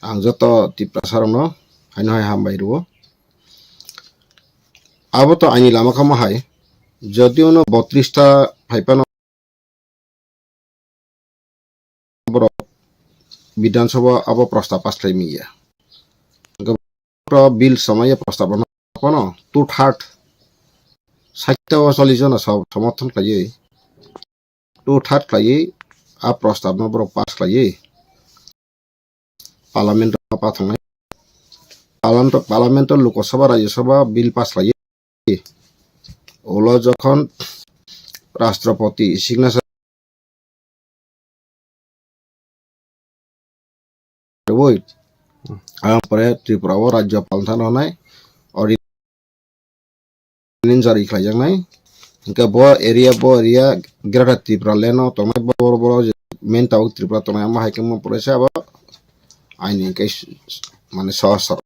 ang joto Tripura sarongno haino hai hambai ruo abo to aini lama kama hai যদিও no 32টা ফাইপানো বিধানসভা abo প্রস্তাব পাসলাই মিয়া বিল সময়ে প্রস্তাবন কোন 2/3 40 জন সমর্থন খাইয়ে 2/3 খাইয়ে आ प्रस्ताव no borok pass खाइए पार्लियामेंट पाथांनाय parliament Lok Sabha Rajya Sabha bill pass खाइए ओलो जखन राष्ट्रपति सिग्नेचर वोट आमफ्राय त्रिपुराव राज्यपाल थानाय ऑर्डिनेंस जारि खालामनाय इनका बो एरिया ग्रेटर त्रिपुरा लेनो तंनाय बर मेन टाउन त्रिपुरा तंनाय मा हाइकेम प्रदेश अब आइनि के माने सहसर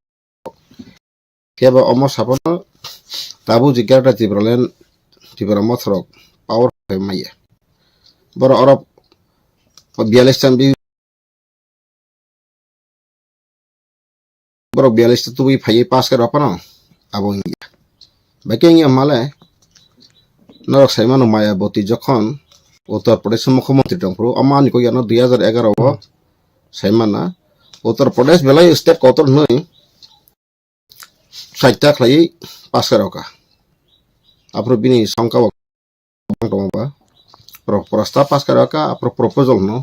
केबा अमो सापन ताबु जि ग्रेटर त्रिपुरा लेन त्रिपुरा मथरक पावर माइया बर अरब 42 टाइम बि बर 42 तो बि फाइ पास कर अपन आबो इंडिया बाकी इंडिया माले नरक साइमान मायाबती जखन उत्तर प्रदेश मुख्यमंत्री दंफ्रु अमानि को यानो 2011 साइमाना उत्तर प्रदेश बेलाय स्टेट कतर नै 60 खाइ पास करका आपरो बिनि संका बंटोबा प्रस्ताव पास करका आपरो प्रपोजल नो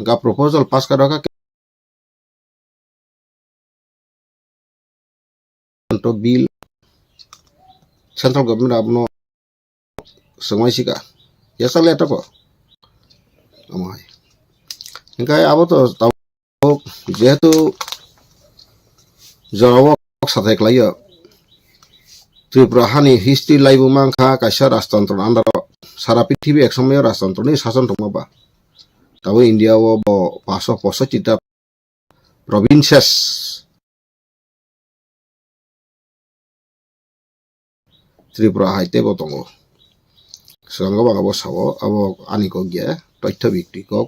गा प्रपोजल पास करका तो बिल सेंट्रल गवर्नमेंट आपनो संवाइसिका यासा लेटा को अमाय इनका आबो तो जेहेतु जरावक साथाय लायो त्रिपुरा हानि हिस्ट्री लाइबो मांखा कायसा राजतंत्र अंदर सारा पृथ्वी एक समय राजतंत्रनि शासन दंबा दाबो इंडिया वो 565 टा प्रोविंसेस त्रिपुरा हाइते बो दंगो संगो बागाबो सावो आबो आनि को गे तथ्य बिक्ति को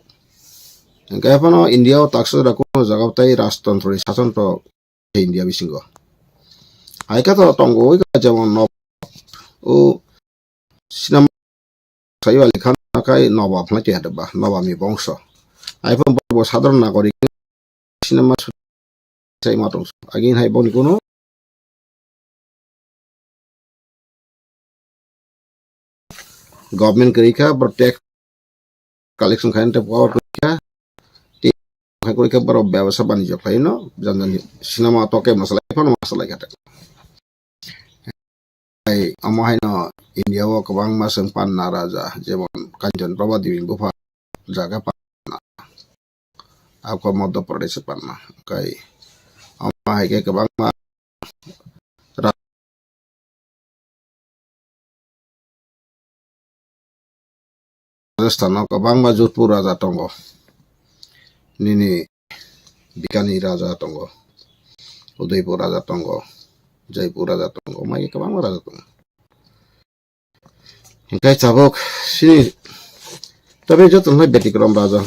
इनका फनो इंडिया ताक्स राको जगावताय राजतंत्रनि शासन तो इंडिया बिसिंगो आइका तो तंगो जेमन नब ओ सिनेमा सायो आली खान नाकाय नवाब नाति हादबा नवाबनि बंश आइफोन बो साधारण नागरिक सिनेमा साय मातों आगिन हाय बनि कोनो गवर्नमेंट करिका बर टैक्स कलेक्शन खाइन ते पावर करिका ते करिका बर व्यवसाय वाणिज्य खाइनो जानजानि सिनेमा तके मसला फन मसला गाटा ai amahaino India wo kabang masang panna raja jemon Kanjan Prabha Dewi Gufa jaga panna ako Madhya Pradesh panna kai amahai ke kabang ma Rajasthan kabang ma Jodhpur raja tongo nini Bikani raja tongo Udaipur raja tongo Jaipur raja tongo mai kabang raja tongo Hingkai cabok sini tapi jotoh na betikrom raja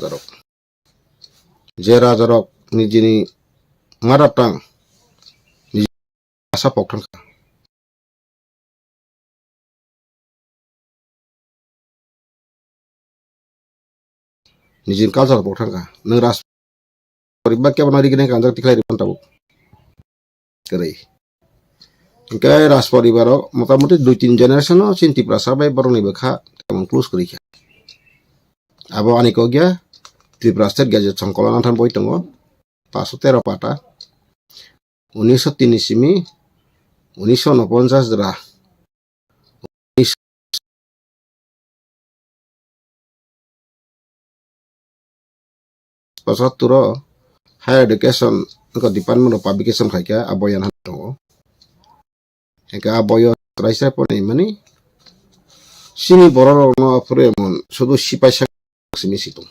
rok je raja rok nijini maratang niji asa poktan nijin kalsar poktan ka nang ras pariba kya banari gine kanjak tiklai ripan tabu kerai hingkai ras paribaro motamuti 2-3 generation no cinti prasabai boroni bekha temang close kerika abo ani ko gya Tripura State Gazette Songkolan Anthan Boy Tongo 513 pata 1903 simi 1949 dra pasat turo higher education ko department of publication khaika aboyan tongo eka aboyo raisa poni mani sini bororo no apremon sudu sipai simi situng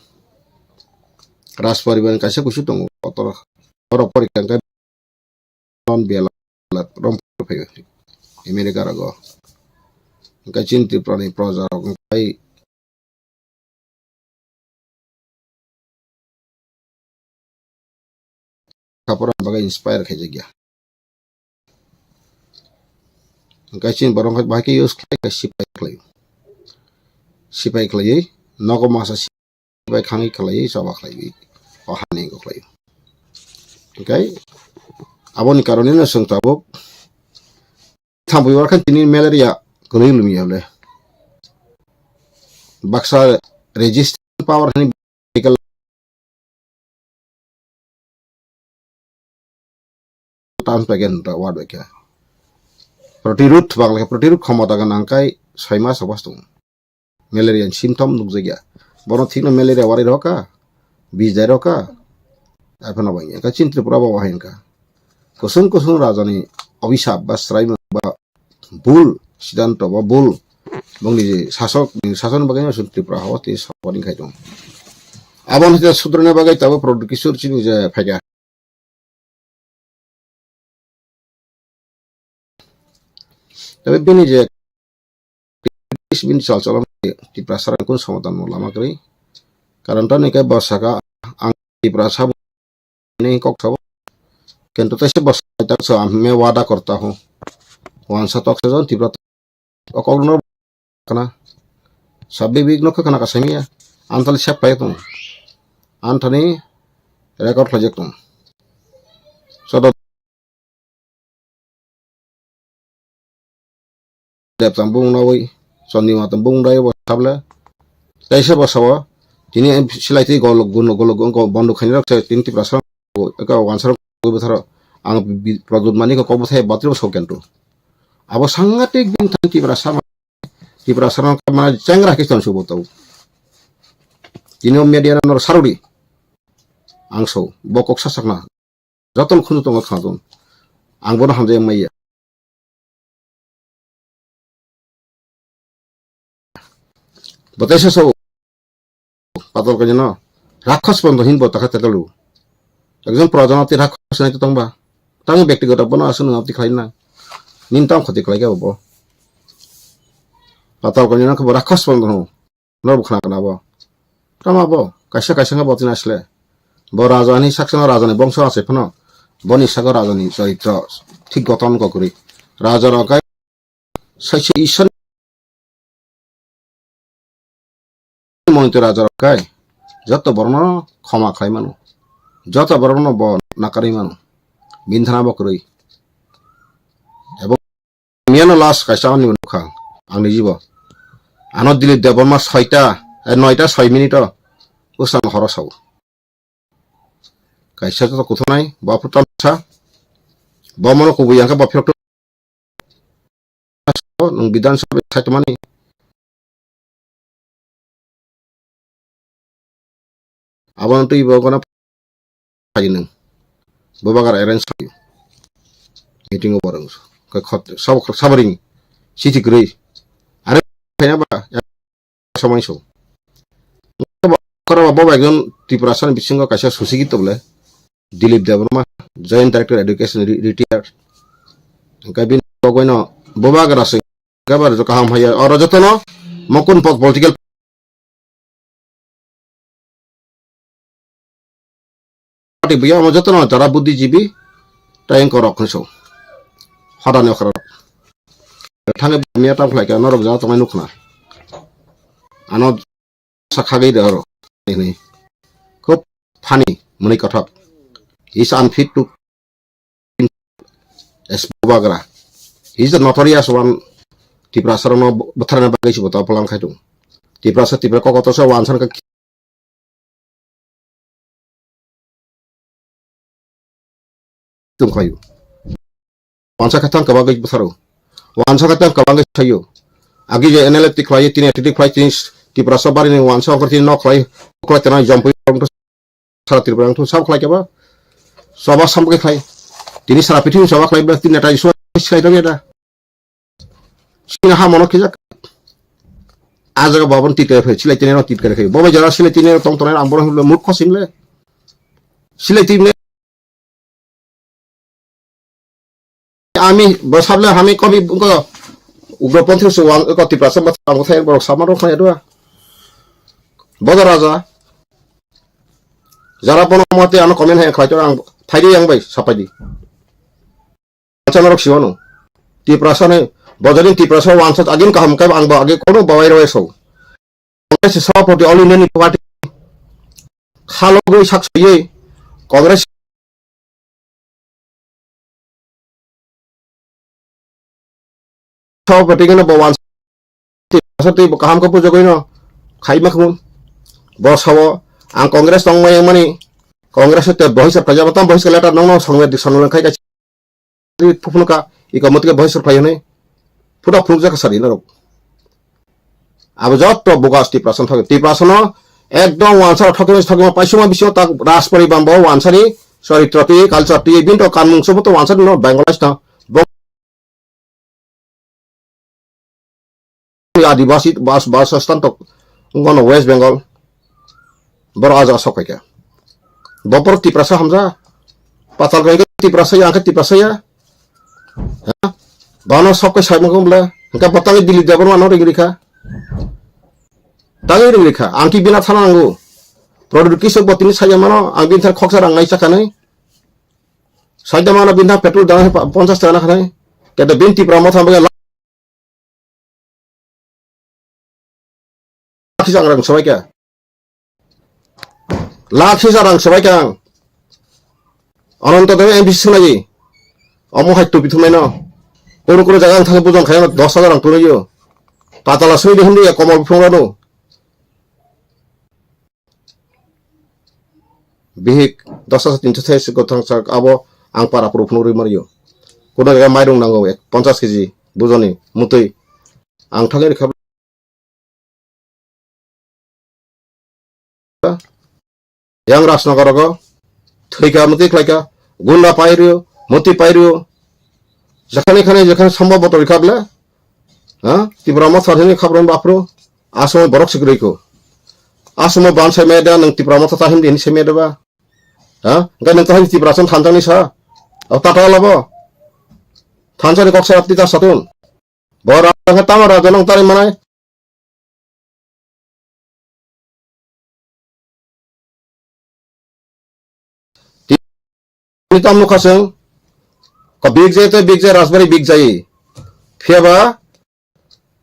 ras pariban kaisa kusu tongo kotor pori kangka non bialat rom phayo America rago kacin Tripura proja kai kapura bagai inspire kayak gya kacin barang kat bahaki use kayak sipai klay nogo masa sipai khangi klay sawa klay ohani go klay okay aboni karone na sung tabok thambu warkan tini malaria kunui lumi hable baksa resistant power hani tan bagian wad bagia protirut bangla protirut khamata gan angkai 6 mas abastung malaria symptom nukjagya bono thikna malaria wari roka bijai roka apana bangya ka Tripura ba wahin ka kusung rajani abhisap ba srai ba bul siddhanto ba bul bangni shason bagai sun Tripura hawa te sabani khaidong abon hita sudrana bagai tabo production chini je phaiga tapi bini je bin chal Tripura saran kun samadan lama kri karan tan kai basaka ang Tripura sab नहीं Kock सब किंतु तैसे बस तक से मैं वादा करता हूँ वहाँ से तक से जो तीव्र कॉक न करना सभी वीक न करना का सही है अंतल शेप पाए तुम अंतनी रिकॉर्ड प्रोजेक्ट तुम सो देव तंबुंग ना वही सन्नी मात तंबुंग डाय बस सबले तैसे बस वो तिनी सिलाइती गोलो बंदू खाने रखते तीन तीव्र ka wansar ko bethara ang product mani ko bethai batri so kento abo sangatik bin tanti brasa ka mana changra kistan so botau dino media nor sarudi angso bokok sasakna raton khunu tong khadon ang bono hamje maiya botese so patol kanyana rakhas bondo hin botaka tetalu একজন প্রজনতি রাক্ষস নাই তো তংবা তাং ব্যক্তিগত বন আসুন আপনি খাই না নিনতাম ক্ষতি করে গে বব পাতাল কনি না রাক্ষস বন্ধ হো নব খানা কানাবো তামাবো কাইসা না বতিন আসলে ব রাজধানী সাকসন রাজধানী বংশ আছে ফন বনি সাগর রাজধানী চরিত্র ঠিক গঠন করি রাজার কাই সাইছে ঈশ্বর মনিত রাজার কাই যত বর্ণ ক্ষমা খাই মানু যত বর্ণ ব নাকারি মানু বিন্ধানা বকরই এবং মিয়ানো লাস কাইসা আনি মুখা আংনি জীব আনত দিলি দেবমা 6টা 9টা 6 minute উসান হরসাও kaisa to kuthonai ba putan sa ba mono ko buyang ka ba phok nung bidan sabha thaitmani abang tu ibu kena pajineng babagar arrange sayu meeting bareng ka khot sabaring siti grei are kaya ba samai so kara baba ekjon Tripurasan bisingo kaisa susigit bole Dilip Devarma Joint Director Education retired kabin koino babagar ase gabar jo kaham haya or jotono mokun political party biya mo jotono jara buddhijibi tayeng korok so hadane khara thange miya ta phlai ka norok ja tomai nukna ano sakhagei dero ini খুব funny muni kathak is unfit to as babagra he is a notorious one Tripurasan no batharana bagai si bota palang khaitung Tripura kokoto sa wansan ka tum khayu wansa khatang ka bagai batharo wansa khatang ka bagai sayo agi je analytic khlai tin attic khlai tin Tripurasan bari ni wansa kortin no khlai khlai tana jump to sara Tripura to sab khlai kaba সবার সম্পর্কে খাই তিনি সারা পৃথিবী সবাক লাগবে তিনি এটা issue খাইতাম এটা সিনা হা মনে খেয়ে যাক আজ বাবন টিকে ফেলে সিলাই তিনি টিকে রেখে বাবা যারা সিলাই তিনি তংতনের আম্বর হইলে মূর্খ সিমলে সিলাই তিনি আমি বসাবলে আমি কবি উগ্রপন্থী Tripurasan বাংলা কথায় বড় সামার ওখানে এটা বড় রাজা যারা কোনো মতে আনো কমেন্ট হয়ে খাইতো फायदे yang bai sapai di macam rok siwano ti prasane bojadin ti prasa wansat agin kaham kai ang ba age kono bawai roe so Kongres सभापति ऑल इंडियन पार्टी खालोगो साक्षियै कांग्रेस सभापति गनो बवान सते कहम को पुजगैनो खाइमाखमु बसावो आं कांग्रेस दंमाय माने कांग्रेस ते बहिसर प्रजापतम बहिसर लेटर नंग संवेद सनलन खाइ गासि फुफुनका इकमतके बहिसर फायने फुदा फुंजा कासारि न अब जत बोगास टिप्रासन थके टिप्रासन एकदम वानसार थके पाइसुमा बिसो ता राजपरि बाम्बो वानसारि चरित्रति कालचारति बिनतो कानमुं सबतो वानसार न बेंगलाइस था आदिवासी बास स्थान तो गनो वेस्ट बेंगल बर आजा सकाय बपर टिप्रासा हमजा पाताल गय टिप्रासा या टिप्रासा या बानो सबके साइमगमला का बतागे दिल्ली देबर मानो रिखा Tangi mereka, angki bina tananggu. Produk kisah buat ini saya mana, ang bintang koksa orang naik cakane. Saya mana bintang petrol dengan 50 tanah kanai. Kita binti pramot sampai laki sarang sebaik ya. Laki sarang sebaik yang. Orang tua yang bisa lagi. Omo hai tu pitu mana. Kuru jangan thang pujang kaya 10,000 orang tu lagi. Patala sui di hindi ya komal pungano. Bihik 10,300 gotang sak abo ang para purupnuri mario. Kuna ga mairung nango 50 kg bujoni mutui ang thangeri khab yang rasnagar go thika muti klaika gunda pairio muti pairio jakhane jakhane sambhav botor khabla ha tibrama sarhini khabron bapro asmo borok sigriko asmo ban semeda nang tibrama tahim din semeda ba ha ga nang tahim tibrasan thanjani sa tata labo thanjani koksa apti ta satun bora nga tamara janang tari manai tam lukaseng ka big jay rasbari big jay fiaba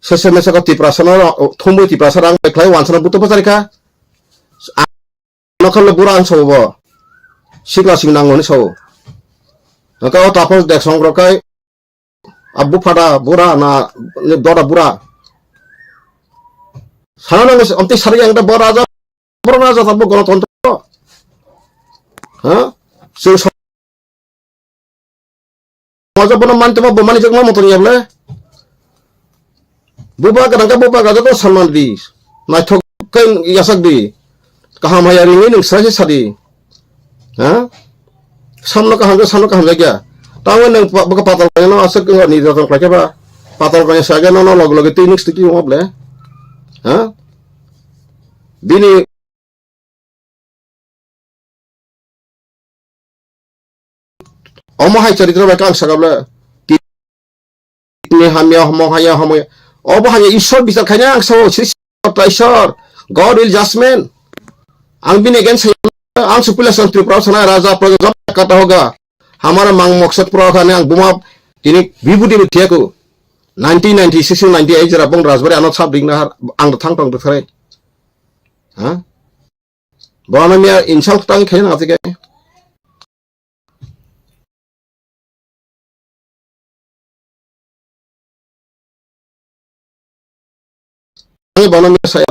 sese mese ka tiprasana thombu tiprasana ang beklai wansana buto pasarika nakal bura an sobo sikla singnangoni so ka o tapos dek songrokai abu pada bura na dora bura sana nang onti sari yang da bora aja tabu golontro ha so Masa pun mantu mah bomani cek mah motornya boleh. Buba kadang tuh sama di. Nah kan yasak di. Kaham hayar ini nih saja sadi. Hah? Samno kaham lagi. Tahu neng buka patal kaya no asal kau ni datang kelak apa? Patal kaya saja no log itu ini sedikit mau boleh. Hah? Bini Omahai cerita mereka ang sagabla ini hamya homahaya oh hanya Ishor bisa kanya ang so Ishor God will judgment ang bin against ang supila santri prasana raja praja kata hoga हमारा मांग मकसद पूरा करने ang buma ini विभूति में थिया को 1996 98 जरा बंग राजबारी अनोट साब दिखना ang थंग टंग बखरे हाँ बावना में इंसान टंग खेलना आते क्या बावना में saya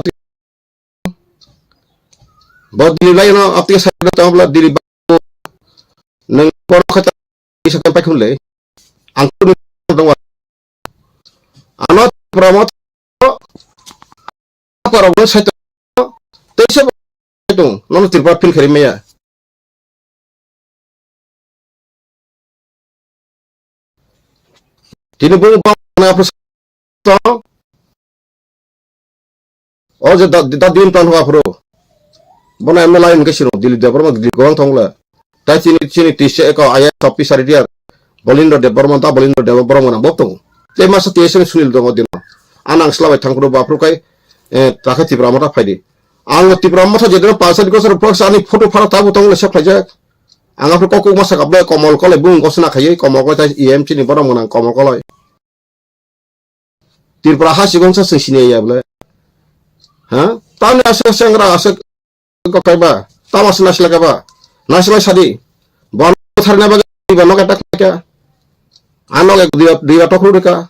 बहुत दिल्ली लाइन आपके साइड में तो दिल्ली नंग पर कता bisa sampai kunle angkut dong anot promote para bos saya tese itu nono tirpa pin kari meya tini bung bang apa so oh jadi din tan hoa pro bona em lain ke siro dili de perma di gong thongla tai chini tise ko aya topi sari dia bolindo de bormonta botong te masa tiese sunil dong dino anang slawe thangkro bapro kai takha tipramata phaidi ang tipramata jedro pasal ko sar prox ani photo phara tabu tong le sap phaja Angap ko kung masa kablay komol kolay bung ko sana kayo komol ko tayo EMC ni parang munang komol kolay. Tirpura hasi kung sa sini ya bla. Ha? Tahu ni asa sengra asa ko kay ba? Tamas na sila ka ba? National sadi. Bon tharna ba bano ka kya? Ano ka dia tokru ka?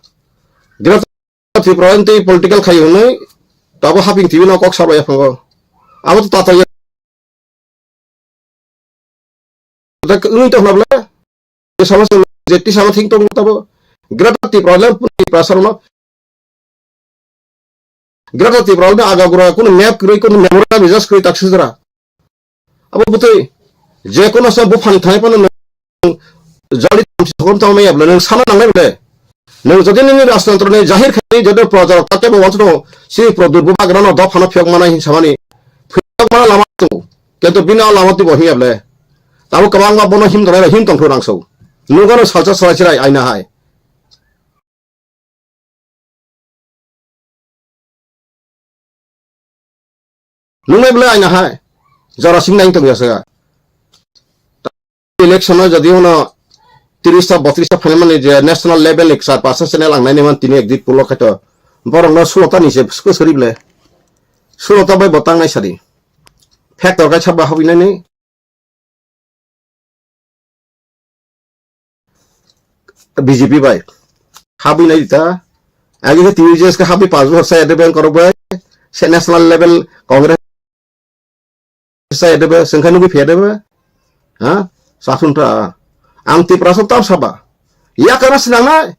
Gira Tirpura ente political kayo ni tabo haping TV na kok sabay fango. Amo to tata ya. Ini to na bla. Sama jeti sama thing to tabo. Gira Tirpura puni prasar no Grata problem aga gura kun map kuri kun memora bizas kuri taksudra abo butai je kono sa bu phani thai pan jali thom thom me abla nang sana nang le nang jodi ni rastantro ne jahir khani jodo projar tate bo wantro si produt bu bagrano do phano phek mana hin samani phek mana lama tu kento bina lama tu bo hi able tabu kabang ba bono him dora him tong thorang so nugono salcha salachrai aina hai nungai bela aina hai jara sing nang tong yasa election no jadi hono 30 32 phane mane je national level ek sar pasa channel ang nai man tini exit pulo khato borong no 16 ta ni se sko sari ble 16 ta bai botang nai sari factor ka chaba hobi nai ni BJP bai habi nai ta age ke TJS ka habi 5 bor sa advance karo bai se national level congress saya ada sengkanu bi fiada ba ha sasun ta ang ti prasop tam saba ya karena senang na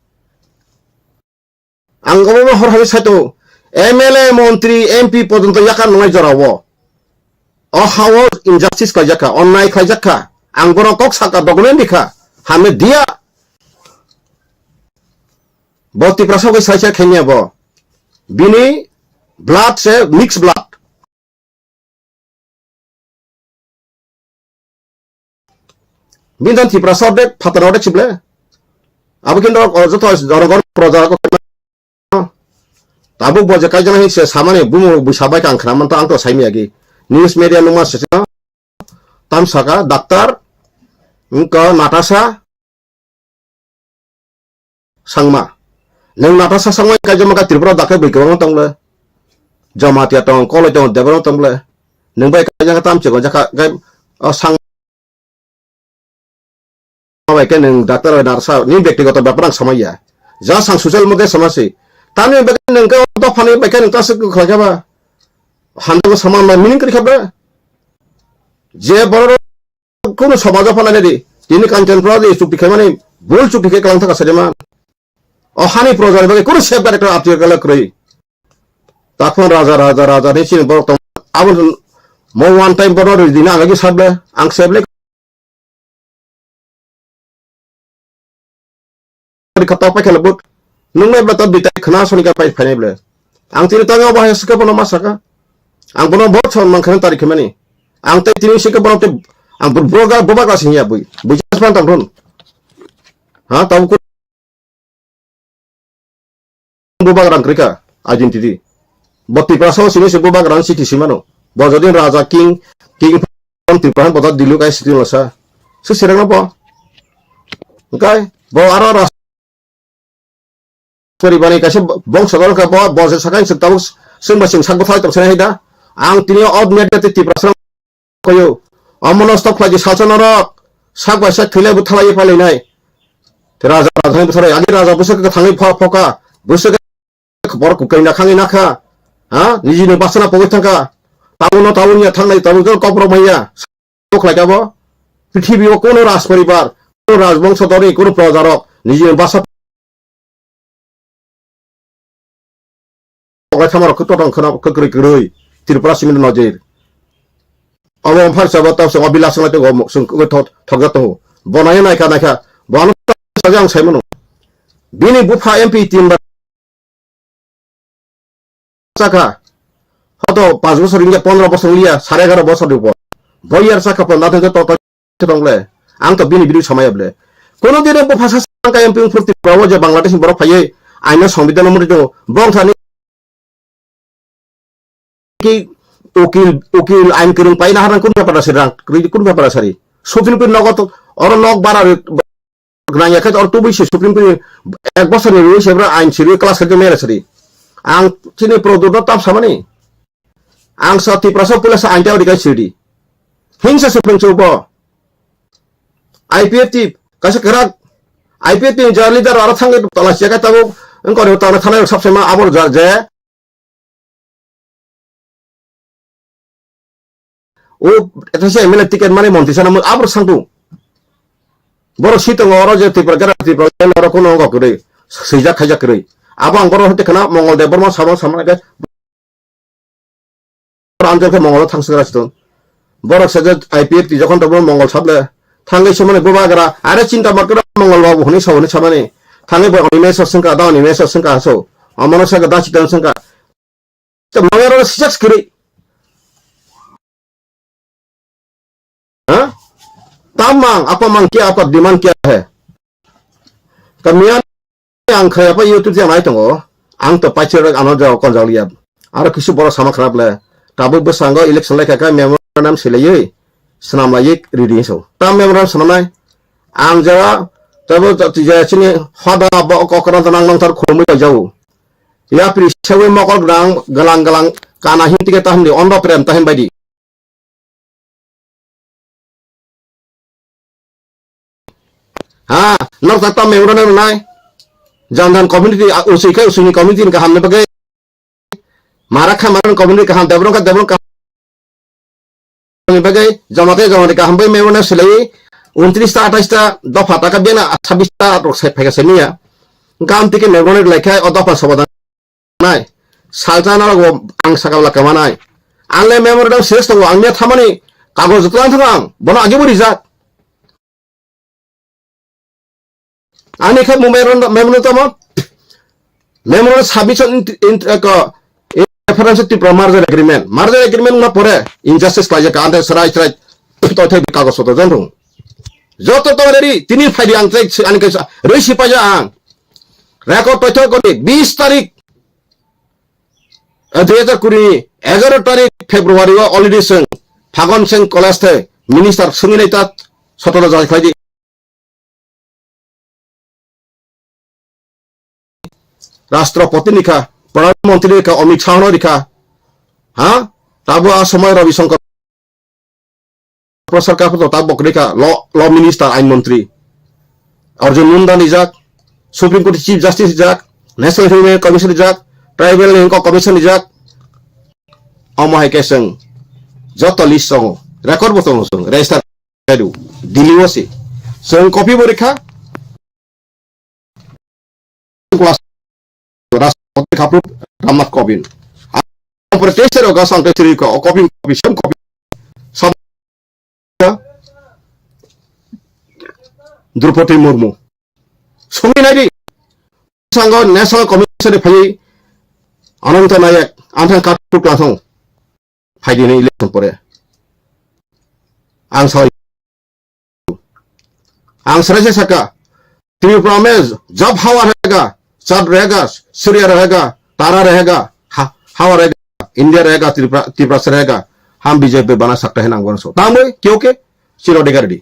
ang gomo hor habi sato MLA মন্ত্রী MP পর্যন্ত ইয়াকার নয় জরাবো অ হাও injustice কাজাকা অন্যায় কাজাকা ang বড় কক সাকা document দিখা হামে দিয়া বতি প্রসব সাইসা খেনিয়াবো বিনি ব্লাড সে mix blood Bintan Tirpura sodek fatara odek sible. Abu kindo joto jorogor projar ko tabu boje kajana hi se samane bumu bisabai kang khraman to angto saimi agi news media numa se tam saka daktar ka Natasha sangma nang Natasha sangma kajama ka Tirpura dakai bikawang tongle jamatia tong koloi tong debron tongle nang bai kajana tam che gonja ka sang Baiknya neng dokter narsa ini ব্যক্তিগত ব্যাপার সমস্যা যা সাং social মধ্যে সমস্যা তানি bacon নং তো funny bacon তাস খাবা হান্দো সমান মিনিং করি খাবা যে বড় কোন সমাজ ফানানে দি তিনি কাঞ্চন প্রদে চুক্তি খাই মানে ভুল চুক্তি কে কালাং থাকা সেজমা অহানি প্রজার বেকে কোন সেফগার একটা আত্মীয় গলা করি তখন রাজা নিছিন বড় তো আবুল মো ওয়ান টাইম বড় দিন আগে সাবলে আং সেবলে kata apa kalau but nunggu betul di tak kena soni kapai final ble ang tini tanya bahaya suka bono masaka ang bono bot son mangkana tarik kemani ang tini tini suka bono te ang berbroga boba kasihnya bui bujas pantang don ha tahu ku boba rang krika identity boti praso sini se boba rang city simano bojodin raja king Tirpura botat dilu kai situ lasa su sirang apa okay bo ara Sorry bani kasi bong sagol ka bo bose sakai sektaw sing basing sagbo thai tong senai da ang tinio od media te Tirpura sang koyo amono stop lagi sasanarok sagba sa thile bu thalai palai nai raja busare agi raja busuk ka thangai phoka busuk bor ku kaina khangi nakha ha niji ne basana pogoi thangka tabunia thangnai tabu kompromaia tok lagi bo পৃথিবী কোন রাজ পরিবার কোন রাজবংশ ধরে কোন প্রজারক নিজে বাসা Kamar kutotong kena kekeri-keri Tirpura simin nojir awam har sabat tau sama bilas ngate gomok sung thogat to bonaya naika bonu sajang saimano bini bufa MP timba saka hoto 5 বছর ইন্ডিয়া 15 বছর লিয়া 11.5 বছর দিব বইয়ার saka পন নাতে তো tonggle ang to bini bidu samaya ble kono dire bufa saka MP furti prawo je Bangladesh borok phaye aina সংবিধান মধ্যে bong thani ki ukil ain kiring paina haran kun berapa serang kun berapa sari supreme court নগদ ওর knock বাড়ার গ্রাইয়াকে ওর তো বইছে supreme court 1 বছরের রয়েছে এবার আইন ছিল ক্লাস খেতে মেরে সরি আং চিনি প্রদুত তাপ সামানি আং সাথী প্রসব পুলিশ আইনটা ওদিকে সিডি হিংসা সুপ্রিম চৌব আইপিএফটি কাছে কেরাক আইপিএফটি যা লিডার আর থাঙ্গে তলা চেকা তাবো করে তার থানায় সবসময় আবর যে ও এটা সে এমএলএ টিকেট মানে মন্ত্রী সানা আবর সাংতু বড় শীতং অর যে ত্রিপুরা ত্রিপুরা কোনো অঙ্গ করে সেইজা খাইজা করে আবার বড় হতে খানা মঙ্গলদেব বর্মা সাবান সামনে আঞ্চলকে মঙ্গল থাকসিগাसिनो বড় সেজে আইপিএফটি যখন তখন মঙ্গল সাবলে থাঙ্গে সমনে গোবাগরা আরে চিন্তা মারকরা মঙ্গল বাবু হনি সবনি সামানে থাঙ্গে অনিমেশ সংকা দা অনিমেশ সংকা আসো অমনসা গদা চিতন সংকা তো মঙ্গল সিক্স করে हाँ तब मांग apa मांग क्या apa डिमांड क्या है kamian ang kaya apa YouTube yang naik tunggu ang to pacar ano jauh kon jauh lihat ada kisu boros sama kerap le tabu bersanggo election le kakak memorandum silai senam lagi reading so tam memorandum senam lagi ang jawa tabu tidak sini hada bawa kau kerana tenang nang tar kurumi jauh ya pri sewe mokol galang kana hin 3 tahun di ondo prem tahun badi हाँ नौ तत्ता memorandum नाय जानदान community उसी उसनी community का हमने बगे मारा खा मारन community का हम देवरों का बगे जमाते का हम भाई मेमोरेंडम सिलाई 29 ता 28 ता दफा ता का बेना 26 ता रोसे फेगा सेनिया काम तिके मेमोरेंडम लेखा और दफा समाधान नाय सालजाना वो आंग सकावला कमानाय आंले मेमोरेंडम शेष तो आंगने थामानी कागज जतलान थांग बना आगे बड़ी जात Ani kan memorandum submission reference to merger agreement. Merger agreement na pore injustice kaje ka ante sarai to thai kagos to janrung. Joto to reri tini faidi ang trek ani ka resi paja ang. Record to ko 20 tarik 2020 11 tarik February already sing Phagon Singh college the minister sungile ta sotoro jai khaidi राष्ट्रपति लिखा प्रधानमंत्री लिखा अमित शाह लिखा हाँ तब समय रविशंकर प्रसाद का तब लिखा लॉ मिनिस्टर आईन मंत्री अर्जुन मुंडा निजाक सुप्रीम कोर्ट चीफ जस्टिस निजाक नेशनल ह्यूमन कमीशन निजाक ट्राइबल कमीशन निजाक अमहाय केसंग जत लिस्ट संग रेकर्ड बतंग संग रेजिस्टर करू दिल्ली वसी संग कॉपी बरिखा राष्ट्रपति खापरू रामनाथ कोविंद प्रत्येक का सांगते को कॉपी सब द्रौपदी मुर्मू सुमी नायरी संग नेशनल कमिशन फाई अनंत नायक आंथां काटू क्लासों फाइदी ने इलेक्शन परे आं सराय सका त्रिपुरा में जब हवा रहेगा चांद रहेगा सूर्य रहेगा तारा रहेगा हवा रहेगा इंडिया रहेगा त्रिपुरा से रहेगा हम बीजेपी बना सकते हैं नांगवन सो तामोय क्योंकि चिरो डिगारडी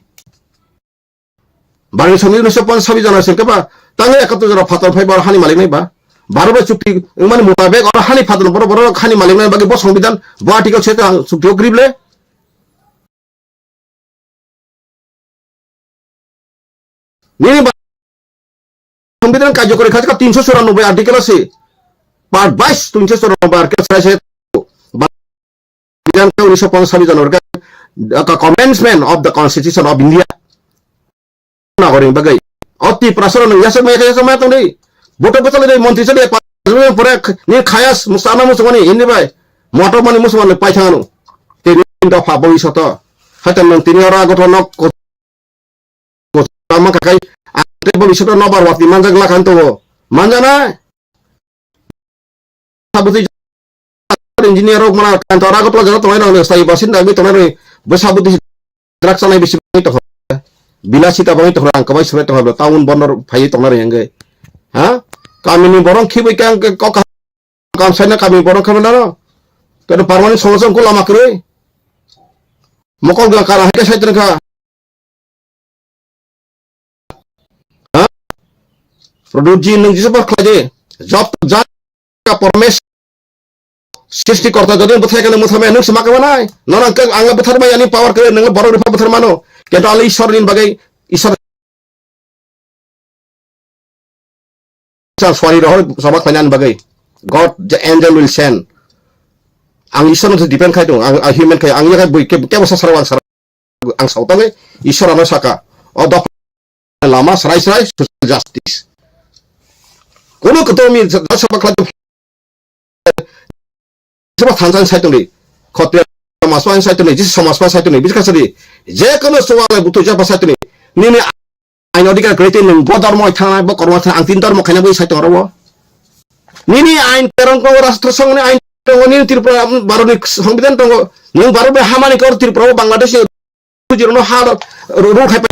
बारह सौ 1950 जना से केबा तांगे 71 जना फातर फाइ बार हानि मालिक नहीं बा 12 चुक्ति माने मुताबिक और हानि फातर बड़ हानि मालिक नहीं बाकी बस संविधान गुवाहाटी को क्षेत्र चुक्ति गरीबले नहीं संविधान कार्यक्रम खाते का 394 आर्टिकल से पार्ट 22 394 आर्टिकल से संविधान का 1950 जनवरी का commencement of the constitution of India नागरिक बगै अति प्रसारण यस समय तो नहीं बोटो बचल नहीं मंत्री से परे नि खायास मुसाना मुसमानी इनि बाय मोटर माने मुसमान पाइथानो तेनि दफा भविष्यत हतन तिनि अरा गथन को काkai ate भविष्यत नबार वाति मानजा लाखान तो मानजाना साबुति इंजिनियर मना kantor agak pelajaran teman orang stay basin tapi teman ini besabuti draksa naik bisi itu bila sita bang itu orang kawai surat itu tahun bonor fayi teman yang gay ha kami ni borong kibai kang kok kam sana kami borong kami naro kada parmani solution ko lama kere mokol ga kara hake sai terka Produji nung jisa par khlaje job ja ka permes sৃষ্টি করতা যদি বথায় কেন মুথামে নং সমা কে বানাই নন Angla বথার by আনি পাওয়ার করে নং বড় রিফা বথার মানো কেটো আলি ঈশ্বর নিন বাগে ঈশ্বর সরি রহল সবা খাইনান বাগে god the angel will send ang ঈশ্বর মধ্যে ডিপেন্ড খাইতো আং হিউম্যান খাই আং ইয়াকা বই কে বসা সারা আং সাউতাগে ঈশ্বর আনা সাকা ও দ লামা সরাই সরাই সোশ্যাল জাস্টিস কোন কত মি সবা খাইতো সবা থানজান সাইতনি খতে সমাজপান সাইতনি জিস সমাজপান সাইতনি বিকাশরি যে কোন সওয়ালে বুতু জাপা সাইতনি নিনি আইন অধিকার গ্রেটিং নং বদর্ম থানায় ব কর্ম আং তিন ধর্ম খাইনা বই সাইতো রব নিনি আইন তেরঙ্গ রাষ্ট্র সংঘে আইন নি ত্রিপুরা ভারতের সংবিধান দङ नों भारत बे हामानि कर ত্রিপুরা বাংলাদেশ जिरनो हा रु खाइपा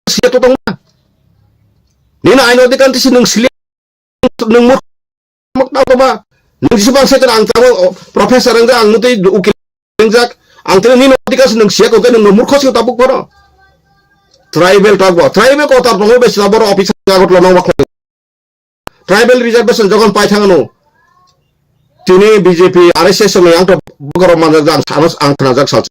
सियातो दङ निना आइन अधिकार तिसि नों सिले नों मकनाबा नों जिसेबां साइतन आं ताबो प्रफेसर आं आं मते उकिल जाक आं तने निना अधिकार नों सियाको के नों मूर्खसियो ताबो करो ट्राइबल टाबो ट्राइबल को तार दङ बेसिना बर अफिसार जागतल नङा ट्राइबल रिजर्वेशन जगन पाइ थाङो तिनी बीजेपी आरएसएस संगे आं तो बगर मानजा जान सानस आं थानाजाक साल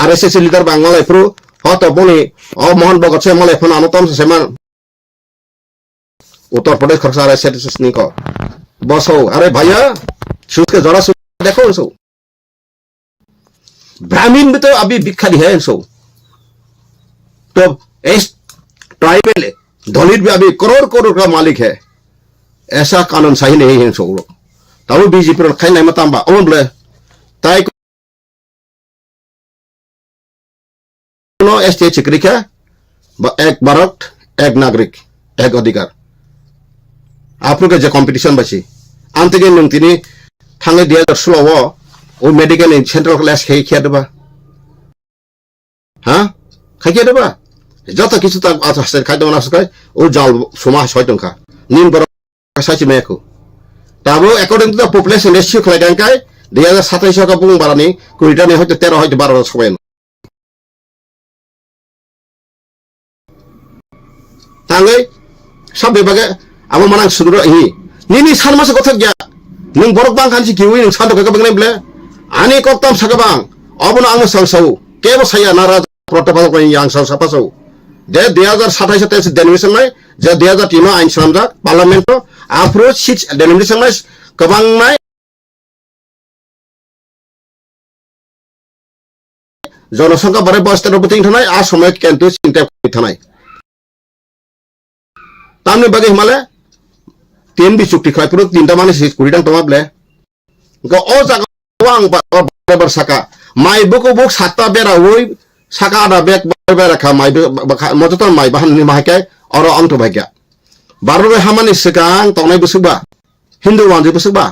आरएसएस लिडार बांगलाय प्रो हत बनि अ मोहन भगत से मले फोन आनतम से मान उत्तर प्रदेश खरसा आरएसएस नि को बसो अरे भैया सुत के जरा सु देखो सो ब्राह्मण भी तो अभी भिखारी है सो तो इस ट्राइबल दलित भी अभी करोड़ करोड़ का मालिक है ऐसा कानून सही नहीं है सो तब बीजेपी खाई नहीं मत बोले ताई एस टी चिक्रिक है एक भारत एक नागरिक एक अधिकार आप लोग जो कॉम्पिटिशन बची आंत के नंतिनी थांगे 2016 वो मेडिकल सेंट्रल क्लास खेई किया दबा हाँ खाई किया दबा जत किछु त आछासे खाइदो नासकाय ओ जाल समा सयतंखा निन बर साइच मेको ताबो according to the population ratio खलायदांकाय 2027 का बुं बारानि कुइटानि हयतो 13 हयतो 12 सबायन तांगै सब विभागे आबो मानां सुदुर हि निनि सानमास गथ गया नों बरक बां खानसि किउइ नों सानदो का बगने ब्ले आनि कक्तम सगबां अबनो आंनो संसौ केबो साया नाराज प्रोटोकॉल को yang सापासौ जे 2027 डेलिमिनेशन में जे 2003 आइन सामजा पार्लियामेंट आफ्रो 6 डेलिमिनेशन में गोबांनाय जनसंख्या बारे बस्तर बुथिं थानाय आ समय केन्टु चिन्ता थानाय तामने बागे हिमालय तीन बि चुक्ति खाय पुरो तीनटा माने कुरिदां तमाबले गो ओ जागा आं बार साका माइ बुको बुक सातटा बेरा वइ साका आदा बेक बार खा माइ मजतन माइ बाहान नि माइके और अंत भाग्या बारबे हामानि सिगां तंनाय बुसुबा हिंदू वानजि बुसुबा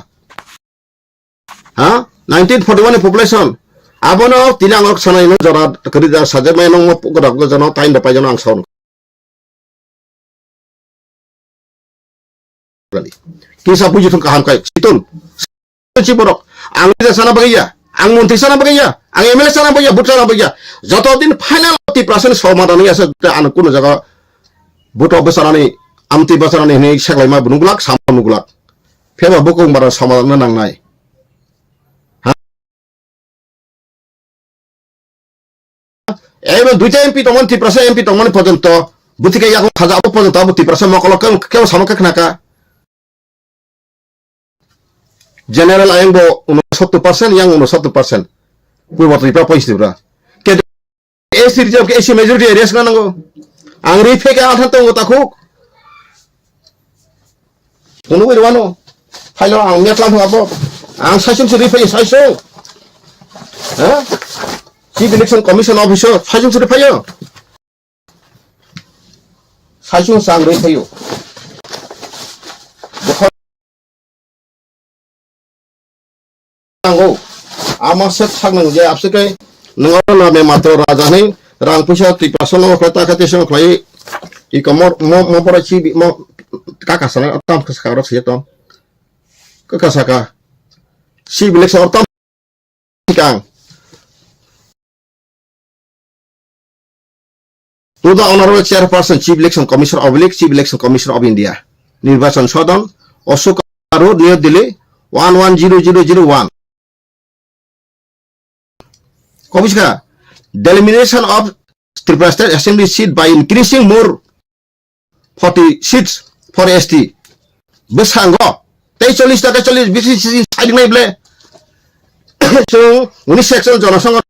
हा 1941 नि पपुलेशन आबनो तिनांग सनाय न जरा करिदा साजे मै नंग गदक जन टाइम द पाइजन आं साउन किसा पुजि थं काहाम काय सितुन चिबरक आं साना बगैया आं मन्थि साना बगैया आं एमएलए साना बगैया बुटरा बगैया जत दिन फाइनल 80% समाधान यासे आन कुन जगह बुट बसरानि आमति बसरानि ने सेगलायमा बुनुगलाक सामनुगलाक फेबा बुकुं बारा समाधान नांनाय एबे दुइटा एमपि तमन 30% एमपि तमन पर्यंत बुथिके याको खाजा पर्यंत 30% मकलक केव सामका खनाका General ayangbo 69% yang 69% purba tripa poisibra ke AC reserve ke AC majority areas nango ang rife ke athan to taku kono wi wano hailo ang metlam abo ang session rife saiso ha chief election commission officer session rife yo session sang rife yo नांगौ आमासे थांनांगौ जे आपसे नोंङो नामे मात्र राजा नै रां पैसा 3% न खता खाते सम खलाय इ कमर म पराची म काका सना तम खसका र छ त काका सका सी बिलेक्स और तम Kang. To the Honorable Chairperson, Chief Election Commissioner of Chief Election Commissioner of India. Nirbachan Sadan, Ashoka Road, New Delhi, 110001. Commissioner, delimitation of Tripura State Assembly seat by increasing more 40 seats for ST. Besango, they 40 BCC siding label. So, when section Jonathan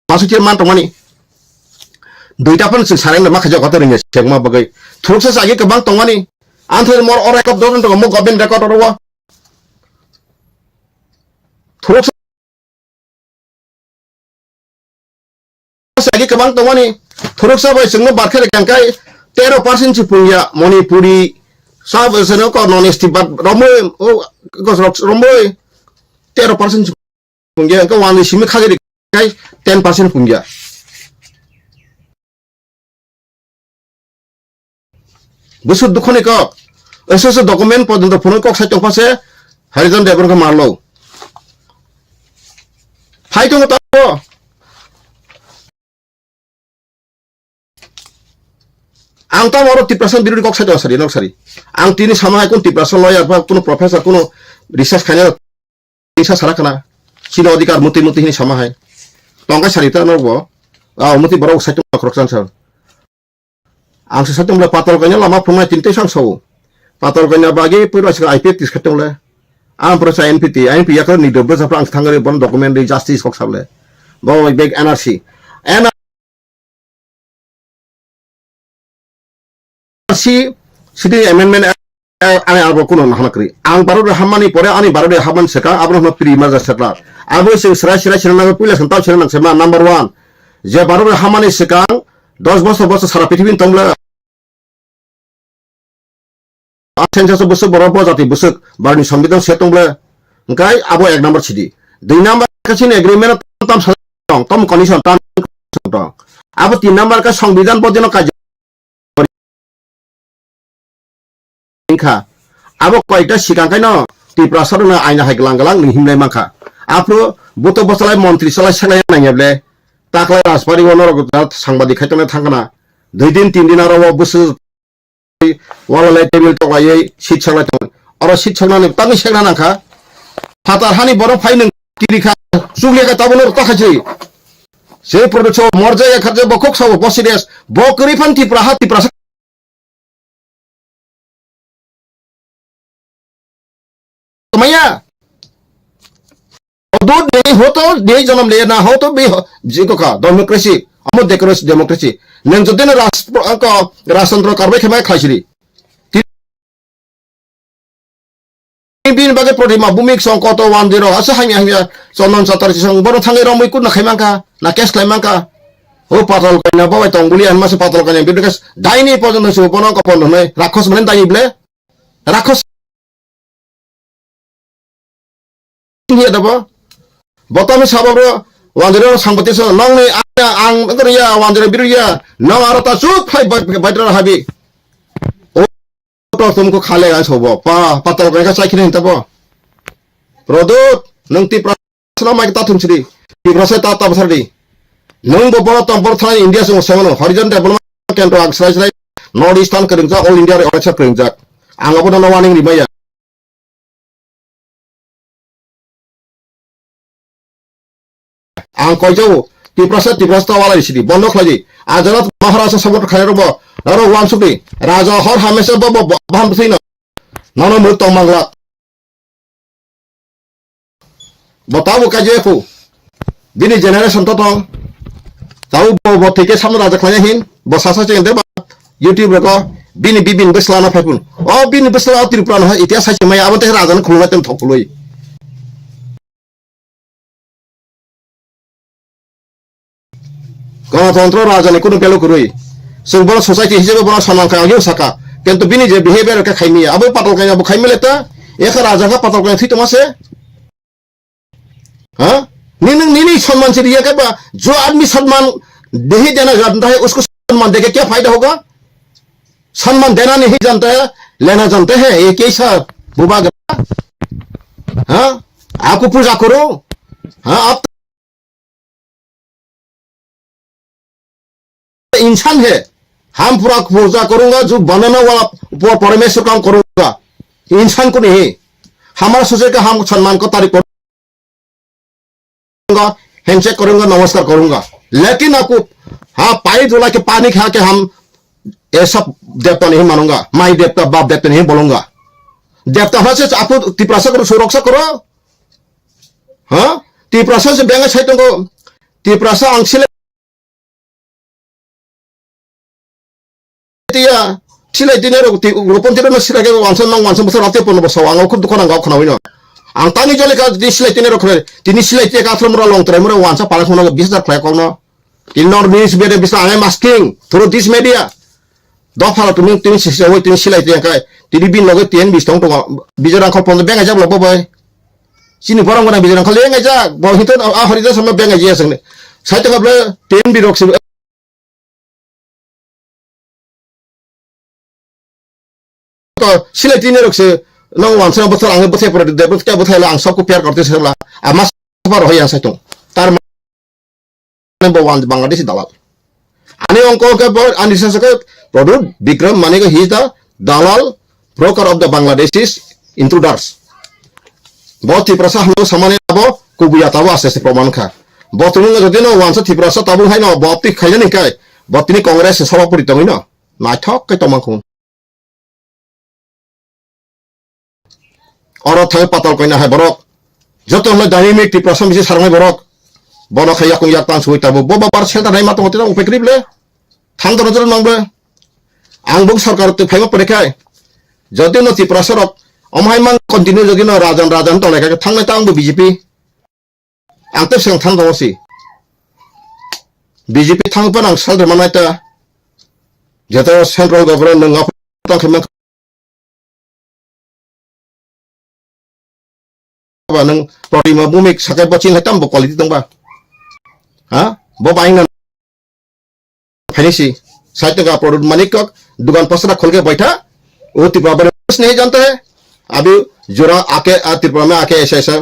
Massachusetts month of money. Duita pun sekarang dah makanya kata ringnya cuma bagai. Terus saya ke bank tongani. Antara more orang kau dorong tu mau gabin rekod orang. Terus saya ke bank tongani. Terus saya semua barker kangkai 13% punya Manipuri. Saya senang kau non estibat Romoy. Oh, kau Romoy 13% punya. Kau wani sini kagak kay 10% punya. Busuk dukhoni kok, esos dokumen pojok phone kok saya coba se, Harizon driver ke marlo. Hai tu ngetahu. Ang tahu orang tiprasan biru kok saya sari, nak sari. Ang tini sama aku tiprasan lawyer, kuno profesor, kuno research kanya, research salah kena. Sino adikar muti ini sama hai. Tongkai sari tu nak bo, muti baru saya coba keroksan sah. Ang sesuatu mulai patol kanya lama pernah cinta sang sawu. Patol kanya bagi pura sekarang IP tis ketemu le. Ang perasa NPT ya kan ni double sampai ang tanggal bon dokumen di justice kok sable. Bawa big NRC. NRC sini amendment ane albo kuno nak kri. Ang baru dah hamani pore ani baru dah haman sekarang abro nak pri mazas sekarang. Abo sih serai nak pilih sental serai nak sema number 1. Je baru dah hamani sekarang 10 বছর সারা পৃথিবী তোমরা census বছর বড় জাতি বছর বারনি সংবিধান সে তোমরা ওংকাই আবো 1 নম্বর ছিদি 2 নম্বর কাছিন এগ্রিমেন্ট তাম সাং তম কন্ডিশন তাম আবো 3 নম্বর কা সংবিধান বদিন কাজ ইনখা আবো কয়টা সিকাংকাই ন ত্রিপুরা সরকার আইনা হাইগলাং নিহিমলাই মাখা আপনি বত বছলাই মন্ত্রী সলাই সালাই নাইয়াবলে তাকলাই রাজবাড়ি অনরগত সাংবাদিক খাইতনে থাঙ্গনা 2 দিন 3 দিন আরো বসে ওয়ালাই টেবিল টকাই সিট সাংলাই থাঙ্গ আর সিট সাংনানি তানি সেগনা নাখা ফাতার হানি বড় ফাইন তিরিখা সুগলেকা তাবনো তাখাইছে সেই প্রোডাকশন মরজায় খাজে বকক সব বসিদেস বকরি ফান্তি প্রাহাতি প্রাসা তোমায়া Odud ni hoto dia janam le na hoto be jiko ka democracy amo democracy nang jodena rasantro karbe khemai khaisiri bin bagai prodima bumik songkoto 10 asa hanya sonon satar song boro thangai romoi kun na khemangka na cash klaimangka ho patol kaina bawai tonggulian mas patol kaina bidukas daini pojono su pono ko pono nei rakhos menen dai ble rakhos iya dabo Botami sababro wanjero sambati so nong ni ang ngeriya wanjero biru ya nong arata suk phai baidra habi o to tumko khale ga sobo patal ga saikine tabo produt nong ti prasna mai ta thumsri ti prasa ta basardi nong bo boro tampor thai india so semono horizon development kento agsrai north eastern keringja all india re ocha keringja angabo no warning rimaya ang koijo tiprasta wala isidi bondok lagi ajarat maharaja sabot khairo aro wansukni raja hor hamesha bobo bham sina nono murto mangla बताओ kaje ko bini generation to tong tau bo theke samna raja khaya hin bo sasa che inde youtube ko bini bibin beslana phapun o bini besla tripura ha itia sa maya abate raja na khulwa tem thokuloi গণতন্ত্র রাজনীতি কোনো পেলো করই जों বড় society হিসেবে বড় সম্মান খাইও সাকা কিন্তু বিনি যে বিহেভিয়ার কা খাইমি আবো পাতল কাই আবো খাইমেলে তা একা রাজা কা পাতল কাই থিতো মাসে हां नी सम्मान से दिया क्या जो आदमी सम्मान नहीं देना जानता है उसको सम्मान देके क्या फायदा होगा सम्मान देना नहीं जानता है लेना जानते हैं ये कैसा बुबा हाँ आपको पूजा करो हाँ आप इंसान है, हम पूरा पूजा करूंगा जो बनाने वाला परमेश्वर काम करूंगा, इंसान को नहीं। हमारा सोचे कि हम सम्मान को तारीफ करूंगा, हैंडशेक करूंगा, नमस्कार करूंगा, लेकिन आपको हाँ पाई धुला के पानी खा के हम ऐसा देवता नहीं मानूंगा, माई देवता बाप देवता नहीं बोलूंगा। देवता से आपको तिप्रासा करो, सुरक्षा करो। हाँ तिप्रासा से बेंगा छाई तुमको Tiprasa आंसिले tiya silai tinero rupon tiro na sila ke wansan besar ate pon bosaw ang khud dukan ang khona wino ang tani jole ka di silai tinero khre tini silai te ka throm long trai mura wansa pala khona 20000 khla ko no inor news bede bisa I am asking through this media do phala tumi silai tini silai te kai tini bin logo tien bis tong to bijorang khol pon benga jab lobo boy sini borang bona bijorang khol lenga ja bo hiton a horida sama benga ji asang ne sai te kable ten bi rok silai tinero se nang wansa bothal ang bothe por de botha botha ang sabko pyar karte sela amas par hoya saitong tar mane bo wan bangladesh dalal ani onko ke bor ani sasake product Bikram mane he is the dalal broker of the Bangladeshis intruders bo tiprasa hlo samane abo kubuya tabo ase se proman kha bo tunu jodi no wansa tiprasa tabu hai no bo ti khaile ni kai bo tini congress sabapuri tong no na thok kai tomang और Thai पातल कोइना है बरक जतो हम dynamic टिप्रासा मिसे सारनाय बरक बनो खया को याक तान सुइता बो बार सेंटर नाय मातो होते उपेक्रिबले थांग दरजर नंबे आं बुक सरकार ते फाइमा परेखाय जति न टिप्रासा रक अमहाय मान कंटिन्यू जति न राजन तले का थांनाय तांग बो बीजेपी आं ते सें थांग दवसी बीजेपी थांग पन आं साल दरमानायता जतो सेंट्रल गवर्नमेंट नंगा तांखमे nang prima bumik sakai bocin hatam bo quality tong ba ha bo baing na finisi sai का प्रोडक्ट मालिक का दुकान पसरा खोल के बैठा वो त्रिपुरा में नहीं जानता है अभी जोरा आके त्रिपुरा में आके ऐसा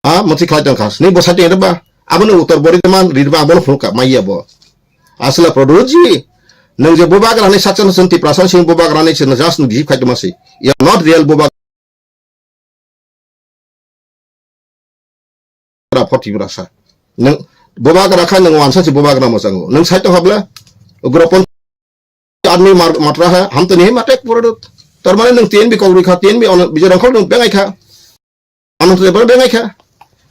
हाँ मुझे खाते खास नहीं बसाते हैं बा अब न उत्तर बोरिदमान रिडबा बोल फुका माइया बो असला प्रोडक्ट जी नंग जे बोबा कराने साचन संति प्रासन सिंह बोबा कराने से नजास न भी खाते मासी या नॉट रियल बोबा फटी रसा नों बोबा रखा नों वांसा से बोबा ग्राम संगो नों साइट हबला ग्रोपन आदमी मात्रा है हम तो नहीं माटे पूरा तरमाने नों तीन भी कौरी खा तीन भी बिजर अंकल नों बेंगाई खा हम तो बर बेंगाई खा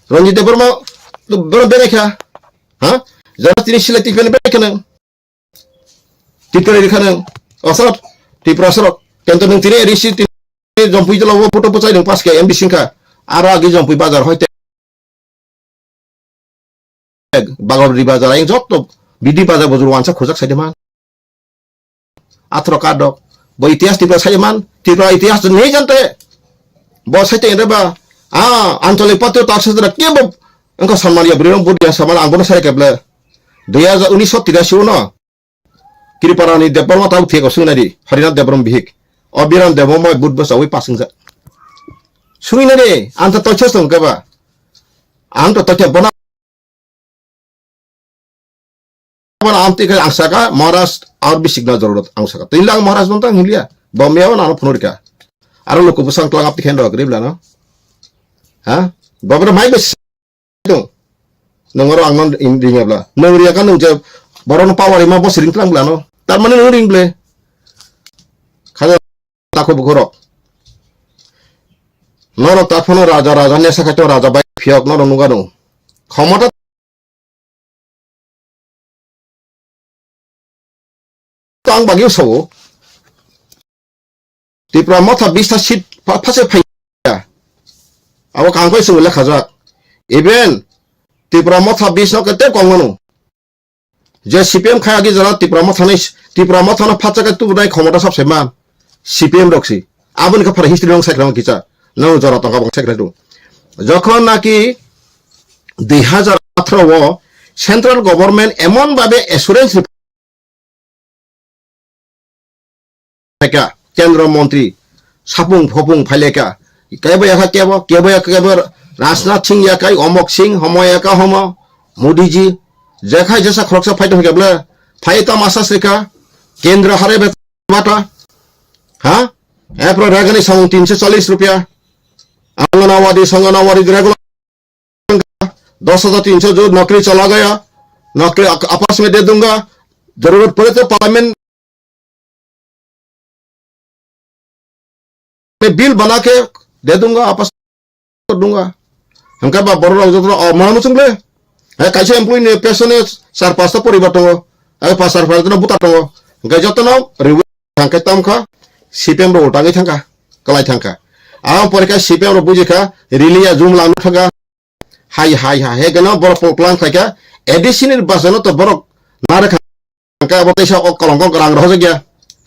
रंजित बर मा बर बेंगाई खा हां जरा तीन सिलेक्ट पेन बेंगाई खा नों टिकरे खा नों असर टिप्रासर केंतो नों तीन रिसी तीन जंपुई जलो फोटो पचाई नों पास के एमबी सिंखा आरो आगे जंपुई बाजार होते बागल बाजार आइ जत बिदि बाजार बजुर वानसा खोजक साइदेमान आथ्रो काडक बो इतिहास तिब्रा साइदेमान तिब्रा इतिहास नहीं जानते बो साइते एबा आंचलिक पत्र तासदरा के बो अंको सम्मानिया ब्रिरम बुदिया समान आंगोन साइ केबले 1983 न कृपारानी देवबर्मा ताउ थेको सुनादि हरिनाथ देवबर्म बिहिक अबिराम देवमय बुद्धबो सावै पासिंजा सुनिनादि आंत तथ्य संकेबा आंत तथ्य बना आमती का आंसा का महाराष्ट्र और भी सिग्नल जरूरत आंसा का तो इलाका महाराष्ट्र बनता हिलिया बॉम्बे आओ ना फुनोर का आरो लोग को संग क्लाग आप दिखें रहा करीब लाना हाँ बाबर माइक बस तो नंगरो आंगन इंडिंग बला नंगरिया का नंग जब बरों पावर इमा बस रिंग क्लाग लानो तार मने नंगरिंग बले खाजा ताको बुखरो नरो ताफनो राजा ने सका तो राजा बाई फियक नरो नुगानो खमता ang bagyo so Tripura motha 20 seat phase phaiya aw kang koi su la khaja even Tripura motha 20 no kate kongano je CPM khaya gi jara Tripura motha na phacha ka tu dai khomota sab sema CPM roksi abun ka phara history rong sakram kicha no jara tanga bang sakra do jokhon naki 2018 o central government emon babe assurance केंद्र मंत्री सापुंग फपुंग फाइलेका केबो राजनाथ सिंह या कई Amok Singh हमया का हम मोदी जी जेखाय जैसा खरकसा fight हो गबले फाइता मासा सेका केंद्र हारे बेटा हाँ एप्रो रेगनी संग 340 रुपया आंगनवाड़ी रेगुलर 10,300 जो नौकरी चला गया नौकरी आपस में दे दूंगा जरूरत पड़े तो पार्लियामेंट में बिल बना के दे दूंगा आपस कर दूंगा हमका बा बड़ो जो तो मानो चंगले है कैसे एम्प्लॉय ने पेशेंट सर पास तो परिवर्तन हो अगर पास सर पास तो बुता तो गै जतो न रिव्यू थांके तमखा सीपीएम रो उठागे थांका कलाई थांका आम परीक्षा सीपीएम रो बुझिखा रिलिया जुम लानो थांगा हाय हाय हाय हे गना बर प्लान खायका एडिशनल बासनो तो बर नारे खांका बतेसा कलंक रां रहो गया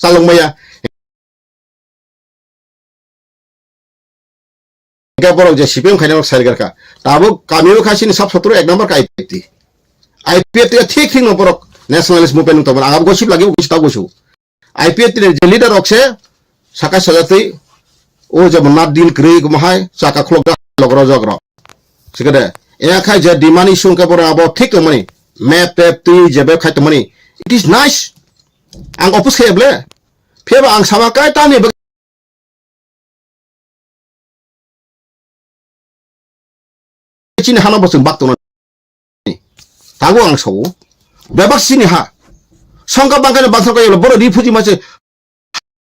सालंग मैया क्या बर जे सीपीएम खायना साइगर का ताबो कामियो खासिन सब सत्रु एक नंबर का आईपीएफ ठीक ठीक न बर नेशनलिस्ट मूवमेंट तो आगाम गसिप लागि उकिस्ता गसु आईपीएफ जे लीडर अक्से साका सजाति ओ जब नाद दिल क्रे गमाय साका खलक लगरो जग्र सिगदे ए खाय जे डिमानी सुंका बर अब ठीक मनि मैप टेप ती जेबे खाय तो मनि इट इज नाइस आं अफिस खेबले फेब आं सामा काय तानि चिनि हाना बसुं बाक्तो तागो आं सौ बेबाक सिनि हा संका बांकाने बाथ्रा कयो बर रिफ्यूजी मासे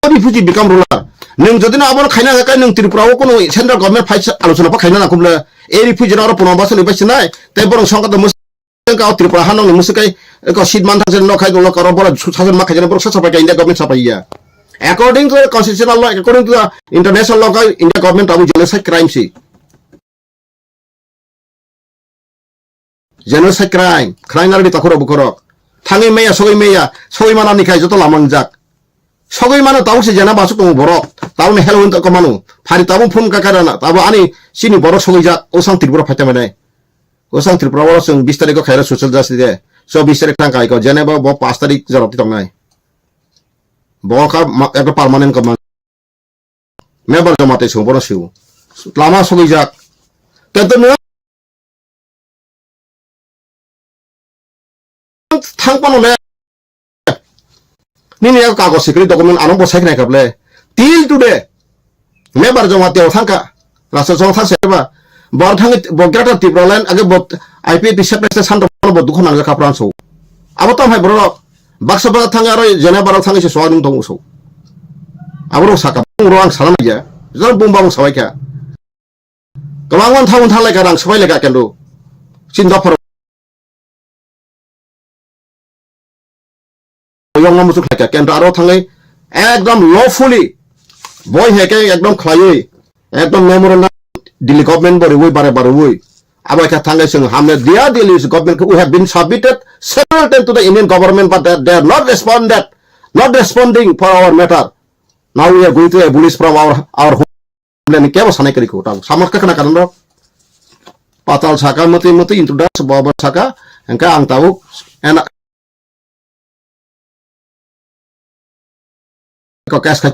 रिफ्यूजी बिकाम रुलार नों जदिना आबर खायना हाकाय नों त्रिपुराव कोनो सेंट्रल गवर्नमेंट फाइट आलोचना पा खायना नाकुमले ए रिफ्यूजी ना पुनर्बासन इबासि नाय ते बर संका तो मुसका त्रिपुरा हानों मुसकाय को सीट मान थासे न खाय दल कर बर सासन मा खायना बर ससापाय इंडिया गवर्नमेंट सापाया according to the constitutional law according to the international law का इंडिया गवर्नमेंट अब जेनोसाइड क्राइम सी जेनोसाइड क्राइम क्राइनारि ताखुरा बुखरो थांगे मैया सगै माना निखाय जतो लामन जाक सगै मानो ताउसे जेना बासु को बरक ताउने हेलवन तो कमानु फारि ताबु फुन काकाराना ताबु आनि सिनि बरक सगै जाक ओसां त्रिपुरा फाइता माने ओसां त्रिपुरा वर जों 20 तारिख को खायरा सोशल जासि दे सो 20 तारिख थांखाय को जेनेबा ब 5 तारिख जरति तंनाय ब का एक परमानेंट कमान मेबर जमाते सो बर सिउ लामा सगै जाक ततो थांपानो निने कागज सिक्री डॉक्यूमेंट आनो बसाय नाय काबले टिल टुडे मेबर जमाते थांका रासो जमा थासेबा बर थांगे बग्राटा तिब्रालाइन आगे बत आईपीएफ सेपरेट सान्द ब दुख नांगा काप्रान सो आबो तम हाय बर बाक्सा बा थांगा आरो जेना बार थांगे से सवादुं दं सो आबो साका रो आं सालामया जर बुंबाबो सबायका गलांगन थाउन थालायका रां सबायलायका केन्दु सिन्दाफोर yang namu suk leka ken aro thangai ekdom lawfully boy heke ekdom khlai ekdom memorandum Delhi government bori woi bare woi aba ka thangai sing hamne dia Delhi government who have been submitted several times to the Indian government but they are not responding for our matter. Now we are going to abolish from our homeland ke sanai kari ko ta samat ka kana karan patal saka mati introduce baba saka engka ang tahu enak को cash खाय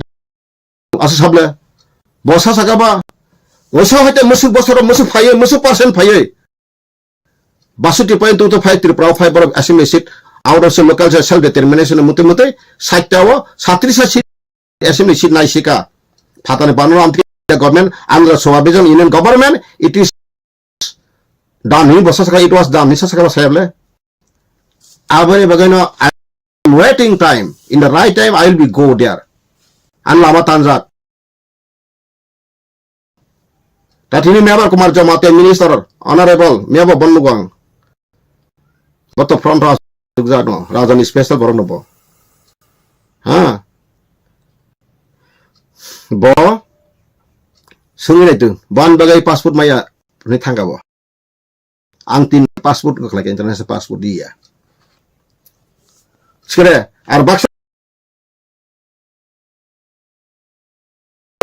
आसु सबले बसा सकाबा वसा हते मुसु बसर मुसु फाये मुसु परसेंट फाये 62.25 त्रिपुरा 5 बर assembly seat out of local self determination मुते 60टाव 37 सीट असेंबली सीट नाइसिका फाताने बानो आम गवर्नमेंट आंध्र सोवाबिजन union government it is done he बसा सका इट वाज डन निसा सका सायबले आबरे बगैनो I am waiting time in the right time I will be go there an lama tanjak tatini mebar kumar jamate minister honorable meba bonnugang goto front ras jugano rajani special borono bo ha bo sungi itu ban bagai passport maya ni thanga bo ang tin passport ko lagi international passport dia sekere ar baksa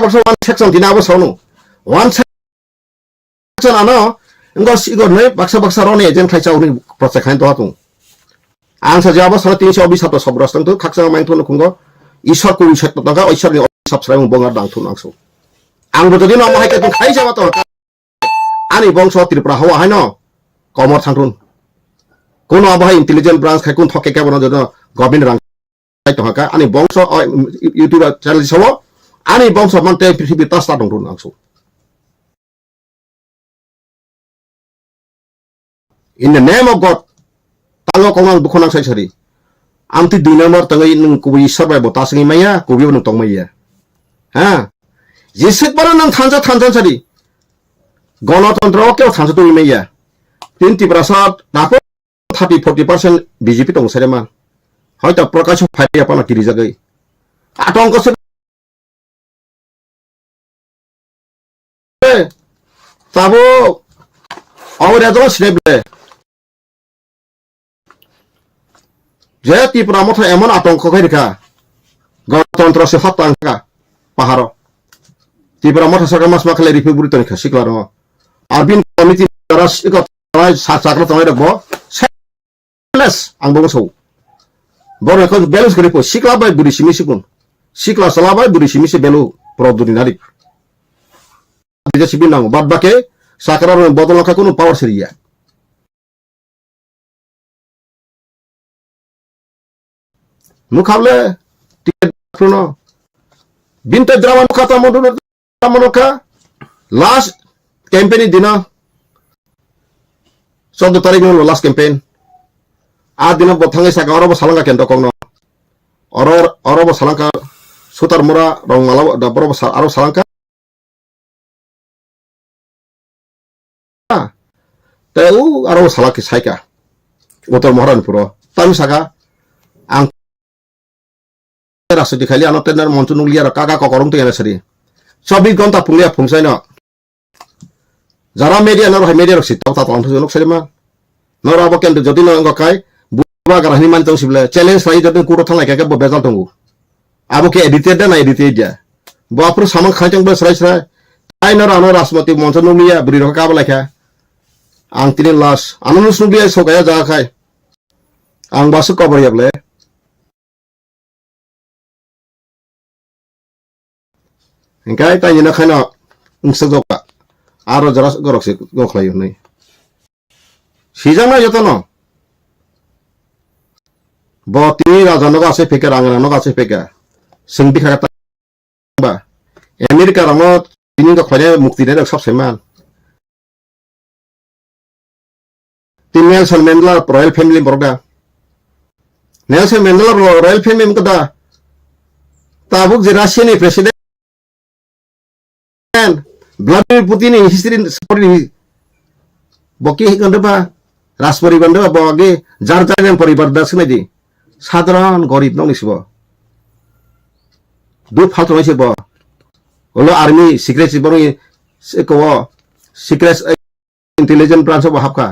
one section dinabo sono one section ano ngos igor ne baksa rone jen khai chauni project khain to hatu ang sa jaba sara 320 sato sobrastang to khaksa main thon khungo ishor ko ishor to ga ishor ni subscribe bongar dang thun angso ang bo jodi no ma haike to khai jaba to ani bongso tripura hawa haino komor thangthun kono abai intelligent branch khai kun thokke ke bono jodo gobin rang to haka ani bongso YouTube channel sawo ani bongso man te prithibi tas ta dong dun angso in the name of God tango kongang bukonang sai sari amti 2 number tangai nung kubi survive botas ngi maya kubi nung tong maya ha jisik bara nang thansa sari গণতন্ত্র কেউ থানছে তুমি মেয়া 20% নাকো 30-40% BJP দং সারেমা হয়তো প্রকাশ ফাইয়া পানা কিরি জাগাই আতঙ্ক সে তাবো আওরে দল সিনেবলে যে ত্রিপুরা মত এমন আতঙ্ক খাই রেখা গণতন্ত্র সে হতাঙ্কা পাহাড় ত্রিপুরা মত সরকার মাস মাখালে রিপিবুরি তনিখা শিকলার Arbin committee teras ikut sakral tangai rebo seles ang bongso so bor ikut balance gripo sikla bai buri simi sikun sikla sala bai buri simi se belu produk nari bisa sibinang bad bake sakral bodol ka kuno power seria mukhable tiket prono binte drama kata monoka last campaign dina 14 tarik no last campaign dina bothangai saka oro salanga kendo kongno oro salanga sutar mura rong malaw da boro aro salanga teu aro salaki saika motor moran puro tam saka ang rasu dikhali anotenar montunung liar kaga kokorung tu yana sari 24 ঘন্টা পুংলিয়া phungsai no যারা media nor media rok sitau ta tong thulok selema nor abo ken jodi no ngokai buba garahni man tong sible challenge lai jodi kuro thangai ka bo bezal tongu abo ke edited na edited dia bo apro samang khaitong bo srai srai ai nor anor rasmati monsonulia buri rok ka balakha ang tini las anonus nulia sokaya ja khai ang basu cover yable engkai ta nyina khana ungsogka aro jaras gorok se gokhlayo nei sijana jotono bo tini rajano ga se peke rangana no ga se peke singti khata ba america ramo tini ga khare mukti ne sob seman tin Nelson Mandela royal family borga Nelson Mandela royal family mkada tabuk je Russian president Vladimir Putin ini history seperti boki gandeba raspori gandeba boge jar yang paribar dasne di সাধারণ গরিব নং নিসব দু ফালতু নিসব হলো army secret বড় কো secret intelligent branch হাবকা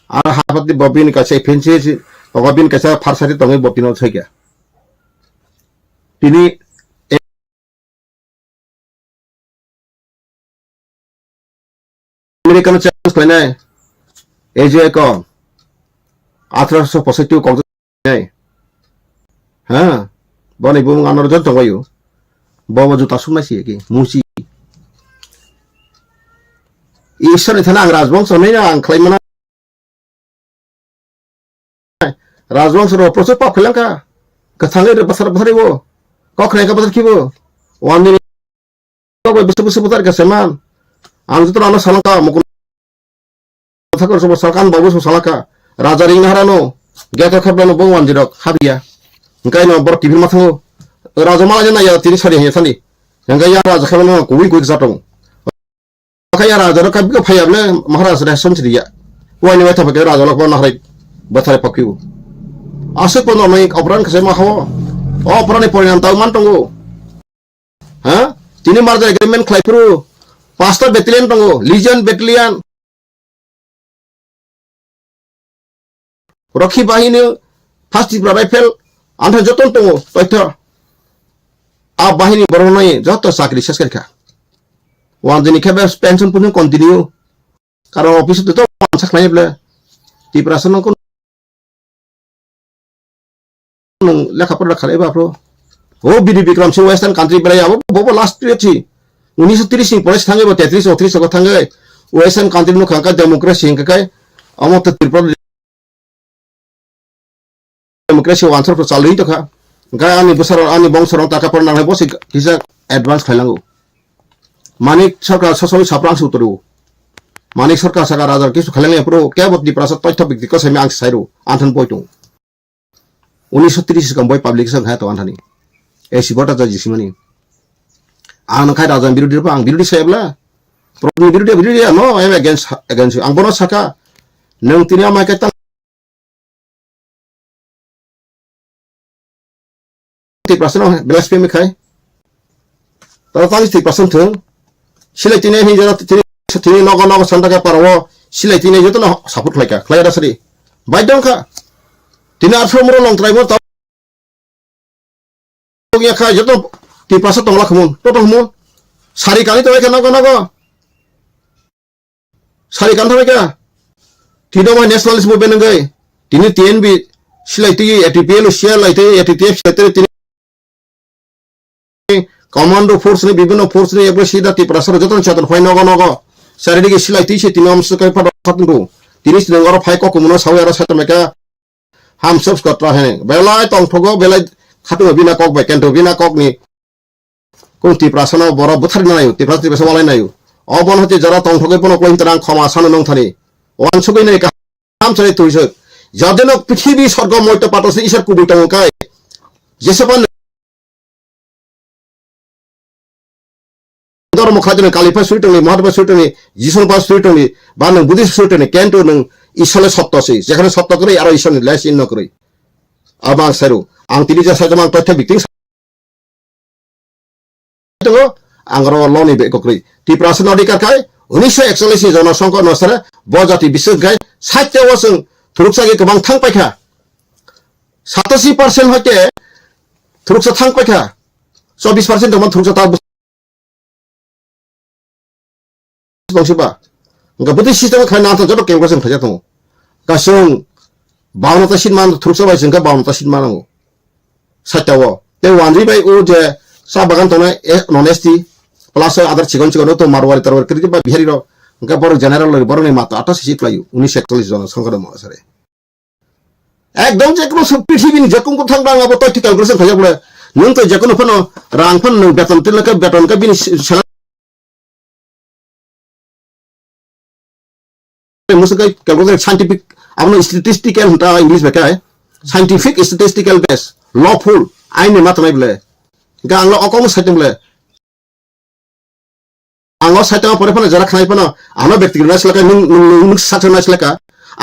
আর হাবতি bobbin কাছে fancy bobbin কাছে ফারসাতি তঙ্গি bobbin ছয়গা তিনি আমেরিকান চ্যালেঞ্জ কইনাই এই যে এক 1875 কংগ্রেস নাই হ্যাঁ বনি বুং আনর জত জগায়ু বব জুতা সুমাইছি কি মুসি ঈশ্বরনি থানা আং রাজবংশ নাই না আং খাইমানা রাজবংশ র প্রচুর পাপ খেলাঙ্কা কথাঙ্গে বাসার বাসারিবো কখরে কা বাসার কিবো ওয়ানদিন কবে বস্তু বস্তু বাজার কাছে মান আং জুতো আনো সালাকা মুকুল থাকর সব সরকার বাবু সালাকা রাজা রিং হারানো গেত খাবলানো বং ওয়ানজিরক হাবিয়া engkai no bor tv matho raja mala na ya tiri sari he sani engkai ya raja khabano kuwi kuwi satong engkai ya raja ro kabi ko phayable maharaj ra somchri ya wani wa thapake raja lok na harai bathare pakiu asuk pono mai opran khase ma hawo opran ni porinam tau man tongo ha tini marja agreement khlai puru 5 ta battalion tongo legion battalion রক্ষী বাহিনী first rifle আন্থা যতন দङ তথ্য আ বাহিনী বরনাই যত চাকরি শেষ করিখা one দিনি খেবে পেনশন পুনি কন্টিনিউ কারণ অফিস তো পাঁচ খাইবলে ত্রিপুরাসন কোন লেখাপড়া খালাইবা প্রো ও বিডি বিক্রম সিং ওয়েস্টার্ন কান্ট্রি বেলাই আবো ববো লাস্ট পিরিয়ডছি 1930 সিং পরে থাঙ্গে 33 34 কো থাঙ্গে ওয়েস্টার্ন কান্ট্রি নো খাঙ্কা ডেমোক্রেসি হিংকাই আমত Tripura demokrasi wansar ko salri to kha ga ani besar ani bongsor taka por nang bosi kisa advance khailango manik sarkar sosoi saprang suturu manik sarkar saka rajar kisu khailango pro kebot di prasat toy topik diko semi ang sairu anthon poitung 1930 kam boy public sang ha to anthani e sibota ta jisimani ang khai rajan birudi pa ang birudi saibla pro birudi no I am against ang bono saka nang tinia mai ka 30% blasphemy khai tara 30% thung silai tine hi jara tini nogo santa ka parwo silai tine joto na support khlaika khlaida sari baidong kha tini arfo muro long trai mo ta ya kha joto 30% tongla khumun total mun sari kani to ka nogo sari kan thame ka tino ma nationalist movement ngai tini TNB silai ti ATPL share laite ATTF setere tini commando force ने विभिन्न force ने एक सीधा ती प्रसर जतन चतन phi नगो शारीरिक सिलाई ती से तिनम सकै फट फटनु तिरिस नगर फाइ को कुमनो सावेरा सतमेका हम सब कत्रा है बेलाय तंग ठगो बेलाय खातु बिना कक बाय केन्टो बिना कक नि कोन ती प्रसनो बर बुथार नायो ती प्रति बेस वालाय नायो अबन हते जरा तंग ठगै पनो कोइन तरां क्षमा सान नंग थानि वान सबै नै काम चले तुइस जादेन पृथ्वी स्वर्ग मयत पाटस ईश्वर कुबित काय जेसेपन Dor mo khadene kalifa suitoni mahatma suitoni jison pas suitoni banang buddhist suitoni kento nang isole sotto si jekhane sotto kore aro isone les in nokore abang saru ang tini jasa jamang tothe biting to angro loni be kokre ti prasna odikar kai 1941 jana sangko nosare bojati bisuk gai 60 wasung thuruksa ge kabang thang paikha 87% hote thuruksa thang paikha 24% dong thuruksa ta bangsiba nga buddhi system khai na ta jodo kem kasen khaja to kasung bauna ta sinman thuruksa bai singka bauna ta sinman ngo satawo te wanri bai o je sa bagan to na honesty plus other chigon to marwari tarwar kri ba bihari ro nga bor general lo bor ni mata 28 seat layu 1941 jon sangkara ma sare ekdom je kono pithibini jakung ko thang dang abo to tikal kasen khaja bole nung to je kono phano rang phan nung beton tilaka beton ka bini मुझे क्या scientific अपना statistical होता है English में क्या है scientific statistical base lawful आइन में मत नहीं बोले क्या आंग्लो अकॉम साइट में बोले आंग्लो साइट में पढ़े पढ़े जरा खाने पढ़ना आना व्यक्ति करना इसलिए नुन साथ में इसलिए क्या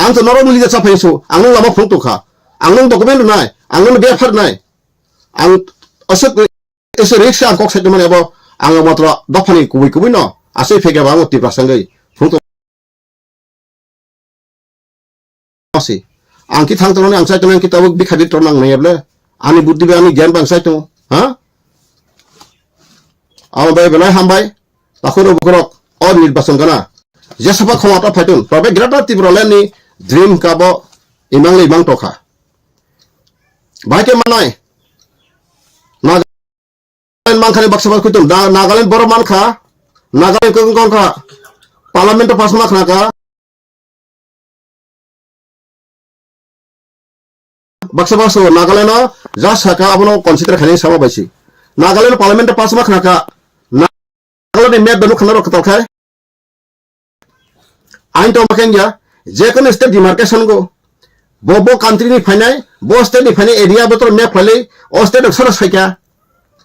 आंग तो नॉर्मल मुझे सब है सो आंग्लो लम्बा फोन तो खा आंग्लो डॉक्यूमेंट ना है आंग्लो बेफर ना है आंग ऐसे रिक्शा आंग साइट में अब आंग मात्रा दफानी कुबी ना ऐसे फेंके बांगो तीव्र Sangai angki thang tong ang sai tong kita bi khadi tong nang nayable ani buddhi ani gyan bang sai tong ha aw bai belai hambai takhoro bukrok or nirbachon kana jesapa khomata phaitun tobe grata tibroleni dream kabo imang imang tokha baike manai nagaland mangkhani baksaba kutum nagaland bor man kha nagaland kon kha parliament pas ma khna ka baksa baksa Nagaland ja saka abono consider khani sama baisi Nagaland parliament pass ma khana ka Nagaland map benu khana rok tokai ain to maken ya je kono state demarcation go bobo country ni phainai bo state ni phainai area betor map phale o state aksara saika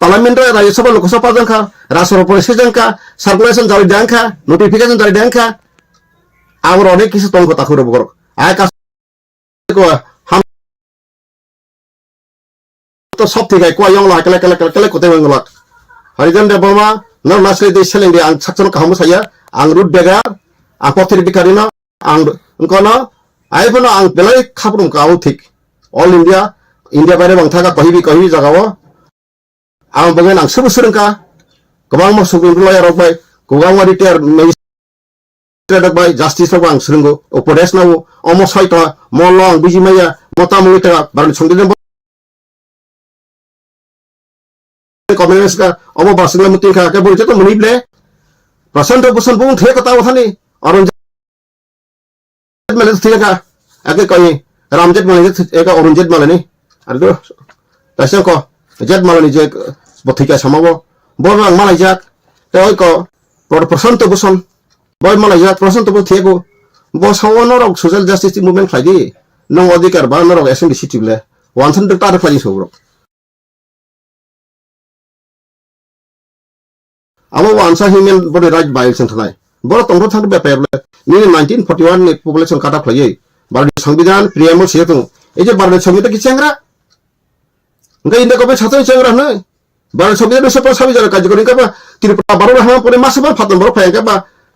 parliament ra rajya sabha lok sabha janka rasro policy janka circulation jari janka notification jari janka awar onek kisu tong ko takhuro bogor ay ka ko तो सब ठीक है कोई young ला कले कोते बंगला हरिजन दे Burma न नासले दे selling they आं suction कहमु साया आं रुट बेगार आं पथरि बिकारिना आं उनकोना आइफोन आं बेलाय खापरुम काउ ठीक ऑल इंडिया बारे बंथा का कहि जगाव आं बगेन आं सब सुरंका गोबां मसुगुन लयार बाय गोबां रिटायर मजिस्ट्रेट बाय जस्टिस आं सुरंगो उपदेश नाव अमो सयता मल्ल आं बिजिमाया मता मुइता बारन संगिदन कम्युनिस्ट का अमो बासिंगला मुति का के बोलते तो मुनिबले प्रशांत भूषण बुंग थे कता वथानी औरंगजेब मेले थे का आके कहि रामजेत मेले एक औरंगजेब मेले नहीं Aduh, tasnya kok, jet malah nih jet botika sama bo, bolang malah jak, tapi kok, persen tuh bosan, boy malah jak persen tuh botia go, bos hawa norok social justice movement lagi, nong odikar bah norok esen di situ bela, wansan tertarik lagi sobrok. Amo wansa human body right by sentanai. Boro tongro thang be perle. Ni 1941 ni population kata khlai. Bar সংবিধান প্রিয়ামো সেতু। এই যে বার সংবিধান কি চেংরা? Enggak indah kopi satu cengrah nih. Bar সংবিধান sepuluh sabi jara kaji koring kapa. Tiripura baru lah pore masuk fatan baru payang kapa.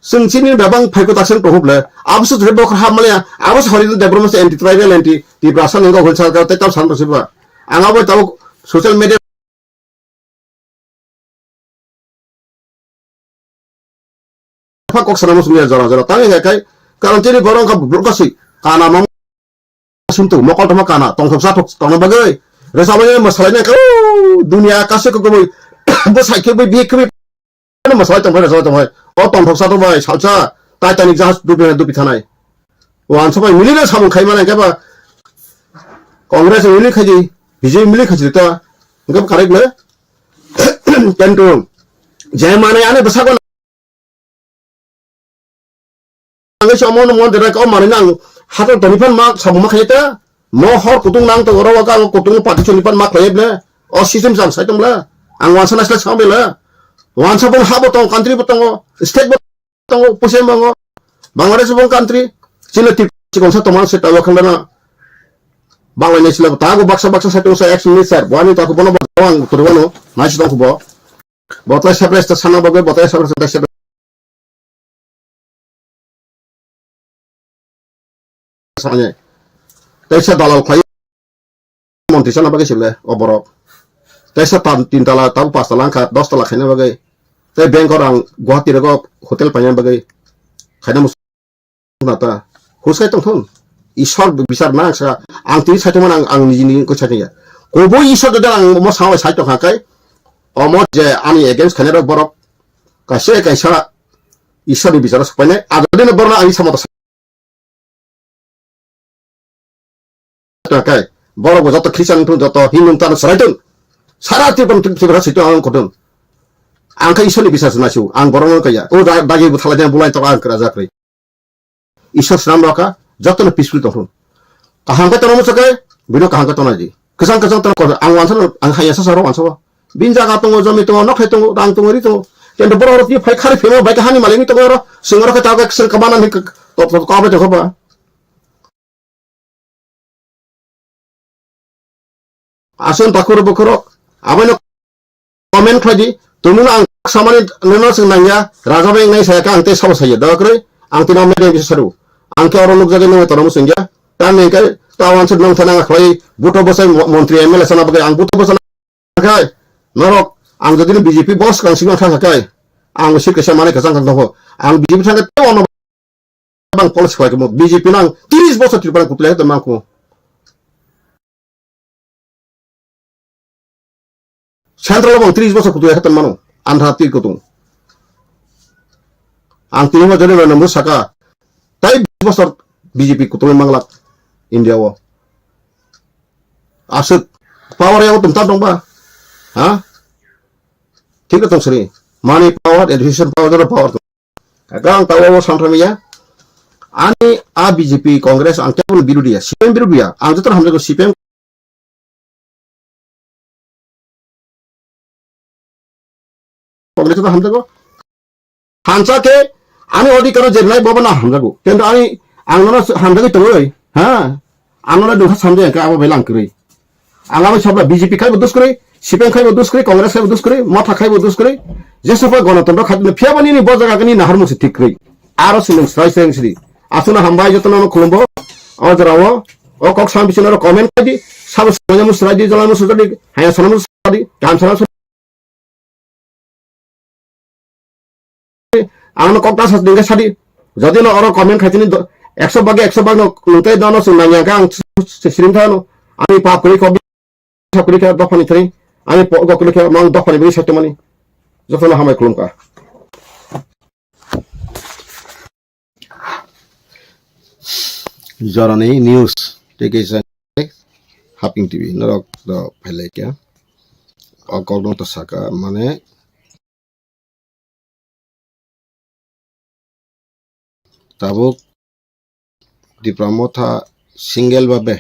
Sing sini babang payko taksen tohup le. Absu dhre bok ham malya. Absu horizon development anti tribal anti di brasa nengko holsal ka tetap santo siba. Angabo tahu social media kok sana musuhnya jara-jara tangi kai karon tini borong ka blokasi kana mau suntu mokol tama kana tongthok satok tongna bagai resabanya masalahnya kau dunia kasih ke kau bos haike bai bi kami masalah tongthok oh tongthok satok bai salsa Titanic jahaz dupi thanai wan sabai milina samung khai mana kaba Congress mili khaji BJP mili khaji ta ngap karek le tentu jay mane ane basagon Angin semua nomor dari kau mana nang hati tonipan mak sabu mak itu mau hor kutung nang tu orang wakang kutung pati tonipan mak leh bela oh sistem sang saya tumla ang wansa nasla sambil lah wansa pun habo tong country betong state betong pusing bango Bangladesh pun country Cina tip cikon sa teman saya tahu kena Bangladesh lah tahu baksa saya tuh saya action ni sir bukan itu aku pun bawang turun nasi tong kubo botol sabres tersana bagai botol sabres tersana soalnya, tapi dalal kaya monti sana bagai sih oborok, tapi tintala tahu pas talangkat, 10 tala kayaknya bagai, tapi bank orang Guwahati rego hotel panjang bagai, kayaknya musuh nata, khusus itu tuh, isor besar nang sa, angti saya cuma ang niji ko chatnya, kobo isor ada ang mau sama saya tuh kakai, mau je ani against kayaknya borok, kasih isor bisa supaya ada di negara ani sama tuh kai boro go joto Christian tun joto Hindu tan saraitun sarati pun tibra situ ang kodun angka isoni bisa senasiu ang borong kaya o dagi buthala bulai to ang keraja kri isor nam raka joto na peaceful to kahang ka tono sakai bino kahang ka tono ji kesang to ang wansan ang haya sa saro wanso binja ka tungo jomi tungo nok hetung rang tungo ri tungo kendo boro ri phai khari phemo bai ka hani malini to ro singoro ka ta ka sel kamanan ni to ka ba to ba asun takur bukurok abano komen khaji tumuna ang samani nono senangya raja beng nai saya ka angte saw saya dakre angte nome de bisaru angke oro luk jage no toromu senja tan ne kai tawan sud nong thananga khoi buto bosai montri MLA sana bagai ang buto bosana kai norok ang jodi BJP bos kang singa thang kai ang sik kesa mane kasang kan ho ang BJP thang te ono bang polis khoi ko BJP nang 30 bosor tirpan kutle to mangko Central bang 30 bosor kutu hatan mano andha tir kutung ang tini mo jare nomor saka tai bosor BJP kutu manglak India wo asut power yang tumta dong ba ha ठीक है तुम सरी money power education power जरा power तुम kadang tahu wo santramiya ani a BJP Congress ang kepun biru dia CPM biru dia ang jetar hamja ko CPM Congress itu hamja ko hansa ke ani odi karo jenai baba na hamja ko kendo ani ang nono hamja ko toloi ha ang nono duha samje ka abo belang kri ang amo sabla BJP kai bodus kri CPM kai bodus kri Congress kai bodus kri mata kai bodus kri jesopa gণতন্ত্র খাদ্য ফিয়াবানি ni bojaga kani nahar musi tik kri aro sinung sai seng sri asuna hambai jotono khulumbo ajrawo o kok sam bisinaro comment kadi sab sonya musradi jala musradi haya sanam musradi kam sanam ang kok tas dingga sadi jadi no oro comment khatini 100 bagi 100 bag no lutai dono sunanya kang sirim thano ani pap kri ko kri ka dofani thri ani po go kri ka mang dofani bi satomani jotono hamai khulumka Jarani news take Haping TV norok do phele kya okok no to saka mane tabuk diplomata single babe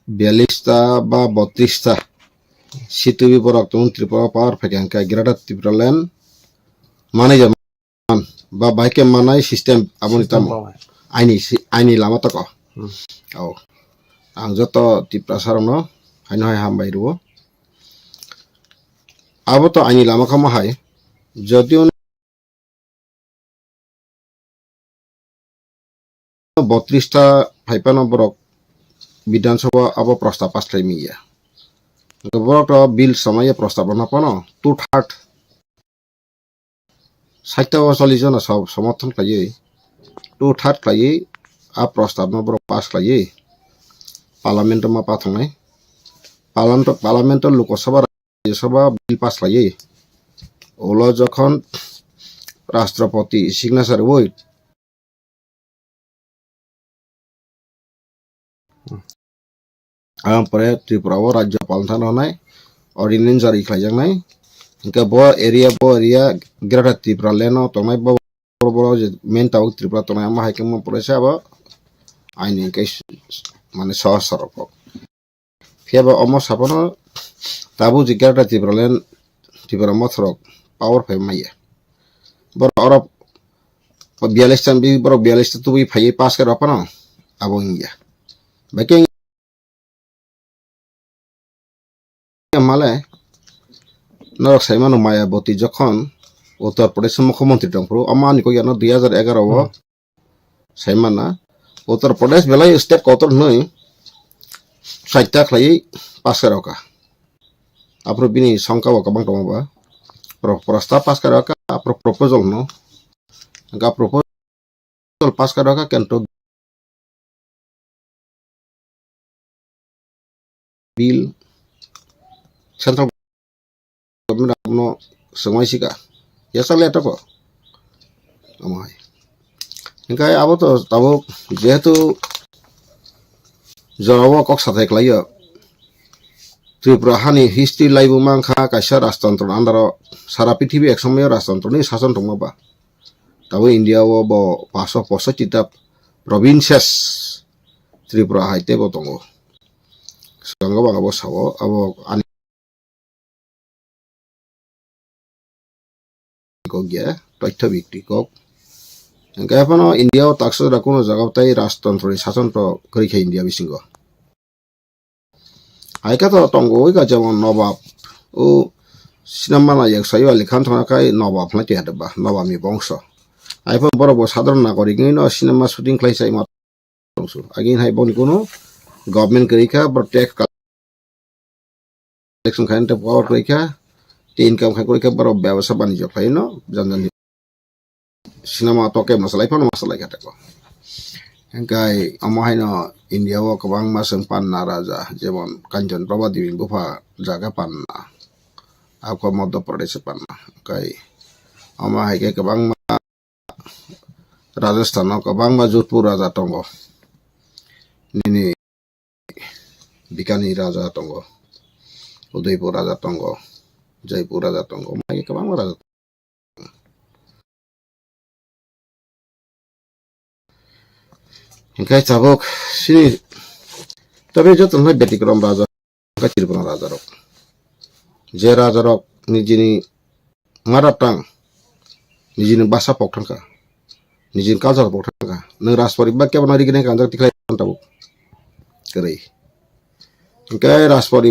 42টা বা 32টা সিটুবি পরক তুম ত্রিপুরা পাওয়ার ফেকেঙ্কা greater Tripura land মানে যেমন বা বাইকে মানাই system আপনি তাম আইনি লামা তক औ आं जत ত্রিপুরা সারनो हायनो हाय हामबाय रुबो आबो तो आइनि लामा खामा हाय যদিও 32টা ফাইপানো বরক বিধানসভা আবো প্রস্তাব পাসলাই মিয়া বরক বিল সময়ে প্রস্তাব নাপানো 2/3 60 জন সমর্থন খাইয়ে 2/3 খাইয়ে आ प्रस्ताव न बरक पास खाइए पार्लियामेंट में पाथंनाय parliament Lok Sabha Rajya Sabha bill pass खाइए ओला जखन राष्ट्रपति सिग्नेचर होय आमफ्राय त्रिपुराव राज्यपाल थानाय अर्डिनेंस जारि खालामनाय इनका बो एरिया ग्रेटार त्रिपुरा लेनो तंनाय बो मेन टाउन त्रिपुरा तंनाय मा हाइकेम परेसा बा आइनि के माने सहज सरक फेबा अमो सापनो ताबु जिग्रेटार त्रिपुरा लेन त्रिपुरा मथरक पावर फे माइया बर और 42 टाइम भी बर 42 तो भी फाइ पास कर अपना आबो इंडिया बाकी माले नरक साइमानो मायाबती जखन उत्तर प्रदेश मुख्यमंत्री दंफ्रु अमानि को यानो 2011 वो साइमाना उत्तर प्रदेश बेलाय स्टेट कतर नय साइटा खलाई पास करका आपरो बिनि संका कबां दंबा प्रस्ताव पास करका आपरो प्रपोजल नो गा प्रपोजल पास करका केंटो बिल सेंट्रल गवर्नमेंट आपनो समायसिका यासाले तको अमाय इनका आबो तो ताबो जेहेतु जरावा कक साथाय खलायो त्रिपुरा हानि हिस्ट्री लाइबो मांखा कायसा राजतंत्र अंदर सारा पृथ्वी एक समय राजतंत्रनि शासन दंबा ताबो इंडिया वो 565 प्रोविंसेस त्रिपुरा हाइते बो दंगो संगो बागाबो सावो आबो आनि को गया तथ्य बिक्री को एंगायफानो इंडिया ताक्स राकुनो जगावताय राजतंत्रनि शासन तो करिखा इंडिया बिसिंगो आइका तो तंगो इका जेमन नवाब ओ सिनेमा ना एक साइवा लिखान थानाखाय नवाब नाति हादबा नवाबनि बंश आइफा बरब साधारण नागरिक न सिनेमा शुटिं खालायसाय मा दंसु आगिन हाय बनि कोनो गवर्नमेंट करिखा बर टैक्स कलेक्शन खायनते पावर करिखा ते इनकम खाय करिखा बर व्यवसाय बाणिज्य खायनो जानजानि सिनेमा तो के मसला इफानो मसला खातको एंगाय अमहायनो इंडिया वो कबां मासं पान्ना राजा जेमन कांचन प्रभा देवी गुफा जागा पान्ना आपको मध्य प्रदेश पान्ना एंगाय अमहाय के कबां राजस्थान कबां जोधपुर राजा दंगो निनि बिकानी राजा दंगो उदयपुर राजा दंगो जयपुर राजा दंगो माय कबां राजा एंगाय ताबुक सिनि तबे जतन बेटिक्रम राजा का त्रिपुरा राजा रक जे राजा रक निजिनि माराटां निजिनि भाषा पक्थांका निजिनि कालचार पक्थांका न राजपरि बा केबना रिगने कांजा तिखलाय ताबुक करै एंगाय राजपरि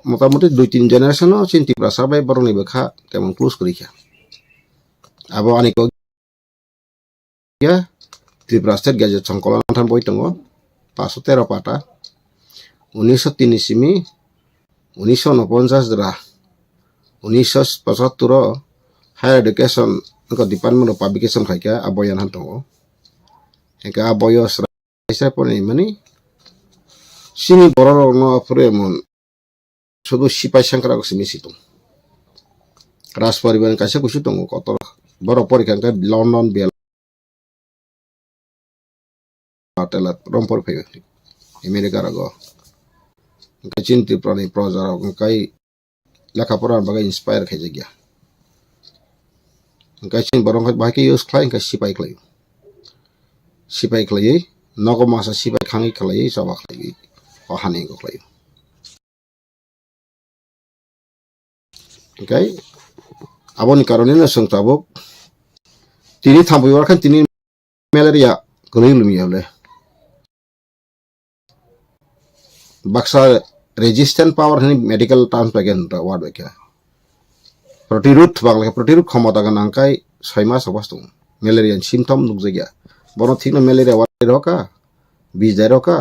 मोटामुटी 2-3 जेनेरेशन चिन त्रिपुरा साबाय बरनि बखा केमन क्लोज करिखा आबो आनि को या त्रिपुरा स्टेट गैजेट संकलन थान बय दङ 513 पाता 1903 सिमी 1949 द्रा 1975 हायर एडुकेशन को डिपार्टमेंट ऑफ पब्लिकेशन खायका आबयान हान दङ एका आबयस रायसा पनि माने सिनि बरर न फ्रेमन शुद्ध सिपाही संक्रा को सिमिसि दङ राज परिवार कासे कुसु दङ कत बर परिखांका लंडन बेल telat rompor phayo America rago kai chin Tripura ni proja rok kai lekha pora bagai inspire khaije gya kai chin borong bai ke use khlai kai sipai khlai nogo masa sipai khangi khlai saba khlai o hani ko khlai okay aboni karone na sung tabuk tini thambu war khan tini malaria gulei lumi hole baksa resistant power ni medical terms bagian word bagia protirut bangla protirut khamata gan angkai 6 mas obas tung malaria symptom nukjagya bono thikna malaria war roka bijai roka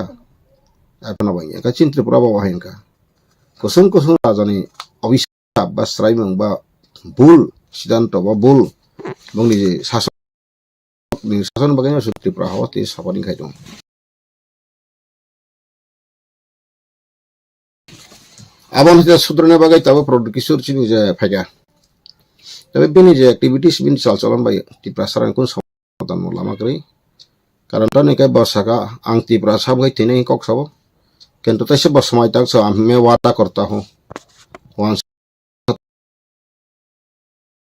apna bangya ka chin Tripura ba wahin ka kusum rajani obisap ba sraimang ba bul sidanto ba bul bangni sasok ni sason bagainya Tripura hawati sapaning khaitong abon hita sudrana bagai tabo produk kisur chini je phaga tabe bini je activities bin chalchalan bai Tripura saran kun samadan lama kri karon ta ne kai basaka ang Tripura sab gai tine kok sabo kento taise bas samay tak sa मैं वादा करता हूं wan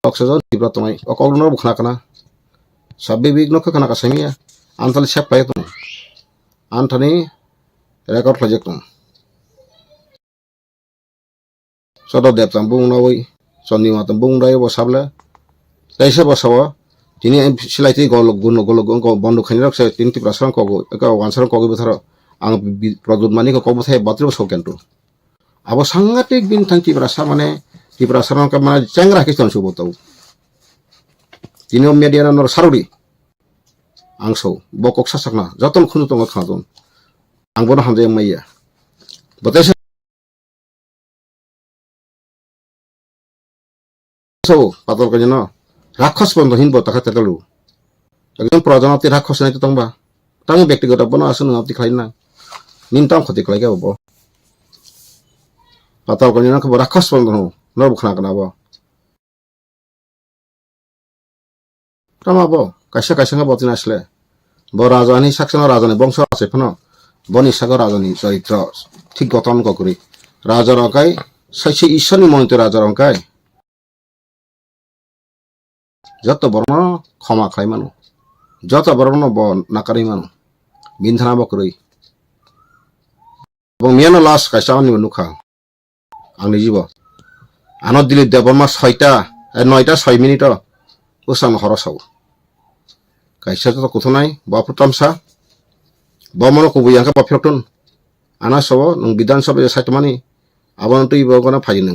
oxygen Tripura tomai okogno bukhna kana sabbe big no kana kasamia antal sep pai tum antani record project tum sodo dep tambung nawai sonni ma tambung dai bo sabla taise basawa tini silai ti golok ko bondu khani rak se tin Tripura sarang ko ka wansar ko go tharo ang product mani ko ko thai batri so kento abo sangatik bin thang Tripura sa mane Tripura sarang ka mana changra kiston subo tau tini media na nor saruri angso bokok sasakna joton khunu tong khadon ang bona hamje maiya botaise so patol kanyana rakhos bondo hin bota khata talu ekdom projanati rakhos nai tongba tangi ব্যক্তিগত bono asun ngapti khlaina nintam khoti khlai ga bo patol kanyana ko rakhos bondo nor bukhna kana bo tama bo kaisa nga botina asle bo rajani saksana rajani bongso ase phano boni sagar rajani charitra thik gothan ko kuri raja rakai saisi ishani monite raja rakai যত বর্ণ ক্ষমা খাই মানু যত বর্ণ ব নাকারি মানু বিন্ধানা বকরই এবং মিয়ানো লাস কাইসানি নুখা आंनि जीव आनो दिल्ली देबरमा 6टा 9टा 6 मिनिट उसां हरसाव काइसा तो कुथनाय बाफु तामसा बमनो कुबुयांका बाफिरतन आना सब नों विधानसभा साइटमानि आबन तै बगना फाजिनो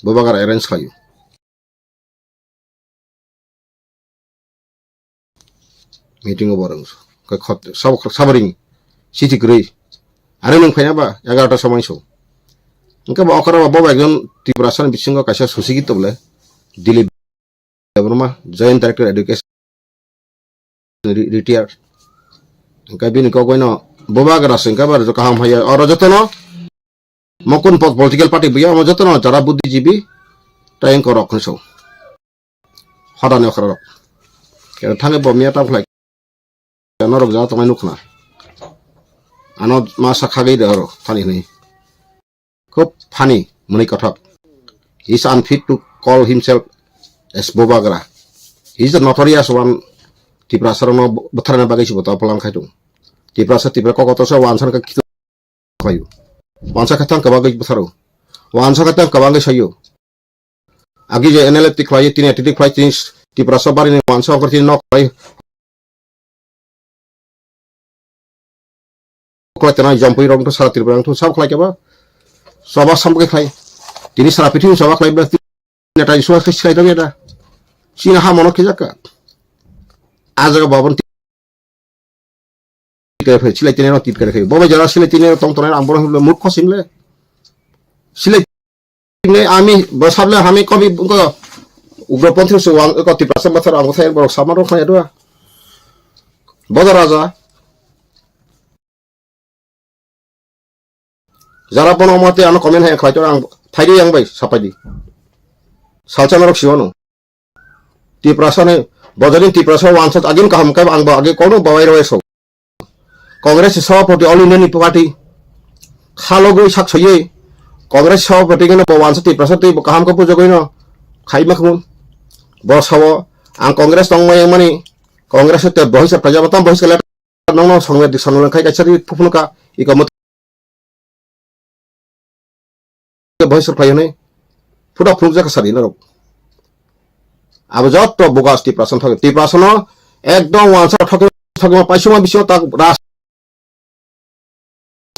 बबागार अरेन्ज खायो मीटिंग ओवर सब सबरिंग सिटी ग्रे आरो नों फायनाबा 11टा समायसो इनका बावकरा बाबा एकजन Tripura सान बिसिंग काइसा सुसिगित बले Delhi Debbarma joint director education retire इनका बिन को गयनो बबागार सिंका बार जो काम हय और जतन मकुन पॉलिटिकल पार्टी बिया म जतन जरा बुद्धिजीवी टाइम को रखनसो हराने खरा के थांगे बमिया टाफलाय नरक जा तमाय नुखना आनो मासा खागै दरो थानि नै खूब फानी मनै Kathak he is unfit to call himself as Bobagara. He is the notorious one Tripura sarano botharana bagai si bota palang khaitu Tripura kokoto sa wansan ka kitu khayu wansa khatang ka bagai botharo wansa khatang ka bagai sayo agi je analytic khlai tin attitude khlai tin Tripura sa bari ni wansa ko tin nok khlai khlai tana jampui rong to sara Tripura to sab khlai ka ba soba sampai khlai tini sara pithi soba khlai ba neta isu khlai da beda sina ha mono kijaka ajaga babon ke fe silai tine no tit kare boba jara silai tine tong tone amboro hule mut khosimle silai tine ami basable hami kobi ko ugropanthi so wang ko Tripura sa mathar ang thai borok samaro khlai do boda raja jara bono mate ano comment hai khlai to ang thaide yang bai sapadi salchanarok siwano Tripura sane bojarin Tripura sa wansat agin kaham ka ang ba age kono bawai roe so Kongres sopoti all Indian party. Halogo saksoye. Kongres sopoti gana bawan sati prasati kaham kapu jogoino. Khai makmun. Bos hawo ang Kongres tong yang mani. Kongres itu bahis prajabatan bahis kelet nong songwe di sono kai kacari pupunuka ikamut bahis prajane. Pudak punukja kasari narok. Abo jotto bogas ti prasan thake. Ti prasano ekdom wansar thake paisuma bisyo tak ras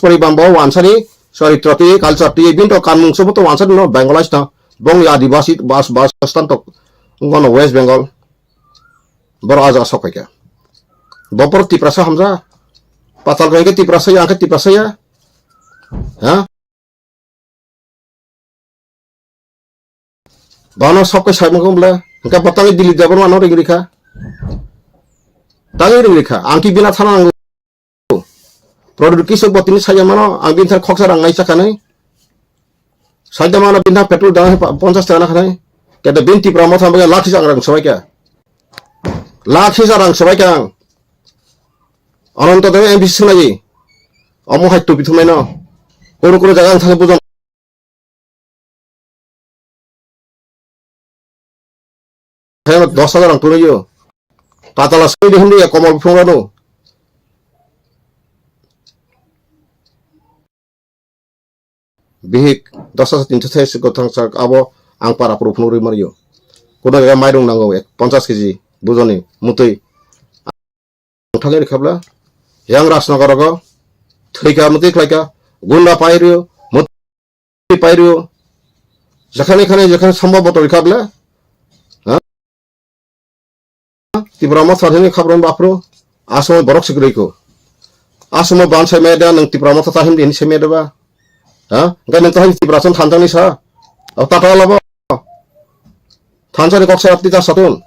Paribambo wansari charitrati culturati binto kanmung soboto wansari no Bangladesh ta bong adivasi bas stan to ngono West Bengal bor aja sokai ka bopor ti prasa hamza patal ke ti prasa ya angkat ti prasa ya ha bano sokai sai mong bla ka patangi dili jabar mano ringrika tangi ringrika angki bina thana Produk kisah buat ini saya mana angin ter khok sarang ngai sakane saya mana bintang petrol dengan 50 tanah kanai kada binti pramot sampai lakhi sarang sebaik ya lakhi sarang sebaik yang orang tua yang bisa lagi omu hai tu pitu mena kuru jangan sangat bukan saya 10,000 orang tuh yo tatalah sekali di hindi ya komal pungano bihik 10,300 gotang sak abo ang para purupnuri mario kuna ga mairung nango 50 kg bujoni mutui thangeri khabla yang rasnagarago thika muti klaika gunda pairio muti pairio jakhane sambhav botor khabla ha tibrama sadhani khabron bapro asmo borok sigriko asmo bansai meda nang tibrama tahim din semeda ba ha enggak nanti hari tiberasan thanjang ni sa tata labo thanjang ni kok sayap tita satun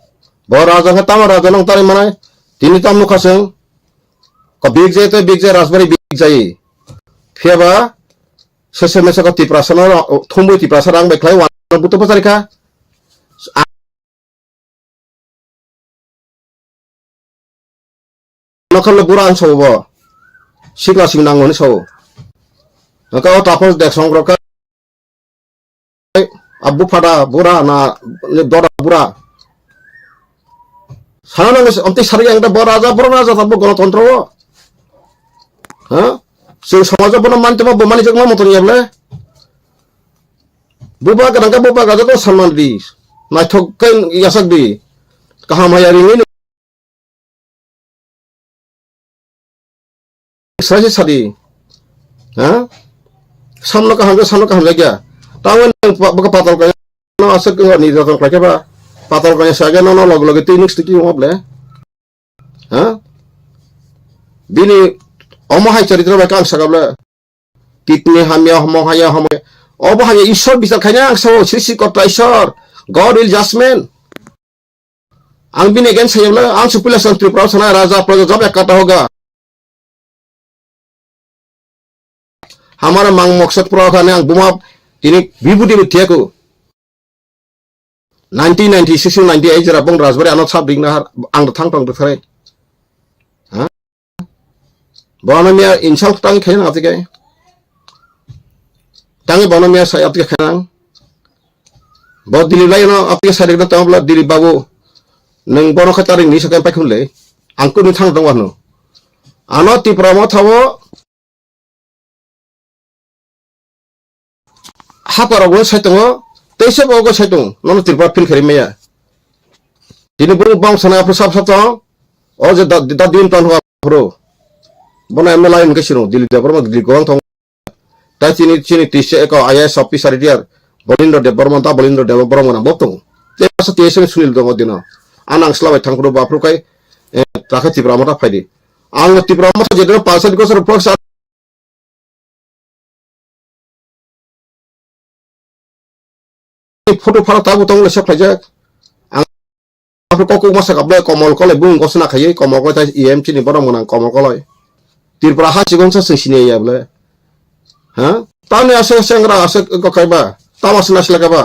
bahwa raja nga tama raja nang tari manai tini tam nukaseng ko big jay rasbari big jay fiaba sese mesa ko tiberasan thumbu tiberasan rang beklai wan buto pasarika nakal buran sobo sikla sinang ngoni so Kau tapos dek songroka abu pada bura na dora bura sana nang onti sari yang bora aja tabu gono kontrol ha si samaja pun mante ma bomani jagma motor ya ble buba ka to salman di na thokkan yasak di kaha mayari ni sari sadi ha samno ka hamza kya tawon baka patal ka no asak ko ni datang ka ba patal ka sa no log tinix tiki mo ble ha bini omahai charitra ba kang sagabla kitne hamya homahaya hom obahaya ishor bisar khanya so sisi kota ishor god will judgment ang bini again sayabla ang supila santri prasana raja praja jab ekata hoga हमारा मांग मकसद पूरा करने ang bumab ini विभूति मिथ्या को 1996 98 जरा बंग राजबारी आनो साब दिंग ना ang थांग तंग थरे हां बनमिया इंसाल तंग खेन आते के तंग बनमिया साय आते खेन बहुत दिल्ली लाई ना आपके सारे ना तंग दिल्ली बाबू नंग बनो खतारिंग नि सके पाखुले आंको नि थांग दंग वानो आनो तिप्रमो थावो haparagwa saitongo teise bogo saitong nono tirpa pil khari meya dini bung bang sana apro sap to o je da din tan ho pro bona emla lain ke sino dili department dili gong thong ta chini tise ko IAS officer dia bolindo department ta bolindo department botong te sa tise sunil dongo dino anang slawe thangro ba pro kai takha tipra mata faidi ang tipra mata je do pasad ko sar pro foto fara tabu tong lesok aja aku kok masa kabel komol kole bung kosna khaye komol ko ta EMC ni borong menang komol kole tirpra ha sigon sa sini ya ble ha tane ase sengra ase ko kaiba tamas nasla ka ba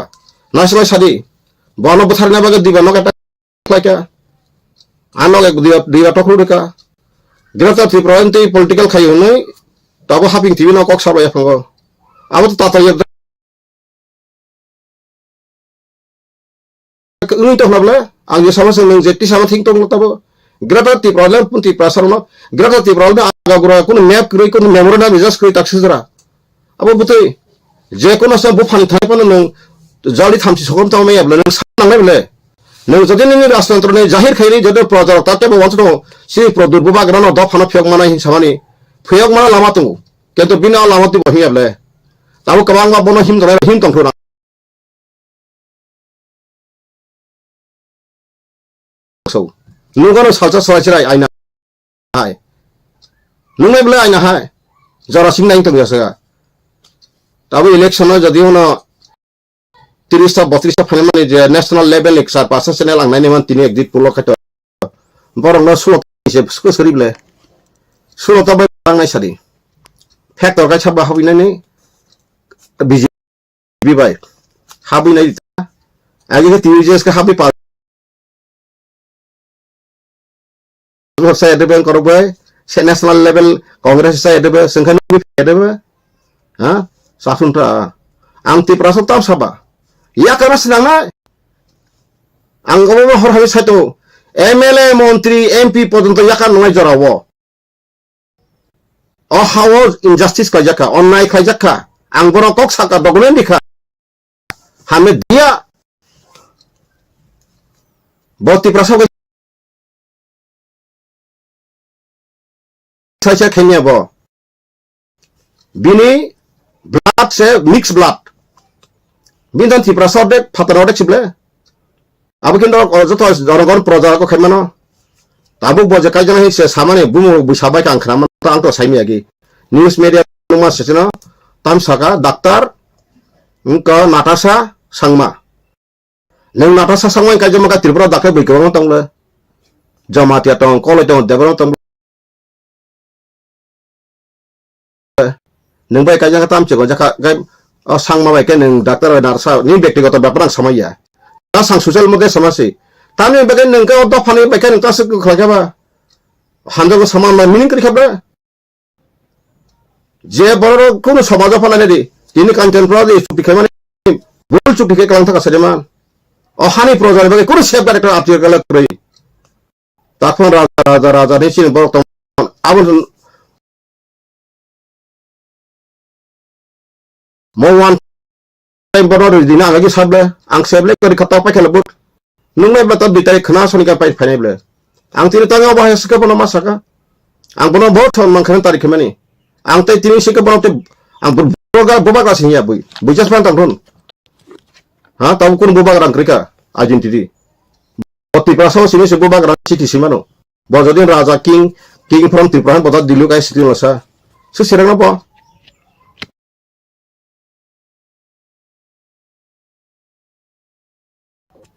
nasla sadi bono buthar na baga diba no kata ka ano ke dia tokru ka Grata Tripura ente political khayunai tabo haping TV no kok sabo ya fango. Abo to tata ya uni to nabla ang yo sama seng jetti sama thing to tabo. Grata Tripura pun Tripura sarno Grata Tripura na aga gura kun map kroi kun memorandum is kroi taksizra. Abo butoi je kono sa bu phani thai pan nang jali thamsi sokon taw me yabla nang sang nai bele. Nang jodi ni rastantro ne jahir khairi jodi projar tate bo wantro si produr bu bagrano do phana phiyok mana hin samani phiyok mana lama tu kento bina lama tu bohi yable. Tahu kemang ma bono him dora him tong thona. So nungano salsa salachira aina hai. Nungai bele aina hai. Jara sim nai tong yasa. Tahu election na jadi hono 30-32 phane je national level ek sar pasa channel ang nai man tini exit pulo khato. Borong no sulo se sko srible. Sulo ta bang nai sari. Factor ka chaba habi nai BJP bai. Habi nai agi ke TJS ka habi pa saya deben korbai se national level congress saya deben sengkhan bi deben ha sasunta angti prasam tam saba ya karena senang anggomo hor habi saito MLA মন্ত্রী MP পর্যন্ত ইয়াকা নয় জরাবো ও হাও injustice কাজাকা অন্যায় কাজাকা আংবর cock সাকা document দিখা হামে দিয়া বতি প্রসব সাইসা খেনিয়াবো বিনি ব্লাড সে মিক্স ব্লাড বিনদান তি প্রসব দে ফাতারডে ছিবলে আবু কিন্তু যত জনগণ প্রজারক খেমানো তাবু বজে কাজনা হিসে সামানে বুমু বুসাবাই কাংখনা মান আংতো সাইমিয়াগি নিউজ মিডিয়া নুমা সেসনা তাম সাকা ডাক্তার ক নাটাসা সাংমা নং নাটাসা সাংমা কাজমা কা ত্রিপুরা ডাক্তার বৈকবং তংলে জামাতিয়া তং কলে তং দেবরং তং নং বাই কাজা তাম চেগো জাকা গাই সাংমা বাই কে নং ডাক্তার নার্সা নি ব্যক্তিগত ব্যাপার সামাইয়া তা সাং সোশ্যাল মিডিয়া সমাসি তানি বাগে নংকে অদ ফানি বাকে নং তাসে খলাগাবা হানজাগো সামান মা মিনিং করি খাবরা যে বড় কোন সমাজ ফানালে দি তিনি কাঞ্চন প্রদে চুপি খামানে ভুল চুপি কে কালাং থাকা সেমান অহানি প্রজার বাগে কোন সেফ ডাইরেক্টর আপিয়ার গলা কই তখন রাজা নিছিন বড় তখন আবুল মওয়ান টাইম বড় দিনা আগে সাবলে আং সেবলে করি খাতা পাই খেলবুট নুংনে বাতা দুই তারিখ খনা সনিকা পাই ফাইনাইবলে আং তিনি তাঙ্গা বাহে সকে বনা মাসাকা আং বনা বহুত সম্মান খান তারিখ মানি আং তাই তিনি সকে বনাতে আং boba ka sinya bui bujas pan tangron ha tahu kun boba rang krika ajin tidi oti praso sini se boba rang citi simano bojodin raja king from Tripura boda dilu kai situ losa su serang apa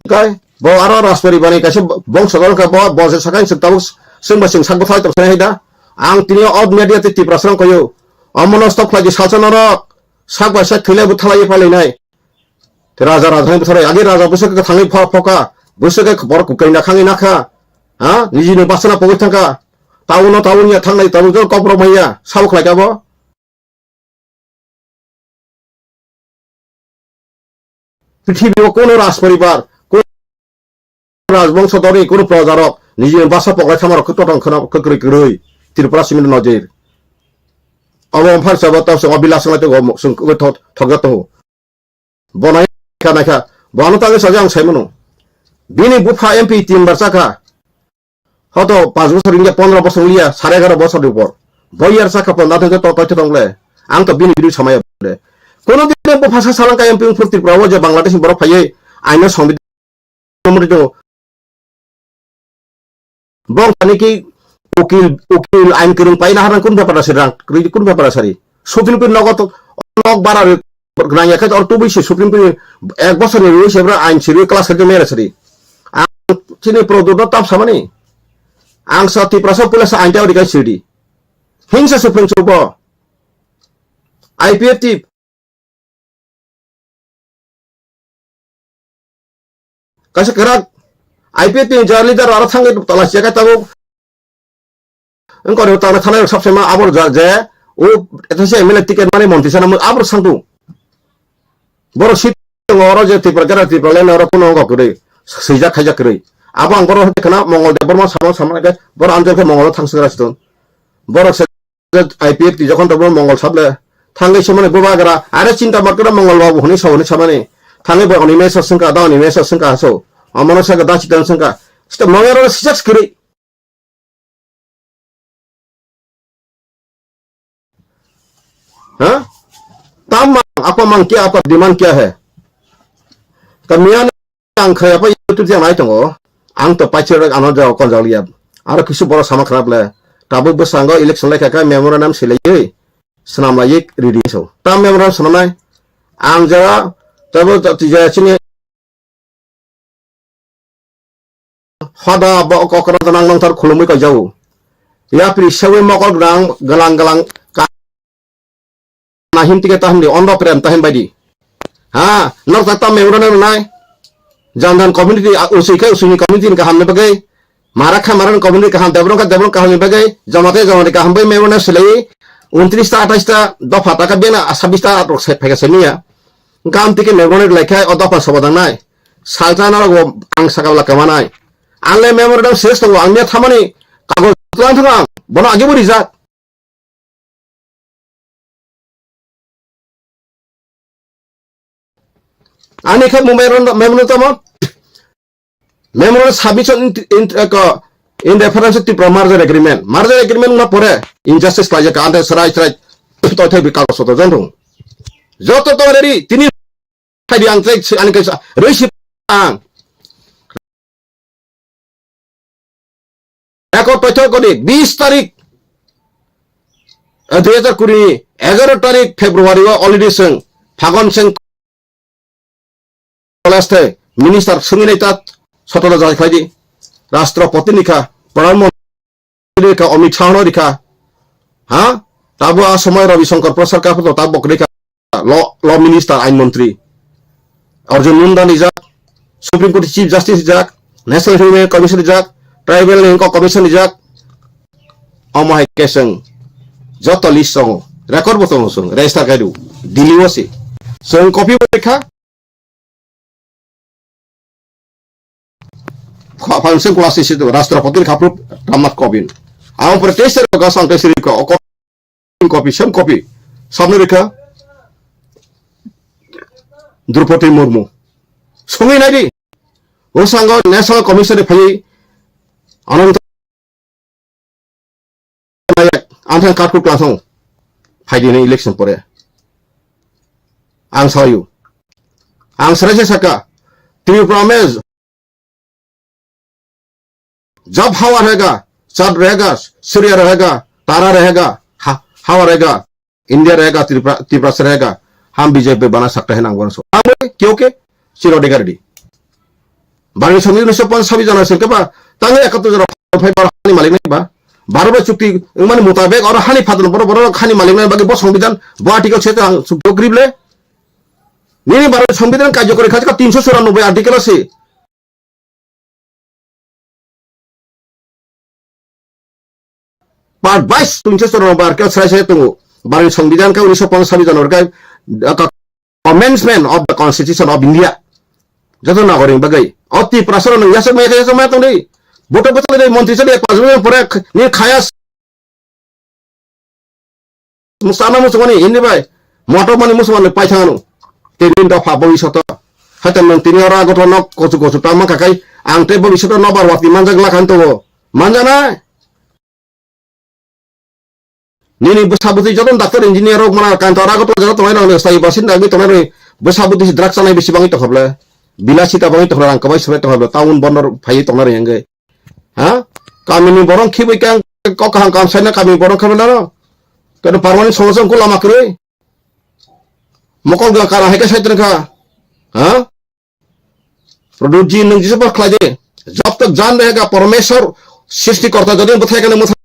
kai bo aro raspberry bani kasi bong sagal ka bo boje sakai sektabu sing basing sak bothai tok sai da ang tini od media ti Tripura sang koyo amonostok lagi salsanara sak basa thile buthalai palai nai raja raja buthalai age raja busuk ka thangi phoka busuk ka bor ku kaina khangi nakha ha niji ni basana pogoi thangka taun ya thangnai tabu jo kompromiya sab khlai ka bo পৃথিবী কোন রাজ পরিবার কোন রাজবংশ ধরে কোন প্রজারক নিজের বাসা পগাই থামার টটং খনা ককরি কই ত্রিপুরা সিমিন নজির অবম ফারসা বাতাব সব বিলাস লাতে সং ঠগত বনাই খানাখা বন তাগে সাজাং সাইমনো বিনি বুফা এমপি 3 বার চাকা হয়তো 5 বছর ইন্ডিয়া 15 বছর লিয়া 11.5 বছর উপর বইয়ার চাকা পন নাতে তো তথ্য দংলে আং তো বিনি বিরু সময় বলে কোন দিনে বুফা সালাঙ্কা এমপি ত্রিপুরা যে বাংলাদেশ বড় ফাইয়ে আইনা সংবিধান মরিত বং নাকি উকিল আইন করুন পাই না হারান কোন ব্যাপার আছে কোন ব্যাপার আছে সুপ্রিম কোর্ট নগদ নক বাড়ার গ্রাইয়া খাই আর তো বইছে সুপ্রিম কোর্ট 1 বছরের রইছে আমরা আইন সিরি ক্লাস করতে মেরে আছে আং চিনি প্রদুত তাপ সামানি আং সাতি প্রসব পুলিশ আইনটা ওদিকে সিডি হিংসা সুপ্রিম সুপ আইপিএফটি কাছে করা আইপিএফটি জার্লিদার আর থাঙ্গে তলাশ জায়গা তাও engkau di utara tanah sabse ma abor je itu sih MLA tiket mana monti sana abor sangtu boro sit ngoro je tipra lain ora pun ngok kure sejak khajak kure abang boro kena mongol de boro sama ke boro anjol ke mongol thang segera situ boro se IPF ti যখন তখন মঙ্গল সাবলে থাঙ্গে সমনে গোবাগরা আরে চিন্তা মাকরা মঙ্গল বাবু হনি সবনি সামানে থাঙ্গে বে অনিমেশ সংকা দা অনিমেশ সংকা আসো আমনসা গদা চিতন সংকা স্ট মঙ্গল সিজাক করে हाँ तब apa mang kia apa demand kia है kamian ang kaya apa itu dia naik tunggu ang to pacar ano jauh kon jauh liab ara kisu boro sama kerap le tabu besanggo election le kakak memorandum silai senam lagi reading so tam memorandum senam lagi ang jara tabu tiga sini hada ba kokra tanang nang tar khulumui ka jauh ya pri sawe mokol galang nahim tiga tahun di ondo prem tahun badi ha nor tata memorandum nai jangan community usuni community ka hamne bagai marakha maran community ka ham devron ka hamne bagai jamate ka hambe memorandum silai 29 ta 28 ta দফা টাকা বেনা 26 টা ফেকা সেনিয়া গাম থেকে memorandum লেখায় ও দফা সমাধান নাই সালতানা আং সাকাবলা কামানাই আনলে memorandum শেষ তো আংনিয়া থামানি কাগজ তুলান থাকা বনা আগে বরি যা Ani kan memorandum submission in reference to merger agreement na pore injustice kaje ka ante sarai to thai bi kago soto jondong joto to reri tini thai di ang trek ani ka resi ang ekor totho kodi 20 তারিখ 2020 11 তারিখ February already sing ফাগন sing minister সঙ্গে তা সততা যাই খাইদি রাষ্ট্রপতি নিখা প্রধানমন্ত্রী রেখা অমিত শাহ রেখা হ্যাঁ তাবো আ সময় রবিশঙ্কর প্রসাদ কাপত তাবক রেখা ল মিনিস্টার আইনমন্ত্রী অর্জুন মুন্ডা নিজাক সুপ্রিম কোর্ট চিফ জাস্টিস নিজাক ন্যাশনাল হিউম্যান কমিশন নিজাক ট্রাইবেল কমিশন নিজাক অমহাই কেসং যত লিস্ট সং রেকর্ড বতং সং রেজিস্টার গাইডু দিল্লি ওসি সং কপি রেখা Fansen kuasa itu Rastrapati kaprup Ramnath Kovind. Ang protester ka sang tesiri ka kopi sem kopi. Samne reka Draupadi Murmu. Sungai nadi. O sanggo National Commission phai anant anthan kartu klasong phai dine election pore. Ang sayu. Ang sarase saka you promise जब हवा रहेगा चांद रहेगा सूर्य रहेगा तारा रहेगा हवा रहेगा India रहेगा त्रिपुरा से रहेगा हम बीजेपी बना सकते हैं नाम क्योंकि चिरो डेगारडी बारह समिति 1956 जना से केबा तांगे 71 जना फाइ बार हानि मालिक नहीं बा 12 बा चुक्ति माने मुताबिक और हानि फादन बरो खानि मालिक नहीं बाकी बो संविधान बो आर्टिकल छेते सुग्रीबले नि 12 संविधान कार्यकरी खाजका 394 आर्टिकल আছে Part 22 394 artikel saya tunggu baru संविधान का 1957 जनवरी का commencement of the constitution of India जतो नागरिक बगै अति प्रसारण यासे मैं तो नहीं बोटो बचले दे मंत्री से 5 मिनट परे नि खायास मुसाना मुसमानी हिन्दी भाई मोटो माने मुसमाने पाइथानु तेरिन दफा भविष्यत हतन नं तिनि अरा गथ न कोचु तामा काkai आंते भविष्यत नबार वाति मानजाग लाखान तो मानजाना Nini besabuti jodoh dokter engineer mana kantor aku tuh jodoh teman orang stay basin lagi teman besabuti drug sana bisi bangi toh bela bila sita bangi toh orang kawai sebet toh bela tahun bonor bayi toh orang yang gay, ha kami ni borong kibai kang kau kahang kam sana kami borong kami naro, kerana parwani somosong ku lama kiri, mokol gak karah heka saya terka, ha produksi nung jisu pas kelade, jab tak जान रहेगा परमेश्वर सृष्टि करता jodoh बताया kan मुझे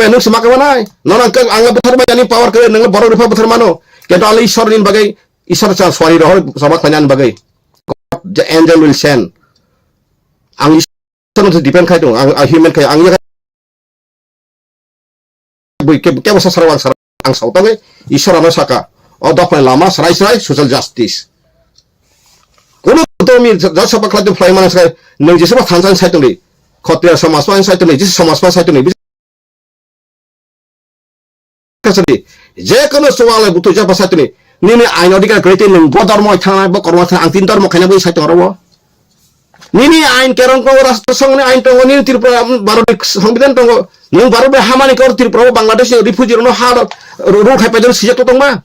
nung semak mana nona ke angga betar bajani power ke nung baru rifa betar mano kita ali ishor nin bagai ishor cha swari roh sabak panjan bagai the angel will send ang depend khai dong human khai ang bui ke basa sarwang ang sautange ishora no saka o dokne lama sarai social justice kono to mi jasa bakla de fly manas khai nang jesa thansan saitoni khotya samaspan saitoni jesa samaspan saitoni kasani je kono sowale butu jaba saitoni nini ain odikar great nang godar moi thana ba korma thana ang tin dor mo khaina bui saitong ro nini ain kerong ko rasta songni ain tongo nini Tripura baro সংবিধান tongo nung baro be hamani kor Tripura Bangladesh refugee no har ru khai pajon sijak to tongma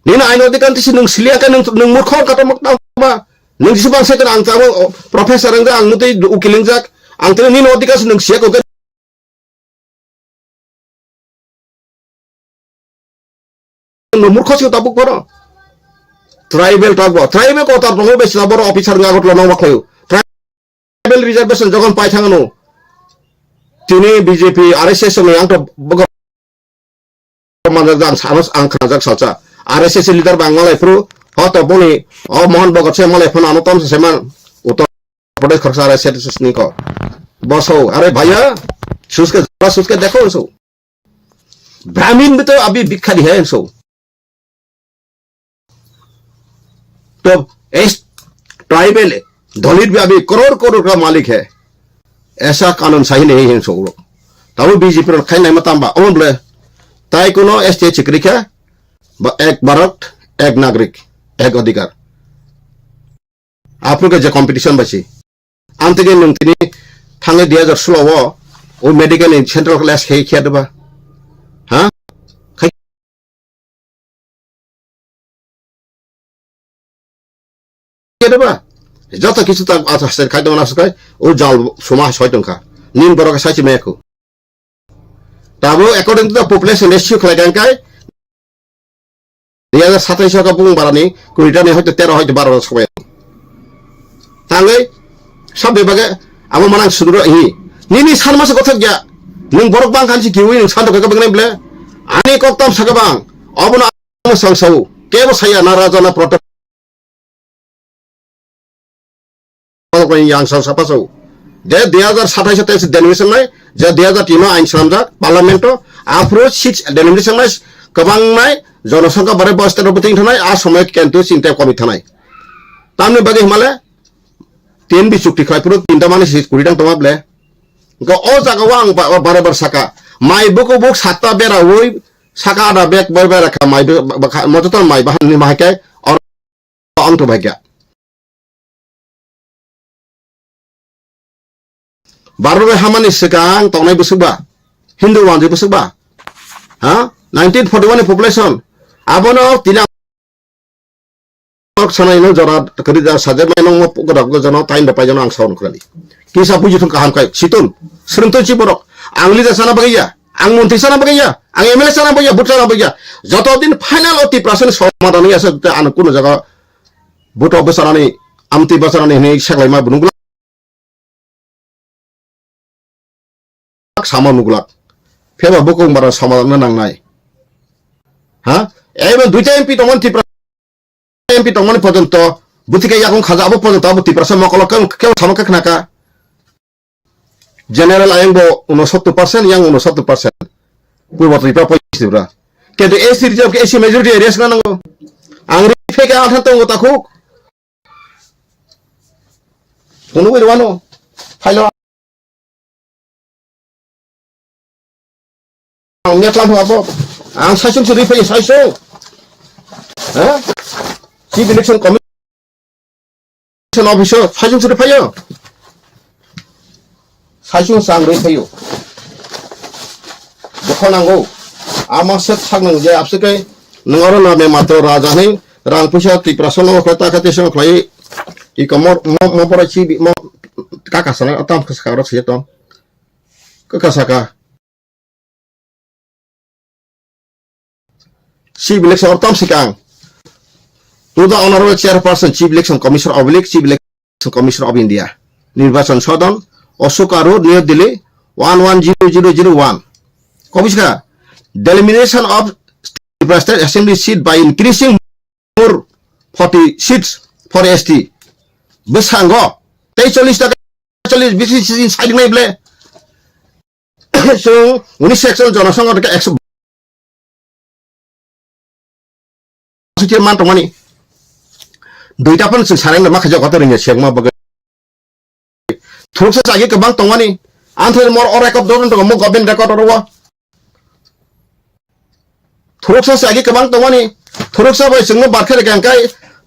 nini ain odikan tisi nung silia kan nung murkhor kata makta ba nung disubang sekan ang tamo professor ang ang mutai ukiling jak ang tene nini odikan nung siak ko nung murkhos ko tabuk baro tribal tagbo tribal ko tar tongo be sinaboro officer ngagot lo nang makhoyo tribal reservation jogon pai thangano tini BJP RSS song yang to manjang sanos ang khanjak salcha RSS leader Bangalai pro hoto boni o Mohan Bagat se malai phone anotam se man Uttar Pradesh khorsa RSS ni ko boso are bhaiya suske dekho so brahmin bhi to abhi bikhari hai so तो इस tribal दलित भी अभी करोड़ का मालिक है ऐसा कानून सही नहीं है सोलो तब बीजेपी खाई नहीं मतंबा ओम बोले ताई कोनो एसटी चिक्रिक है एक भारत एक नागरिक एक अधिकार आप लोग जो कंपटीशन बची अंत के नंतिनी थांगे 2016 वो मेडिकल सेंट्रल क्लास किया दबा हाँ जत किछु त आछासे खाइदो नासकाय ओ जाल समा सयतंखा निन बरका साइचे मेको ताबो according to the population ratio खलायगांकाय 2027 का बुं बारानि कुरिटानि हयतो 13 हयतो 12 सबाय तांगै सब बेबागे आबो मानां सुदुरो हि निनि सानमास गथ गया नों बरक बां खानसि किउइ नों सानदो का बगनै ब्ले आनि कक्तम सगबां अबना संसौ केबो साया नाराजना protect yang sa pasau de 2027 denomination nai je 2003 ain salamja parliamento approach 6 denomination nai kabang nai jonasangka bare bosta roboting thanai a somoy kento sinta komi thanai tamne bage himale tin bi chukti khai puro tinta mane sis kuridang toma ble go o jaga wang bare bar saka mai buku buk satta bera woi saka ada bek bar bera ka mai mototon mai bahan ni mahkai or ong to bagya baru hamani sekarang tahun ini bersuba Hindu wanji bersuba 1941 population abono tidak sana ini jara kerja saja memang mau gerak jana time dapat jana angsaun kali kisah puji tuh kaham kai situn serentu ciborok angli sana bagiya ang munti sana bagiya ang MLA sana bagiya but sana bagiya jatuh din final oti persen somadani ya sebut anak kuno jaga butuh besar nih amti besar nih ini seklai mah bunung sama nugulak feba bokong bara sama nang nai ha even duita MP tongon ti MP tongon porjonto butike yakon khaja abo porjonto abo ti prasa makolok ke sama ke knaka general ayengbo 69% yang 69% purbo tri pra poisi bra কিন্তু AC reserve কে AC majority areas না নাঙ্গো আংরি ফেকে আঠান তো তাকুক কোন বই ওয়ানো ফাইলো angnya telah apa ang saisung suri fai saisung chief election commission officer saisung suri fai saisung sang rei fai bokhanango amang set sagnang je apsekai nangaro na me matro raja nei rang puisa ti prasono khata khate so khlai I komor mo pora chi mo kakasana atam khasakaro sietom kakasaka Chief Election of Tom Sikang to the Honorable Chairperson Chief Election Commissioner of Chief Election Commissioner of India Nirbachan Sadan Ashoka Road New Delhi 110001 Commissioner Delimitation of State Assembly seat by increasing more 40 seats for ST Besango 43 40 BC siding নাইবলে जों 19 जनसंघ 100 मान तमानि दुइटाफोर जों सारेंनो माखासे गथरनि सेगमा बगे थुरसे जागे गोबां तमानि आंथोर मर अरेकब दन दङ मो गभर्नमेन्ट रेकर्ड अरवा थुरसे जागे गोबां तमानि थुरसे बाय जोंनो बारखे गांखाय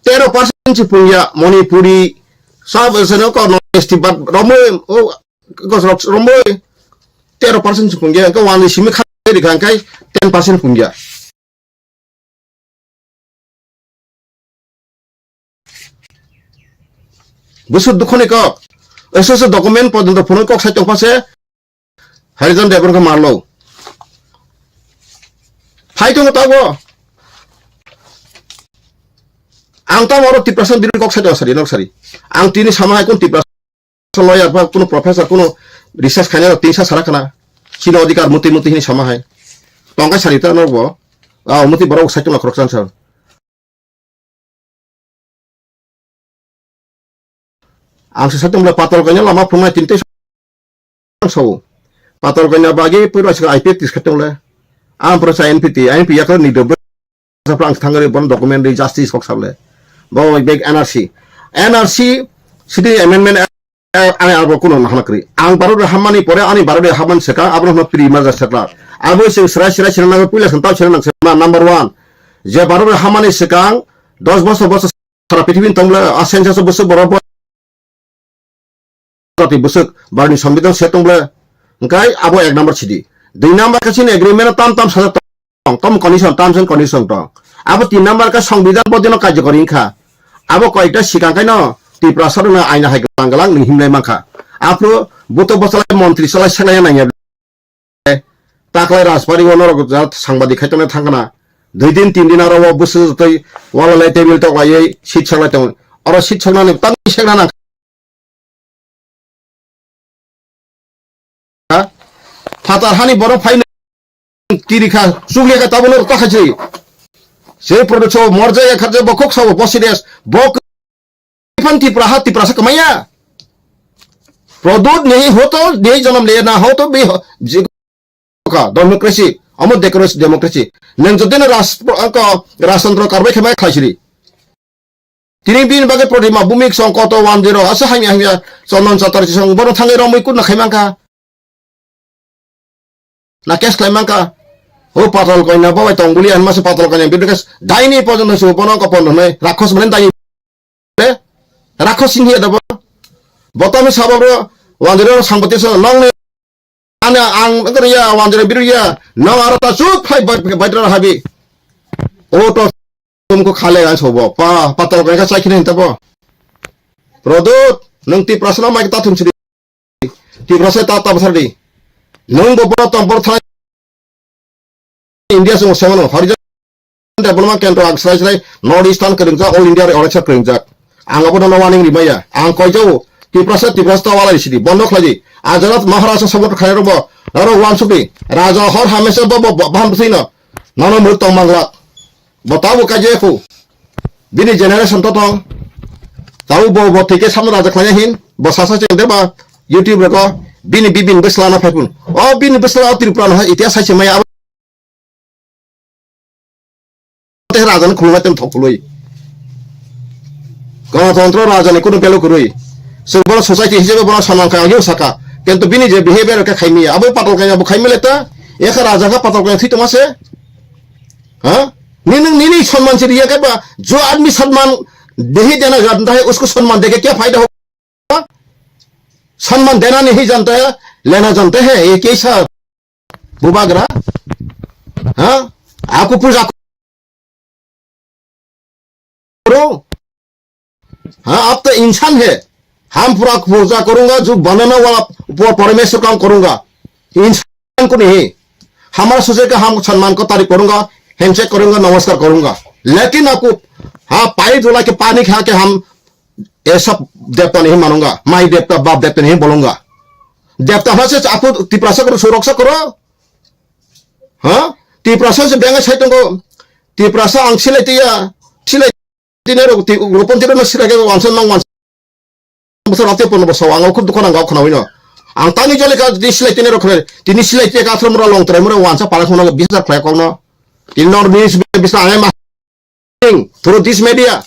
13% सिपुया मणिपुरी सब जोंनो को नोस्टि बात रमो ओ गसरक रमो 13% सिपुया को वानि सिमि खाय गांखाय 10% पुंगिया बुसु दुखनि को एसोसो डकुमेन्ट पर्यन्त फोन को साइट पासे हारिजन देबन को मारलो फाइटो तागो आं ता मरो 30% बिरु को साइट असरि नक्सरि आं तिनि समाय कोन 30% लयार बा कोनो प्रोफेसर कोनो रिसर्च खाने 300 सारा खाना सिनो अधिकार मुति मुति हिनि समाय टंका सारिता नरबो आ मुति बरो साइट न खरकसान सर आं सेसतमला पातल गnya lama phumai tinte so patal ganya bagi pura sika IP tiskatongla am prosa NPT NP yakal ni dobe saprang thangare bon document di justice kok sable bo big NRC city amendment ani abo kuno nahanakri ang baru hamani pore ani baru haman seka abro no pri maza sakla abo se sra sira na pula santaw sira na number 1 je baru hamani sekang 10 বছর sara pithibin tongla asensa so bosok boro busuk barni sambidan setongble engkai abo ek number sidi 2 number ka sin agreement tam sa tom condition terms and condition to abo 3 number ka সংবিধান পদিন কার্যকরী খা abo কয়টা শিকাঙ্কাই ন তি প্রসার না আইনা high গাঙ্গালাং নি হিমলাই মাখা আপনি বত বছলাই মন্ত্রী সলাই সেলাই নাইয়া তাকলাই রাজবাড়ি অনর সাংবাদিক খাইতনে থাঙ্গনা 2 দিন 3 দিন আর বসে তই ওয়ালাই টেবিল তো গাই সিট ছালাই তো আর সিট ছালানে তাং সেগনা না Fatar hani boro fain kiri kha sugli ka tabulor ta khachi se producho morja ya khaje bokok sawo bosides bok panti prahati prasa kamaya produt nahi ho to nahi janam le na ho to be ka democracy amod democracy nang jodena rashtrantro karbai khemai khaisiri tini bin bagai prodima bumik songkoto 10 asa hamia sonon satar song boro thangai romoi kun na khaimangka na kes klaimangka o patal ko na bawa tong bulian mas patal ko na bidukas daini pojono su pono ko pono me rakhos menen dai le rakhos sinhi da bo botami sababro wandiro sangbati so long ne ana ang ngriya wandiro biruya no arata chup phai baitra habi o to tumko khale gan sobo pa patal ko ka saikhin ta bo produt nang ti prasna ma kita thumsi ti prasa ta basardi nung bobo tompor thai India sung semono horizon development kentro agsrai north eastern keringja all India orecha keringja anga bodo warning rimaya ang koijo ti prasa wala isidi bondo khlaji ajarat maharashtra sabot khairo bo aro wansupi raja hor hamesha bobo bham sino nono mut tong mangla botabu kajefu bini generation to tong tau bo tike samno raja khlanya hin bo sasa chengde ba YouTube reko bini bibin beslana phapun o bini besla tripran ha itia saise maya te rajan khulmatem thopuloi গণতন্ত্র রাজনে কোনো below করই সবল society হিসেবে বড় সম্মান কাগেও সাকা কিন্তু বিনি যে behaviour কে খাইমি আবো পাতল কাই আবো খাইমিলেতা একা রাজা का পাতল কাই থি তোমাসে हां नी सम्मान से रिया के जो आदमी सम्मान नहीं देना जानता है उसको सम्मान देके क्या फायदा होगा सम्मान देना नहीं जानता है लेना जानते हैं ये कैसा बुबागरा हाँ आपको पूजा करो हाँ आप तो इंसान है हम पूरा पूजा करूंगा जो बनाना वाला परमेश्वर काम करूंगा इंसान को नहीं हमारा सोचे कि हम सम्मान को तारीफ करूंगा हैंडशेक करूंगा नमस्कार करूंगा लेकिन आपको हाँ पाई धुला के पानी खा के हम ये सब देवता नहीं मानूंगा माई देवता बाप देवता नहीं बोलूंगा देवता से आपको तिप्रासा करो सुरक्षा करो हाँ तिप्रासा से बेंगा छाई तुमको तिप्रासा आंखी लेती है रोपन तिप्रा में सिरा के वांसन नंग वांसन besar nanti pun besar angau kudu kono angau kono ino ang tangi jole ka di silai tini rokre tini silai tini ka atro mura long trai mura wansa pala kono bisa klay kono tini nor bisa angai mas through this media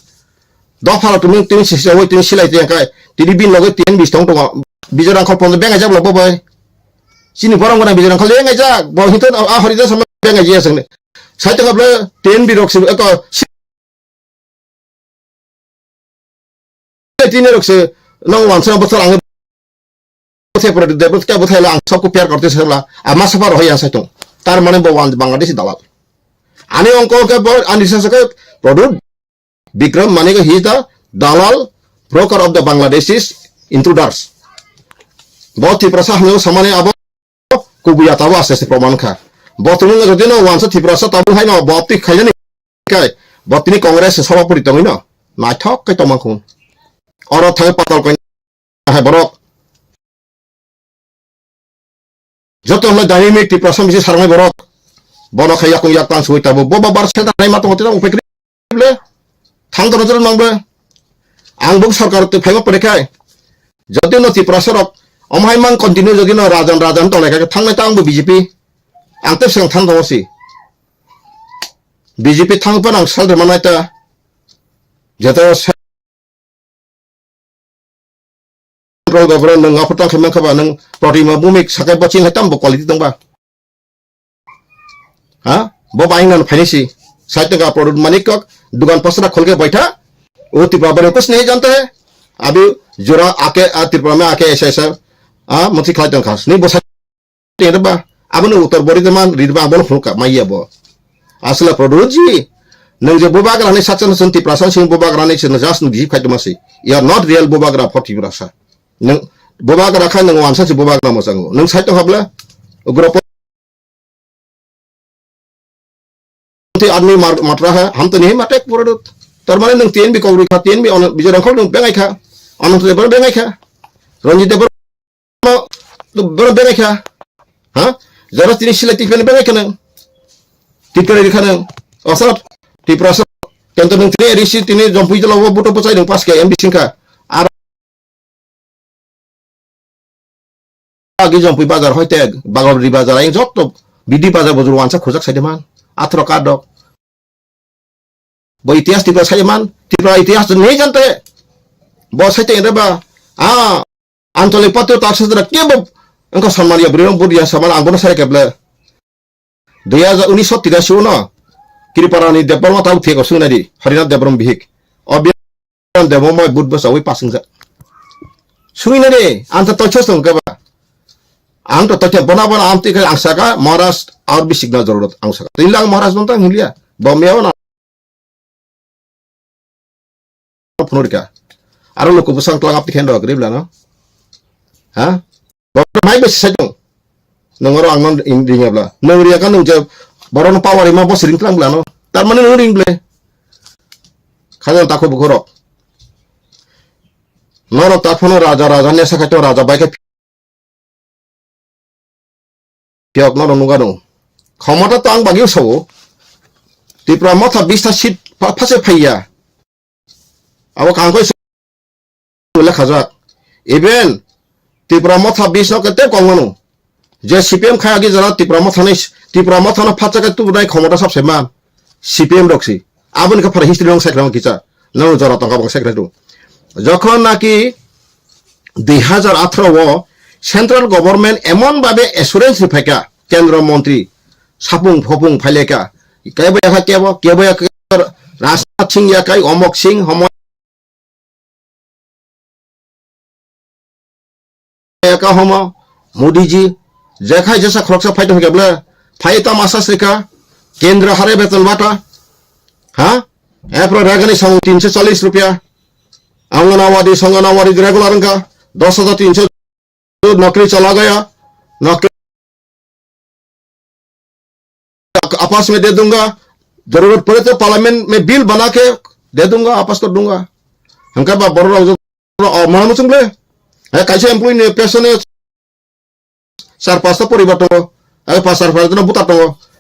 do phala tumi tini silai tini ka tini bin logo tini bis tong tong bijarang khol pon benga jak lo boy sini borong gona bijarang khol lenga jak bo hito a horita sama benga je sangne sai tengah ble tini bi rokse ko tini rokse nong wansa besar angau पर देवत क्या बताया आं सबको प्यार करते सबला आमा सफर हो यहाँ से तुम तार मने बवान बांग्लादेशी दलाल आने अंको के बहुत अनिश्चित के प्रोड्यूट विक्रम माने के ही था दलाल broker of the Bangladeshis intruders बहुत ही प्रसाद में समाने अब कुबिया तब आसे से प्रमाण खा बहुत तुमने जो दिन वांस थी प्रसाद तब है ना बहुत ही खाई नहीं क्या बहुत ही कांग्रेस से सभा पड़ी तंगी ना नाइथक के तमाकुन और थाने पताल को है बरोक जतो हमने डायनेमिक टिप्रासम बिसे सारंग बरक बनो खया को याक तान सुई ताबो बबा बार सेंटा नाइ मातो होते उपेक्रिबले थांग दरजर नांबे आं बुक सरकार तो फाइमा परेखाय जति न टिप्रासरक अमहाय मान कन्टिन्यू जदि न राजन तो लेखा थांनाय तांबो बीजेपी आं ते सें थां दवसी बीजेपी थां पण आं साल मानायता जतो गबरन नों आपतang खमें खबा नों प्रतिमा बुमिक साkai बचिं हाइtam bo quality dongba ha bo baingan फाइनेंसी साइट का प्रोडक्ट मालिक दुकान पसरा खोल के बैठा वो त्रिपुरा बारे कुछ नहीं जानते हैं अभी जोरा आके त्रिपुरा में आके ऐसा मुझे खाई तंग खास नहीं बस तेरबा अब न उत्तर बरिदमान रिदबा बोल फुका माइया बो असला प्रोडक्ट जी नों जे बोबाग्रा ने साचन सन्ति प्रासन सिंह बोबाग्रा ने सन जास नु खाई तमासी यू आर नॉट रियल बोबाग्रा फॉर त्रिपुरा नों बोबाग्रा खाय नों वानसा से बोबाग्रा मोजां नों साइट हाबला ग्रुप आदमी मात्रा है हम तो नहीं माटे पूरा तरमाने नों तीन भी कौरी खा तीन भी बिजर अंखल नों बेंगाय खा अनंत देबर बेंगाय खा रंजित देबर तो बर बेंगाय खा हां जरा तीन सिलेक्टिव पेन बेंगाय खा नों टिपर रिखा नों असर टिप्रास केंतो नों तीन रिसि तीन जंपुइ जलाव बुटो पचाय नों पास के एमबी सिंखा आगे जंपुइ बाजार होइते बागलरि बाजार आइ जत बिदि बाजार बजुर वानसा खोजक साइदेमान आथरो कादक वो इतिहास त्रिपुरा साइमान त्रिपुरा इतिहास तो नहीं जानते बहुत साइते इधर आंचलिक पत्र ताक्स तरह क्या बब उनका सम्मान या बुरी बुरी सम्मान आंगों सारे केबले 2019 ना किरिपारानी देवबर्मा ताऊ थे को सुनारी हरिनाथ देवबर्मा बिहिक और बिहार देवबर्मा बुद्ध बस अवी पासिंग जा सुनारी आंत तो चोस्तों केबा आंत तो क्या बना आंत के आंसा का महाराष्ट्र और भी सिग्नल जरूरत आंसा का तीन लाख महाराष्ट्र बनता हिलिया बम्बे वाला Penurika, aru lo kubusang telang apik hendo agrib lah no, ha? Bapak mai besi saja, nengoro angnon indingnya bela, nengoria kan nengja, baron power ima bos sering telang bela no, tar mana nengoring bela, kalian takut berkorok, noro takut raja nya sakit raja baik piok noro nungano, kamata tang bagi usawo, di pramata bisa sit pasal payah. Awak angkoi sulah khazak, even Tripura Matha bisno kete kongmanu, je CPM khaya gi jara Tripura Matha na phacha ke tu nai khomota sab sema CPM roksi, abun ka par history rong sekram kicha, nang jara tangka bang sekram tu, jokhon naki 2018 o central government emon babe assurance rifaka kendra montri sapung phopung phaileka, kaya Rajnath Singh ya kai Omok Singh का हम मोदी जी जैखा जैसा खरकसा fight हो गया बोले phyta मासा श्रीका केंद्र हरे वेतन बाटा हाँ अप्रैल रेगनी संग 340 रुपया आंगनवाड़ी रेगुलर का 10,300 नौकरी चला गया नौकरी आपस में दे दूंगा जरूरत पड़े तो पार्लियामेंट में बिल बना के दे दूंगा आपस कर दूंगा हमका बड़ा मानो चुंगले कैसे एम्प्लॉय ने पेशने सार पास्ता परिवर्तन पासार परिवर्तन बुता तो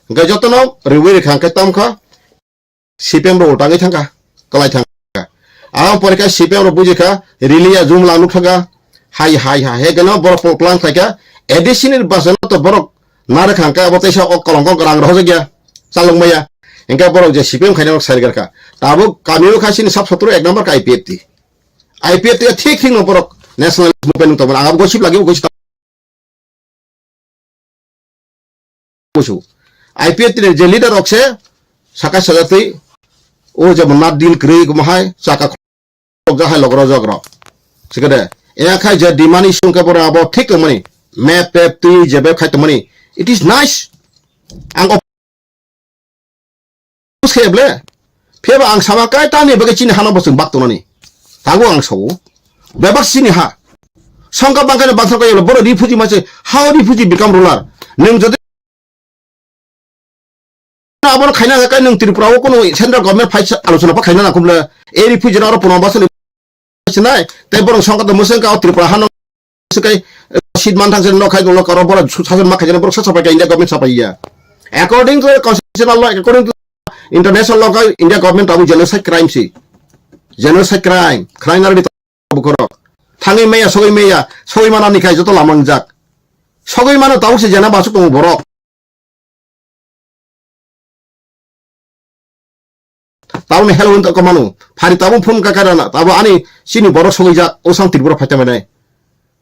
गजतनो रिवे रेखा के तमखा सीपीएम रो उठांगे थांगा कलाई थांगा ang porika CPM ro bujika rilia zoom la nukhaga hai he gano borok plan thaika additional basan to borok nare khangka abote sa kolongkong rang roh gya salong maya engka borok je CPM khaina sargar ka tabo kamiu khasin sab sotro ek number ka IPF ti thik no borok national movement to ang gosip lagi gosip musu IPF ti je leader okse saka sajati o je monat deal kri kumahai saka jahai logro jogro sikade ena khai je demand issue ka pora abo thik mani map pep tu je be khai tomani it is nice ang seble pheba ang sama kai tani bage chini hana bosung bak tonani tago ang so bebak sini ha sangka bangkane bangsar ka yelo boro refugee mase how refugee become ruler ning jodi abor khaina ka nung tripura ko no central government fight alochona pa khaina na kumla e refugee ro punobasan sinai te borong sangka to museng ka tripura hana sekai sidman thang no khai no karo bora sajon ma khajana boro sa pa india government sa pa ya according to constitutional law according to international law ka india government abu genocide crime si genocide crime na ri bukoro thangi meya sogoi mana ni khai joto lamang jak sogoi mana taw se jana basuk tong borok taw ne hello to komanu phari taw phone ka karana taw ani sini borok sogoi jak osang tripura phaita mane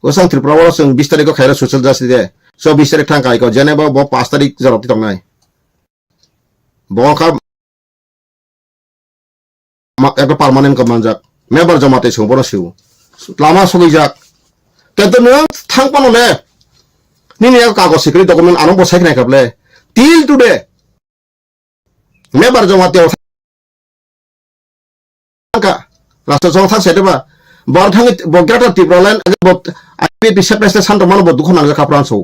osang tripura wala sung 20 tarik ko khaira social justice de so 20 tarik thang kai ko jeneba bo 5 tarik jaroti tong nai bo ka একটা permanent commander member জমাতে সংবর see you Lama সগিজাক কিন্তু নং থাংপানলে নিনি কাগজ Sikri document আনো বসাই নাই কাবলে till today member জমাতে কা রাষ্ট্র জং থাক সেদেবা বর থাঙ্গি বগ্রাটা টিব্রলেন আইপি বিশে প্রেসিডেন্ট সান্ট মান বদুখ নাংজা কাপ্রান সৌ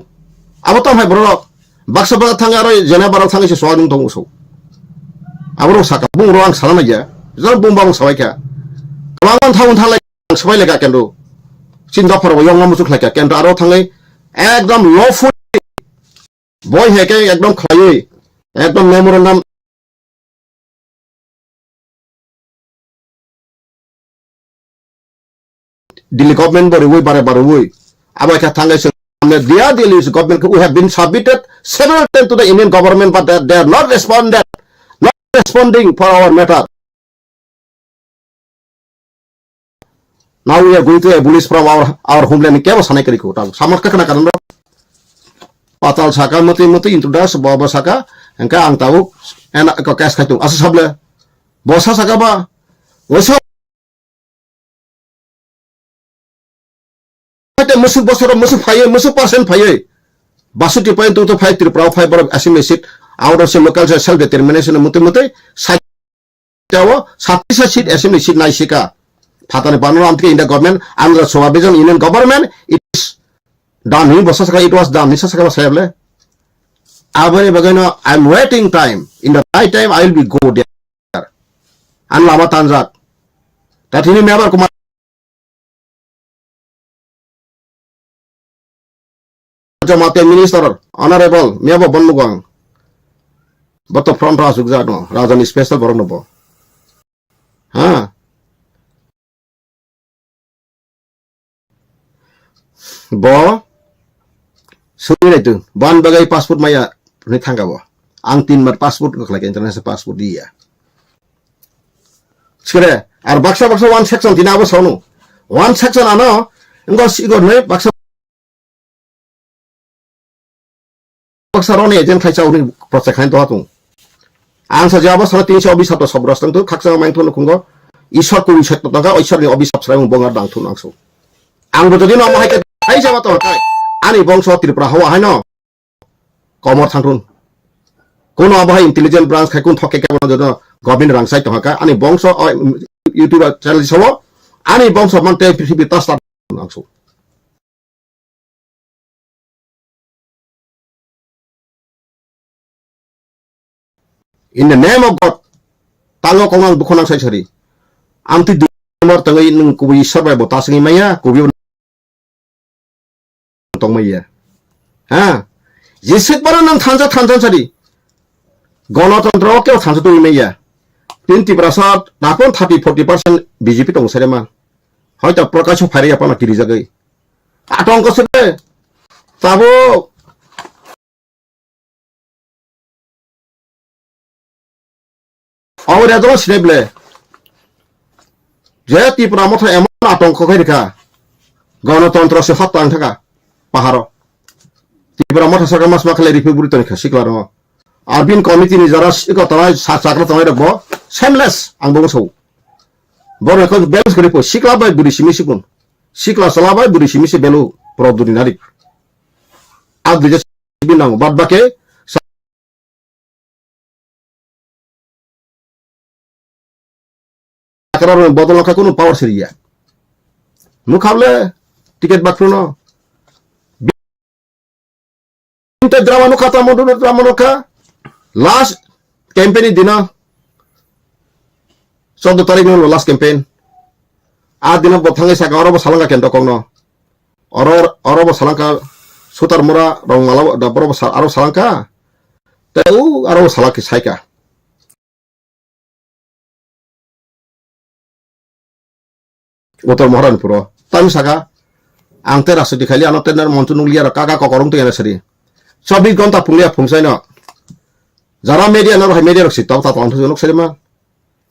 আবতো ভাই বড় বাক্সবা থাঙ্গা আর জেনেবার থাঙ্গি সে সোয়াদুং দং সৌ আবরো সাকা বুংরো আং সালামা গিয়া Jangan bumbang sawaika. Kalangan tahun thalai sabai lega kendo. Cinta for yang ngamusuk lega kendo aro thangai ekdom lawful boy heke ekdom khaye ekdom memorandum Delhi government bari woi bare woi abai ka thangai dia Delhi government we have been submitted several times to the Indian government but they are not responding for our matter. Now we are going to abolish from our homeland. Kya was hanai kari ko? Tahu. Samat ka kana karan ro. Patal saka mati introduce baba saka. Engka ang tahu. Enak ko cash kaitung. Asa sable. Bosa saka ba? Bosa. Kita musuh bosa musuh faye musuh persen faye. Basu tipain tu faye tripura faye bar assembly seat. Out of local self determination muti. Tahu. Satu seat assembly seat naik sika. Fatane Banur Amtke India government and the supervision Indian government it is done. It was done. This is sayable. Abare bagano I'm waiting time. In the right time I will be go there. And lama tanzak. That ini meabar kumar. Jamate minister honorable meabar bonlugang. But front ras ugzano Rajani special boronobo. Bo suri itu ban bagai pasport maya ni thangga bo ang tin mar pasport ko lagi international passport dia sure ar baksa one section dinabo sonu one section ano ngos igor ne baksa rone agent khai chau ni project khain to hatung ang sa jaba sara 320 hato sobrastan tu khaksa main thon khungo ishwar ko ishak to ga ishwar ni obisap srai bongar dang thun angso ang bo jodi no ma hai Hai sama to kai ani bongso tripura hawa hai no komor thangthun kono abai intelligent branch khai kun thokke ke bono jono government rangsai to kai ani bongso youtube channel sobo ani bongso mante prithibi tas angso in the name of God talo kongang bukhonang sai sari amti dumar tangai nung kubi sarbai botas ngi maya kubi tong maya jisik bara nang thanja sari গণতন্ত্র কেউ থানছে তো ইমেয়া 20% nakon 30-40% BJP tong serema hoyto Prakash Phare apana kiri jagai atongko sebe tabo awre do sineble je Tripura motho emon atongko kai rekha গণতন্ত্র সে হত্যাং থাকা পাহাড় ত্রিপুরা মঠা সরকার মাস মাখালে রিপিবুরি তো নিখা শিখলার আরবিন committee নি যারা শিখতানাই সাকরা তানাই রাখবো সেমলেস আং বংসौ বড় এখন ব্যালেন্স করে পো শিখলা বাই বুড়ি সিমি শিখুন শিখলা সালা বাই বুড়ি সিমি সে বেলু প্রদুরি নারী আগ দিজে বিনাং বাদ বাকে সাকরার বদল কা কোনো পাওয়ার সিরিয়া মুখাবলে ticket bakruno inte drama no kata modu drama no ka last campaign dina 14 tarik no last campaign a dina bothange saka oro salanga kendo kongno oro salanga sutar mura rong mala da boro aro salanga teu aro salaki saika Utar Moharan Puro Tam Saka Angte Rasu di Kali Ano Tener Montunulia Kaka Kokorong tu yang seri Sobi Gonta Pulia Pungsai no Zara media Nor media Roksi Tau Tau Tau Tau Serima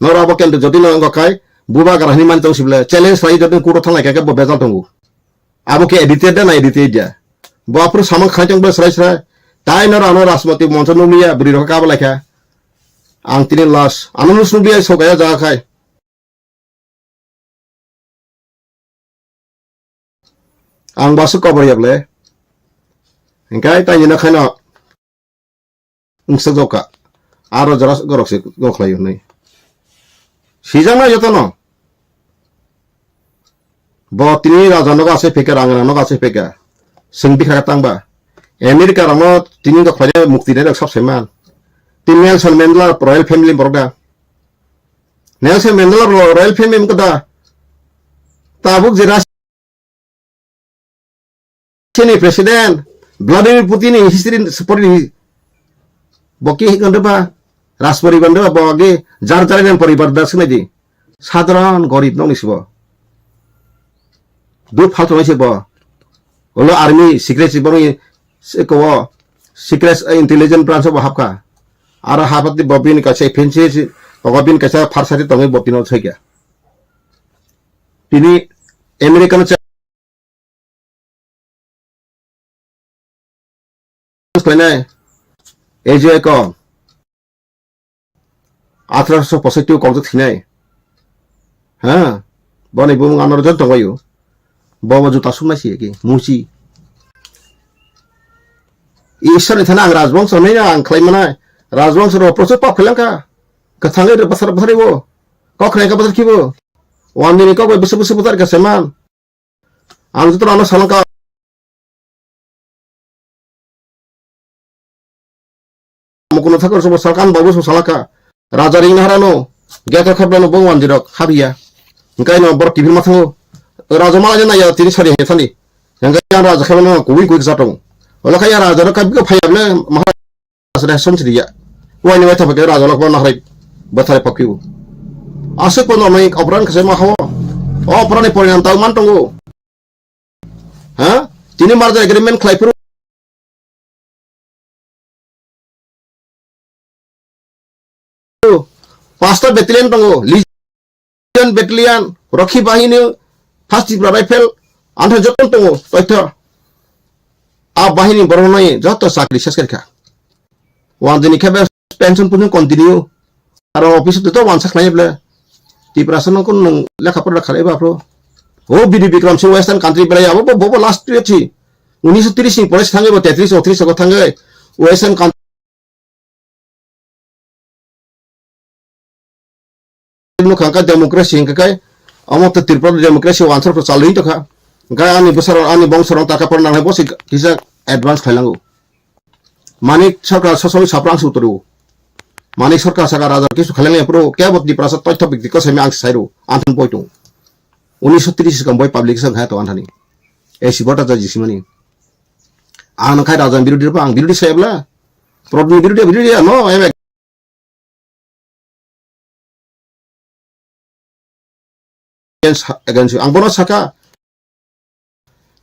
Nor Abokan tu Jodino Ngokai Buba Garani Man Tau Sibla Challenge Rai Jodin Kuro Tang Like Bo Bezal Tunggu Aboke edited dan edited dia Bawa Pru Samang Khancang Bes Rai Rai Tai Nor Ano Rasmati Montunulia Beri Roka Balaka Angtinin Las Anunus Nubia Sogaya Jakai Ang basu ko bari yable engkai ta yina khana ngsajoka aro jara gorokse gokhlayo nei sijana jotono bo tini rajano ga ase peke rangana no ga ase peke singbi khara tangba America ramo tini ga khare mukti ne rak sab seman tin Nelson Mandela royal family borga Nelson Mandela royal family mkada tabuk jira Kini Presiden Vladimir Putin ini history seperti boki hikandeba raspori bandeba bogi jar yang poribar dasne di সাধারণ গরিব নং নিসব দু ফালতু নাইছে ব ওলো army secret বনি কো secret intelligence branch ব হাবকা আর হাবাতি bobbin কাছে fancy bobbin কাছে ফারসাতি তঙ্গে ববিন ছয়গা তিনি আমেরিকান এই যে এক 1865 কত থিনাই হ্যাঁ বনি বুম আনর যত গয়ো বব জুতা সুমাইছি কি মুসি ঈশ্বর থানা আং রাজবংশ নাই না আং খাইমানা রাজবংশ র প্রচুর পাপ খেলাঙ্কা কথাঙ্গে রে বছর বছরিবো কখনে কা বছর কিবো ওয়ান দিন কক বছর বছর বছর কা সেমান আং যত আনো সালঙ্কা মুকুন থাকর সব সরকার বাবু সালাকা রাজা রিং হারানো গেকা খাবলানো বওয়ান জিরক হাবিয়া গাইনো বড় টিভি মাথাও রাজা মালা জানা ইয়া তিনি সারি হেথানি গাই রাজা খাবলানো কুই কুই জাটং ওলা খায়া রাজা কাবিকে ফায়াবলে মাহারাজা সমসিয়া ওয়াইনি ওয়াইতা ফাকে রাজা লক না হারাই বাথারে পাকিউ আসে কোন নাই অপরান কাছে মাহাও অপরানে পরিণাম তাও মানতঙ্গো হ্যাঁ তিনি মার্জার এগ্রিমেন্ট খাইপুর পাঁচটা ব্যাটালিয়ন দङ লিজিয়ন ব্যাটালিয়ন রক্ষী বাহিনী ফার্স্ট ত্রিপুরা রাইফেল আন্থা যতন দङ তথ্য আ বাহিনী বরনাই যত চাকরি শেষ করিখা ওয়ান দিন খেবে পেনশন পুনি কন্টিনিউ আর অফিস তো ওয়ান সাক নাইবলে ত্রিপুরা সন কোন লেখা পড়া খালাই বাপ্রো ও বিডি বিক্রম সিং ওয়েস্টার্ন কান্ট্রি বেলাই আবো ববো লাস্ট ছি 1930 পরে থাঙ্গে 33 34 থাঙ্গে western Kangka demokrasi hingga amo te Tripura demokrasi wansar pro salui to kha ga ani besar ani bongsorong taka pernah hebo si kisa advance khailangu manik sarkar sosoi saprang suturu manik sarkar saka raja kisu khailangu pro kebot di prasat toitho bikti ko semi ang sairu antun poitu 1930 kam boy public sang ha to anthani e sibota jaji simani an khai raja birudi pa ang birudi saibla problem birudi no against you ang bono saka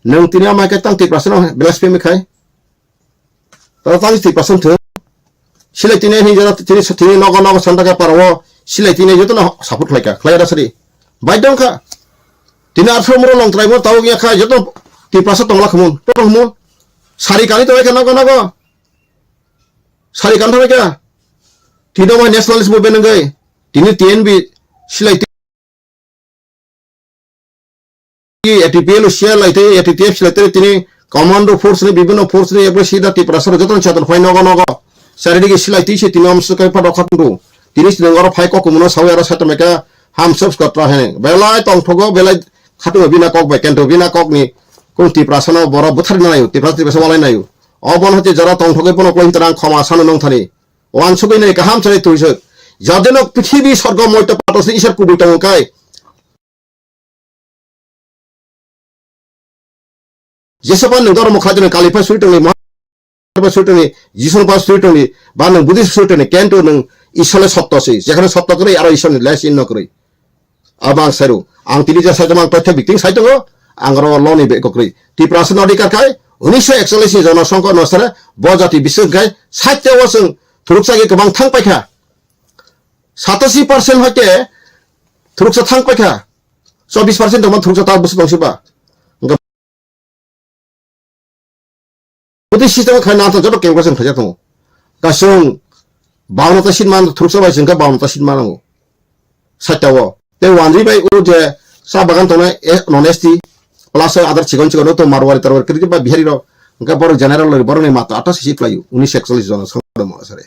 nang tinia mai ka tang 3% blasphemy khai ta tang 3% the silai tinia hi jara tini nogo santa ka parawo silai tinia joto na support khlai da sari bai dong kha tini arso muro long trai mo taw ya kha joto 3% tongla khamun to khamun sari kani to ka nogo sari kan thame ka tino mai nationalist movement ngai tini TNB silai ATPL share laite ATTF laite tini commando force ni bibino force ni ekbar sida 3% joton chaton phai nogo saridi silai ti se tini amsu kai pa dokhatru tini sinengor phai ko kumuno sawara satameka ham subs katra he belai tong thogo belai khatu bina kok bai kento bina kok ni kun 3% no boro buthar na yu 3% walai na yu obon hote jara tong thogo pono koi tarang khama sanu nong thani wan subai nei kaham chari tuise jadenok prithibi sorgo moito patos isar kubi tong kai jesapan nengor mukhajon kalifa suitoni mahaba suitoni jison pas suitoni ba nang buddhist suitoni kento nang isole sotto sei jekhane sotto kore aro isone less in nokre abang seru ang tini jasa jamang tothe bikting saitongo angro loni be kokri ti prasen odikar kai 1941 জনসংখ্যা অনুসারে বজাতি বিশেষ গাই 60 বছর থুরুকসাগে গোबां थांपायखा 87% হইতে থুরুকসা थांपायखा 24% দমান থুরুকসা তা বসে দংসিবা बुद्धि system खाना तो जब केंगोसन खजा तो गासों बावनता सिनमान थुरसा बाय जोंका बावनता सिनमानांगो साइटावो ते वानरि बाय उ जे सा बागान तने ननेस्टी प्लस आदार चिकन तो मारवारी तरवारी क्रिति बा बिहारी रो उनका बड़ जनरल बड़ ने माता 28 सिट लायो 1941 जन संदम असरे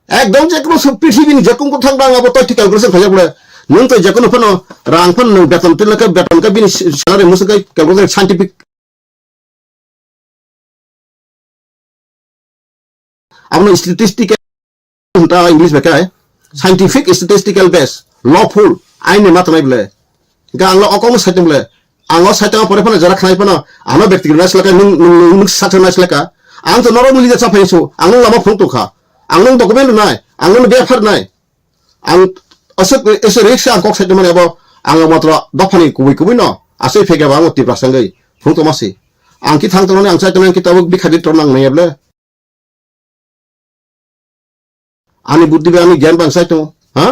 एकदम जे कोनो सब पृथ्वी जकुम को थांग बांगा बतो ठीक कैलकुलेशन खजा बले नों तो जकुन फनो रांग फन बेतन तिलका बेतन का बिनि सलारे मुसकै कैलकुलेशन साइंटिफिक अपनो स्टैटिस्टिकल उनता इंग्लिश में क्या है साइंटिफिक स्टैटिस्टिकल बेस लॉफुल आइन में मात्र नहीं बोले गांगलो अकोम साइटम बोले आंगो साइटम परे पने जरा खानाय पनो आनो व्यक्तिगत नास लका नुं साथन नास लका आं तो नरो मुलि जसा फैसो आंनो लामा फंतो खा आंनो डॉक्यूमेंट नाय आंनो बेफार नाय आं असक एसे रिक्स आं कक साइटम माने अब आंगो मात्र दफानि कुबै न आसे फेगा बांगो ति प्रसंगै फंतो मासे आं कि थांतोने आं साइटम कि तब बिखादि तोरनां नायब्ले आनी बुद्धि आनी ज्ञान बांसाय तो हाँ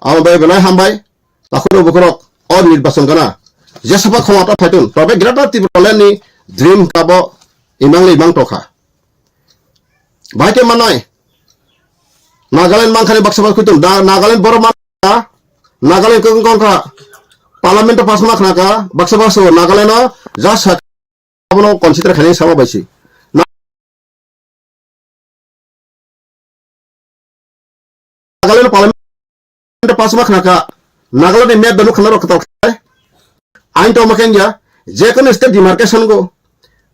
आम बाय बेलाय हामबाय ताखुनो बखरक और निर्वाचन गना जेसबा खमाता फाइटुन प्रबे ग्रेटर तिब्रलेनि ड्रीम काबो इमां टखा बायते मानाय नागालैंड मांखानि बाक्साबा खुतुम दा नागालैंड बर माना नागालैंड कोनका पार्लियामेंट पास माखना का बाक्साबा सो नागालैंड जा साबनो कन्सिडर खानि सामा बायसि नागालैंड पार्लियामेंट पास माखना का नागालैंड मैप बनु खना रखता है आइन तो मकेंजा जे कोन स्टेट डिमार्केशन को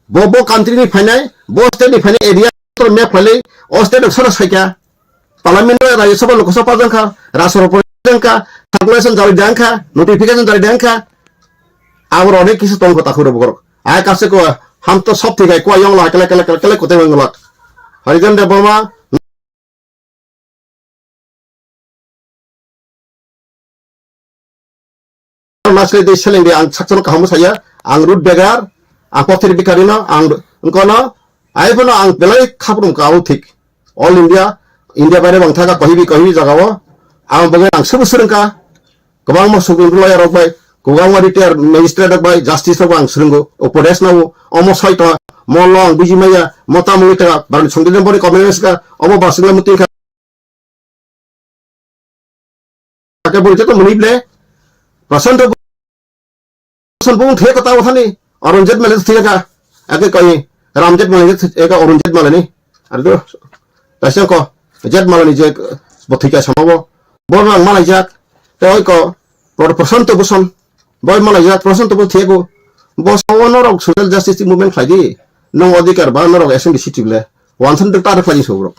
बो कंट्री नि फाइनाय बो स्टेट नि फाइनाय एरिया तो मैप फले ओ स्टेट अक्सर सैका पार्लियामेंट राज्यसभा लोकसभा जंखा राष्ट्रपति जंखा कैलकुलेशन जारि जंखा नोटिफिकेशन जारि जंखा आवर अनेक किस तंग को ताखुर बगर आय कासे को हम तो सब ठीक है को यंग ला कले कोते मंगला हरिजन दे बर्मा नासले दे सेलेंदे आं सक्सन काहमु साया आं रुट बेगार आं पथेर बिकारिनो आं उनकोनो आइफोनो आं बेलाय खाबरुम काउ ठीक ऑल इंडिया बारे बांथा का कहिबि जगावो आं बगे आं सब सुरंका गोबां मसुगुन लयार बाय गोबां रिटायर मजिस्ट्रेट बाय जस्टिस आं सुरंगो उपदेश नावो अमो साइट मलंग बिजिमाया मता मुलिता बार संगिदन बरि कमेन्स का अमो बासिला मुति का के बोलते तो मुनिबले प्रशांत संपूर्ण थे कता उठानी औरंगजेब माले थे का आगे कहीं रामजेब माले एक औरंगजेब माले नहीं अरे तो ऐसे को जेब माले नहीं जे बथिका समावो बोलना माले जाक तो को प्रशांत भूषण बॉय माले जाक प्रशांत भूषण थे को बस नरक सोशल जस्टिस मूवमेंट खाई नो अधिकार बा नरक एसेंबली सिटी ले वानसन दक्टर खाई सोब्रो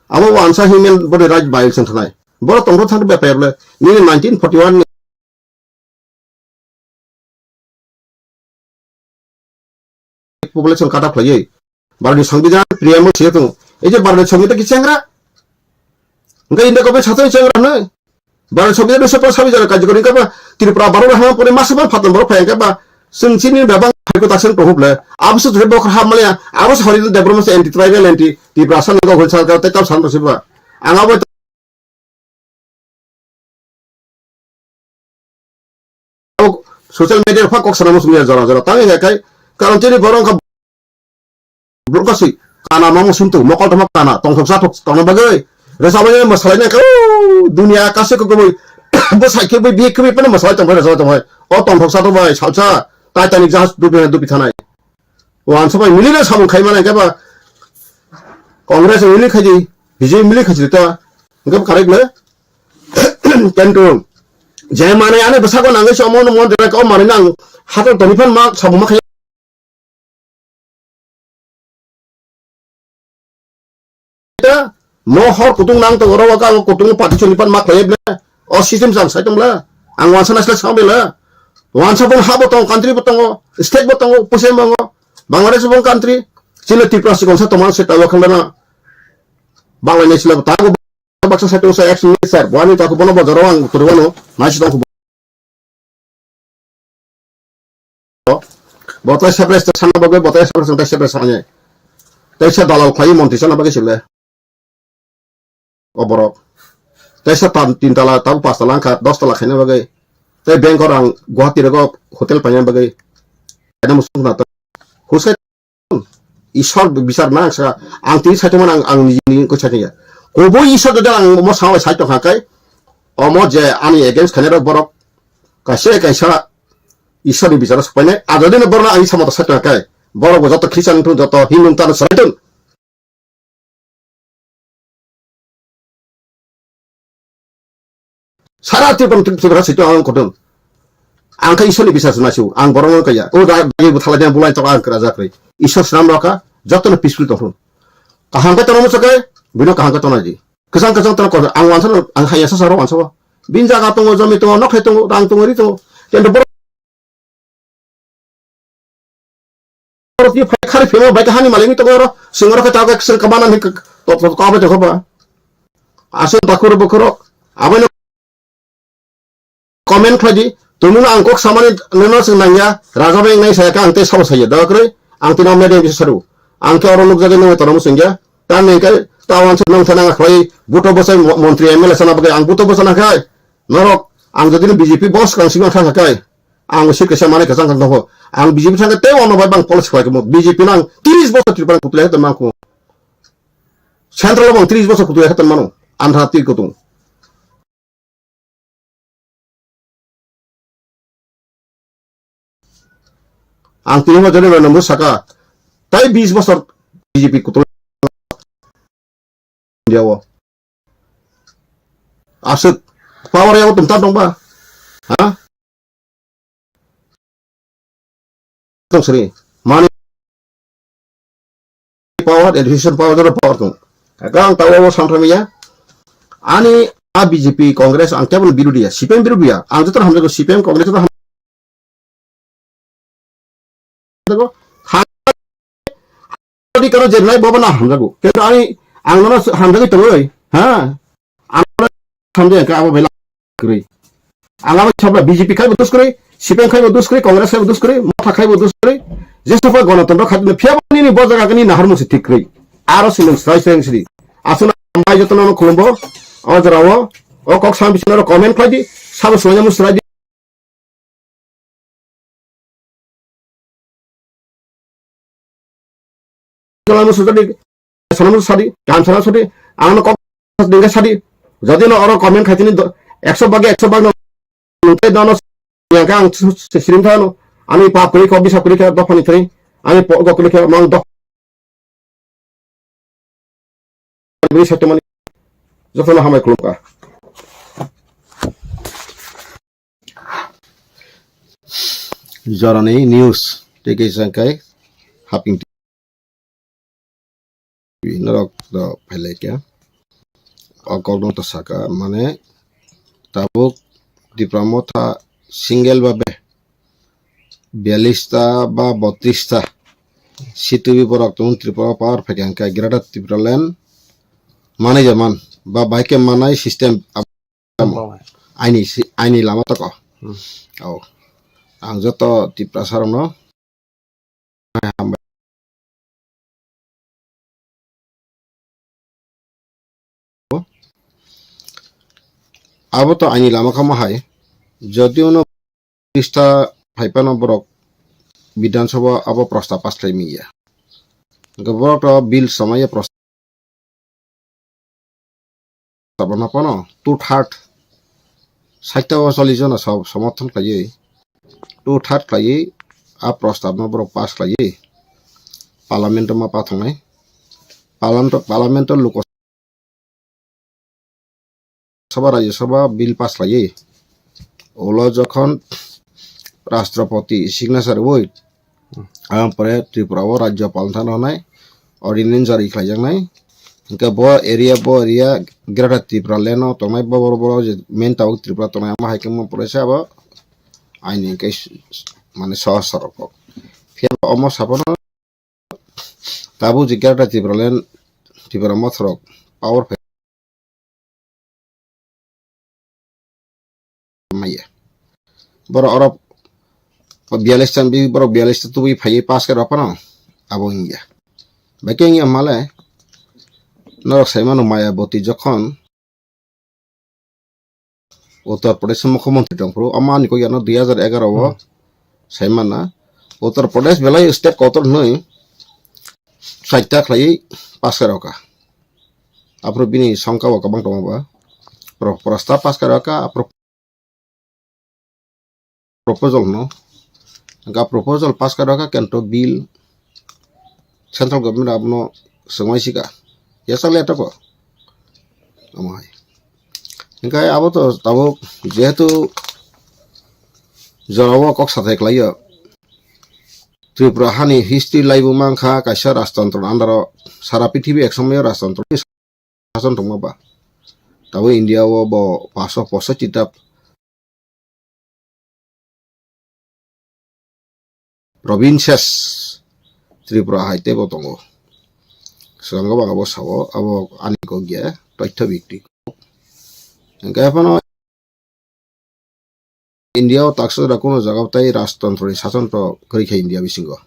अब वानसा ह्यूमन बॉडी राइट वायलेशन थानाय बरो तंगरो थांद बेपायले नि 1941 पॉपुलेशन काटा फ्लाइए भारतीय संविधान प्रियम से तो ए जे भारतीय संविधान की चेंगरा उनका इंडिया को छात्र चेंगरा न Baru sobi itu sepuluh sabi jalan kaji kuning apa Tripura baru hama pun masih pun fatun baru pengen apa sini babang hari taksin prohub le abis itu bokar ham malah abis hari itu development anti tribal anti di perasaan itu gol kau tetap sangat bersih angap itu sosial media apa kok senang musuhnya jara tangi kayak kalau jadi borong ke belum kasih karena mau suntuk mau kalau karena tongkok satu tongkok bagai resabanya masalahnya kalau dunia kasih ke gue bos hakim biar kami pernah masalah tempat oh tongkok satu bagai salsa Titanic jahaz dupi tanai wan sampai miliar sama kayak mana kayak apa Kongres milik haji BJP milik haji itu enggak karek le tentu jangan mana yang aneh besar kau nangis omong dari kau mana nang hati tonipan mak sabu mak kita mohor kutung nang tu orang wakal kutung pati cunipan mak lebe oh sistem sang saya tumla angwan sana selas sambil lah wan sabun habo tong country betong state betong pusing bango Bangladesh bang country sila tiprasi kongsa teman saya tahu kena Bangladesh lah tahu baksa saya tuh saya action minister wani tak kubono bazarawang turwano masih tak botol sepres sana bagai botol sepres sana Tesa dalal kai monti sana bagai sila oborok Tesa tintala tahu pas talangkat 10 tala kena bagai Teh bank orang Guwahati rego hotel panjang bagai ada musuh nata Husai Ishor besar nang sa ang ti sa tuman ang ni ko chanya ko bo Ishor da ang mo sawa sa to hakai o mo je ani against khanero borok ka se ka sa Ishor besar sapane adode ne borna ani sama to sa to hakai borok joto Christian tu joto Hindu tan sa tun Sara ti pun tu sa to ang kodon ang ka Ishor besar sunasiu ang borong ka ya o da bagi buthala bulai to ang kra zakri Ishor nam raka joto na peaceful to kahang ka tono sakai bino kahang ka tono ji kesang kesang tono ko ang wansan ang haya sa saro wanso binja ka tongo jomi to nok hetung rang tongo ri to tendo bor ti khari phemo bai ka hani malengi to goro singoro ka taga kesel kamana ni to ka ba to ba asun takur bokoro abano comment khaji tumuna angkok samani neno senangya raga beng nai saya ka ante saw saya dakre ang tinam media bisa seru angke orang luk jaga nong tanamu senja tan ne kai tawan senang senang khoi buto bosai menteri MLA sana bagai ang buto bosana kai norok ang jadi BJP bos kang singa thang kai ang sik ke samane ke sang kan ho ang BJP sang te ono bang polis khoi mo BJP nang 30 bos tripan kutule tan mangku central bang 30 bos kutule tan manu andha ti kutung ang tinama jadi nomor saka tai 20 bosor BJP kutul Jawa asut power yang tum tadong ba ha tong seri money power education power dari power tung kakang tahu santramiya ani a BJP kongres ang kebal biru dia CPM biru dia ang itu hamza ko CPM kongres itu di karo jenai bawa na hamzaku kira ani ang nono hamzaki teroi ha ang hamza ka apa bela kri ang apa chhabla BJP khai budus kri CPM khai budus kri kongres khai budus kri mata khai budus kri jestofa গণতন্ত্র খাদ্য ফিয়াবনি নি বজাগা কনি নাহার মুসি ঠিক করি আরো সিলং strike সিরি আসুন আমবাই যতন খুলবো অজরাও ও cock সাম বিছনার কমেন্ট খাইদি সাব সোজা মুসরাই Selalu sudah di selalu sadi, jangan salah sadi, anak kok dengan sadi. Jadi no orang komen kait ini 100 bagi 100 bagi nanti dono yang kan sering tahu, ani pak kulit kau bisa kulit dok pani teri, ani pok kau kulit mang dok. Beri satu mani, jadi no hamai keluar. Jarane news, tiga sangkai, haping. Narok do pele kya akol to saka mane tabuk diploma tha single babe 42 ta ba 32 ta situbi porak tun tripura power phekanka grada tripulen mane jaman ba baike manai system aini lama to ko au ang joto Tripura sarong no abo to aini lama kama hai যদিও no lista phaipa no borok বিধানসভা abo prosta pas lai miya borok to bill samaya prosta na pano 2/3 60 জন সমর্থন খাইয়ে 2/3 খাইয়ে आ प्रस्ताव no borok pas खाइए parliament ma pathongai parliament लोक सभा राज्य सभा बिल पास खाइए ओलो যখন राष्ट्रपति सिग्नेचर होई आमफ्राय त्रिपुरा राज्यपाल थान होनाय अर्डिनेन्स जारि खालायजांनाय इनका बो एरिया ग्रेटर त्रिपुरा लेनो तंनाय बरो मेन टाउन त्रिपुरा तंनाय मा हाइकेम परेसे अब आइनि के माने सहज सरक फिर अमो सापनो ताबु जे ग्रेटर त्रिपुरा लेन त्रिपुरा मथरक पावर माया बरो अरब 42 tan bi boro 42 tu bi phai pas ke rapano abo ingia baking ya male norok saimanu Mayawati যখন उत्तर प्रदेश मुख्यमंत्री दंफ्रु अमानि को यानो 2011 साइमाना उत्तर प्रदेश बेलाय स्टेट कौतर नै साइटा खलाई पास करका आप्रो बिनि संका वा कबां दंबा प्रस्ताव पास करका आप्रो proposal no ga proposal pass karaka kento bill central government abno semai sika ya sale to ko amai inkai abo to tabo jehetu jarawa kok sathai klaiyo Tripura hani history laibu mangkha kaisa rajtantro andaro sara prithibi eksomoy rajtantro শাসন dongba tabo India wo bo 565 tap provinces Tripura haite botongo sangga bang abo sawo abo ani ko gya toitho bikti engka pano India o takso da kono jaga tai rajtantro ni শাসন to kori kha India bisingo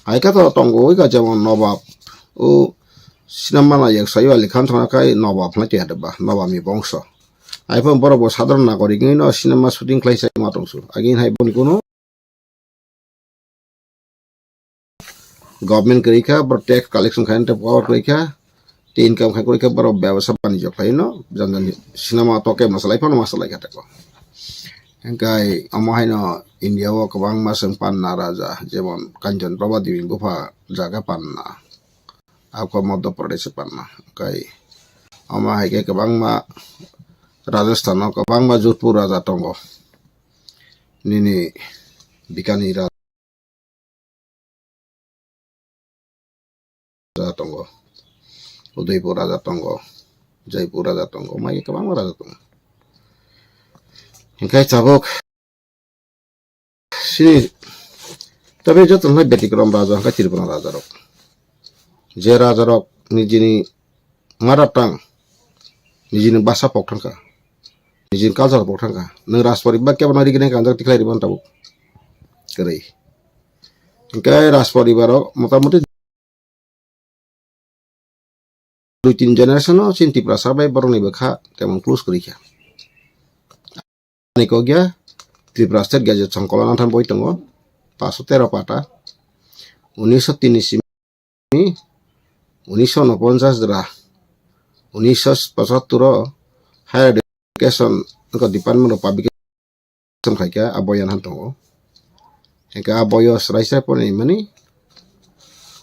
haika to tongo ga jemon nobab o sinama na yak sayo likhan thona kai nobab na ti hadba nobab mi bongso aipon boro bo sadharon nagorik ni no cinema shooting khlai sai matongsu agin hai boni kono government करिखा बर tax collection खाइन ते power करिखा ते income खा करिखा बर व्यवसाय वाणिज्य खाइनो जानजानि cinema टके मसलाइ fun मसलाइ खाटेको एंकाय अमहाइनो India व कबां मासं पान्ना राजा जेमन कांचन प्रभा देवी गुफा जागा पान्ना आपको मध्य प्रदेश पान्ना काय अमहाइ के कबां मा राजस्थान कबां मा जोधपुर राजा टंगो निनि बिकानी राजा tongo Udaipur raja tongo Jaipur raja tongo mai kabang raja tongo engkai cabok sini tapi joton na betikram raja ka Tripura raja rok je raja rok nijini maratang nijini basa pokthangka nijini culture pokthangka nang raspori ba ke banari gine kanjak tiklai ribon tabu kerei engkai raspori baro motamuti 2-3 generation no sin Tripura sabai boroni bekha temon plus korikia ani ko gya Tripura state gadget sangkolan anthan boi tongo 513 pata 1903 simi 1949 dra 1975 higher education ko department of public education khaika aboyan han tongo eka aboyo sraisa poni mani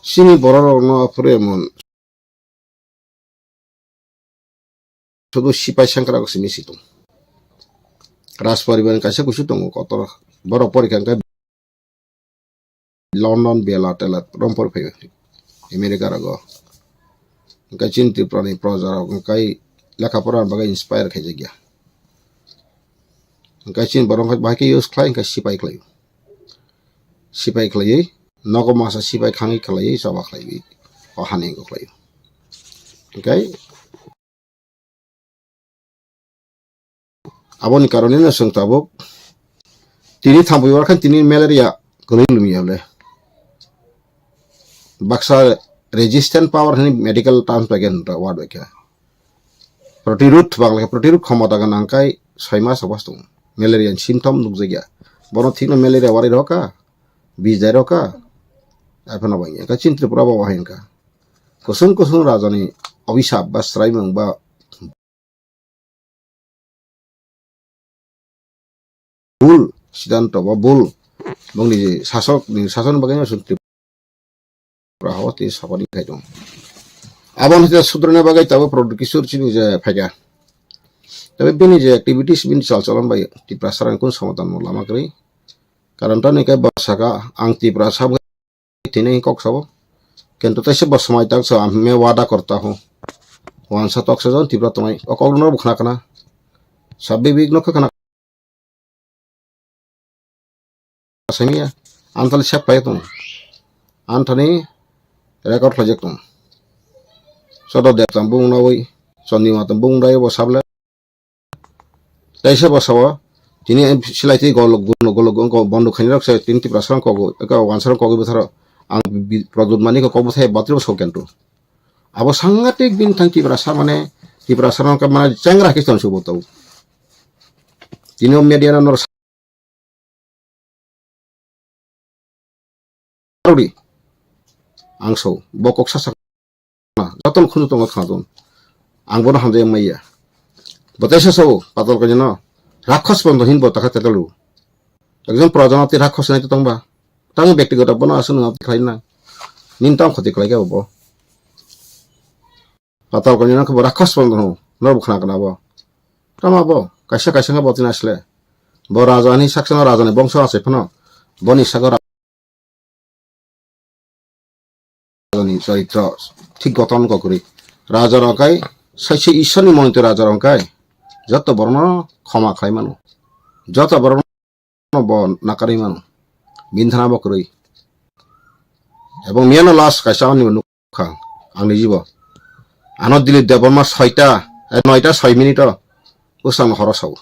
sini bororo no fremon sudu sipai sangkara ko sini situ ras pariban kaisa kusu tongo kotor boro porikhan ka London bela telat rompor phe America rago ka chin Tripura ni projar kai lekha pora baga inspire khaje gya ka chin borong ba ke use khlai ka sipai khlai nogo masa sipai khangi khlai saba khlai o hani ko khlai okay aboni karone na sung tabuk tini thambuiwar khan tini malaria kuni lumiyale baksa resistant power hani medical terms bagian word bagia protirut bangla protirut khamata gan angkai 6 mas abastung malaria symptom nukjagya bono thikna malaria wari roka bijai roka apana bangya ka cintri pura bawa henka kusung rajani abhisap ba sraimang ba bul sidanto ba bul bangni sason bagainya suntri rahawati sapani kaitong abon hita sudrone bagai tabo produk kisur chini je phaga tabe bini je activities bin chalon bai ti prasaran kun samatan lama kri karon ta ne ka basaka ang ti prasab tine kok sabo kento taise basmai tak sa मैं वादा करता हूं वांसा तक से जन तिब्रा तमाई अकौरनो बुखना kana sabbe big no kana samia antal sep pai tum antani record project tum sodo de tambung na woi sonni ma tambung dai bo sable taise basawa tini silai ti gol ko bondu khani rak se tin ti prasaran ko ka wansar ko bethara ang produk mani ko bethai batri bo sokentu abo sangatik bintang ti prasa mane ti prasaran ka mana changra kiston subotau tini media na nor sarudi angso bokok sasak na jatol khunu tong khadon angbono hamje maiya bataisa so patol ka jeno রাক্ষস বন্ধ হিন বতা খাতে তলু একজন প্রজাপতি রাক্ষস নাই তো তংবা তাং ব্যক্তিগত বনা আসুন না খাই না নিনতাম ক্ষতি কলাই গাবো পাতাল কনি না রাক্ষস বন্ধ নো নর বখনা কানাবো তামাবো কাইসা কাইসা বতিন আসলে ব রাজানি সাকসন রাজানি বংশ আছে ফনো বনি সাগর রাজানি চরিত্র ঠিক গঠন করি রাজার অকাই সাইছে ঈশ্বরনি মনিত রাজার অকাই যত বর্ণ ক্ষমা খাই মানু যত বর্ণ নাকারি মানু বিন্ধানা বকরই এবং মিয়ানো লাস কাইসা আনি নুখা আংনি জীব আনত দিলি দেবর্মা 9টা 6 মিনিট উসাং হরসাও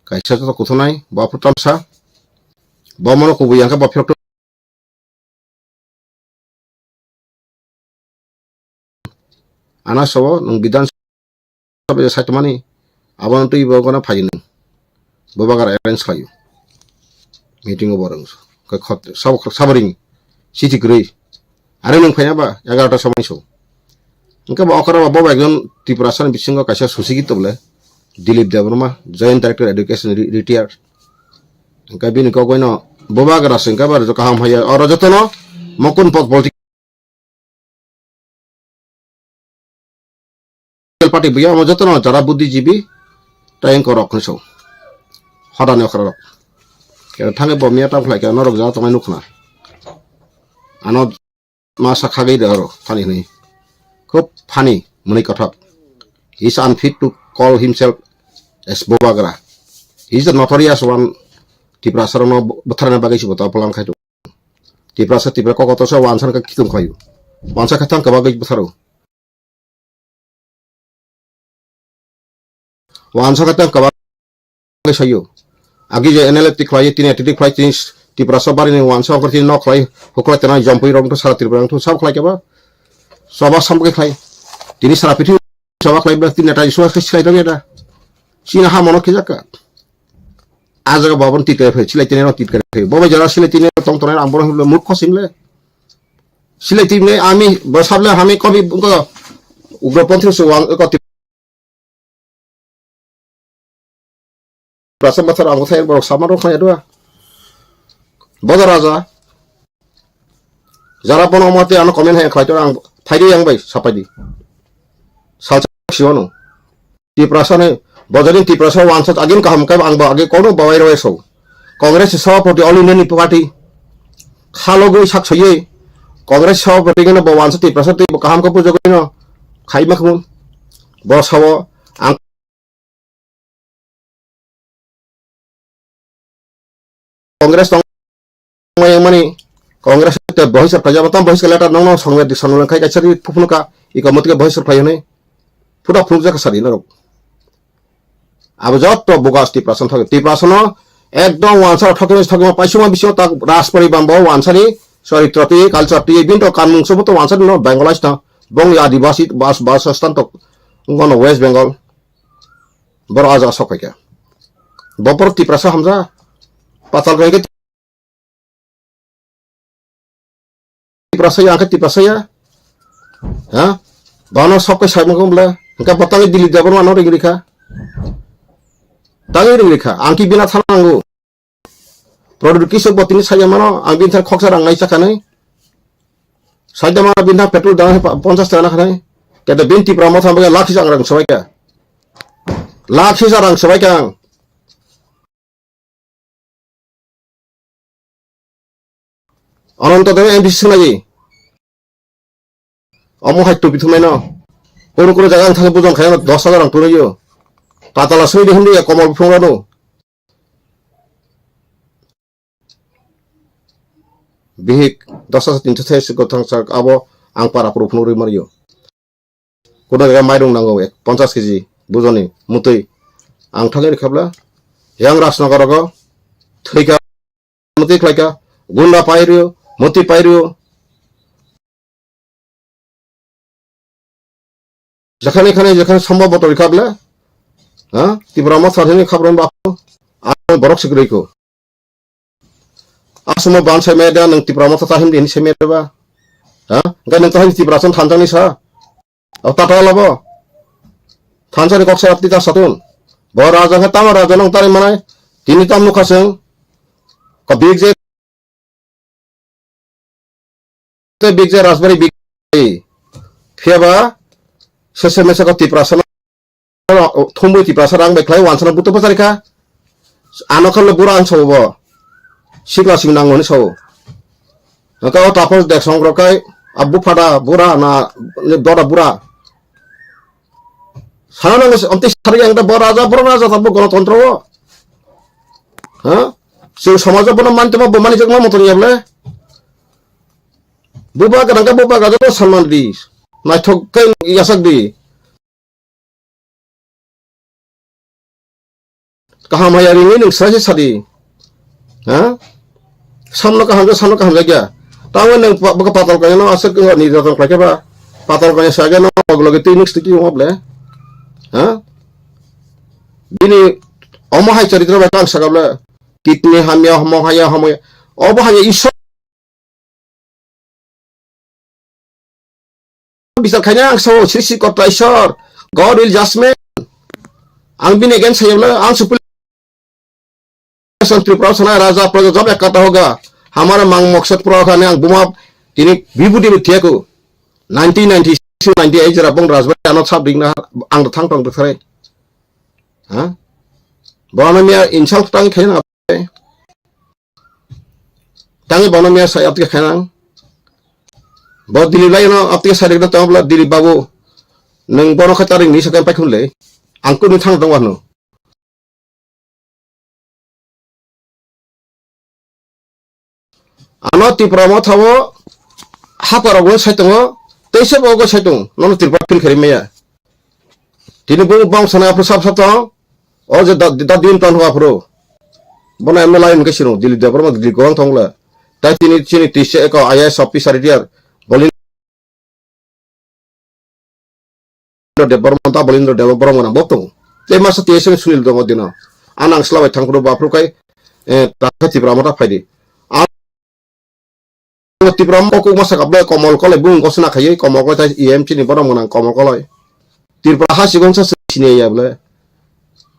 কাইসা তো কোথ নাই বাপুতামসা বমন কবুয়াঙ্কা বাফিরত আনা সব নং বিধান সবে সাইতমানি abang tu ibu kena fajin, bawa kara arrange kayu, meeting bareng, ke khot, sabering, siti grey, ada nung fanya ba, agar ada sama isu, engkau bawa kara bawa bagian di perasaan bising kasih susi gitu boleh, Dilip Devarma, Joint Director Education Retired, engkau bini kau no, bawa kara sengkau baru tu kaham haya, orang jatuh no, maupun politik parti biar mau jatuh no, cara budijibi tayang korok nso hadane korok kaya thange bomia ta phlai kaya norok ja tamai nukna ano masa khagai daro thani ni খুব funny muni kothak he is unfit to call himself as Bobagra. He is the notorious one tiprasarano batharana bagai sibota polang khaitu tiprasa tipra kokoto sa wansan ka kitum khayu wansa khatang ka bagai batharo wansa khatang ka bagai sayo agi je analytic khlai tin attitude khlai tin tiprasa bari ni wansa okor tin no khlai hokla tena jompoi rom to sara tiprang to sab khlai keba soba sampai khlai tini sara pithi soba khlai bla tin eta isu khlai ro eta china ha mono khijaka ajaga babon titre phe silai tine no titre phe boba jara silai tine tong tong ambor hule murkh simle silai tine ami basable hami kobhi ugrapanthi so ko prasa mathar amthai bor samaro khlai doa boda raja jara pono mate ano comment hai khlai to ang thaidi yang bai sapadi salcha siwano ti prasa ne Bajarin ti prasa wansat agin kaham kai ang ba age kono bawai roe so Congress sabapati all Indian party khalogo sak soye Congress sabapati gena ba wansat ti prasa ti kaham ka pujo gino khai makmun bo sawo ang Congress tong mani Congress te bahis prajabatam bahis kalata nong songwe di sonol khai kachari pupnuka ikamot ke bahis phai ne pura phujja ka sari na abo jotto bogas tiprasan thok tiprasano ekdom wansar thokma paisuma bisio tak raspari bambo wansari choritroti cultureti binto kanmung sobo to wansar no bangladesh ta bong adivasi basastan tok ngono west bengal bor aja sokaya bopor tiprasa hamza patal gaya tiprasa ya angkat tiprasa ya ha bano sok sai mo bla engka patangi dili dabor mano ringrika tangi ringrika angki bina thanango produk kisok botini saya mano ang bintar khoksa rang nai sakane saida mana binta petrol dang 50 টাকা খানে keda binti pramo thambaga lakhi rang sabai ka lakhi rang sabai ka অনন্ত দেবে MP শোনাজি অমহাইত্য বিথুমাই না কোনো জায়গা থাকে বুঝন খায় 10,000 রাং তুলিও পাতালা শুই দেখুন দিয়ে কমল ফুংরানো বিহিক 10,300 গথাং সাক আবো আং পারা পুরো ফুনুরি মারিও কোনো জায়গা মাইরং নাঙ্গো 50 কেজি বুঝনি মুতই আং থালে রেখাবলা ইয়াং রাজনগরগ থৈকা মুতই খাইকা গুন্ডা পাইরিও মতি পাইরিও যেখানে সম্ভবত রেখাবলা হ্যাঁ তিব্রা মথারনি খাবরন বাপু আর বরক সিগ্রইকো asuma ban sai meda nang tipra mata tahim din sai meda ba ha ga nang tahim tipra san thanjani sa au tata labo thanjani kok sa apti ta satun bo raja ha tama raja nang tare manai tini tam nu khaseng ka big je rasbari big pheba sese mesa ka tipra san thumbu tipra sarang beklai wansana butu pasarika anokhal buran sobo sikla singnang ngoni so kau tapos dek songkrokai abu pada bura na dora bura sana nang onti sari yang da boraja tabu gণতন্ত্র ha se samaj bono mante ma bomani jagma motor yable buba ga to salman di na thokkai yasak di kaham hayari ni sase sadi ha samno ka hamza kya tawo nang baka patal kanya no asek ko ni jatong klake ba patal kanya saga no ogloge tinix tiki ngoble ha bini omo hai charitra ba kan sagable kitne hamya homo haya obo hanya isor bisa kanya ang so sisi kota isor god will judgment ang bin again sayable ang supul Tripura सना राजा प्रजा जब एक कथा होगा हमारा मांग मकसद पूरा करने ang बुमा ini विभूति मिथिया को 1996 98 जरा बंग राजबाई आनो साब दिगना आं थांग तंग थरे हा बनमिया इनसाल तंग खेना तंग बनमिया साय आपके खेना बहुत दिल्ली लाई ना आपके सारे ना तंगला दिल्ली बाबू नंग बनो खतारिं नि सके पाखुले आंको नि थांग दं वानो ano tipra mo thawo haparago saitongo teise bogo saitong nono tirpa pil khari meya tini bung bang sana apro sap to o je da din tan ho apro bona emla lain ke sino dili da perma dili gong thongla ta tini tise ko IAS officer dia bolindo de perma bolindo de perma na botong te masa tiese sunil dongo dina anang slabai thangro bapro kai ta tipra mo ta phaidi tipra mo ko masa kabla komol kole bung ko sna khaye komol ko ta em chini bora monang komol koloi tipra ha sigong sa sine ya bla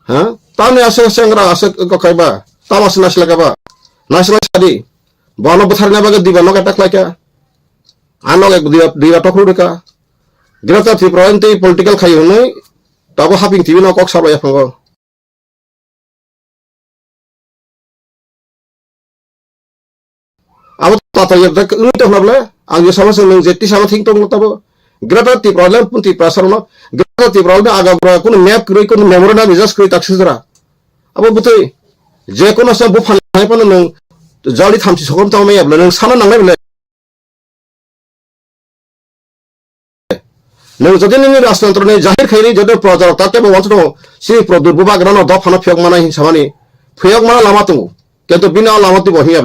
ha tane ase sengra ase ko kaiba tamas nasla ka ba nasla sadi bono bothar na baga diba no katak la kya ano ek diba tokru ka grata tipra ente political khayo nei tabo haping tibi no kok sarwa ya fango abo tata yabda nuto nabla ang yo sama sung jetti sama thing tong tabo grata ti problem pun ti prasar no grata ti problem aga bra kun map kroi kun memorandum just kroi taksudra abo butoi je kono sa bu phanai pon nung jali thamsi sokon taw me yabla nung sana nangai bla nang jadi ni rastantro ni jahir khairi jodo projar tate bo wantro si produr buba grano do phano phiyok mana hin samani phiyok mana lama tu kintu bina lama tu bo hiya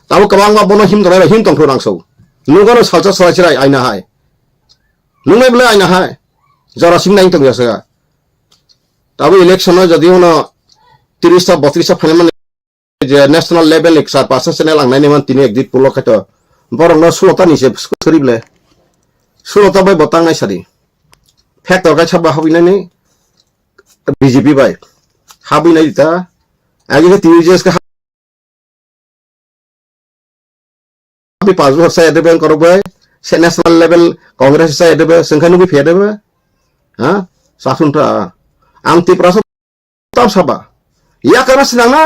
tabu kabang ba bono him dora him tong thurang so nungano salcha salachrai aina hai nungai bele aina hai jara sing nai tong yasa tabu election no jadi hono 30 ta 32 ta final je national level ek sar pasa channel ang nai man tini exit pulo khato borong no 16 ta ni se suri bele 16 ta bai botang nai sari factor ka chaba habi nai ni BJP bai habi nai ta agi ke TVJS ka habi 5 bor sa edeben korbai se national level congress sa edebe sengkhanu bi fedebe ha sasunta angti praso tam saba ya karena senang na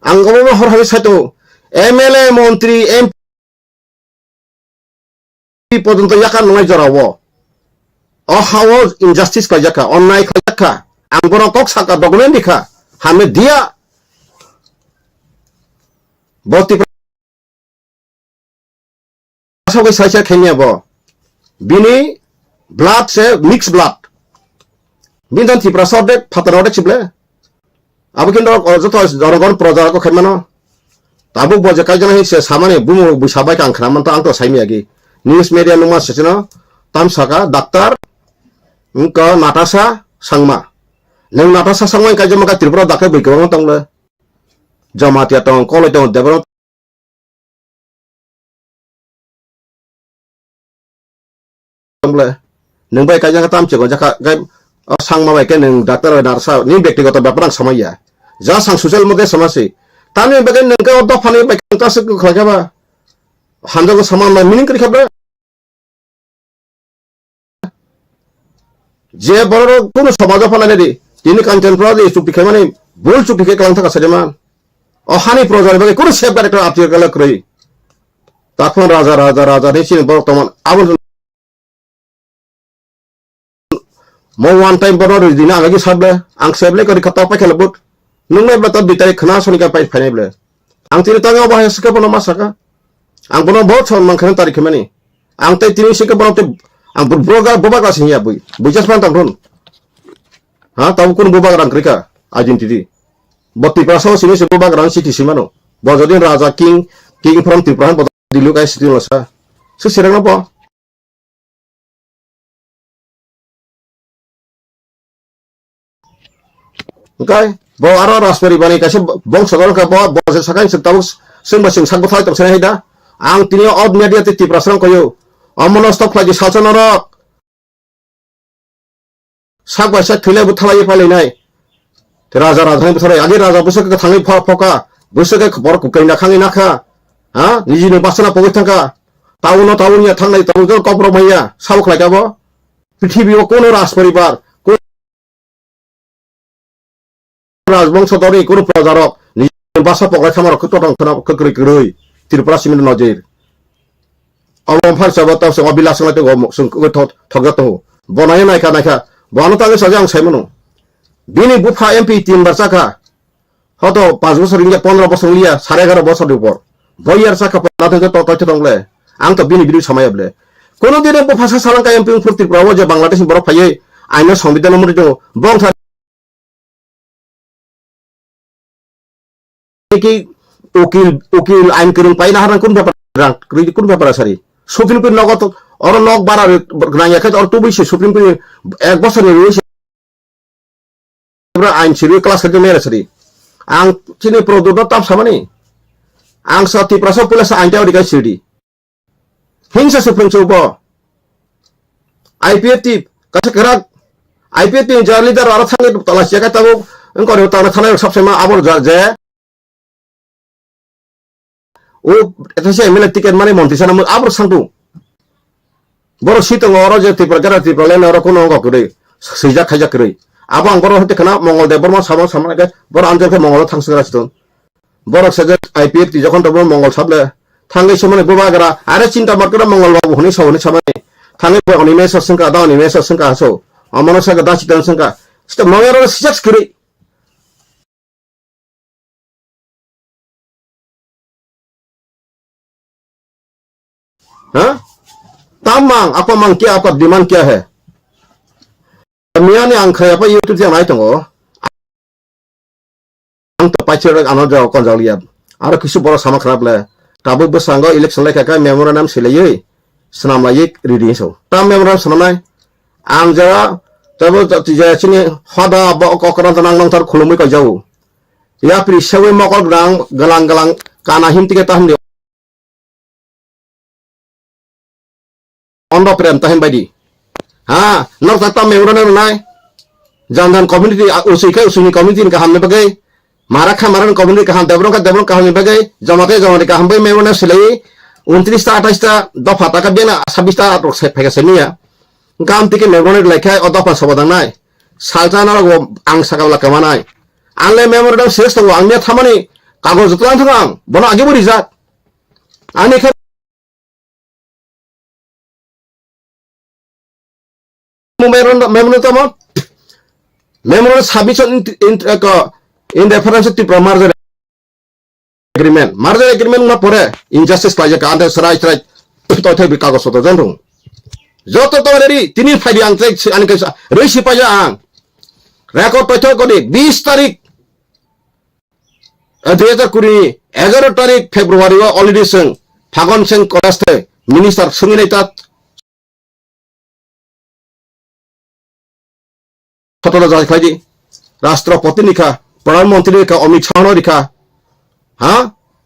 anggomo hor habis satu MLA মন্ত্রী MP পর্যন্ত yakan nungai jarawo o hawo injustice ka jaka onnai ka jaka angbono kok saka dokumen dikha hame dia boti praso ke saisa khenya bo bini blood se mix blood bintan ti praso de phatarode chible abu kindo joto jaragon projar ko khemano tabuk boje kaijana hi se samane bumu busabai ka angkhraman ta angto saimi agi news media numa sesino tam saka daktar ka natasha sangma nang natasha sangma kaijama ka tripura dakai bikawang tongle jamatia tong koloi tong debro tongle nang bai kaijana tam chego jaka gai sangma bai ke nang daktar natasha ni ব্যক্তিগত ব্যাপার samaya ja sang social media samasi tani bagai nang ka odo phani bai ka se khajaba hanjago saman mai meaning kri khabra যে বড় কোন সমাজ ফলানে দি তিনি কাঞ্চন প্রদে চুক্তি খাই মানে ভুল চুক্তি কে কালাং থাকা সেমান অহানি প্রজার বাগে কোন সেফগার্ড একটা আত্মীয় গেল কই তখন রাজা রাজা রাজা রেছিল বর্তমান আবল মো ওয়ান টাইম বড় দিনা আগে সাবলে আং সেবলে করি খাতা পাই খেলবুট নুংনে বত দুই তারিখ খানা সনিকা পাই ফাইনাইবলে আং তিনি তাঙ্গা বাহায় সকে বন মাসাকা আং বন বহুত সম্মান খান তারিখ মানে আং তাই তিনি সকে বনতে ang berbroga bobak rasing ya boy bujas pantang ron ha tahu kun bobak rang krika identity boti praso sini se bobak rang city simano bojodin raja king from Tripura bot dilu kai city losa su sirang apa okay bo aro raspberry bani kasi bong sagol ka bo boje sakai tahu sing basing sang bothai tam sene hida ang tini od media ti Tripura koyo অমনস্তক লাগি শাসনরক সাকবাসা থইলে বুথালাই পালাই নাই রাজা রাজধানী বুথালাই আগে রাজা বসকে থাঙি ফকা বসকে বড় কুকাইনা খাঙি নাখা হা নিজিনো বাসনা পগৈ থাকা টাউনো টাউনিয়া থাংনাই টাউন কপ্র মাইয়া সাবক লাগাব পৃথিবীও কোন রাজ পরিবার কোন রাজবংশ দরে কোন প্রজারক নিজিনো বাসা পগাই খামার কতং ককরি কই ত্রিপুরা সিমেন্ট নজির Awam far sabat tahu seng abilas ngai tu seng thogat tu bonai naika naika bono tangi sajang saimono bini bufa MP 3 bar saka hoto 5 বছর লিয়া 15 বছর লিয়া 11.5 বছর উপর বইয়ার saka পালাতে তো তথ্য দংলে আং তো bini bidu samay able কোন দিনে bufa সালাঙ্কা MP ফুর্তি প্রব যে বাংলাদেশ বড় ফাইয়ে আইনের সংবিধান মতে তো বং কি উকিল আইন করুন পাই না হারান কোন ব্যাপার সারি সুপ্রিম কোর্ট নগদ অর নক বাড়ার নাইয়াকে অর তো বইছে সুপ্রিম কোর্ট এক বছর রয়েছে আইন ছিল ক্লাস থেকে মেরে সারি আং চিনি প্রদুত তাপ সামানি আং সাথী প্রসব পুলিশ আইনটা ওদিকে সিডি হিংসা সুপ্রিম কোর্ট আইপিএফটি কাছে করা আইপিএফটি যার লিডার আর থাঙ্গে তলাশি জায়গা তাও করে তার থানায় সবসময় আবর যায় ও এটা সে এমএলএ টিকেট মানে মন্ত্রী সানা আবার সাংটু বড় শীত অর যে ত্রিপুরা লেন অর কোন অঙ্গ করে সিজা খাইজা করে আবার বড় হতে খানা মঙ্গলদেব বর্মা সামন সামনে বড় আঞ্চলিক মঙ্গল থাংসে রাখতো বড় সেজে আইপিএফ টি যখন তখন মঙ্গল সাবলে থাঙ্গে সময় গোবাগরা আরে চিন্তা মার্কেট মঙ্গল বাবু হনি সবনি সামনে থাঙ্গে অনিমেশ সংকা দা অনিমেশ সংকা হাসো অমনসা দা চিতন সংকা সেটা মঙ্গল সিজাক্স করে हाँ ताम मांग apa mang kia apa demand kia है मियानी आं खै apa YouTube yang naik tunggu ang terpacer ano jauh kon jauh lihat ada kisu boros sama kerap le tabu bersanggo election le kakak memorandum silai senam lagi reading so tam memorandum senam lai ang jauh tabu tija sini hada ba kokoran tenang nang tar khulumui kau jauh ya pri sewe mokol galang kana him tiga tahun dia ondo prem tahun badi ha nor tata memorandum nai jangan community usini community ka hamne bagai मारा मारन community कहाँ देवरों का हमें बगे जमाते का हम भाई मैं सिलाई 29 दफा तक बेना 26 फेंके सेनिया काम तिके मेमोरेंडम लेखे और दफा सबदांनाय सालजाना वो आंग सगावला कमानाय आंले मेमोरेंडम शेष तो आंगने थामानी कागज जतलान थांग बना आगे बड़ी जात आने के memorandum साबिसन in reference to merger agreement na pore injustice kaje ka ande sarai to thai bikago soto janrung joto to reri tini phai ang trek an ke rei sipaja ang record to ko 20 tarik 2020 11 tarik February wa already sing Phagon Singh Koraste minister sungine ta foto da khai राष्ट्रपति लिखा प्रधानमंत्री का अमित शाह लिखा हाँ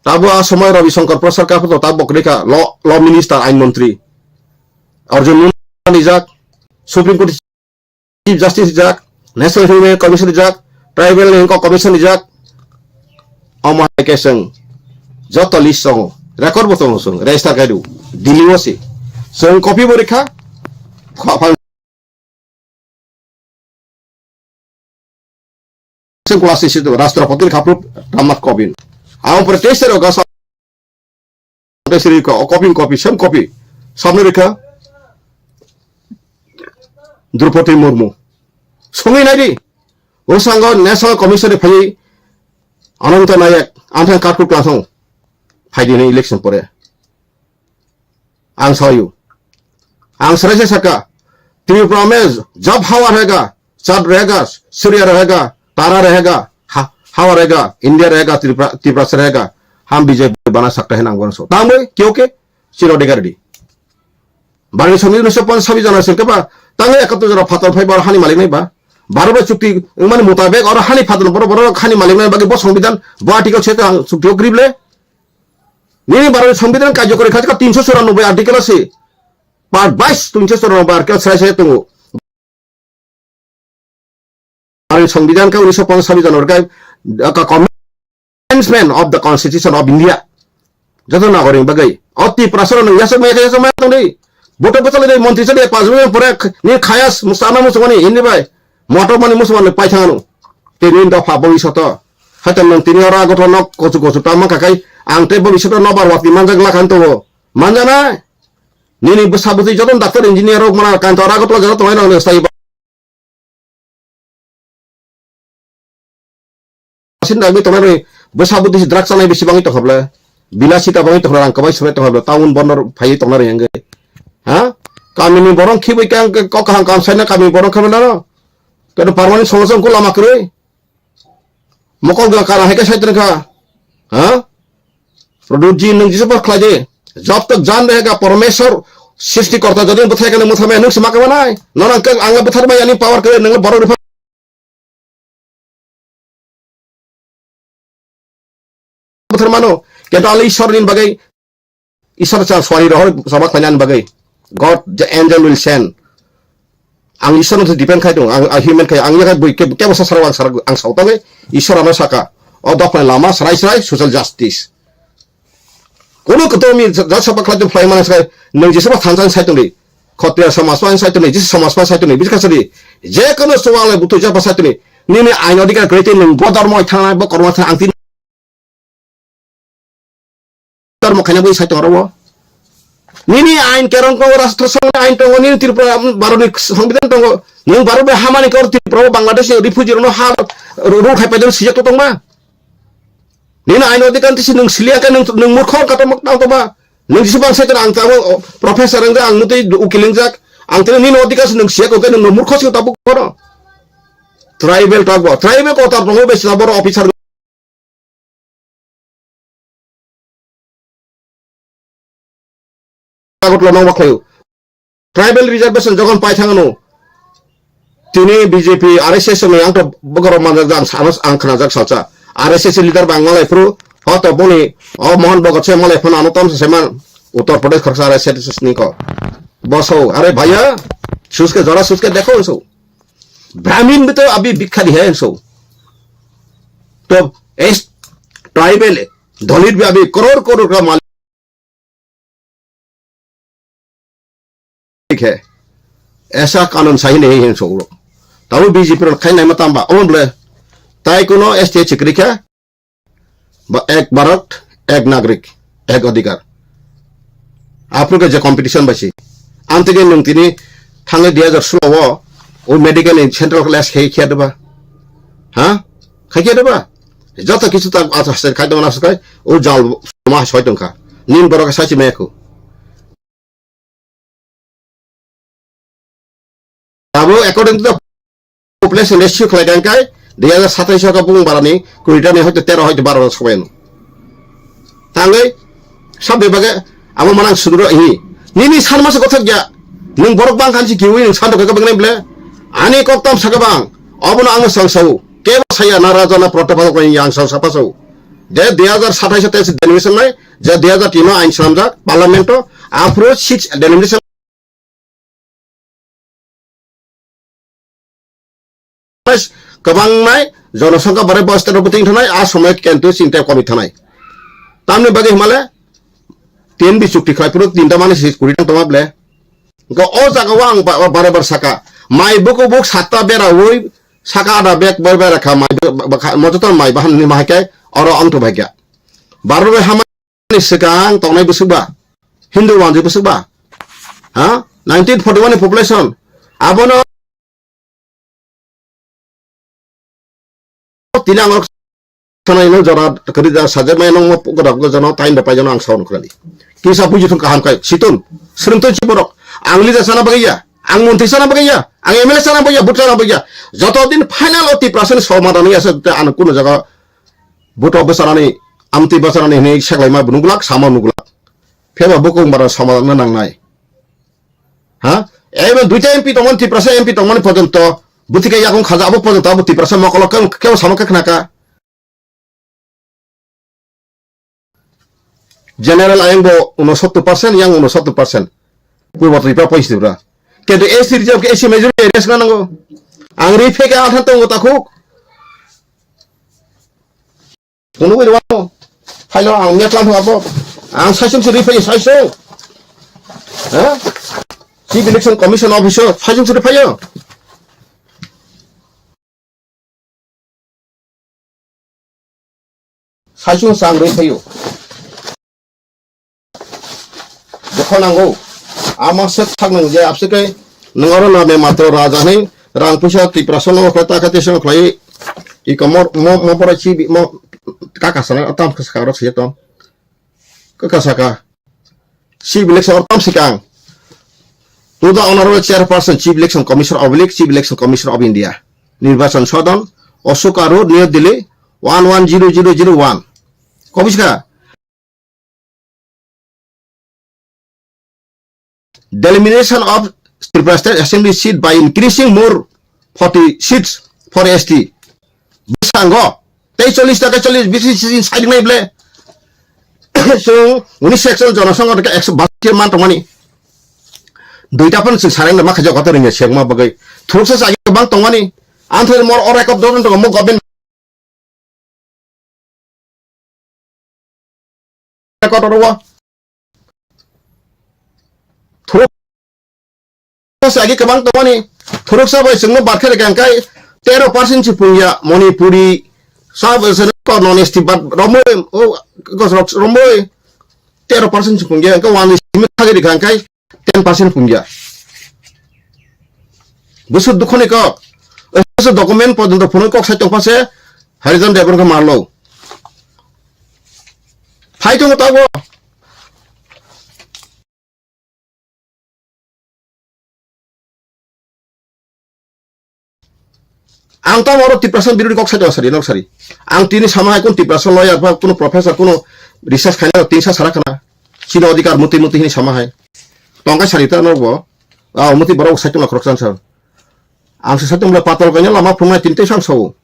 ताबो आ समय रविशंकर प्रसाद का तो ताबो लिखा लॉ मिनिस्टर आइन मंत्री अर्जुन मुंडा निजाक सुप्रीम कोर्ट चीफ जस्टिस निजाक नेशनल ह्यूमन कमीशन निजाक ट्राइबल लिंक कमीशन निजाक अमाय केसंग जत लिस्ट संग रेकर्ड बतंग संग रेजिस्टर काइदु दिल्ली वसी संग कॉपी बरिखा klasi situ राष्ट्रपति खापru Ramnath Kovind आउ प्रदेश रे का का कॉपी सेम कॉपी सामने रेखा द्रौपदी मुर्मू संगे नाइदी ओ संग नेशनल कमिशन रे फै अनंत नायक आंथा काटकु क्लासों फाइदिने इलेक्शन परे आं सायु आं सराजे सका त्रिपुरा में जब हवा रहेगा चांद रहेगा सूर्य रहेगा तारा रहेगा हवा रहेगा इंडिया रहेगा त्रिपुरा से रहेगा हम बीजेपी बना सकते हैं नांगोन सो तामोय क्योंकि चिरो डेगारडी बारनि समिति 1956 जना से केबा तांगे 71 जना फातल फाइ बार हानि मालिक नै बा भारत चुक्ति माने मुताबिक और हानि फातल बरो खानि मालिक नै बाकी संविधान आर्टिकल छे चुक्ति ग्रिबले नि भारत संविधान कार्यकरी खाजका 394 आर्टिकल से पार्ट 22 394 आर्टिकल से तुंगो संविधान का 1956 जनवरी का commencement of the constitution of India जतो नागरिक बगै अति प्रसन्न यस में तंदे बोटो बचले दे मंत्री चले 5 मिनट परे नि खायास मुसाना मुसमानी इनि बाय मोटो माने मुसमाने पाइथानो ते नि दफा भविष्यत हतन नं तिनि रा गथ न कोचु तामा काकाई आंते भविष्यत न बारवाति मानजाग लाखान तो मानजाना नि बसाबुति जतो डाक्टर इंजिनियर मना कान तो रा गथ जतो तमाय न स्थायी सिन्दागि तमारे बसाबुति द्राक्स नाय बेसिबां तो हबला बिलासिता बाङै तो रां कबाय सबाय तो हबला टाउन बन्दर फाइ तंना रेंगे हा कामिनि बरं खिबै कां कखां काम साइना कामि बरं खबना न तो परमानेंट सलुशन को लामा करे मकल गा कारा हेके साइतन का हा प्रोड्यूस जी नंग जिसे पर खलाजे जब तक जान रहेगा परमेश्वर सृष्टिकर्ता जदि बथाय कने मुथामे नंग समा का बनाय न न आंगा बथार बाय यानी पावर करे नंग बरो मानो केटाल ईश्वर इन बगै ईश्वर चा सवारी रह सबक फैनान बगै god the angel will send आं ईश्वर न डिपेंड खाइ दं आं ह्यूमन खाइ आं यगा बय के बसा सरवा सर आं सावतागे ईश्वर न साका अ दफा लामा सराय सोशल जस्टिस कोनो कतो मी ज सबक खाइ फ्लाइ माने सकाय नों जेसेबा थांजान साइतनि खत्रिया समाज पान साइतनि जिस समाज पान साइतनि बिसकासरि जे कोनो सवाल बुतु जा साइतनि निने आइन अधिकार ग्रेटे नों बदर मय थांनाय ब कर्म थां आंति कर्म खाना बोई साइट हरबो निनी आइन केरं को राष्ट्र संघ आइन तंगो नि त्रिपुरा भारतनि संविधान तंगो नों भारत हामानि कर त्रिपुरा बांग्लादेश रिफ्यूजी नो हा रो खाइपादों सिजेक्ट तंगमा निना आइन अधिकार तिसि नों सिलिया का नों मूर्ख कत मक्ताव तबा nung sibang sa ang tamo professor ang nuti ukiling jak ang tino nino dikas nung siya ko nung murkho si tabu ko tribal tagbo tribal ko tar mo bes labor officer আগত লনং বাখয় tribal reservation যখন পাই থাঙানো তিনি BJP RSS এর আংটো বগর মানজাক জান Sans আংখনা জাক such a RSS leader বাংলায় pro হত বনি ও মোহন বগত সে মলে phone আনতম সেমান Uttar Pradesh खरसा आरएसएस नि को बसो अरे भैया सुसके जरा सुसके देखो सो ब्राह्मण भी तो अभी भिखारी है सो तो इस ट्राइबल दलित भी अभी करोड़ करोड़ का मालिक है ऐसा कानून सही नहीं है सो तब बीजेपी खाई नहीं मतंबा ओन बोले ताई कोनो एसटी चिक्रिक है एक भारत एक नागरिक एक अधिकार आपको जो कंपटीशन बासी आमते के नों तिनी थांगे 2016 ओ मेडिकल सेंट्रल क्लास खेया देबा हां खेया देबा जत किछु त आछासे खाइ दना सकाय ओ जाल मा सय टंका निन बरका साचि मेको अब according to the population ratio खाइदान काय 2027 का बुं बारानि कुइटानि हयतो 13 हयतो 12 सबायनो थांगे सब विभागे amo manang suduro hi nini san masa kotak ya ning borok bang kansi kiwi ning san ka bang ble ani koktam sakabang obono ang sangsau keba saya narajana protokol ko yang sang sapasau de 2027 tes delimination nai je 2003 ain samjak parlamento approach 6 delimination kabang nai jonasangka bare bostero buting thanai a somoy kento sinta komi thanai tamni bagi himale तीन भी चुक्ति खाई पुरुष तीन तमाने से कुड़ी तंग तमाब ले को ओ जागा वांग बारे बार सका माई बुक बुक साता बेरा वही सका आधा बैग बार बार रखा माई मजोतर माई बाहन नि माहिके और अंग तो भाग्या बारो में हमारे सेकांग तो नहीं बसुबा हिंदू वांजी बसुबा हाँ 1941 पॉपुलेशन अब ना तीन अंग थानाय नो जरा करिदा साजे मैं नो गदक जनो टाइम दपाय जनो आं साउन खराली किसा पुजु थं काहाम काय सितुन स्रंतो चिबरक आंगली जासाना बगैया आं मन्थि साना बगैया आं एमएलए साना बगैया बुटना बगैया जतो दिन फाइनल 80% समाधान यासे आन कुनो जगा बुट बसानानि आमति बसानानि नै सागलायमा बुनुगलाक सामा नुगलाक फेबा बुकुं बारा समाधान नांनाय हा एबे दुइटा एमपि तमन 30% एमपि तमन पर्यन्त बुतिके यागं खाजा अब पर्यन्त अब 30% मकलक केव सामका खनाका General ayang bo 69% yang 69% purba tripa poisi bra kedu AC reserve ke AC major areas na nango ang rife ke athan tongo takuk tunu wi wano hailo ang nyatlan abo ang saisun si rife saiso ha chief election commission officer saisun si rife yo saisun sang rife yo खनांगौ आमासे थागनों जे आपसे नंगरो ना में मात्र राजा नहीं रांग Pusha तिप्रासन no खता खते सन खलाई इ कमर मो परछि मो काका सन अतम खसकारो छ तम ककासाका chief election अतम सिकांग to the honorable chairperson chief election commissioner oblique chief election commissioner of India निर्वाचन सदन Ashoka road new Delhi 110001 कबिसका Delimitation of Tripura State Assembly seat by increasing more 40 seats for ST. Bisango. 43 টাকা 40 BC সাইড নাই বলে। So 19 section জনসংখ্যা থেকে 162 মান তমানি। দুইটা পন সারেং মা খাজা কত রিং সেগমা বগৈ। থুরসা সাই বাং তমানি। আনথের মর অর এক দরন তো মো গবেন কত রবা। Sagi kebang tawani thuruk sabai sungno barkhe gangkai 13% chi punya Manipuri sab sen ko non esti bat romoy o gos romoy 13% chi punya ka wani simi thagi gangkai 10% punya busu dukhoni ko eso document পর্যন্ত phone cock সাইতং পাশে হরিজন দেবরকে মারলো ফাইটং তাবো ang tam oro tiprasan biru kok saja sari nok sari ang tini sama akun tiprasan lawyer ba kuno professor kuno research khana tinsa sara kana sino adhikar muti ini sama hai tongka sarita no bo muti borok saito na kroksan sar ang sa saito mula patol kanya lama pumai tinte sang so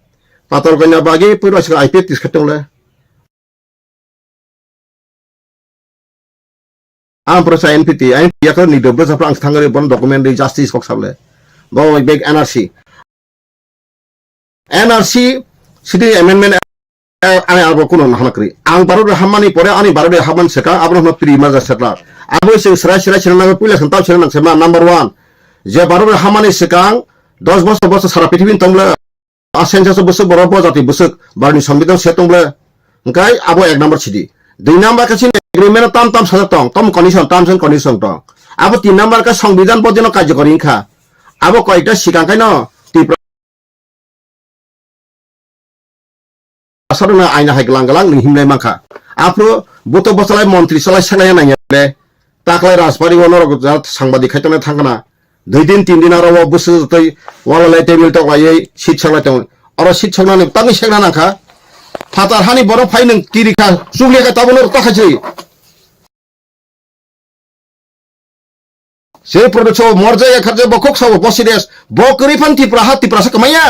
patol kanya bagi pura sira IP tis khatong le ang prosa NPT ang yakar ni dobe sa prang thangare bon document justice kok sable bo big NRC city amendment ani arbo kuno nahanakri ang baru hamani pore ani baru haman seka abro no prima za setla abo se sra na pula santau sera sema number 1 je baru hamani sekang 10 বছর সারা পৃথিবী তংলে আসেনজাস বছর বড় প্রজাতি বছর বারনি সংবিধান সে তংলে গাই আবো এক নম্বর CD 2 নম্বর কাছে এগ্রিমেন্ট তাম সাজা তং তম কন্ডিশন টার্মস এন্ড কন্ডিশন তং আবো 3 নম্বর কা সংবিধান বদিন কার্যকরী খা আবো কয়টা সিকাঙ্কাই ন asarna aina hai gelang-gelang ning himlai mangka apro boto bosalai mantri salai salai nanya taklai raspari wonor gujat sangbadi khaitone thangana 2 din 3 din aro busu tai walai table tok lai sit salai tong aro sit salna ni tangi segna nangka fatar hani boro phai ning tirika suglia ka tabonor takhachi se producho morja ya kharje bokok sabo bosides bokri phanti prahati prasa kamaya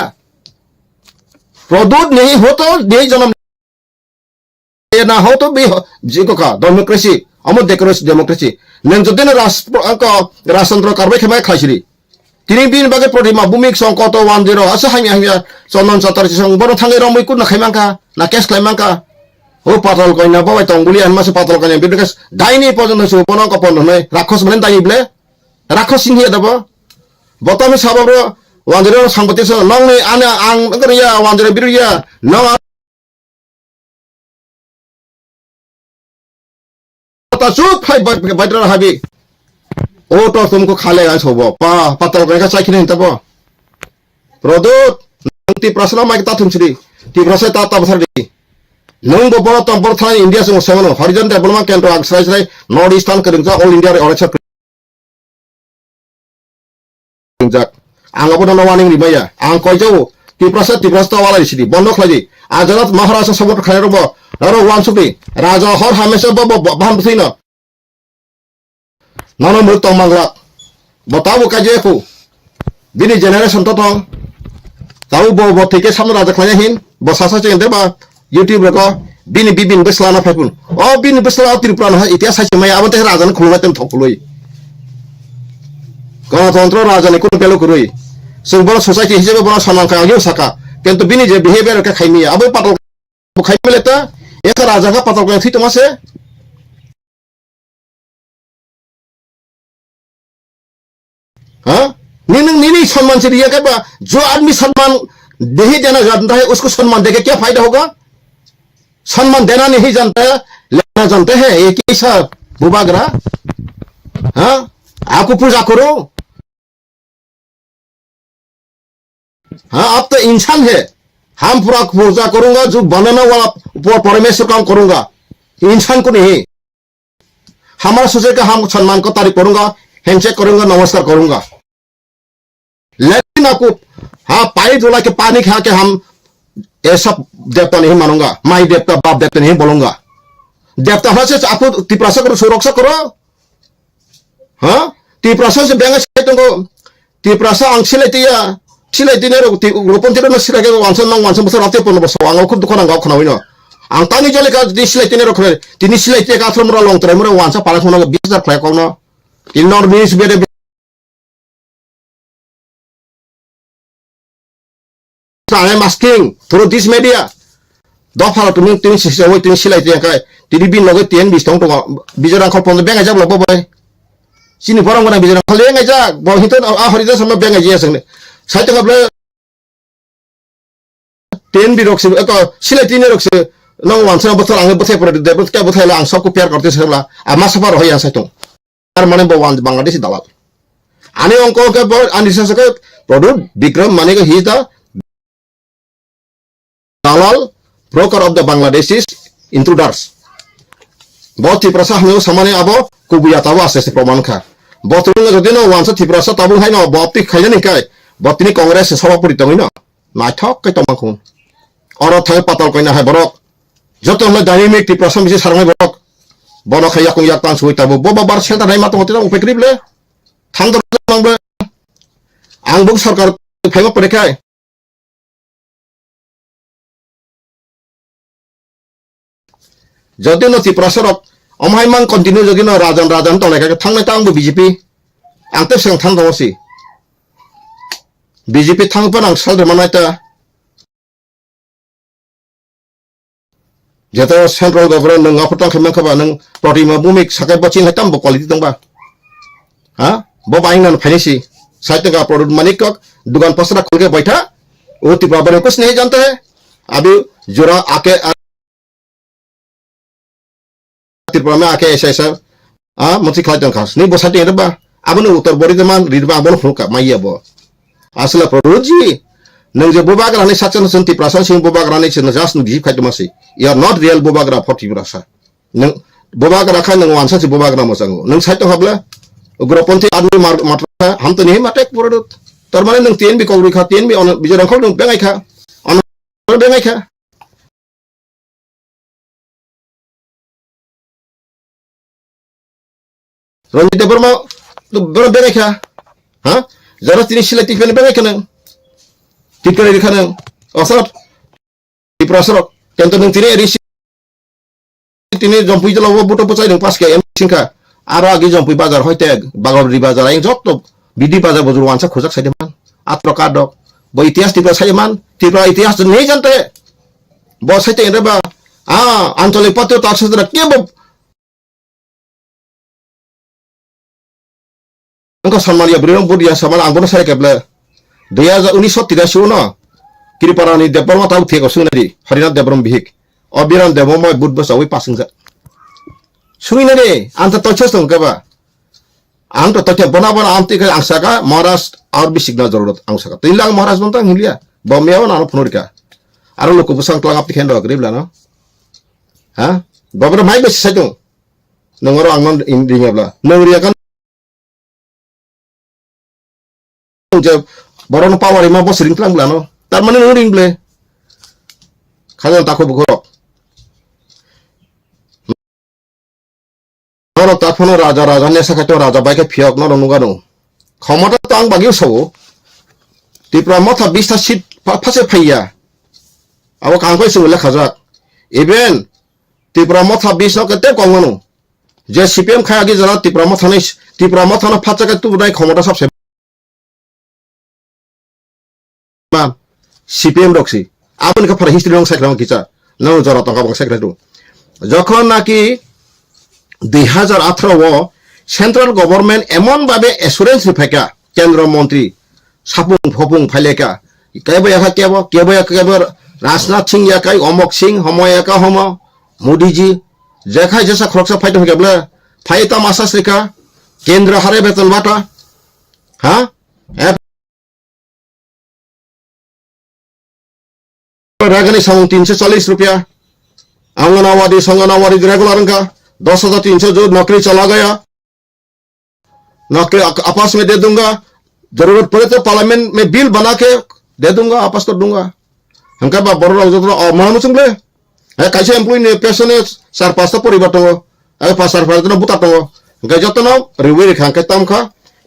produt नहीं हो तो नहीं जन्म ना हो तो भी जिको का डेमोक्रेसी अमर डेमोक्रेसी नंग जदिन राष्ट्रतंत्र कारबाय खेमाय खाइसिरि तिनि बिन बागे प्रतिमा भूमिक संकट 10 आसा हामिया चन्दन चतुर्थी सं बरो थांगे रमै कुन खाइमांका ना केस खाइमांका हो पातल कइना बाय तंगुली आनमासे पातल कइना बिदकेस दाइनि पर्यन्त सु पन कपन नै राक्षस माने दाइब्ले राक्षस सिंहि दबो बतमे साबरो wanjero sangbati so nong ni ana ang ngriya wanjero biruya nong ta sup phai badra habi o to tumko khale ga sobo patal ka chaikine tabo produt nanti prasna mai ta thumsri ti prasa ta basari nong bo boro tombor thai india sung semono horizon development center agsrai north eastern keringja all india orecha keringja ang abo na warning ribaya ang koijo tiprasa wala isidi bondok lagi ajarat maharasa sabot khairo bo aro wansukni raja hor hamesha bo baham thina nono mut mangla botabu kaje ku bini generation to tong tahu bo theke samno raja khanya hin bo sasa chende ba youtube ko bini bibin beslana phapun o bini besla tripura ha itia sa maya abote raja na khulwa tem thokuloi গণতন্ত্র রাজনীতি কোন পেলো করই Subal society হিসেবে বড় সম্মান কায়ও সাকা কিন্তু বিনি যে বিহেভিয়ার কা খাইমি আবো পাতল খাইমেলে তা এক রাজা কা পাতল কা থিত মাসে हां नीनी सम्मान से दिया क्या जो आदमी सम्मान नहीं देना जानता है उसको सम्मान देके क्या फायदा होगा सम्मान देना नहीं जानता है लेना जानते हैं एक ही सब बुबागरा हाँ आपको पूजा करो हाँ आप तो इंसान है हम पूरा पूजा करूंगा जो बनाना वाला परमेश्वर काम करूंगा इंसान को नहीं हमारा सोचे कि हम सम्मान को तारीफ करूंगा हैंडशेक करूंगा नमस्कार करूंगा लेकिन आपको हाँ पानी धुला के पानी खा के हम ऐसा देवता नहीं मानूंगा माई देवता बाप देवता नहीं बोलूंगा देवता से आपको तिप्रासा करो सुरक्षा करो हाँ तिप्रासा से बेंगा तुमको तिप्रासा आंग सिलाई दिने रोपन तिरो सिलाई के वांसन नंग वांसन बसर आते पन बसो आंग खुद दुकान आंग खनावि न आंग तानि जले का दि सिलाई तिने रखरे तिनि सिलाई ते का थ्रमरा लं तरे मरे वांसा पाला खना 20000 खाय कौन इन नॉट मीन्स बेरे I am asking through this media dofala tumi sisawai tumi silai te kai tini bin loge tien bistong to bijara khol pon benga jak lobo boy sini borang bona bijara khol enga jak bo hiton a horida sama benga je sangne sai to gable ten bi rokse ko silai tini rokse nong wan sana botol ang bothai pore de bot ka bothai la ang sabko pyar karte sabla ama safar hoya sai to ar mane bo wan bangladesh dawal ani onko ke bo anisa saka product Bikram mane ko he is the Dalal, broker of the Bangladeshis intruders. बहुत तिप्रासा हमने समाने आबो कुबिया ताबो आसे प्रमाण खा बहुत रुंगा जदिनो वांसा तिप्रासा ताबो हाय न बपति खायना निकाय बपतिनि कांग्रेस सभापति तंगै न naithok kai tomangkung oro thai patol koina hai borok joto hole dynamic ti prasam bisi sarngai borok bono khai yakung yak tang sui tabu boba bar center nai matong tira upai krible thang dor mangble ang bung sarkar phaima parekai যদি ন ত্রিপুরাসরক অমহাইমান continue যদি ন রাজন রাজন তলাইকা থাংনাই তা आंबो BJP आंते सिगां थां दङसि BJP थांबा आं सालदो मानायता जेता सेंट्रल गभर्नमेंट नों आफोर थांखै माखबा नों प्रतिमा भूमिक साकाय बचिन हायताम बो क्वालिटी दंबा हा बो बाइंगन फाइनेसि साइतगा प्रोडक्ट मानिक दुकान पसरा खोलके बैठा ओ त्रिपुरा बारे कुछ नहीं जानते हैं अभी जोरा आके त्रिपुरा में आके ऐसा मंत्री खाते खास नहीं बसाते हैं बा अब न उत्तर बर्धमान रिदबा अब फुका माइया बो असला प्रोडजी नों जे बोबाग्रा ने साचन सन्ति प्रासन सिंह बोबाग्रा ने सन जास नु गिफ खाइतो मासि यू आर नॉट रियल बोबाग्रा फॉर ब्रासा नों बोबाग्रा खाय नों वानसा से बोबाग्रा मसांगो नों साइतो हाबला उग्रपन्थी आदमी मात्रा हम तो नहीं माटे प्रोडक्ट तरमाने नों तीन बि कौरि खा तीन बि अन बिजरं खौ नों बेंगाय खा अन बेंगाय खा रंजित बर्मा तो बड़ा बेंगाय खा हां जरा तिनी सिलेक्टिव पेन बेंगाय खा नों टिकरे दिखानो असर दिप्रासरक केन्तो नों तिनी एरिसि तिनी जम्पुइ जलाव बुटो पचाइ नों पास के एम सिंखा आरो आगे जम्पुइ बाजार होइते बागरदि बाजार आइ जत्त बिदि बाजार बजुर वानसा खोजक साइदेमान आत्रो काडक बो इतिहास तिप्रा साइमान तिप्रा इतिहास नहीं जानते बो साइते एबा आंचलिक पत्यो तासदरा केबो अंको सम्मानिया ब्रिरं बुदिया समान आंबोनो सारे केबले 2019 न किरिपारानि देबबर्मा ताउ थेको सुनारि हरिनाथ देबरम बिहिक अबिराम देबम बुध बसावै पासिंजा सुइना रे आंत तछस दं केबा आं तो तथे बनाबन आमति के आंसाका महाराष्ट्र और भी सिग्नल जरूरत आंसाका तिलां महाराष्ट्र बनता हुलिया बमेयाव नानो फनोरिका आरो लोक बुसां क्लां आपति खेन दगरिबला न हा बबर माइ बेस साइदं नंगरो आंगन इंदिङाब्ला नंगरिया kan जे बरन पावर इमा बस रिंग तलां ब्लानो तारमाने नो रिंग ब्ले खाजन ताको बखरो नरो ताफनो राजा राजा ने साखातो राजा बाइके फियक न रनुगानो खमता तां बागियो सौ तिप्रा मथा 20 ता सीट फासे फैया अब कांगको सुले खजा इवेन तिप्रा मथा 20 न कते कंगनो जे सीपीएम खायागी जना तिप्रा मथा न फाचा के तु नाइ खमता सबसे सीपीएम रक्सी आपन का फर हिस्ट्री रंग साइक्राम किचा नौ जरा तंका बंग साइक्राम যখন নাকি 2018 ও সেন্ট্রাল গভর্নমেন্ট এমন ভাবে এসুরেন্স ফেকা কেন্দ্র মন্ত্রী সাপুং ফপুং ফাইলেকা কেবয়া কেবয়া রাজনাথ সিং याकाई अमोक सिंह हमयाका हम मोदी जी जेखाय जैसा खरकसा फाइट होगेबले फाइता मासा सिका केंद्र हारे वेतन बाटा हां रागनी साउंड 340 रुपया आंगनवाड़ी रेगुलर का 10,300 जो नौकरी चला गया नौकरी आपस में दे दूंगा जरूरत पड़े तो पार्लियामेंट में बिल बना के दे दूंगा आपस कर दूंगा हमका बा बरो जो मानो सुनले कैसे एम्प्लॉय ने पेशो ने सार पास्ता परिवर्तन ए पासार फारनो बुता तो गजतन रिवे रेखा के तमखा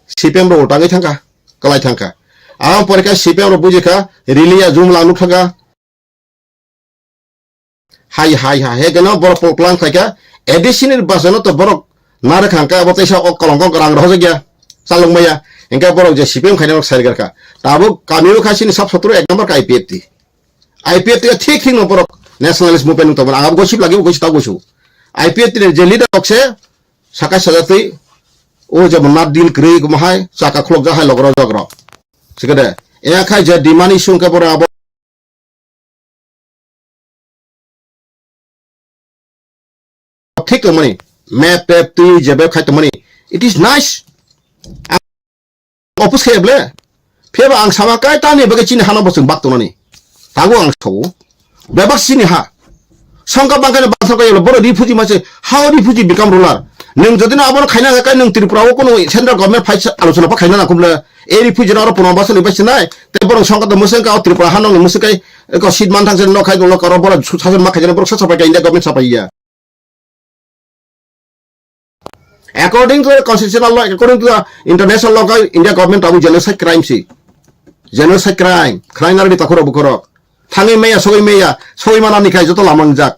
सीपीएम रो उटांगे थांका कलाई थांका आ परिका सीपीएम रो बुजिका रिलिया जुम लानु थांगा हाय हे गनो बर प्लान खायका एडिशनल बासनो तो बर नारे खांका बतैसा कलंकन करांग रहो गया चालंगमया इनका बर जे सीपीएम खायनो साइरगरका ताबो कामियो खासिन सब सत्र एक नंबर का आईपीएफ ठीक न बर नेशनलिस्ट मूवमेंट तो आंगा गसिप लागि गसिता गसु आईपीएफ जे लीडर बक्से साका सजातै ओ जे नाट डील क्रि गमहाय साका खलक जाहाय लगरो जग्र सिगदे ए खाय जे डिमानि सुंका बर ठीक मनी मैप पेप तु जेबे खाय मनी इट इज नाइस ऑफिस खेबले फेबा आं सामा काय तानि बगे चिनि हाना बसुं बाक्तोनानि तागो आं सौ बेबा चिनि हा संका बांगाने बाथो गयो बर रिफ्यूजी मासे how refugee become ruler nung যদি না আবার খাইনা থাকায় nung ত্রিপুরাও কোনো সেন্ট্রাল গভর্নমেন্ট ফাইস আলোচনা পা খাইনা না কুমলে এই রিফিউজি আর 15 বছর নিবাসি নাই তে বরং সংকট মুসেনকা ত্রিপুরা হানং মুসেকাই ক সিট মান থাকছে নখাই দল কর বড় শাসন মা খাইনা বড় সাপাই ইন্ডিয়া গভর্নমেন্ট সাপাইয়া according to the constitutional law, according to the international law, India government abu genocide crime si. Genocide crime. Crime nari takuro bukoro. Tangi meya, sogoi mana ni kai joto lamang jak.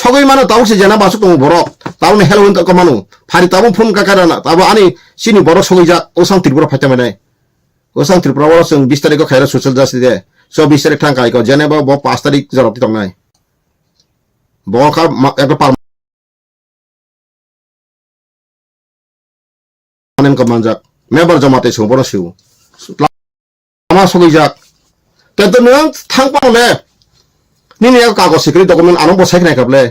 Sogoi mana tahu si jana basuk mu borok. Tahu ni hello untuk kemanu. Hari tahu pun kakarana. Tahu ani sini borok sogoi jak. Osang Tripura pacar mana? Osang Tripura borok seng 20 tarik ko khaira social justice de. So 20 tarik tang kai ko jana ba 5 tarik jarap ti tong nai. Borok ka ekor par panen ko manjak member jamate sung boro siu lama sogoi jak tentu nang thang pang le ni ne kago secret document anong bo saik nai kable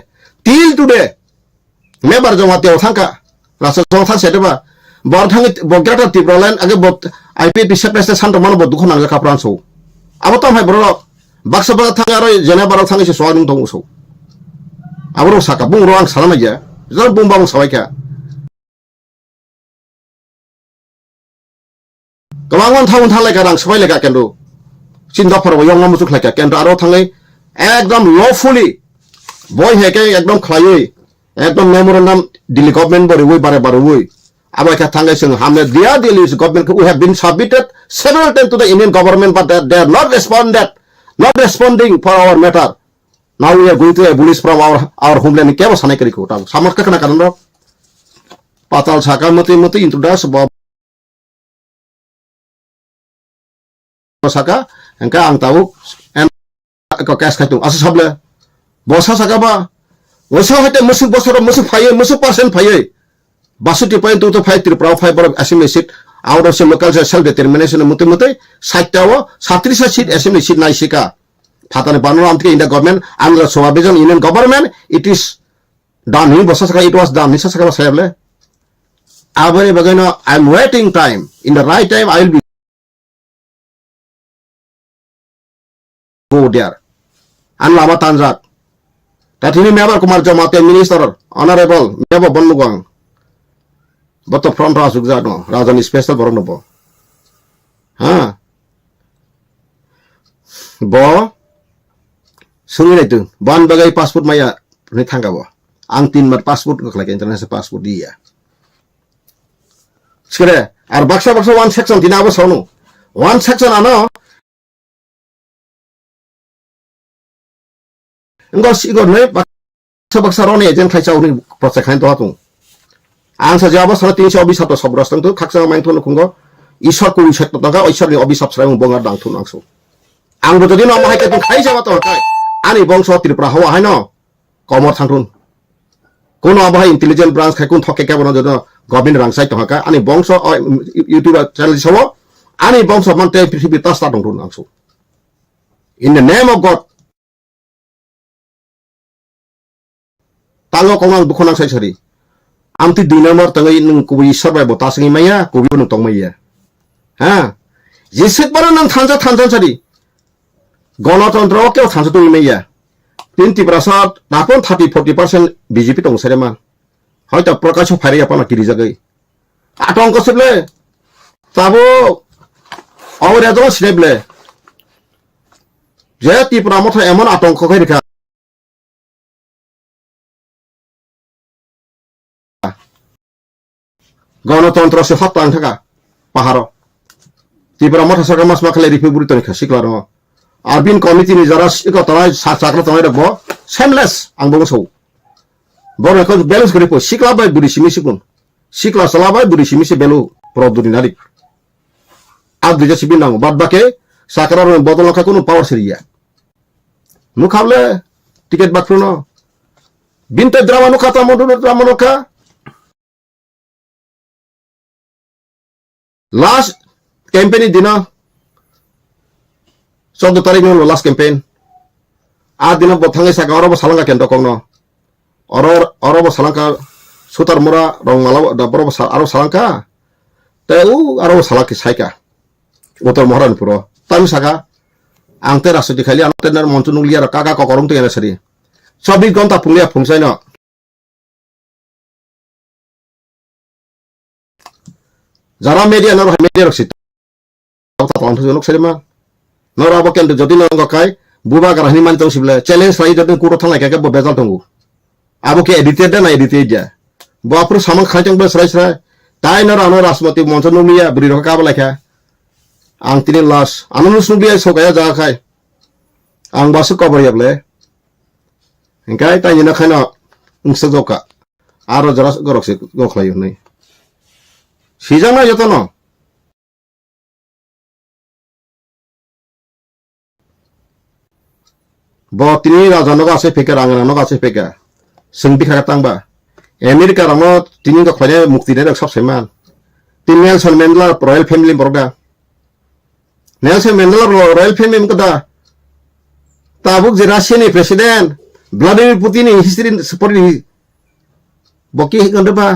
till today member jamate o thangka rasa jong thang sete ba bor thang bograta tiprolan age bot ip disappear san man bo dukho nang kapran so abo tam hai boro baksa ba thang aro jena baro thang se soanung tong so abro saka bung roang salama ya jor bung bang sawai ka Kawangan tahun thalai kadang sepai lega kendo. Cinta perwa yang namu suk lega kendo aro thangai ekdom lawfully boy heke ekdom khlaioi ekdom memorandum Delhi government bori woi bare woi abai ka thangai sing hamne dia Delhi government we have been submitted several times to the Indian government but they are not responding for our matter. Now we are going to abolish from our homeland kya sanai kari ko ta samar ka kana karan patal saka mati introduce saka engka ang tahu en ko cash khaitu asa sable bosa saka ba oso hate musuk bosor musuk phaye musuk percent phaye 62.25 Tripura 5 bor assembly seat out of local self determination muti 60 tawo 37 seat assembly seat nai sika phatane banur amtike India government andhra Swabhajan union government it is done ni bosa saka it was done ni saka ba sable abare bagano I am waiting time in the right time I will be go there. An lama tanjak. Tatini member Kumar Jamate Minister Honorable Mebo Bonugwang. But the front house no Rajani special Boronobo. Bo Sungin itu ban bagai passport maya ni thangga bo. Ang tin mat passport ko like international passport dia. Sekere ar baksa one section dinabo sono. One section ano Enggak sih gue nih baksa rone aja yang kacau nih proses kain tuh atung. Angsa jawab soal tinggi obis satu sabras tentu kaksa main tuh nunggu isor kulit set tangga isor nih obis sabsrai bongar dang tuh langsung. Anggo jadi nama hai ketung kai jawab tuh kai. Ani bongso Tripura hawa hai no komor tangtun. Kuno abah intelijen branch kai kun thoke kayak bono jodoh government rangsai tuh kai. Ani bongso YouTube channel sawo. Ani bongso mante prithvi tas tung tuh langsung. In the name of God. Tanggo kongang dukonang sai sari. Amti 2 nomor tangai nung kubi survey botas ngi maya kubi nung tong maya. Jisit bara nang thansa sari. Ganatantra ke thansa tu maya. 20% napon 30-40% BJP tong sare man. Hoyto Prakash Phare apana kiri jagai. Atong ko sible. Tabo awre ajo sible. Je Tripura motho emon atong ko kai গণতন্ত্র সে হত্যাং থাকা পাহাড় ত্রিপুরা মঠা সরকার মাস মাখালে রিফিউরি তো রেখা শিখলার আরবিন committee নি যারা শিখতরাই চাকরা তমাই রাখবো seamless আং বংসৌ বড় এখন ব্যালেন্স করে শিখলা বাই বুড়ি সিমি শিখুন শিখলা সালাবাই বুড়ি সিমি সে বেলু প্রদুরি নারী আর দুইটা সিবি নাও বাদ বাকে চাকরার বদল রাখা কোনো পাওয়ার সেরিয়া নু খাবলে টিকেট বাকরো ন বিনতে দ্রামা নু খাতা Mondal দ্রামা নখা Last campaign dina 14 tarik no last campaign. Dina botangai saka oro salangka kento kongno. Oro salangka sutar mura rong malaw da boro aro salangka. Teu aro salaki saika. Motor moharan puro. Tam saka angte rasu dikhali ante nar montu nunglia kaga kokorong tu yana sari. 24 gonta punglia pungsai no. jara media rok sit ta tong thu nok serima nor abo ken jodi nang kai buba garani man tong sibla challenge rai jodi kuro thang lai ka bo bezal tongu abo ke edited na edited ja bo apro samang khajang ba srai tai nor ano rasmati monson numiya bri ro ka ba lekha ang tini las anunus nubiya sokaya ja khai ang basu cover yable engkai tai ni na khana ungsajoka aro jara gorok se gokhlayo nei sijang na jotono bo tini rajano ga se peke rangana no ga se peke sengbi khara tangba Amerika ramo tini ga khole mukti de sab seman tin Nelson Mandela royal family borga Nelson Mandela royal family kada tabuk je Russian president Vladimir Putin history support boki ganda ba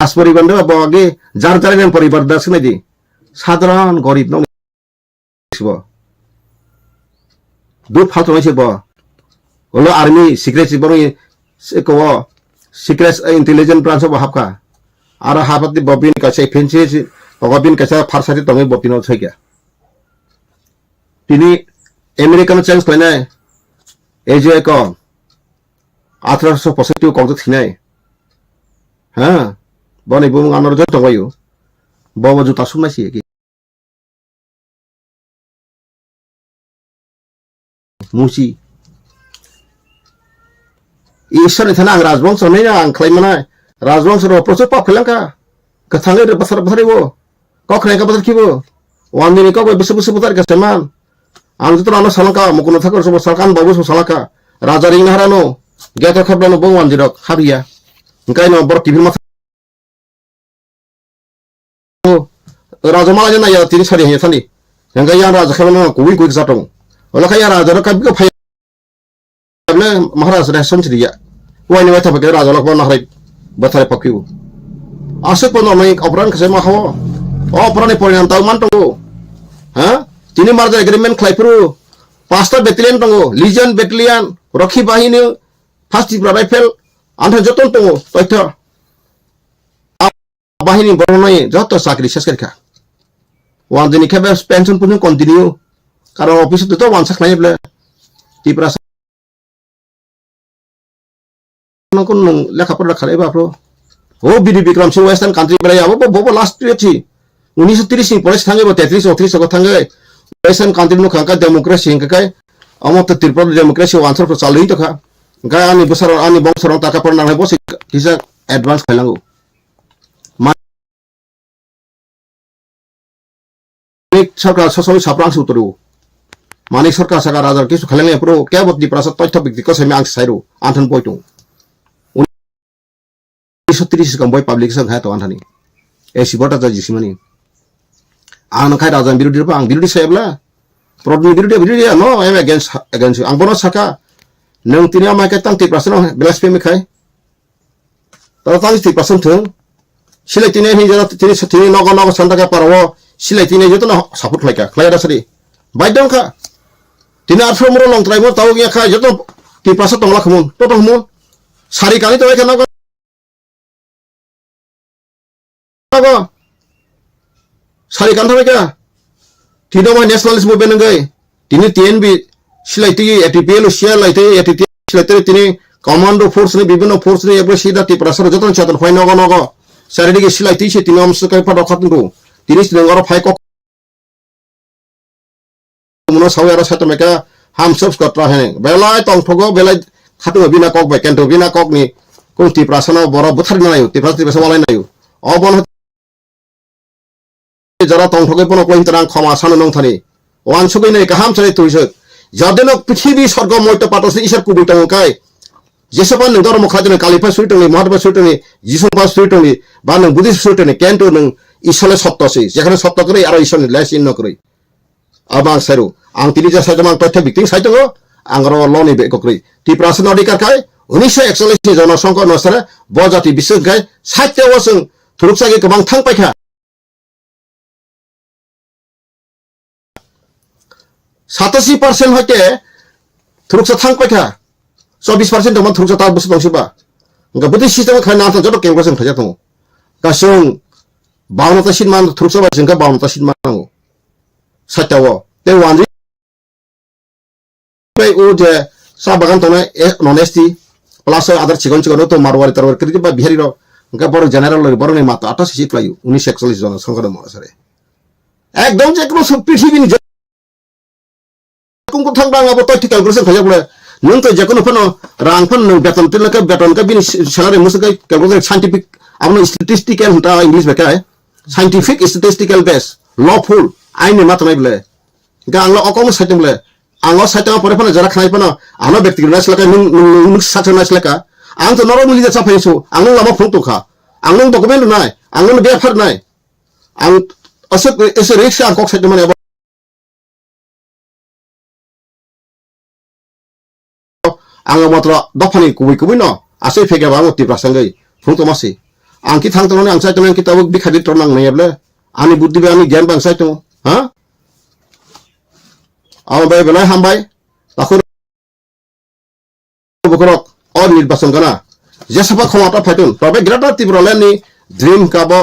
aspori ganda ba age jar jar poribar dasne di সাধারণ গরিব নং দু ফালতু মাইছে ব হলো army secret বড় কো secret intelligence branch ব হাবকা আর হাবতি bobbin কাছে ফেন্সি ববিন কাছে ফারসাতি তঙ্গি ববিন ছয়গা তিনি আমেরিকান চেঞ্জ কইনাই এই যে ক 1865 কত থিনাই হ্যাঁ বনে বুম আনর যত গয়ু বব জুতা সুমাইছি কি musi isar ni thana ang rajbangso nei ang khlaimana rajbangso ro proso pa khlanka ka thangai re basar basari bo ko khnai ka basar kibo wandi ni ko bisu bisu putar ka seman ang jitro ano salaka mukuno thakor so salkan babu so salaka raja ring harano geto khabdano bo wandi rok habiya ngai no bor tv ma raja mala jana ya tiri sari he thani ngai ya raja khabano kui kui satong ola kaya raja ro kabiko phai le maharaj re somchriya wani wa thapake raja lok na hare bathare pakiu asuk pono mai opran khase ma hawo opran ni porinam taw man tongo ha tini marja agreement khlaipru 5টা battalion tongo legion battalion rakhi bahini first rifle antha joton tongo toitha bahini boronai joto sakri seskerkha wan dini khabe pension pun continue কারণ অফিসে তো ওয়ান সাক নাই বলে টিপ্রা কোন লেখাপড়া খালে বাপ্রো ও বিডি বিক্রম সিং ওয়েস্টার্ন কান্ট্রি বেড়ে যাবো ববো লাস্ট পেয়েছি 1930 সিং পরে থাঙ্গে 33 34 কো থাঙ্গে ওয়েস্টার্ন কান্ট্রি নো খাঙ্কা ডেমোক্রেসি হিংকাই আমত ত্রিপুরা ডেমোক্রেসি ওয়ানসার ফর চালুই তো খা গায় আনি বছর আনি বংশর টাকা পড় না হয় বসে কিসা অ্যাডভান্স খাইলাঙ্গো মানিক সরকার সসই সাপ্রাং সুতরু মানিক সরকার সাগা রাজার কিছু খাইলাঙ্গে পুরো কেবত দি প্রাসাদ তথ্য ব্যক্তি কসে আমি আং Sairu আনথন পয়টু 1930 kam boy public sang ha to anthani e sibota ja jisimani ang khai rajan birudi pa ang birudi saibla prodni birudi no I am against ang bono saka nang tinia ma ka tang 30% blasphemy khai ta tang 30% thung silai tine hi jara tini nogo santa ka parwo silai tine joto na support khlaika khlaya sari baidong kha tini arfro muro long trai mo taw gya kha joto 30% tongla khamun to tongmun sari kani to ekana sari kan thameka tino ma nationalist movement ngai tini TNB silaiti ATPL share laite ATT silaite tini commando force ni bibino force ni ebre sida ti prasar joton chaton phai nogo saridi ge silaiti se tini amsu kai pado khatnu tini sinengaro phai ko muno sawara satameka ham subs katra he belai tong thogo belai khatu bina kok ba kento bina kok ni ko ti prasano boro buthar na nayu ti prasa walai nayu obon যারা তংঠকে পন কই তরাং ক্ষমা সানো নং Thani one সুগৈ নাই কাহাম চাই তুইছ যাদেন পৃথিবী স্বর্গ মৈত পাতস ঈশ্বর কুবি টংকাই যেসবান নং ধর্ম খাজনে কালিফা সুইটনি মহাদেব সুইটনি যিশুপা সুইটনি বা নং বুদ্ধিস্ট সুইটনি কেন্টো নং ঈশ্বরে সত্যসি যেখানে সত্য করে আর ঈশ্বর লেস ইন নকরে আবাং সারু আং তিনি যা সাজমাং তথ্য বিক্তি সাইতঙ্গ আংর লনি বে ককরি তি প্রাসন অধিকার খাই 1941 জনসংখ্যা অনুসারে বজাতি বিশ্ব গাই 60 বছর থুরুকসাগে গোबां थां पाइखा 87% হইতে থুরুকসা থাং পাইখা 24% দমান থুরুকসা তা বসে দংসিবা Nga buti sistem khai na jodo kem kwasang thaja to. Kasung bauna ta sin man thursa ba singka bauna ta sin man ngo. Satawo. Te wanji bai u je sa bagan to na honesty plus other chigon to marwari tarwar kri ba bihari ro nga boro general lo boro ni mata 88 seat পাইও 1941 জন সংখ্যা মহাসারে একদম যে কোনো পৃথিবী নি কোন থাকবা আবো তো ঠিক ক্যালকুলেশন খাজা বলে নং তো যে কোনো ফোন রাং ফোন বেতন তিলকা বেতন কা বিনি স্যালারি মুসকা ক্যালকুলেশন সাইন্টিফিক আপনি স্ট্যাটিস্টিক্যাল হতা ইংলিশ বেকায় সাইন্টিফিক স্ট্যাটিস্টিক্যাল বেস লফুল আইনি মাতমাই বলে গাংলা অকম সাইতে বলে আংলা সাইতে পরে ফোন যারা খাই ফোন আনো ব্যক্তিগত নাসলাকা নুন সাথে নাসলাকা আং তো নরমালি যা চাপাইছো আং লামা ফোন তো খা আং ডকুমেন্ট নাই আং বেফার নাই আং অসক এসে রিক্সা আং কক সাইতে মানে आङो मात्र दफानि कुबै न आसै फेगा बाङो तिप्रासंगै फुं तमासि आं कि थांतनो आं साइतनो किताब बिखादि तरनां नयब्ले आंनि बुद्धि बे आंनि ज्ञान बां साइतनो हा आं बाय बनाय हामबाय ताखुर बकरक और निर्वाचन गना जेसबा खमाता फाइतुन तबे ग्रेटर तिब्रालेनि ड्रीम काबो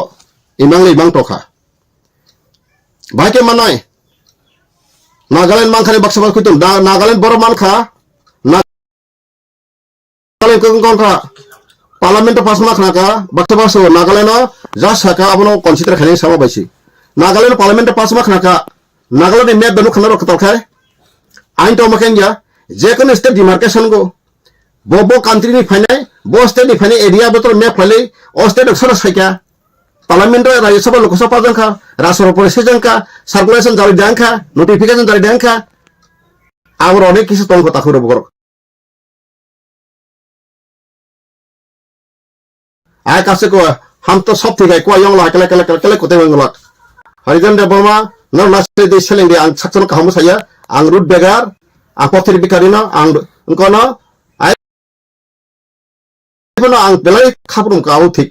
इमां टखा बायके मानाय नागालेण्ड मानखानि बाक्साबा खुइतुन नागालेण्ड बर मानखा kontra parlamento pas mak naka bakta baso Nagaland jas saka abono consider khani sama baisi Nagaland parlamento pas mak naka Nagaland map benu khana rok tolkhai ain to maken ja je kono state demarcation go bobo country ni phainai bo state ni phainai area botor map phale o state aksara saika parlamento rajya sabha lok sabha jangkha rasoro poriset jangkha circulation jari jangkha notification jari jangkha abor onek kisu tong kota khuro bor आय कासे को हम तो सब ठीक है को young ला कले कोते मंगला हरिजन दे Burma न नासे दे सेलिंग दे आं सक्सन का हम साया आं रुट बेगार आं पथरि बिकारिना आं उनको न आय बनो आं बेलाय खाबरुम काउ ठीक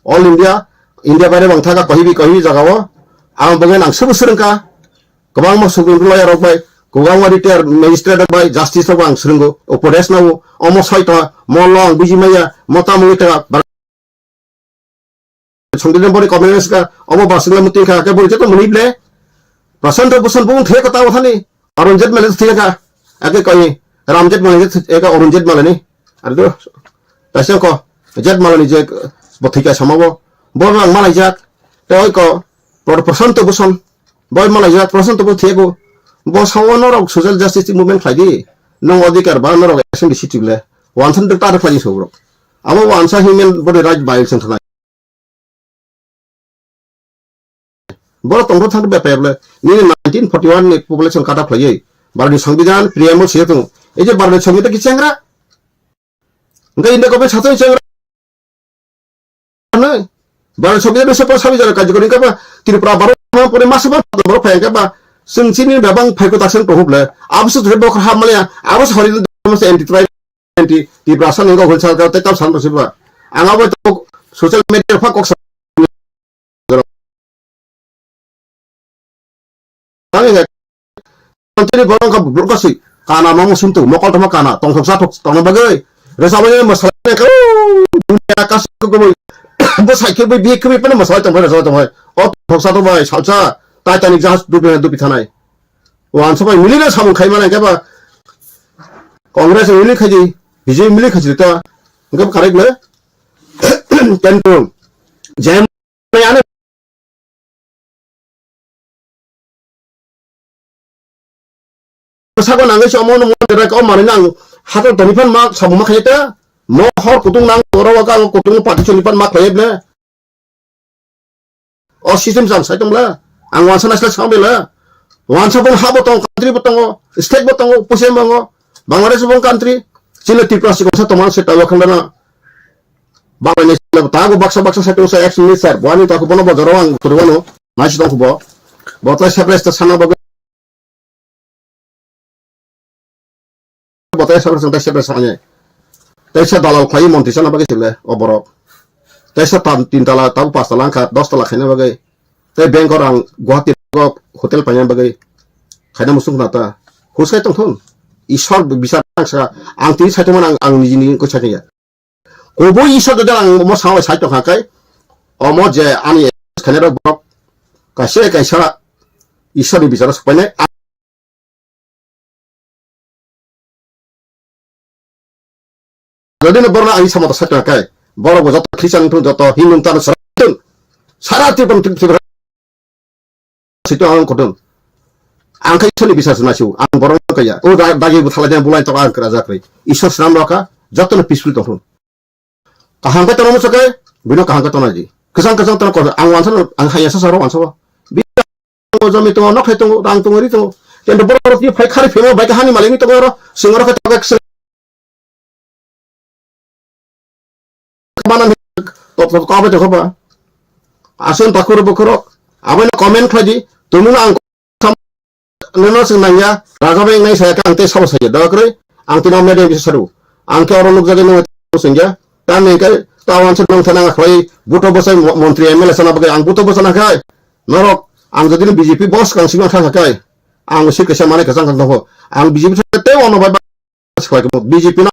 ऑल इंडिया बारे बंथा का कहि जगाव आं बगेन आं सब सुरंका गोबां मसुगुन लयार बाय गोबां रिटायर मजिस्ट्रेट बाय जस्टिस आं सुरंगो उपदेश नाव अमो सयता मलंग बिजिमाया मता मुलिता संदिन बड़ी कॉम्युनिस्ट का अबो बासिंगला मुति का के बोलते तो मुनिबले प्रशांत भूषण बुंग थे कता वथानी अरुणजेट मले थे का आके कहि रामजेट मले एक अरुणजेट मले अरे तो तसे को जेट मले जे बथिका समाबो बोर रंग मालाय जाक ते ओइ को प्रशांत भूषण बय मालाय जाक प्रशांत भूषण थे को बो सावन रक सोशल जस्टिस मूवमेंट फाइदि नो अधिकार बा न रक एसेंबली सिटिबले वानसन द तार फाइदि सोब्रो आबो वानसा ह्यूमन बॉडी राइट वायलेशन थाना बड़ा तंगो थांग बेपेबले नि 1941 नि पपुलेशन काटा फ्लायै भारतनि संविधान प्रियमो सेतु ए जे भारतनि संविधान कि चेंग्रा गै इंडिया गबे साथै चेंग्रा न भारत संविधान से पर साबि जाना काजगरि का त्रिपुरा भारत परे मासबा बर फायगा बा सिंसिनि बेबां फायको तासन टहुबले आबसु रे बखर हामले आबस हरिजन मस एंटी ट्राइब एंटी त्रिपुरा सन गो होलसा का ते सान बसिबा आंगाबो तो सोशल मीडिया फा Cox's Antri borong ka burkasi kana mamu suntu mokol tama kana tong sok satok tong bagai resabanya masalah ka dunia kas ko ko bo saikir bi bi kemi pana masalah tong tong o sok satok bai salsa titanic jahaz dupi thanai wan sabai milina samu khai mana ka ba congress mili khaji bjp mili khaji ta ngam correct le tentu jam ane सागो नांगै समोन मोन का माने नां हातो तनिफान मा साबुमा खायता न हर कुतुं नां गरवा का कुतुं पार्टी चलिफान मा खायबले अ सिस्टम जाम साइतमला आं वानसा नासला सामबेला वानसा बं हाबो तंग कान्ट्री बतंग स्टेट बतंग पसेम बंग बांग्लादेश बं कान्ट्री चिले त्रिपुरा सिको तमान से तावा खंडना बांग्लादेश तागो बक्सा साइतो से एक्शन सर वानी ताको बनो बजरवां तुरवानो नासि तंग बो बतला सेप्रेस त साना बग बतय साबर संता सेप्रेस साने तैसे दालाल खाई मोन्टिसन बगे सिले अबरो तैसे तीन तला ताब पांच तला का 10 तला खाने बगे तै बैंक और गुवाहाटी होटल पाने बगे खाना मुसुक नाता हुसै तंथुन ईश्वर बिसार आं ती साइतमन आं निजिनि को साइया Kubu iso dadang mo sawai sai tong hakai omo je ani khanero brok kaisa iso di bicara supaya যদি বর্ণা আমি সমত সাথে কায় বড় যত খ্রিস্টান যত হিন্দু তার সারা ত্রিপন situ ang kodon ang kai soni bisa senasiu ang borong kaya o dagi buthalanya bulai to ang keraja krai isor senam roka jotno peaceful to kahang ka tono sakai bino kahang ka tono ji kesang tono ko ang wansan ang haya sa saro wansa bi o jami to nok heto ang to ngori to tendo boro ti phai khari phemo bai ka hani malimi to goro singoro ka to mana to ko ba to ba asun takur bukurok abana comment khaji tumuna ang nono senanya raga beng nai saya kan te sawo saja dakre ang tinam ne bisa seru ang ke orang luk jadi no senja tan ne kai tawan sedang tenang khoi buto bosai menteri ML sana bagai ang buto bosana kai norok ang jadi BJP bos kang singa kha kai ang sik ke samane kesang kan to ang BJP te ono ba khoi BJP na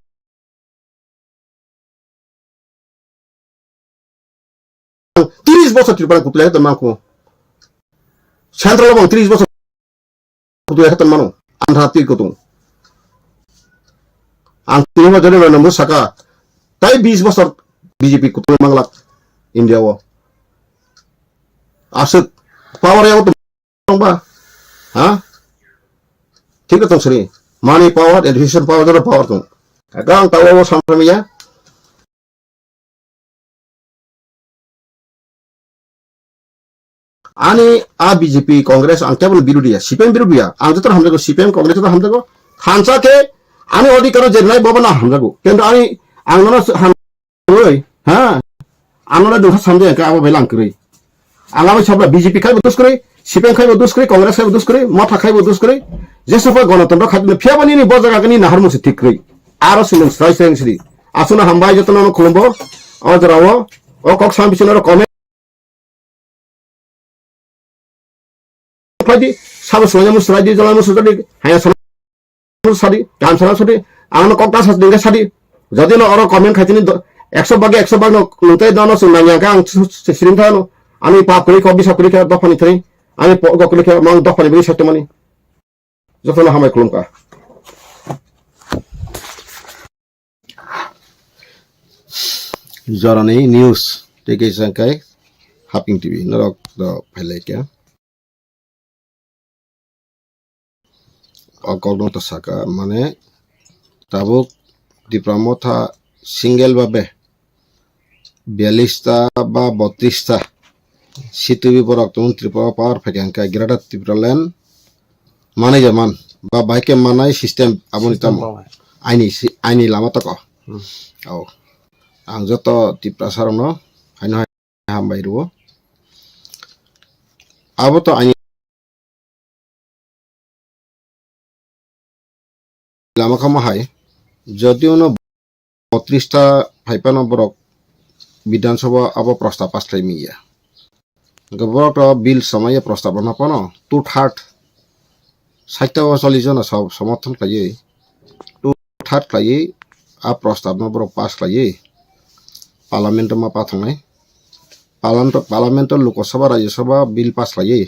30 বছর Tripura কুতলে হেতন মানকো central এবং 30 বছর কুতলে হেতন মানো আন্ধ্রা তি কত আং তিনবা জনে নম্বর সাকা তাই 20 বছর বিজেপি কুতলে বাংলা ইন্ডিয়া ও আসে পাওয়ারে ও তো বা হ্যাঁ ঠিক আছে সরি মানি পাওয়ার এডুকেশন পাওয়ার জন্য পাওয়ার তো গাং তাও সামরামিয়া ani a BJP Congress ang kemal birudia CPM birudia ang jotor hamjago CPM Congress jotor hamjago hansa ke ani odikaro jernai bobana hamjago kendo ani ang nono hamoi ha anona duha samde ka abo belang kri angami sabla BJP khai bodus kri CPM khai bodus kri Congress khai bodus kri motha khai bodus kri jesofa gণতন্ত্র khadne phiabani ni bojaga ni nahar musi ঠিক kri aro sinung strai seng sri asuna hambai jotono khulumbo ojrawo o kok sam bisinaro comment di sabo sonya musra di jalan musra di hanya sari kan sari ang kok tas dinga sari jadi no oro comment khatini 100 bagi 100 bag no lutai dono sunanya kang sirin thano ani pa kuri ko bisa kuri ka dofani thai ani po go kuri ka mang dofani bi satemani jotono hamai kulum ka jarani news teke sangkai haping TV norok do phale kya অকলনত সাকা মানে তাবুক ডিপ্লমথা single ভাবে 42টা বা 32টা সিটুবি পরক তুম ত্রিপুরা পাওয়ার ফেকাঙ্কা greater Tripuraland মানে যেমন বা বাইকে মানাই system আবনিতাম আইনি লামা তক ও আং যত ত্রিপুরা সারন হাইন হামবাইরু আবো তো আইনি lama kama hai যদি ono 32টা 55 borok বিধানসভা abo প্রস্তাব পাসলাই মিয়া গবরক বিল সময়ে প্রস্তাব না পানো 2/3 60 জন সমর্থন খাইয়ে 2/3 খাইয়ে আ প্রস্তাব না বড় পাস খাইয়ে পার্লামেন্ট মা পাথংনাই parliament Lok Sabha Rajya Sabha bill pass খাইয়ে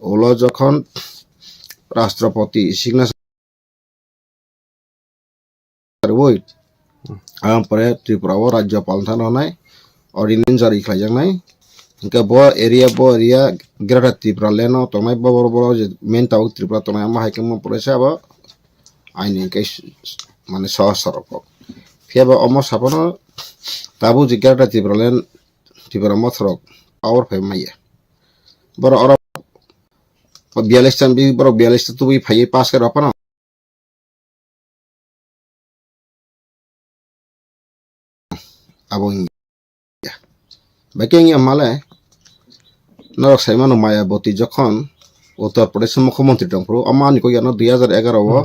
ওলো যখন রাষ্ট্রপতি signature woi ang pare Tripura wo Rajyapal than honai ordinance jari khlaijaknai hingke bo area Greater Tripura leno tongnai bo je main tabuk Tripura tongnai ama haikam porese abo aini ke mane sahos sorok phiaba omo sapono tabu je Greater Tripura len Tripura mothorok power phai maiya boro oro 42 tan bi boro 42 tu bi phai pass ke rapana abong ya baking amale norok saimano Mayaboti যখন উত্তর প্রদেশের মুখ্যমন্ত্রী টংপ্রো আমানি কো ইয়ানো 2011 ও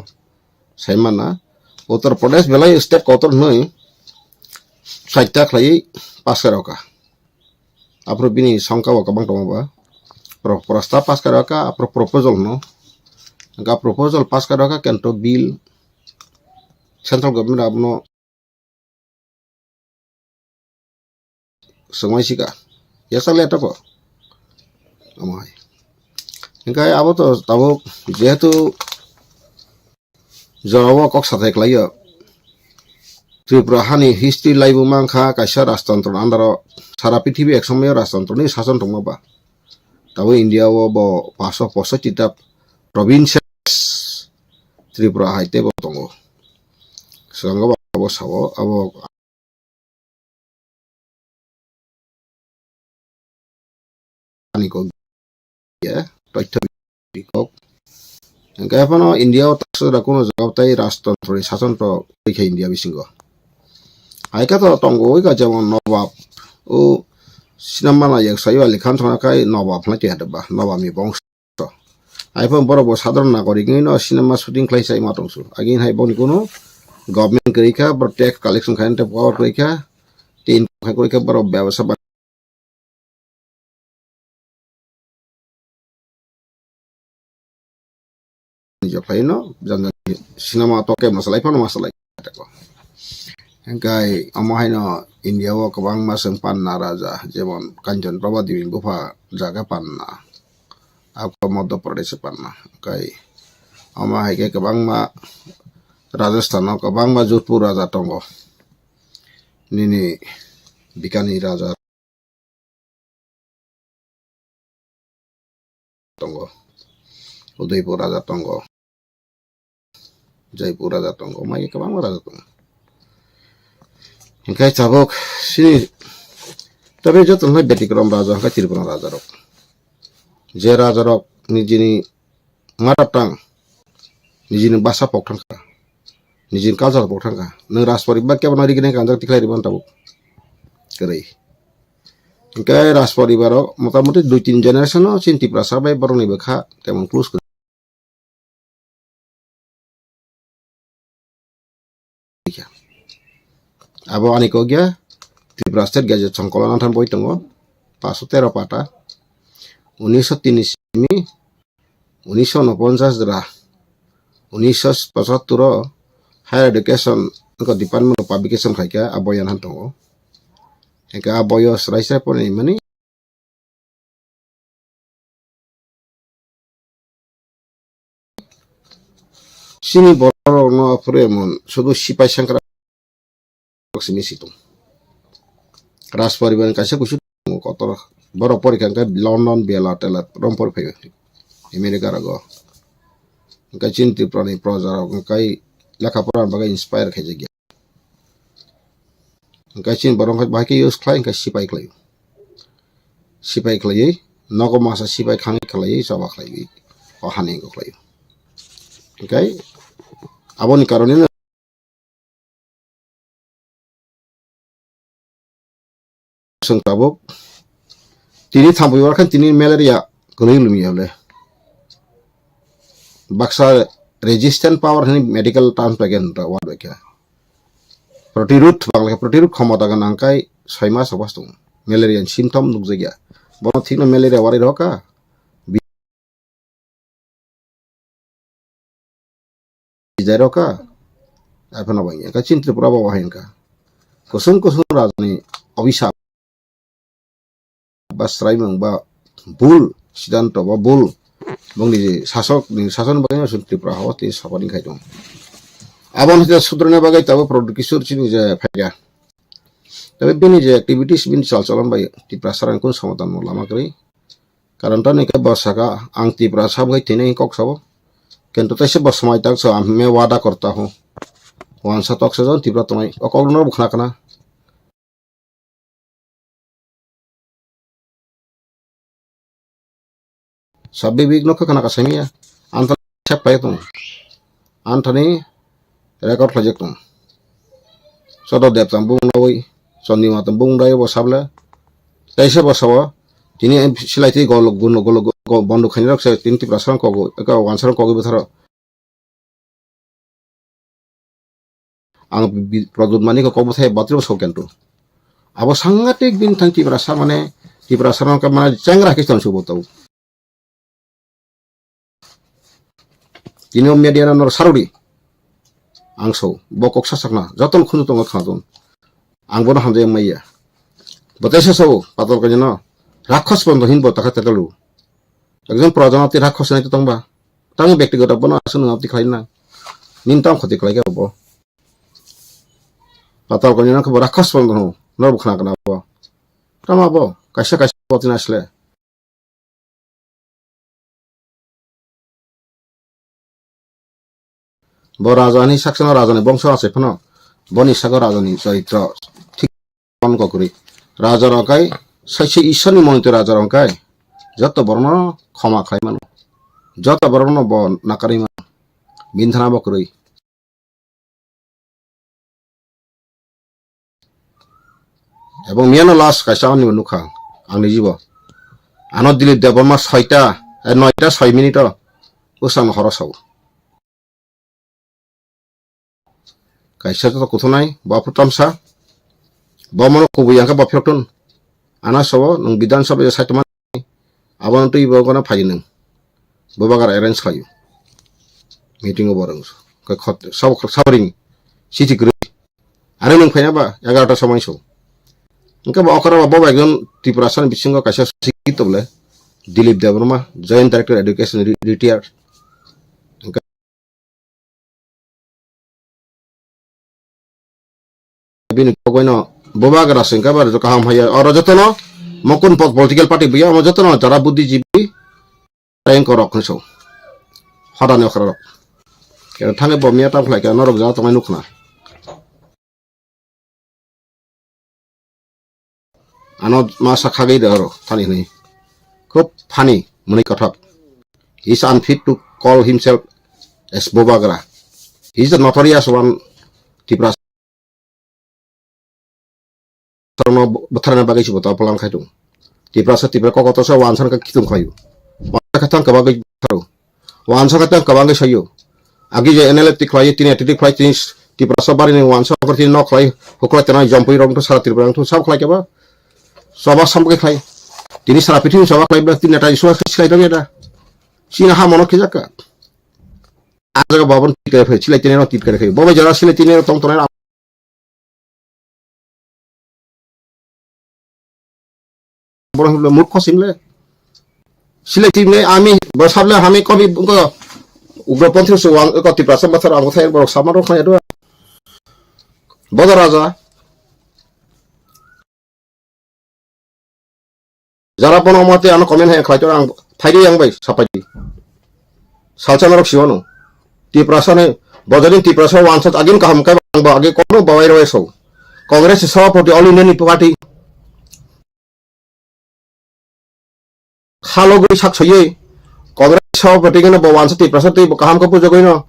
সাইমানা উত্তর প্রদেশ বেলাই step কতর নই 60টা খাই pass করকা আপরো বিনি সংখ্যা কবাং দংবা প্রস্তাব পাস করকা আপরো প্রপোজাল নো গা প্রপোজাল পাস করকা কেন্টো বিল সেন্ট্রাল গভর্নমেন্ট আপনো semai sika ya sale ta ko amai engkai abo to tabuk jehetu jawa kok sathai klayo Tripura hani history laibu mangkha kaisa rajtantro andaro sara prithibi eksomoyo rajtantroni shason tongmaba tabo India o bo 565 ta provinces Tripura haite bo tongo sanggo abo sabo abo aniko ya toitho bikok engkai pano India o takso da kono jagatai rajtantroni shason to rikha India bisingo aika to tongo ika jemon nobab o sinamana yak sayo likhan thona kai nobab na ti hadaba nobab mi bongso aipon borobo sadharan nagorik no cinema shooting khlaisai matongsu agin hai boni kono government kerika bor tax collection khain te power kerika tin khai kerika bor byabasa jo khaino janga cinema to ke masalai pon masalai ko engkai amahaino India o kabang maseng panna raja jemon Kanjon Prabadewi gufa jaga panna apa Madhya Pradesh panna kai amahai ke kabang ma Rajasthan o kabang ma Jodhpur raja tongo nini Bikani raja tongo Udaipur raja tongo Jaipur raja tongo mai kabang ma raja tongo engkai tabuk sini tapi joton hai betikrom raja ka Tripura raja rok je raja rok nijini maratang nijini basa pokthang ka nijini culture pokthang ka nang raspori ba kya banari gine kanjak tiklai riban tabuk kerei engkai raspori baro motamuti 2-3 generation o chin Tripura sabai boroni bekha temon plus abo aniko gya Tripura State Gazette Songkolan Than boi tongo 513 pata 1903 simi 1949 dra 1975 higher education ko department of publication khaika aboyan han tongo engka aboyo sraisa poni mani sini borok no fremon sudu sipai sangkara sini situ ras pariban kaisa kusu kotor borok pori kan London bela telat rompor phayo America rago engka chin Tripura ni projar engkai lekha pura bagai inspire khaije gya engka chin borong bai ke use khlai engka sipai khlai nogo masa sipai khangi khlai saba khlai o hani ko khlai engkai aboni karone tabuk tini thampai warkan tini malaria golilumi hole baksa resistant power hani medical term again word bakya protirut bangla protirut khamata gan angkai 6 mas obastung malaria symptom nukjagya bono thikno malaria wari roka bijaroka apana bangya ka chin Tripura bawa henka kusum rajani obisap basrai ba bul sidanto ba bul bongni sasok ni sason bagai sun Tripura hawati sapani khaidong abon hita sudrana bagai tabo produk kisur chini je phaiga tabe bini je activities bin chalchalan bai Tripura sarang kun samatan lama kri karon ta ne ka basaka ang Tripura sab gai tine kok sabo kento taise basmai tak so मैं वादा करता हूं वहां तक से Tripura तुम्हारी अकलनो बुखना kana sabbi big no kana kasamia anta chapa itu antani record project tum sodo dep tambung noi sonni ma tambung dai bo sabla taise bo sawa tini silai ti gol bondu khani rak se tin Tripura sarang ko ka wansarang ko betharo ang produk mani ko bothai batro so kento abo sangatik bin thang Tripura sar mane Tripura sarang ka mana changra kistan subo tau tini media nor saruri angso bokok sasakna joton khunu tonga khadon angbono hamje maiya বতাইছে সব পাতল কাজে ন রাক্ষস বন্ধ হিনব তাকে তেতালু একজন প্রজনতি রাক্ষস নাই তো তংবা তাঙ্গি ব্যক্তিগত বনা আসুন আপনি খাই না নিনতাম ক্ষতি খাই গে হবো পাতল কাজে না রাক্ষস বন্ধ হো নরব খানা কানা হবো তামাবো কাইসা কাইসা পতিন আসলে ব রাজধানী সাকসেন রাজধানী বংশ আছে ফোন বনি সাগর রাজধানী চরিত্র ঠিক অঙ্ক করি রাজার অঙ্কায় সাইসে ঈশ্বরী মনিত রাজার অঙ্কায় যত বর্ণ ক্ষমা খাই মানুষ যত বর্ণ ব নাকারি মানুষ বিন্ধানা বকরই এবং মিয়ানো লাস কাইসা আনি নুখা आंनि जीव आनो दिलीप देवबर्मा 6টা 9টা 6 मिनिट उसाम हरसाव kaisa to kuthonai bapu tamsa bomano kubuyangka bapyotun ana sawo nung bidan sabha ya saitman abang tu ibo gona phajinung bobagar arrange khayu meeting oborang ka khot sab sabring city group are nung phaina ba 11টা সময় so इनका बावकरा बाबा एकजन त्रिपुरासन बिसिंग कायसा शिक्षित बोले Dilip Debbarma joint director education retire बिन कोइनो बोबागरा सिंका बार जो काम है और जतनो मकुन पॉलिटिकल पार्टी बिया म जतनो जरा बुद्धिजीवी टाइम को रखन सो हदाने खरा के थांगे बमिया ता फ्लाइ के नरक जा तमाय नुखना आनो मासा खागै दरो थानि नै खूब फानी मुनि Kathak he is unfit to call himself as Bobagra. He is the notorious one Tripura sarno batharana bagai si bota pulang khai tung Tripura kokoto sa wansan ka kitung khayu wansa katang ka bagai tharo wansa katang ka bagai sayo agi je NLF ti khlai tin attitude khlai tin Tripura sa bari ni wansa kor tin no khlai hokla tena jampui rong to sara Tripura to sab khlai ke ba soba samke khlai tini sara pithi soba khlai ba tin eta isu khlai dong eta sina ha mono khijaka ajaga babon tikare phai silai tini no tikare khai bobe jara silai tini no tong tong borong murkho simle silai tini ami basable hami kobi ko ugropanthi so wang ko Tripura sa bathar ang thai borok samaro khai do bodo raja jara pono mate ano comment hai khlai to ang thai yang bai sapai salchanarok siwano Tripura sa ne bojarin Tripura sa wansat agin kaham kai bang ba age kono bawai roe so congress sabapati all indian party halogoi sak soye congress sabapati gena bawansat Tripura sa ti kaham ka pujo goino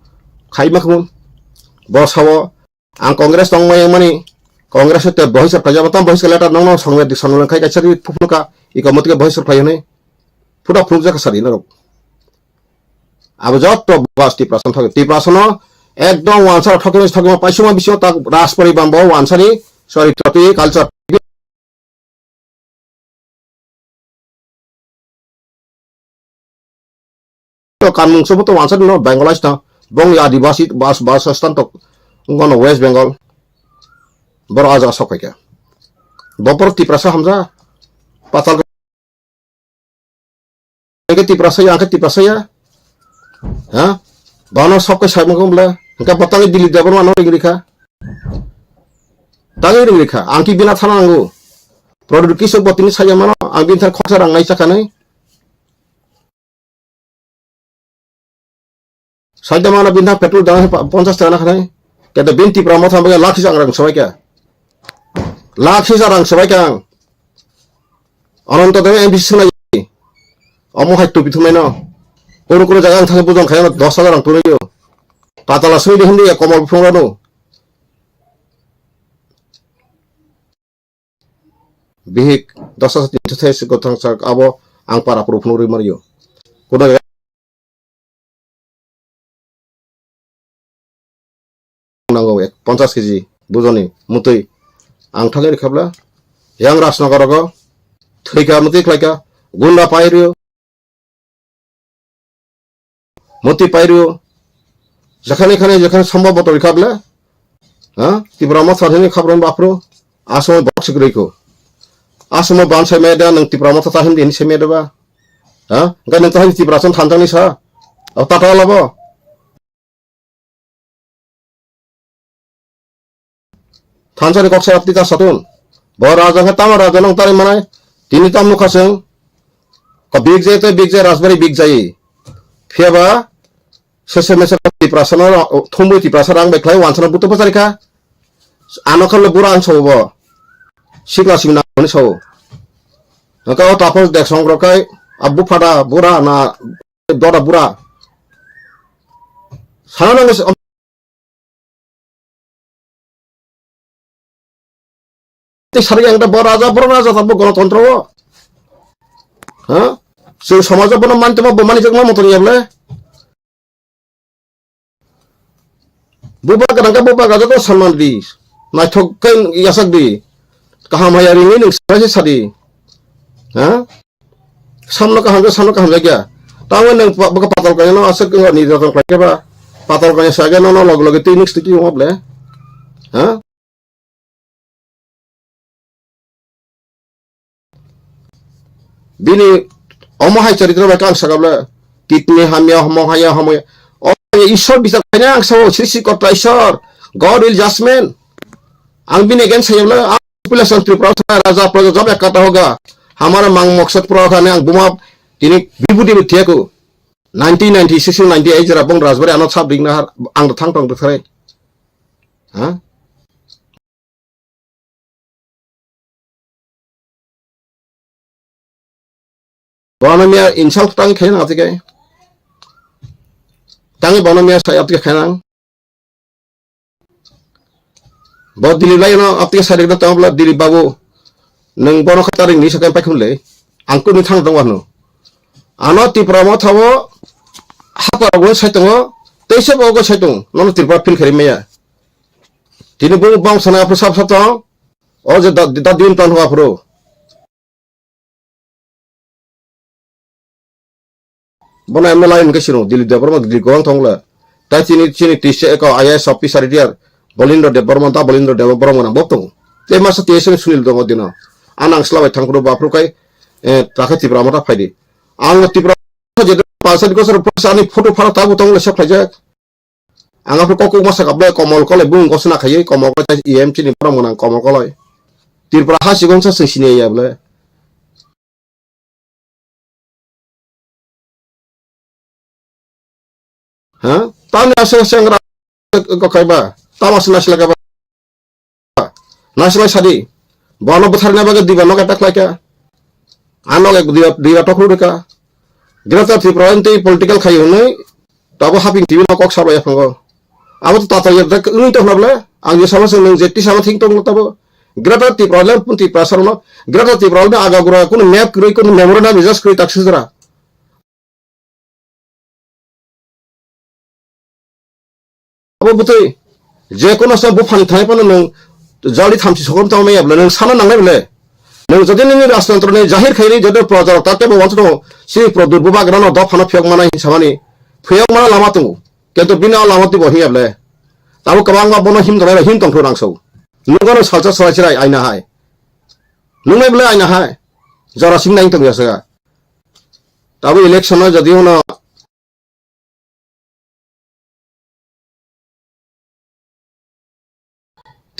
khai makmun bosawo ang congress tong mai mani congress te bahisa prajabatam bahisa letter nong nong songme disanul khai kaisari phupnuka ikamotike bahisa khai ne puta phupja ka sari narok अब जत बस टिप्रासन थके टिप्रासन एकदम वानसार ठके ठके पाइसमा बिसो ता राजपरि bamboo वानसारी सरी टपि culture तो कानमुं सब तो वानसार नो बेंगलाइज था बंग आदिवासी बास स्थान तो गनो वेस्ट बेंगल बर आजा सकै के बपर टिप्रासा हमजा पाताल के टिप्रासा या के टिप्रासा या हाँ बानो सबके साइड में बोला इनका बतांगे दिलीप देवबर्मा नो लिखा तांगे लिखा आंकी बिना थाना आंगो प्रोडक्ट की सब बतिनी साया मानो आं बिन थार खसा रांनाय चाखानै साइड मानो बिन थार पेट्रोल दाना 50 टाका खानै केते बिन Tripura मा थांबे लाख जां रां सबाय के लाख जां सबाय के आं अनंत देव एमबीसी सुनाय अमो हाइट टुपि थुमायनो कोन जागा थांगे बुजन खाय 10,000 रां तुरैयो पाताला सुनि हिन्दी कमल फुंरानो बिहिक 10,300 गथां sak abo ang para pro phunuri mariyo kono nango 50 kg bujoni mutui ang thangir khabla yang rasnagarago thika muti khlaika gunda pairiyo मती पाइरियो जखाने खाने जखाने संभव बतो रिखाबले हां Tripura मा साधने खबरन बापरो आसो बक्स Greco asmo ban sai meda nang tipra mata tahin din se meda ba ha ga nang tahin tipra son thanjang ni sa tata labo thanjani kok sa apti ta satun bo raja ka tama raja nang tari manai tini tam nu khaseng ko big jay to big jay rasbari big jay pheba sese mese tipra sana thumbu tipra sarang beklai wansana buto pasari ka ano khal bura an sobo sikla simna ni so Kau tapos dek songkro kai abu pada bura na dora bura sana nangis sari yang beraja tapi gণতন্ত্র ha so সমাজ বন মানতে মা মানি জগমা মতন ইয়াবলে buba kadang ko सम्मान di na thok kan yasak di kaham hayari ni ning sai sadi ha samno kaham kya tawen nang baka patal kanya no asak ko ni jatong kaya ba patal kanya saga no log tinik stiki ngoble ha bini omohai charitra ba kan sagabla titni hamya homohaya homoya ঈশ্বর বিচার খাইনা আং Sao সৃষ্টিকর্তা ঈশ্বর god will judgement आं बिन again sayabla population tripura raja praja job ekata hoga hamara mang maksad pura khane ang buma tini bibuti bithiako 1996 98 jara bong rajbari anot sab dingna ang thang tong thare ha bonamia insult tang khaina atike tangi bonamia saya atike khaina Bawa dili lain no apti sari na tawla dili babu nang bono kataring ni sakai pakhunle angku ni thang dong wano ano tipra mo thawo hapa go saitongo teise bogo saitong nono tipra pil khari meya tini bung bang sana apro sab sato o je da din tan ho apro bono em lain ke sino dili de borma dili gong thongla ta chini tise ko IAS officer dia Bolindo de Bormonta Bolindo de Bormona botong te masa tiesen sunil do modina anang slawe thangro bapru kai takati pramata phaidi ang tipra je pasad ko sar pasani photo phara tabu tong le sakhaja anga ko ko masa kabla komol kole bung ko sna khaye komol ko em chini pramona komol koloi tipra hasi gonsa sine ya bla ha tani asa sangra ko kaiba tamas nasla ka nasla sadi bono buthar na baga diba no ka takla ka ano ek diba tokru ka grata thi prointe political khayo nei tabo haping tv no kok sabla yafango abo to tata yek dak uni to nabla ang ye sama sing jetti sama thing tong tabo grata ti problem punti prasar no grata ti problem aga gura kun map kroi kun memorandum adjust kroi taksudra abo butoi je kono sa bu phani thai pano nang jali thamsi sogom taw me abla nang sana nangai bele nang jodi ni rastantro ne jahir khairi jodi projar tate bo wanto si produr buba grano do phano phek mana hisamani phek mana lama tu kento bina lama tu bohi able tabu kabang ma bono him dore him tong thurang so nungano salsa sawachrai aina hai nungai bele aina hai jara sing nai tong yasa tabu election no jodi hono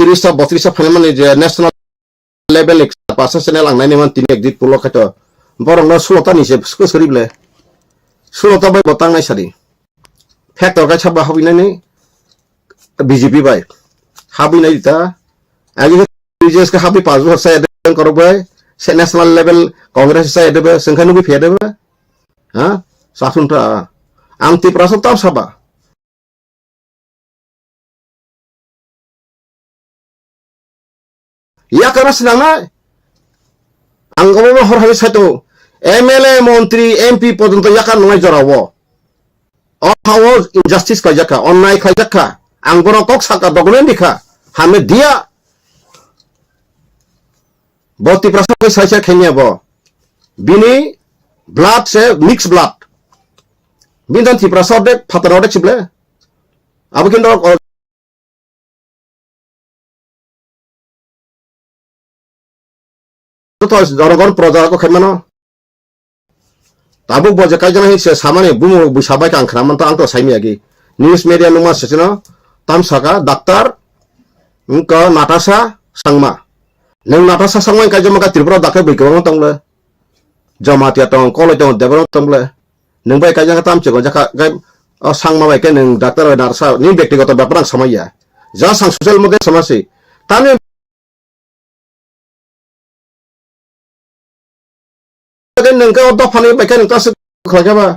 Tirisa botrisa phaleman je national level pasa channel ang nai man tin exit pulo khato borong no sulota ni se sko sorible sulota bai botang nai sari factor ka chaba habi nai BJP bai habi nai ta agi BJS ka habi 5 bor sa edem karo bai se national level congress sa edem sengkhanu bi phede ba ha sasun ta amti prasam tam saba Ya karena senang anggomo hor habis satu MLA Menteri MP পর্যন্ত yakan নয় জরাবো অহাও injustice কাজাকা অন্যায় কাজাকা আঙ্গর cock সাকা document দিখা হামে দিয়া বতি প্রশ্ন কই সাইসা খেনিয়াবো বিনি ব্লাড সে মিক্স ব্লাড বিনদান তি প্রশ্ন দে ফাতারডে চিবলে আবু কিন্তু to jaragon proja ko khaimano tabuk boje kai jana hi se samane bumu busabai kang khraman to ang to saimi agi news media numa sesino tam saka daktar ka Natasha Sangma nang Natasha Sangma kai jama ka Tripura dakar bi ko tongle jamatia tong kolo tong debro tongle nang bai kai jana tam chego jaka kai Sangma bai ke nang daktar Natasha ni ব্যক্তিগত ব্যাপার samaya ja sang social media samasi tani nang ka odo phani bai kan ta se khlaga ba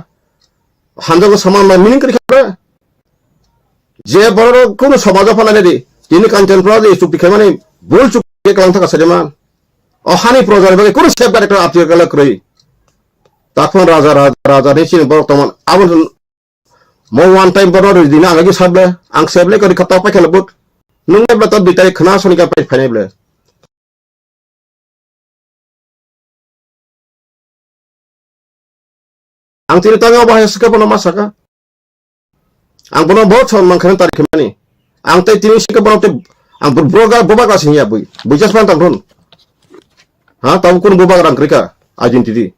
hanjo saman ma meaning kri khara je boro kono সমাজ ফালানে দি তিনি কাঞ্চন প্রজে চুক্তি খাই মানে ভুল চুক্তি কালাং থাকা সাজমান অহানি প্রজার বাগে কোন সেফ ডাইরেক্টর আত্মীয় গেল কই তখন রাজা রাজা দেশিন বর্তমান আবন মো ওয়ান টাইম বড় দিনা আগে সাবলে আং সেবলে করি খাতা পাই খেলবুট নুঙ্গে বত দুইটাই খনা সনিকা পাই ফাইনাবলে আং তিনি তাঙ্গা বাহায় সকে বন মাসাকা ang bono bot son mang khan tarik mani ang tai tini sika bono te ang broga boba ka sinya bui bujas pan tam thon ha taw kun boba rang krika identity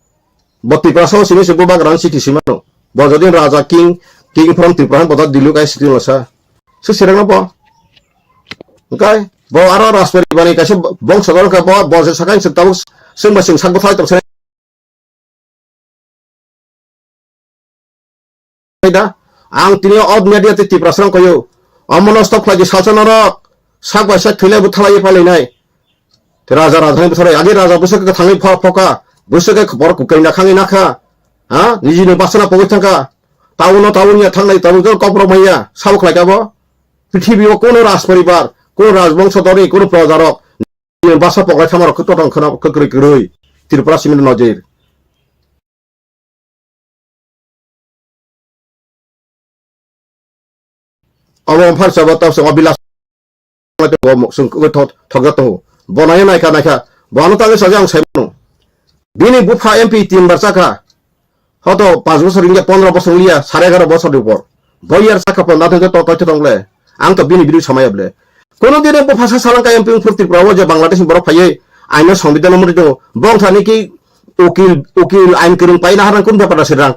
boti praso sini se boba rang city simano bo jodin raja king from Tripura boda dilu kai city losa se serang bo okay bo aro raspberry bani ka se bong sagor ka bo je sakai se taw sing ba sing sang bo thai tam se da ang tini od media te Tripura sang koyo amonostok lagi sasanarok sakba sak thile buthalai palai nai te raja raja buthalai age raja busuk ka thangi phoka busuk ka bor ku kaina khangi nakha ha niji ne basana pogoi thangka tauno taunia thangnai tabu jor kopro maiya sabuk lagabo পৃথিবী কোন রাজ পরিবার কোন রাজবংশ দরে কোন প্রজারক বাসা পগাই থামার কতটং খনা ককরি কই ত্রিপুরা সিমেন্ট নজের awang farsa batap sa bilas mate bo sung ko thogato bonai naika bono tang sajang saimo bini bufa mp 3 বার চাকা হয়তো 5 বছর ইন্ডিয়া 15 বছর লিয়া 11.5 বছর উপর বইয়ার চাকা পন নাতে তো তথ্য তংলে আং তো বিনি বিরু সময়বলে কোন দিনে ভাষা সালাঙ্কা এমপি ফুর্তি প্রবো যে বাংলাদেশ বড় ফাইয়ে আইন সংবিধান মরিত বংথানি কি উকিল আইন করিং পাইনা হারান কোন ব্যাপার আছে রাং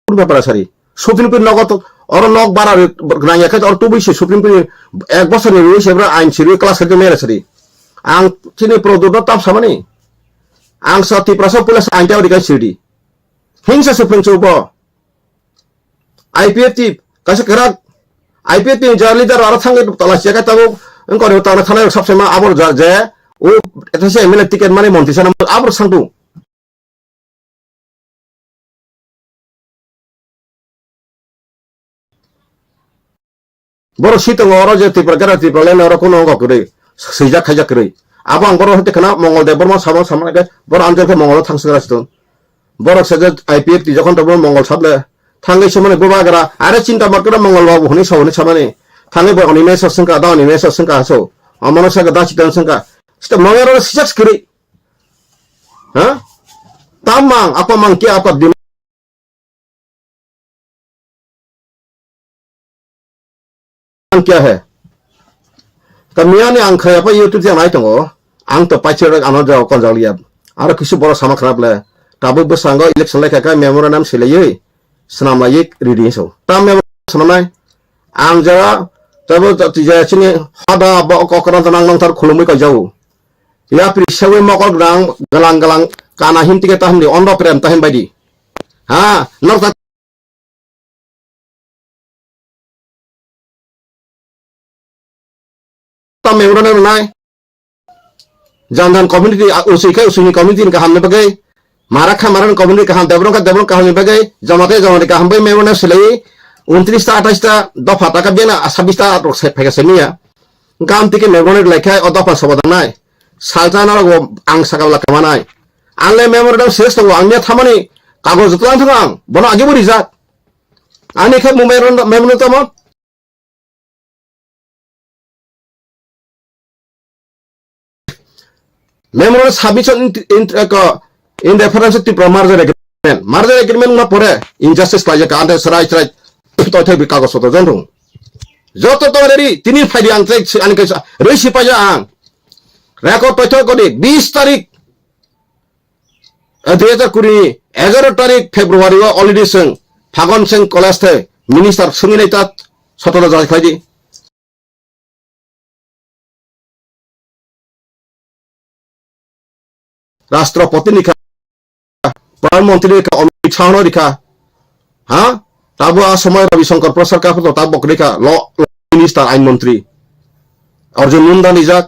ব্যাপার আছে সুপ্রিম কোর্ট নগদ और नक बारा ग्रांया के और टुबि से सुप्रीम कोर्ट एक बছর রইছে এবার আইন সিরি ক্লাস করতে মেরে সরি আং চিনি প্রদুত তাপ সামানি আং সতি প্রসব পুলিশ আইনটা ওদিকে সিডি হিংসা সুপ্রিম চুপ আইপিএফটি কাছে করা আইপিএফটি জার্লিদার আর থাঙ্গে তলাশি কা তাবো করে তানা থানায় সবসময় আবর যায় ও এটা সে এমএলএ টিকেট মানে মন্ত্রী সানা আবর সান্টু বড় শীতং অর যে ত্রিপুরা লেন অর কোন অঙ্গ করে সৈজা খাইজা করে আবো আং বড় হতে খানা মঙ্গলদেব বর্মা সাবন সামনে বড় আঞ্চলকে মঙ্গল থাংসগাসিত বড় সেজে আইপিএফ টি যখন তখন মঙ্গল সাবলে থাঙ্গে সমানে গোবাগরা আরে চিন্তা মার্করা মঙ্গল বাবু হনি সবনি সামানে থাঙ্গে বড় নিমেশ সংকা দাও নিমেশ সংকা আসো অমনসা গদা চিতন সংকা সেটা মঙ্গল সিজাক্স করে হ্যাঁ তামাং আপা মাং কি আপা क्या है कमिया ने आं खाया पर यूट्यूब से नाइ दंगो आं तो पाइचर आनो जाव कन जावलिया आरो किसु बरो सामा खराबले ताबो बसांगो इलेक्शन लायका मेमोरा नाम सिलायै सनामलायै रेडी सो ता मेमोरा सनामनाय आं जरा तबो तिजाचिनि हादा बो ककरा तनां नंथार खुलुमै का जाव या प्रिसावे मकर ग्रां गलां गलां काना हिमतिके ताहमनि अनद प्रेम ताहम बायदि हा नरता मेमोरा नाय जानदान कम्युनिटी उसिका उसिनि कम्युनिटी का हमने बगे मारा खा मारन कम्युनिटी का हम देवरों का हमने बगे जमाते का हम बे मेमोरा सिलाई 29 ता 28 ता दफा ता का बेना 26 ता फेगा सेमिया गाम तिके मेमोरा लेखा और दफा सबदा नाय सालजाना गो आं सागावला कामानाय आंले मेमोरा सेस दंगो आंनिया थामानि कागज तलां थां बना आगे बरि जा आनि खे मेमोरा तम मेमोरा submission in reference to merger agreement ना परे इनजस्टिस लाजे का आंदे सराय तो थे कागज तो जन Joto to dari tini faidi ang trek ani ke resi paja ang. Rekod pacho kodi 20 তারিখ 2020 11 তারিখ ফেব্রুয়ারি অলরেডি সং ফাগন সিং কলেজ থে মিনিস্টার সুমিনাই তা সতরা যাই খাইদি রাষ্ট্রপতি নিখা প্রধানমন্ত্রী অমিত শাহ নিখা হ্যাঁ তাবো সময় রবিশঙ্কর প্রসাদ কা তাবো নিখা ল মিনিস্টার আইন মন্ত্রী অর্জুন মুন্ডা নিজাক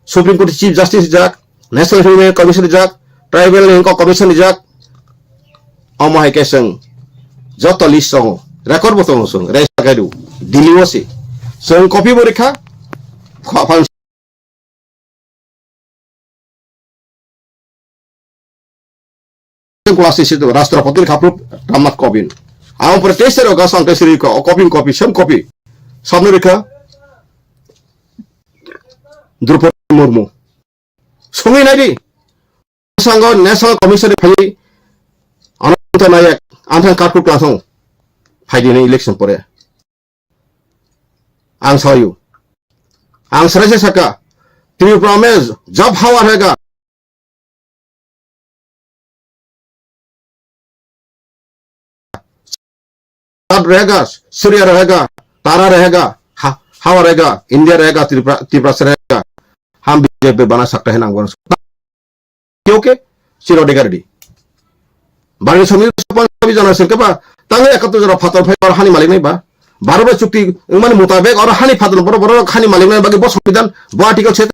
সুপ্রিম কোর্ট চিফ জাস্টিস নিজাক ন্যাশনাল হিউম্যান কমিশন নিজাক ট্রাইবেল কমিশন নিজাক অমাই কেসং যত লিস্ট সং রেকর্ড বতং সং রেসা গাইদু দিল্লি ওসি সং কপি পরীক্ষা খাফান klasi situ rastrapati kapru Ramnath Kovind ang protester o gasang tesiri ko copy sem copy samne rekha Draupadi Murmu songi nadi sanggo national commission phai Ananta Nayak anthan kapru klasong phai dini election pore ang sayu ang sarase saka Tripura mein jab hawa रहेगा रहेगा सूर्य रहेगा तारा रहेगा हवा रहेगा India रहेगा त्रिपुरा से रहेगा हम बीजेपी बना सकते हैं नाम क्योंकि चिरोडेगा रेडी बारी समिति जना से केबा तांगे एकत्र जरा फातर फाइ और हानि मालिक नहीं बा भारत चुक्ति माने मुताबिक और हानि फातर बरो हानि मालिक नहीं बाकी बस संविधान बो आर्टिकल से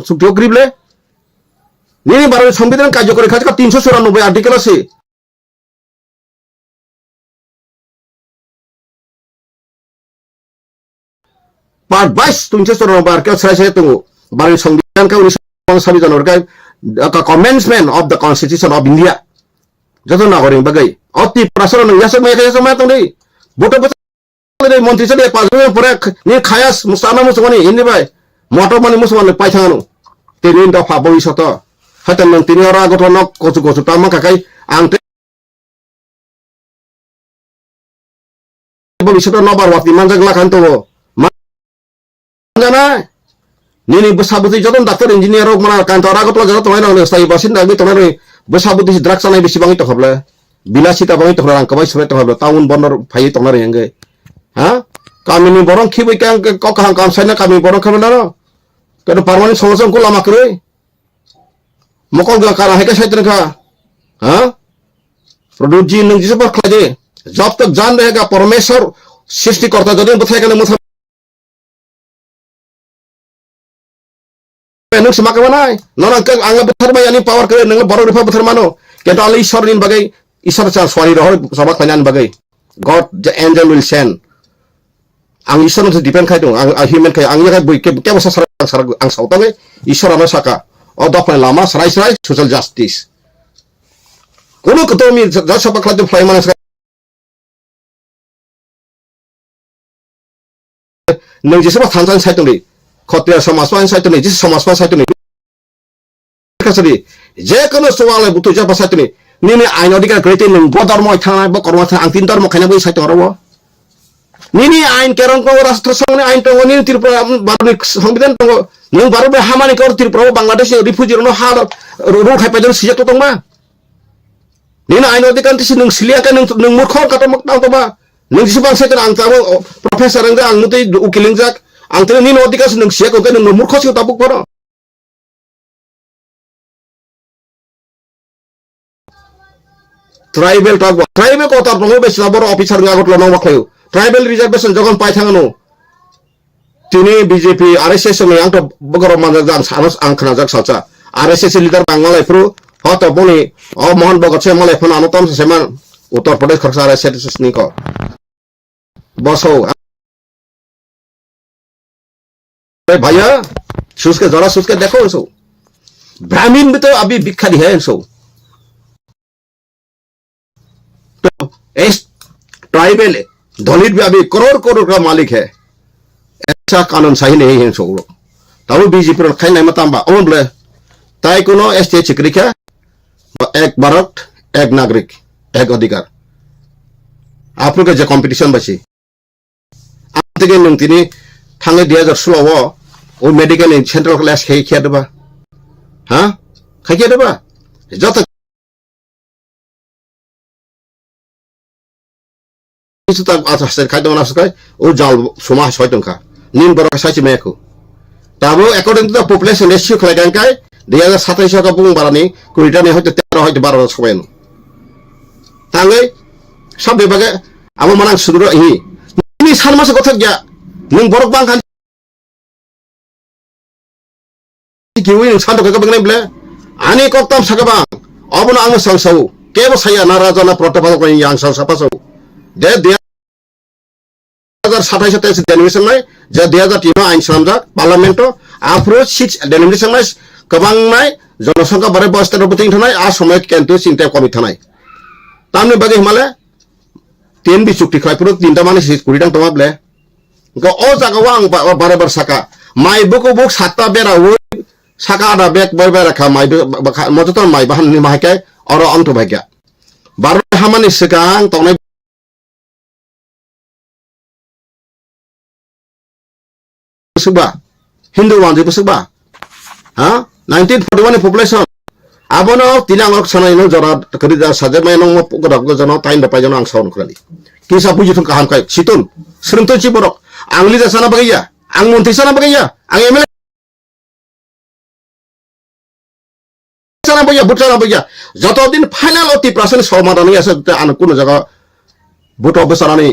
चुक्ति गरीबले नि भारत संविधान कार्यकरी खाजका 394 आर्टिकल আছে Part 22 394 के saya tunggu baru संविधान का 1949 जनवरी का commencement of the constitution of India जतो नागरिक बगै अति प्रसन्न यस समय तो नहीं बोटो बता मंत्री से 5 दिन परे नि खायास मुसाना मुसगनि हिन्दी भाई मोटर मनि मुसगनि पाइथाङानु तेनि दफा भविष्यत हतन नों तिनि अरा गथ न कचु तामा काकाई आं भविष्यत नबार वाति मानजग लाखान तो जाना nini besabuti joton dokter engineer mana kantor agot lo joton tomaino stai basin dagi tomaino besabuti draksa nai bisi bangi to khobla bilasita bangi to khobla angkabai sore to khobla taun bonor phai to nare yange ha kamini borong khibai kang ko kahang kam saina kami borong khamna no kado permanent solution ko lama kre mokol ga kara heka saitan ka ha product ji nang jise par khaje जब तक जान रहेगा परमेश्वर सृष्टिकर्ता जदि बताए के मुथा नों समाक बनाय नों के आंगा बथर बाय ani पावर करे नों बरो रिफा बथर मानो केतो आली ईश्वर निन बगै ईश्वर चा सवारी रह सबा खनान बगै god the angel will send आं ईश्वर से डिपेंड खाइ दं आं ह्यूमन खाइ आं या बय के बसा सर आं सावताङै ईश्वर आमा साका अ दफाय लामा सराय सोशल जस्टिस कोनो कतो मि ज सबा खलाद फ्लाइ मानस नों जेसेबा थानजान साइतोंनि खत्रिया समाजवान साइतोंनि जिस समाजवान साइतोंनि kasari je kono soal butuh jaba satu ni nini ain odika kreti nung bodor mo thana bo korma tha angtin dor mo khana boi sai toro nini ain kerong ko rashtra sangni ain to ni Tripura barni সংবিধান to nung baru be hamani kor Tripura Bangladesh refugee no har ru khai pajon sija to tong ma nini ain odika ti nung silia ka nung murkhor ka to mak to ba nung sibang sai kan ang tabo professor ang ang muti ukiling jak ang tin nini odika nung sia ko nung murkho si tabuk poro tribal talk tribal ko tar promo besi labor officer ngagot lo nong wakhayo tribal reservation jogon pai thangano tini BJP RSS me ang to bogoro manjang sanos ang khnajak salcha RSS leader bangalai pro hoto boni o mohan bogot se malai phone anotam seman Uttar Pradesh khaksa RSS ni ko boso भैया सूस के जरा सूस के देखो इनको ब्राह्मण भी तो अभी बिखा है इनको तो इस ट्राइबल दलित भी अभी करोड़ का मालिक है ऐसा कानून सही नहीं है इनको तब बीजेपी पर खाई नहीं मतंबा ओन बोले ताई कोनो एसटी चिक्रिका एक भारत एक नागरिक एक अधिकार आप लोग जो कंपटीशन बची आप तक नंतिनी थांनाय 2016 ও মেডিকেল সেন্ট্রাল ক্লাস খেয়ে দেবা হ্যাঁ খাইয়ে দেবা যত কিছু তা আছে খাইতে মনে আছে ও জাল সময় 6 টাকা নিন বড় সাইছে মেয়েকো তাবো according to the population ratio খাইগানকাই 2027 ka bung barani kuritani হয়তো 13 হয়তো 12 সবাই তাহলে সব বিভাগে আমার মানাং সুদূর ই তুমি 3 মাসে কথা গিয়া নং বরক বাং খান কিউই সান্দ ka bang bলে ani koktam sakabang obona ang sangsau kebo saya narazana protokol ko yang sang sapasau de 2027 denimation mai je 2003 ain samjak parliament approach 6 denimation mai kabang mai জনসংখ্যা বারে বস্তার উপতিং থানায় আর সময় কিন্তু চিন্তা কমি থানায় তামনে বাগে হিমালে 3 বি চুক্তি খাই পুরো 3টা মানে 20 টাং তমাবলে গো ও জাগাও আং বারে বার সাকা মাই বুকো বুক 7টা বেরা ও সাকা আদা বেক বারে রাখা মাই মজতর মাই বাহান নি মাইকে অর অন্ত ভাগ্যা বারে হামানি সিগাং তনাই সুবা হিন্দু ওয়ানজি সুবা হ্যাঁ 1941 population abono tinang ok sanai no jara kerja saja main no godak gojono tain da pajono ang saun krali kisa puji thun kaham kai situn srumto chi borok angli da sana bagaya ang monti sana bagaya ang emel sana bagaya butana bagaya jotodin final oti prasen somadani ase an kuno jaga buto besarani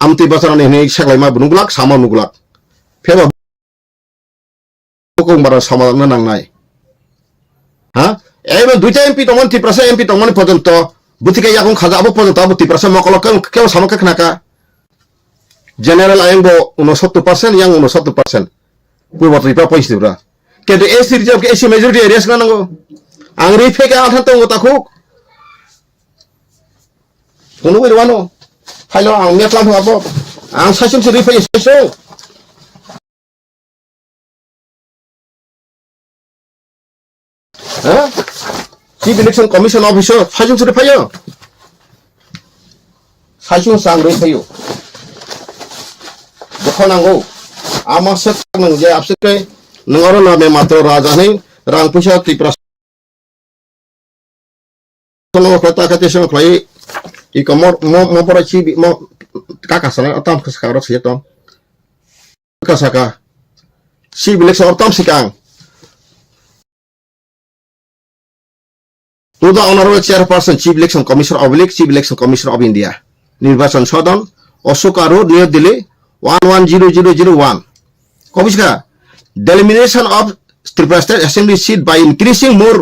amti besarani ni seklai ma bunugulak sama nugulak feba bukung bara samadan nangnai হ্যাঁ এবার 2টা MP তমন 3% MP তমন পর্যন্ত বুথিকে ইয়াকুন খাজা আবো পর্যন্ত আবো 3% মকলক কেউ সামকে খানাকা general আইনবো 69% young 69% পূর্ব ত্রিপুরা পয়সিবরা কিন্তু AC reserve AC majority areas নাঙ্গো আং রিফেকে আঠান তো তাকু কোন বইরওয়ানো ফাইলো আং মেটলাম হাবো আং সাইসুন রিফে এসো হ্যাঁ চিফ ইলেকশন কমিশন অফিসার সাইজুং সুরে ফাইও সাইজুং সাং রে ফাইও বখনাঙ্গো আমার সাথে নং যে আপসে নংর নামে মাত্র রাজানি রাং পয়সা ত্রিপুরা কোনো কথা কাতে সব খাই ই কমর মো পড়া চি মো কাকা সানা আতাম খসকার সিয়তম কাসাকা চিফ ইলেকশন অফতাম সিকাং to the honorable chairperson chief election commissioner oblique chief election commissioner of India Nirvachan Sadan Ashoka road new Delhi 110001 কবিশকা delimitation of Tripura State Assembly seat by increasing more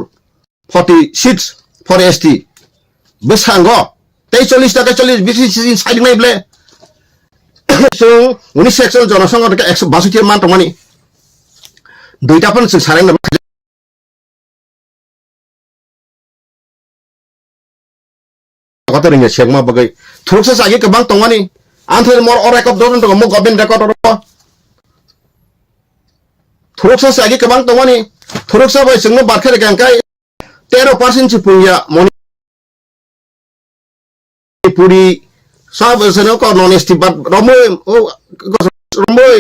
40 seats for ST বেসাঙ্গ 43 টাকা 40 বিসি সাইড নাই বলে so 19 section জনসংখ্যা 162 মান তমানি দুইটা পন সারেন kata ringnya siang mah bagai terus saya ke bang tongani antar mor record doang tuh mau gabin record apa terus saya ke bang tongani terus saya semua barker dengan kai 13% sih punya moni puri sahabat saya kok non estibat romoy oh romoy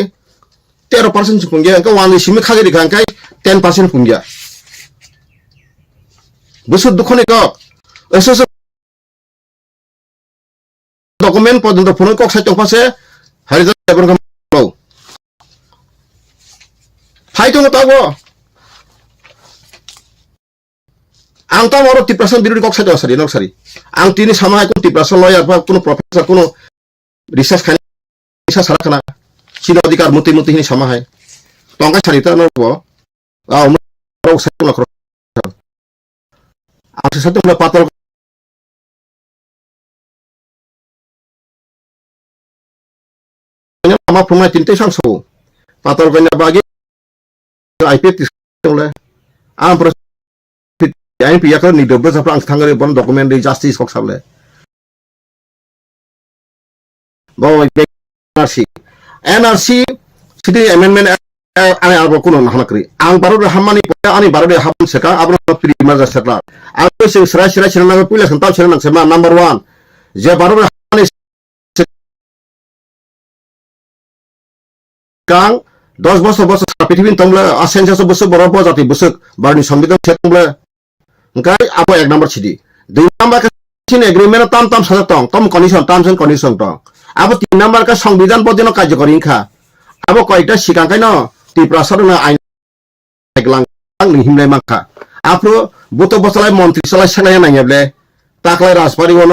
13% sih punya kau wani simi kagak dengan kai 10% punya besok dukune kok eso dokumen পর্যন্ত phone cock সাইটং পাশে হারিজা এবং লো ফাইটং তাগো আং তা মর 3% বিরোধী cock সাইটং সারি নকসারি আং তিনি সামায় কোন 3% লয়ার বা কোন প্রফেসর কোন রিসার্চ খানি রিসার্চ সারা খানা চিন অধিকার মতি মতি হিনি সামায় টঙ্কা সারিতা নব আ মর সাইটং লক্ষ আং সাইটং পাতল sama pemain tinta sangso pator kanya bagi IP oleh am profit yang pihak ni double sa prang thangare bon document di justice kok sable bawa NRC city amendment ani abo kuno nahanakri ang baru hamani ani baru habun seka abro pri maza setla aku sing sera na pula sentau sera nang sema number 1 je baru hamani kang 10 বছর সারা পৃথিবীর তংলে আसेनसासो বছর বড় প্রজাতি বছর বারনি সংবিধান সে তংলে ওংকাই আবো 1 নম্বর ছিদি 2 নম্বর Kachin agreement তাম সাজা তং তম কন্ডিশন টার্মস এন্ড কন্ডিশন তং আবো 3 নম্বর কা সংবিধান পদিন কার্যকরী ইনখা আবো কয়টা সিকাंखाय न ত্রিপুরা সরকার আইন গ্লাং হিমলাই মাখা আপনি বত বছলাই মন্ত্রী সলাই সেলাই নাইয়াবলে তাকলাই রাজবাড়ি অন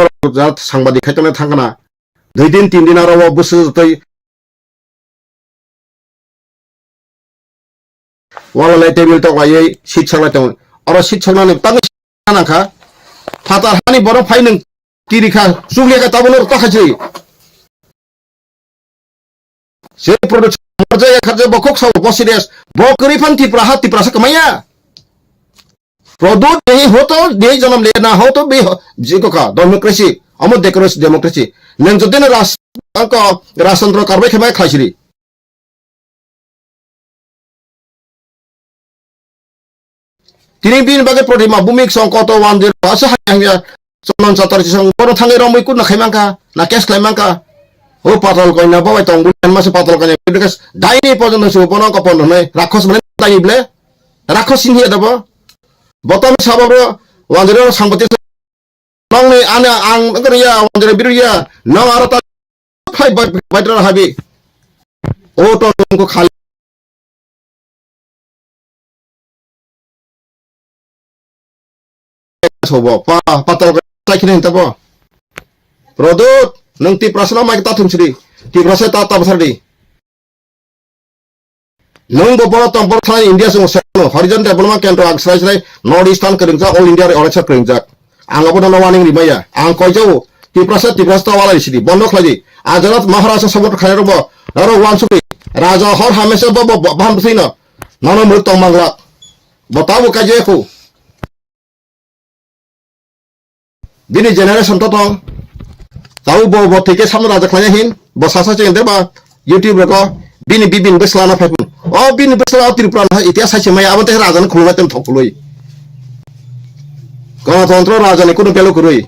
সাংবাদিক খাইতনে থাঙ্গানা 2 দিন 3 দিন আরো বছর তৈ ওয়ালাই টেবিল তো গাयै সিট সালাই তো আর সিট সালানে তাঙ্গ নাখা ফাতার হানি বড় ফাই নং তিরিখা সুগলেকা তাবলর তাখাছি সে প্রোডাক্ট মর্যাদা খাজে বকক সাও বসিরেস বকরি ফান্তি প্রাহাতি প্রাসা কমায়া প্রদুত নেই হতো নেই জন্ম लेना हो तो बे जिको का डेमोक्रेसी अमर डेमोक्रेसी नों जदिन राजतंत्र कारबाय खेबाय खाइसिरि तिनि बिन बागे प्रतिमा भूमिक संकट वानदिर भाषा हांगिया सनन सातारसि सं बर थांगे रमै कुन खाइमांका ना केस खाइमांका ओ पातल कइना बाय तं बुन मासे पातल कइना बिकस दाइनि पर्यन्त सुपन कपन नै राक्षस बने दाइब्ले राक्षस सिंहि दबो बतम साबाबो वानदिर सांगबति नंनि आने आं गरिया वानदिर बिरुया न आरता फाइ बाइद्रा हाबि ओ तो तुमको खाली सोबो पातल कइना तबो प्रदुत नों ति प्रश्न माइ ताथुमसिरि ति प्रश्न ता ताबसारदि नों बबर तंबर थाय इंडिया सं सेनो हरिजन डेभलपमेंट केन्द्र आगस्राय नॉर्थ ईस्टार्न करिंजा ऑल इंडिया अरेसा करिंजा आंगाबो न वार्निं रिमाया आं कयजौ ति प्रश्न वालायसिदि बन्द खलायदि आजरात महाराष्ट्र सबट खायरबो आरो वानसुकि राजा हर हमेशा बब बामसिन नन मृत मंगला बताबो काजेखौ बिनि जेनारेशन तो तंग ताऊ बो थेके सामने राजा खाया हिन बसासा चेंदे बा यूट्यूब रको बिनि बिबिन बेसलाना फाइपुन ओ बिनि बेसला त्रिपुरा ना इतिहास साइसे माय आबते राजाने खुलुमा तेम थकुलुइ गणतंत्र राजाने कुनु पेलो कुरुइ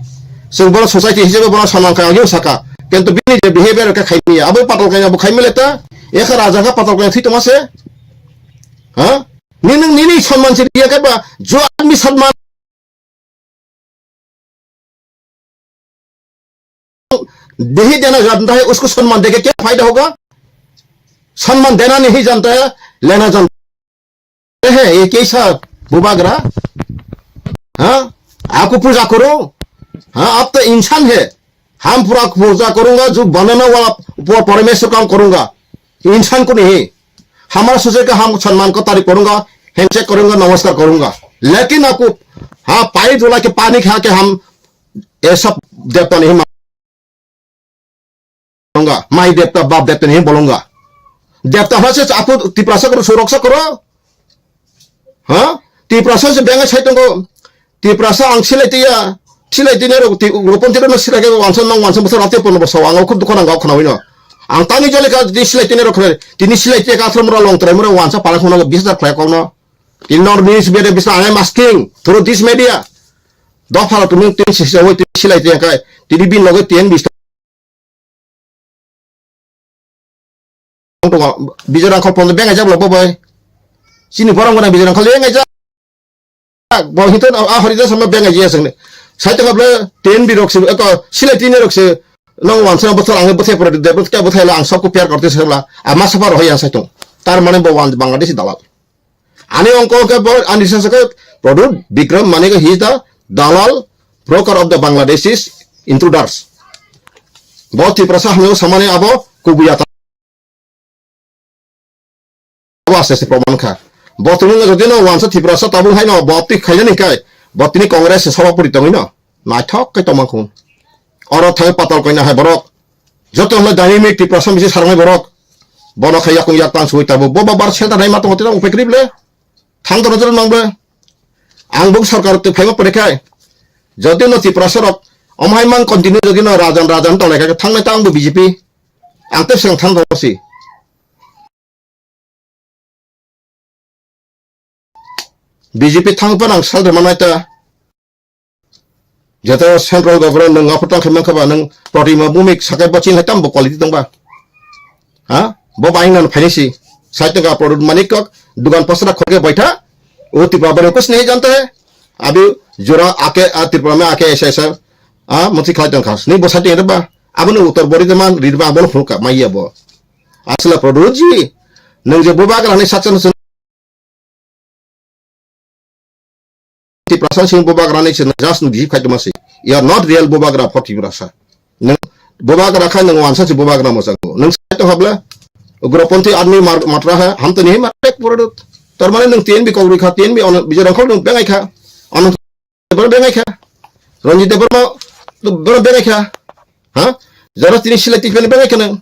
सुबर सोसाइटी हिसाबै बना समान का यो सका किंतु बिनि जे बिहेवियर का खाइमी आबो पातल काया बो खाइमेलेता एखा राजा का पातल काया थितमासे हां निनि सम्मान से दिया के बा जो आदमी सम्मान नहीं देना जानता है उसको सम्मान देके क्या फायदा होगा सम्मान देना नहीं जानता है लेना जानता है ये कैसा बुबागरा हाँ आपको पूजा करो हाँ आप तो इंसान है हम पूरा पूजा करूंगा जो बनाना वाला परमेश्वर काम करूंगा इंसान को नहीं हमारा सोचे कि हम सम्मान को तारीफ करूंगा हैंडशेक करूंगा नमस्कार करूंगा लेकिन आपको हाँ पानी धुला के पानी खा के हम ये सब देवता नहीं माई देवता बाप देवता नहीं बोलूंगा देवता से आपको तिप्रासा करो सुरक्षा करो हाँ तिप्रासा से बेंगा छाइतों को तिप्रासा आंग सिलाइती ने रोपन तिरो न सिलाइ के वांसन बसर राते पन बसो आंग खुद दुकान आंग खनाविनो आं तानि जले का दि सिलाइती ने रखले तिनि सिलाइती का आश्रम रा लंग ट्राइमर वांसा पाला खना 20000 खलाय कौनो इन नॉट न्यूज बेरे बिस I am asking through this media दो फाला तुम तिनि सिलाइती का तिनि बिन लगे 10-20 बिजोरां खल पन बेंगा जाब्ला बबाय सिनि बरंगना बिजोरां खल बेंगा जा बहित आ हरिदा सम बेंगा जिया संने साइते खबले 10 बिरक्स एक सिलाइती ने रक्स नंग वानसा बथर आंगे बथे पर देबत क्या बथायला आं सबको प्यार करते सबला आ मा सफा रहिया साइतो तार माने बवान बांग्लादेशी दालाल आने अंक के बर अनिशा सके प्रदुत विक्रम माने ही इज द दालाल broker of the Bangladeshis intruders बहुत ही प्रसा हम समाने आबो कुबुया से प्रमाण खा बतुन जदिनो वानसा थिप्रासा ताबु हाइनो बत्ति खाइले निकाय बत्तिनि कांग्रेस सभापति तंगिनो नाथक कै तमाखुन और थाय पातल कइना हाय बरक जतो हम डायनामिक थिप्रासा बिसे सारनाय बरक बन खाया कुया तां सुइ ताबु बबा बार सेता नाय मातो हते उपेक्रिबले थांग दरजर नंबे आंबुक सरकार ते फाइमा परेखाय जदिनो थिप्रासा रक अमायमान कन्टिन्यू जदिनो राजन तलायका थांनाय तांबु बीजेपी आंते सें थां दरसि बीजेपी थांगपन आं सालदर मानायता जतो सेंट्रल गवर्नमेंट नों आपतां खैमा खबा नों प्रतिमा भूमिक साकाय बचिन हायताम क्वालिटी दंबा हा बो बाइंगन फाइनेसि साहित्य का प्रोडक्ट मानिक दुकान पसरा खोल के बैठा वो त्रिपुरा बारे में कुछ नहीं जानता है अभी जोरा आके त्रिपुरा में आके ऐसा ऐसा मुझे खाते खास नहीं बसाते हैं बा अब न उत्तर बोरी दमान रिदबा अब न फुका माइया बो असला प्रोडक्ट जी नंग जे बोबा का साचन त्रिपुरा सिंह बोबा का जस्ट गिफ खाते मासी you are not real boba gra for Tripura सा नंग बोबा gra खाए नंग वांसा से बोबा gra मसा को नंग साहित्य हबला उग्रपंथी आदमी मात्रा है हम तो नहीं मारते प्रोडक्ट तरमाने नंग तीन भी कौरी खा तीन भी बिजरंग खोल नंग बेंगाई खा अनंत बर बेंगाई खा रंजित बर्मा तो बर बेंगाई खा हाँ जरा तीन सिलेक्टिव पे बेंगाई खा नंग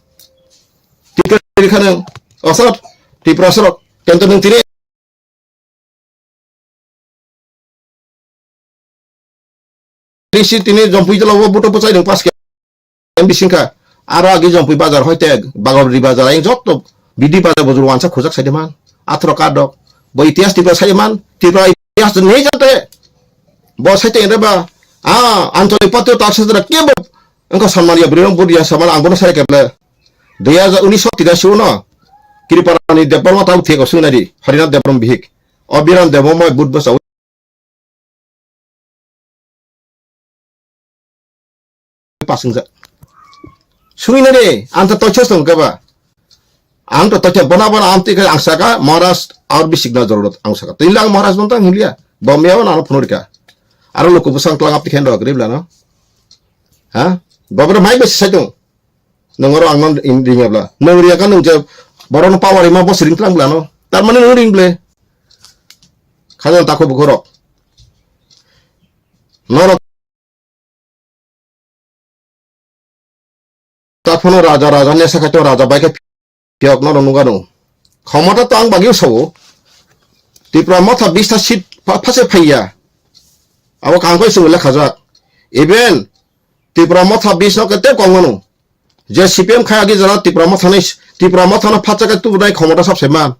त्रिपुरा खा नंग असर त्रिपुरा सर टेंट नंग तीन तीन जम्पुई जला वो बुटो पचाई नंग पास के एम्बिशन का आरो आगे जम्पुई बाजार होते बागवरी बाजार आइन जब तो बिदी बाजार बजुर वांसा खोजक साइडमान आथरो काडक बो इतिहास त्रिपुरा साइडमान त्रिपुरा इतिहास नहीं जानते बस साइते एरबा आंचलिक पत्र तारसदरा के बो उनका सम्मान या ब्रियम बुदिया समान आंगोन साइ केबले 1983 न कृपारानी देवबर्मा ताउ थेको सुनारी हरिनाथ देवबर्मा बिहिक अबिराम देवबर्मा बुध बसाउ पासिंजा सुनिने रे आंत तथ्यस दं केबा आंत तथ्य बनाबन आंति के आंसाका महाराज और भी सिग्नल जरूरत आंसाका तिलांग महाराज बनता हिलिया बमेयाव नानो फुनरका आरो लोको बसंग क्लांग आपति खेन रगरेब्ला न हा बबर माइ बस साइदं नंगरो आंगन इंदिङाब्ला नंगरिया का नंजे बरन पावारि मा बस रिंक्लांब्ला न तार माने नों रिंब्ले खाजन ताको बखरो नरो ताफनो राजा राजा ने सखातो राजा बाइके पियक न रनुगानो खमता तो आं बागियो सवो त्रिपुरा मथा 20 ता सीट फासे फैया अब कांगको सुले खजाक इवेन त्रिपुरा मथा 20 न कते कंगनो जे सीपीएम खायागी जना त्रिपुरा मथा न फाचा के तु नाइ खमता सबसे मान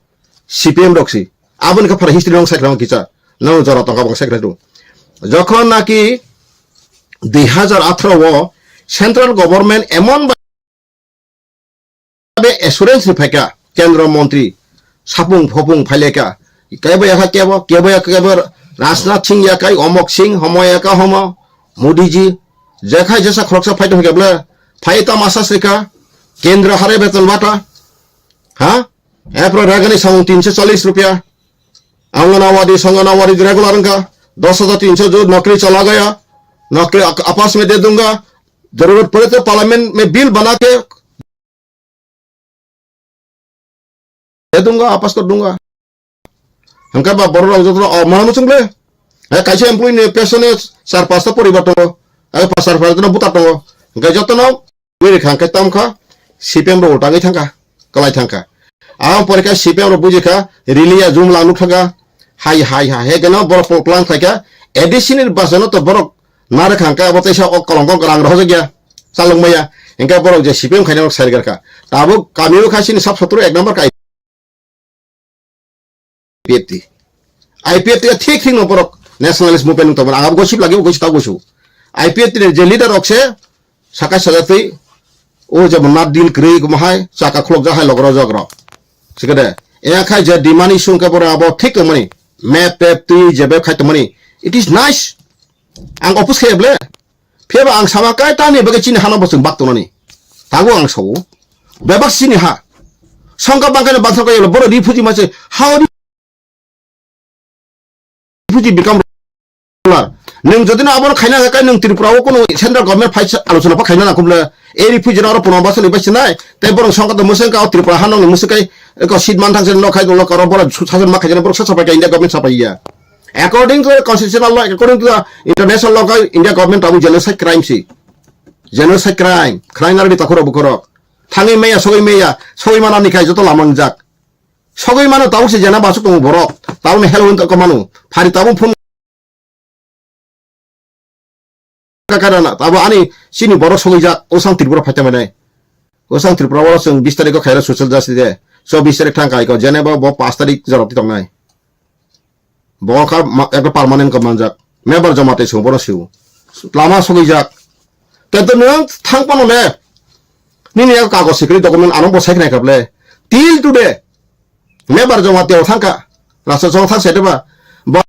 सीपीएम रक्सी आबन का फर हिस्ट्री रंग साइक्राम किचा न जरा तका बंग साइक्रादु যখন নাকি 2018 ও সেন্ট্রাল গভর্নমেন্ট এমন एसुरेंस फाइका केंद्र मंत्री सापुंग फपुंग फाइलेका केबो राजनाथ सिंह या कई अमोक सिंह हमया का हम मोदी जी जैसा जैसा खरकसा फाइट हो गया फाइटा मासा सेका केंद्र हरे वेतन बाटा हाँ एप्रो रेगनी संग 340 रुपया आंगनवाड़ी संगनवाड़ी रेगुलर का 10,300 जो नौकरी चला गया नौकरी आपस में दे दूंगा जरूरत पड़े तो पार्लियामेंट में बिल बना के दे दूंगा आपस कर दूंगा हमका बा बड़ जो मानो चंगले कैसे एम्प्लॉय ने पेशने सार पास्ता परिवर्तन पासार फारदना बुता दङ हमका जतन वेरि खांका तमखा सीपीएम रो उटाङै थांका कलाय थांका आं परेका सीपीएम रो बुजिखा रिलिया जुम लानु थांगा हाय हाय हाय हे गनो बर प्लान थाका एडिशनल बासनो तो बर नारे खांका बतैसा कलंग गरां रह गया चालंगमया हमका बर जे सीपीएम खाइनो साइरगारका ताबो कामियो खासिनि सब सत्रु एक नंबर का आईपीएफटी ठीक ठीक नपर नेशनलिस्ट मुभमेंट तो आंगा गसिप लागि गसिप ता गसु आईपीएफटी जे लीडर रखसे साका सजातै ओ जब नाट डील क्रै गमाहाय साका खलक जाहाय लगरो जग्र सिगदे ए खाय जे दिमानि सुंका पर अब ठीक मनि मैप पेप ती जेबे खाय तमनि इट इज नाइस आं अफिस खेबले फेबा आं सामा काय तानि बगे चिनि हाना बसुं बाक्तननि तागो आं सौ बेबाक चिनि हा संका बांगाने बाथ्रा कयो बर रिफुजी मासे हाउ रिफुजी बिकम नों जदि आबो खायना गाय नों त्रिपुराव कोनो सेंट्रल गवर्नमेंट फाइट आलोचना पा खायना नाकुमले ए रिफुजी न पुनर्बासन लैबासि नाय तै बर संका त मुसें का त्रिपुरा हानंग मुसेकै एक सिट मान थांसे न खाय दङ कर बर सासन मा खायना बर ससापाय इंडिया गवर्नमेंट सापाइया according to the constitutional law according to the international law India government abu genocide crime si genocide crime crime ari takoro bukoro tangi meya sogoi mana ni kai joto lamang jak sogoi mano taw se jena basu tong borok taw ne helwon to kamanu phari taw phun karana taw ani sini borok sogoi jak osang tripura phata mane osang tripura wala sung 20 tarik ko khaira social justice de so 20 tarik thang kai ko jeneba bo 5 tarik joroti tongnai बका एक permanent कमांजाक member जमाते सो बर सिउ लामा सगैजाक तत नों थांपनले निनि कागज सिक्री document आनो बसायनाय खाबले till today Member jong hati orang ka, rasa jong thang sedeba, bo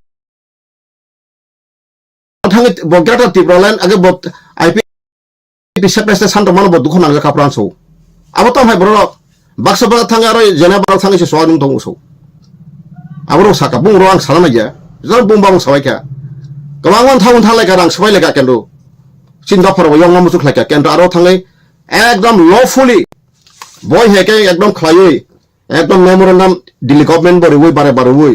thang it bo kira tiprolan age bo IP bisa pesta santo mana bo dukhan angga kapran so. Abo tom hai bro, baksa bala thang aro jena bala thang isi soalung tong so. Abo saka bung roang salam aja, jangan bung bang sawai ka. Kawangan thang thang leka rang sawai leka kendo. Cinta par bo yong namusuk leka kendo aro thang lay, ekdom lawfully, boy heke ekdom klayoi. একদম memorandum Delhi government বড় ওই বারে বারে ওই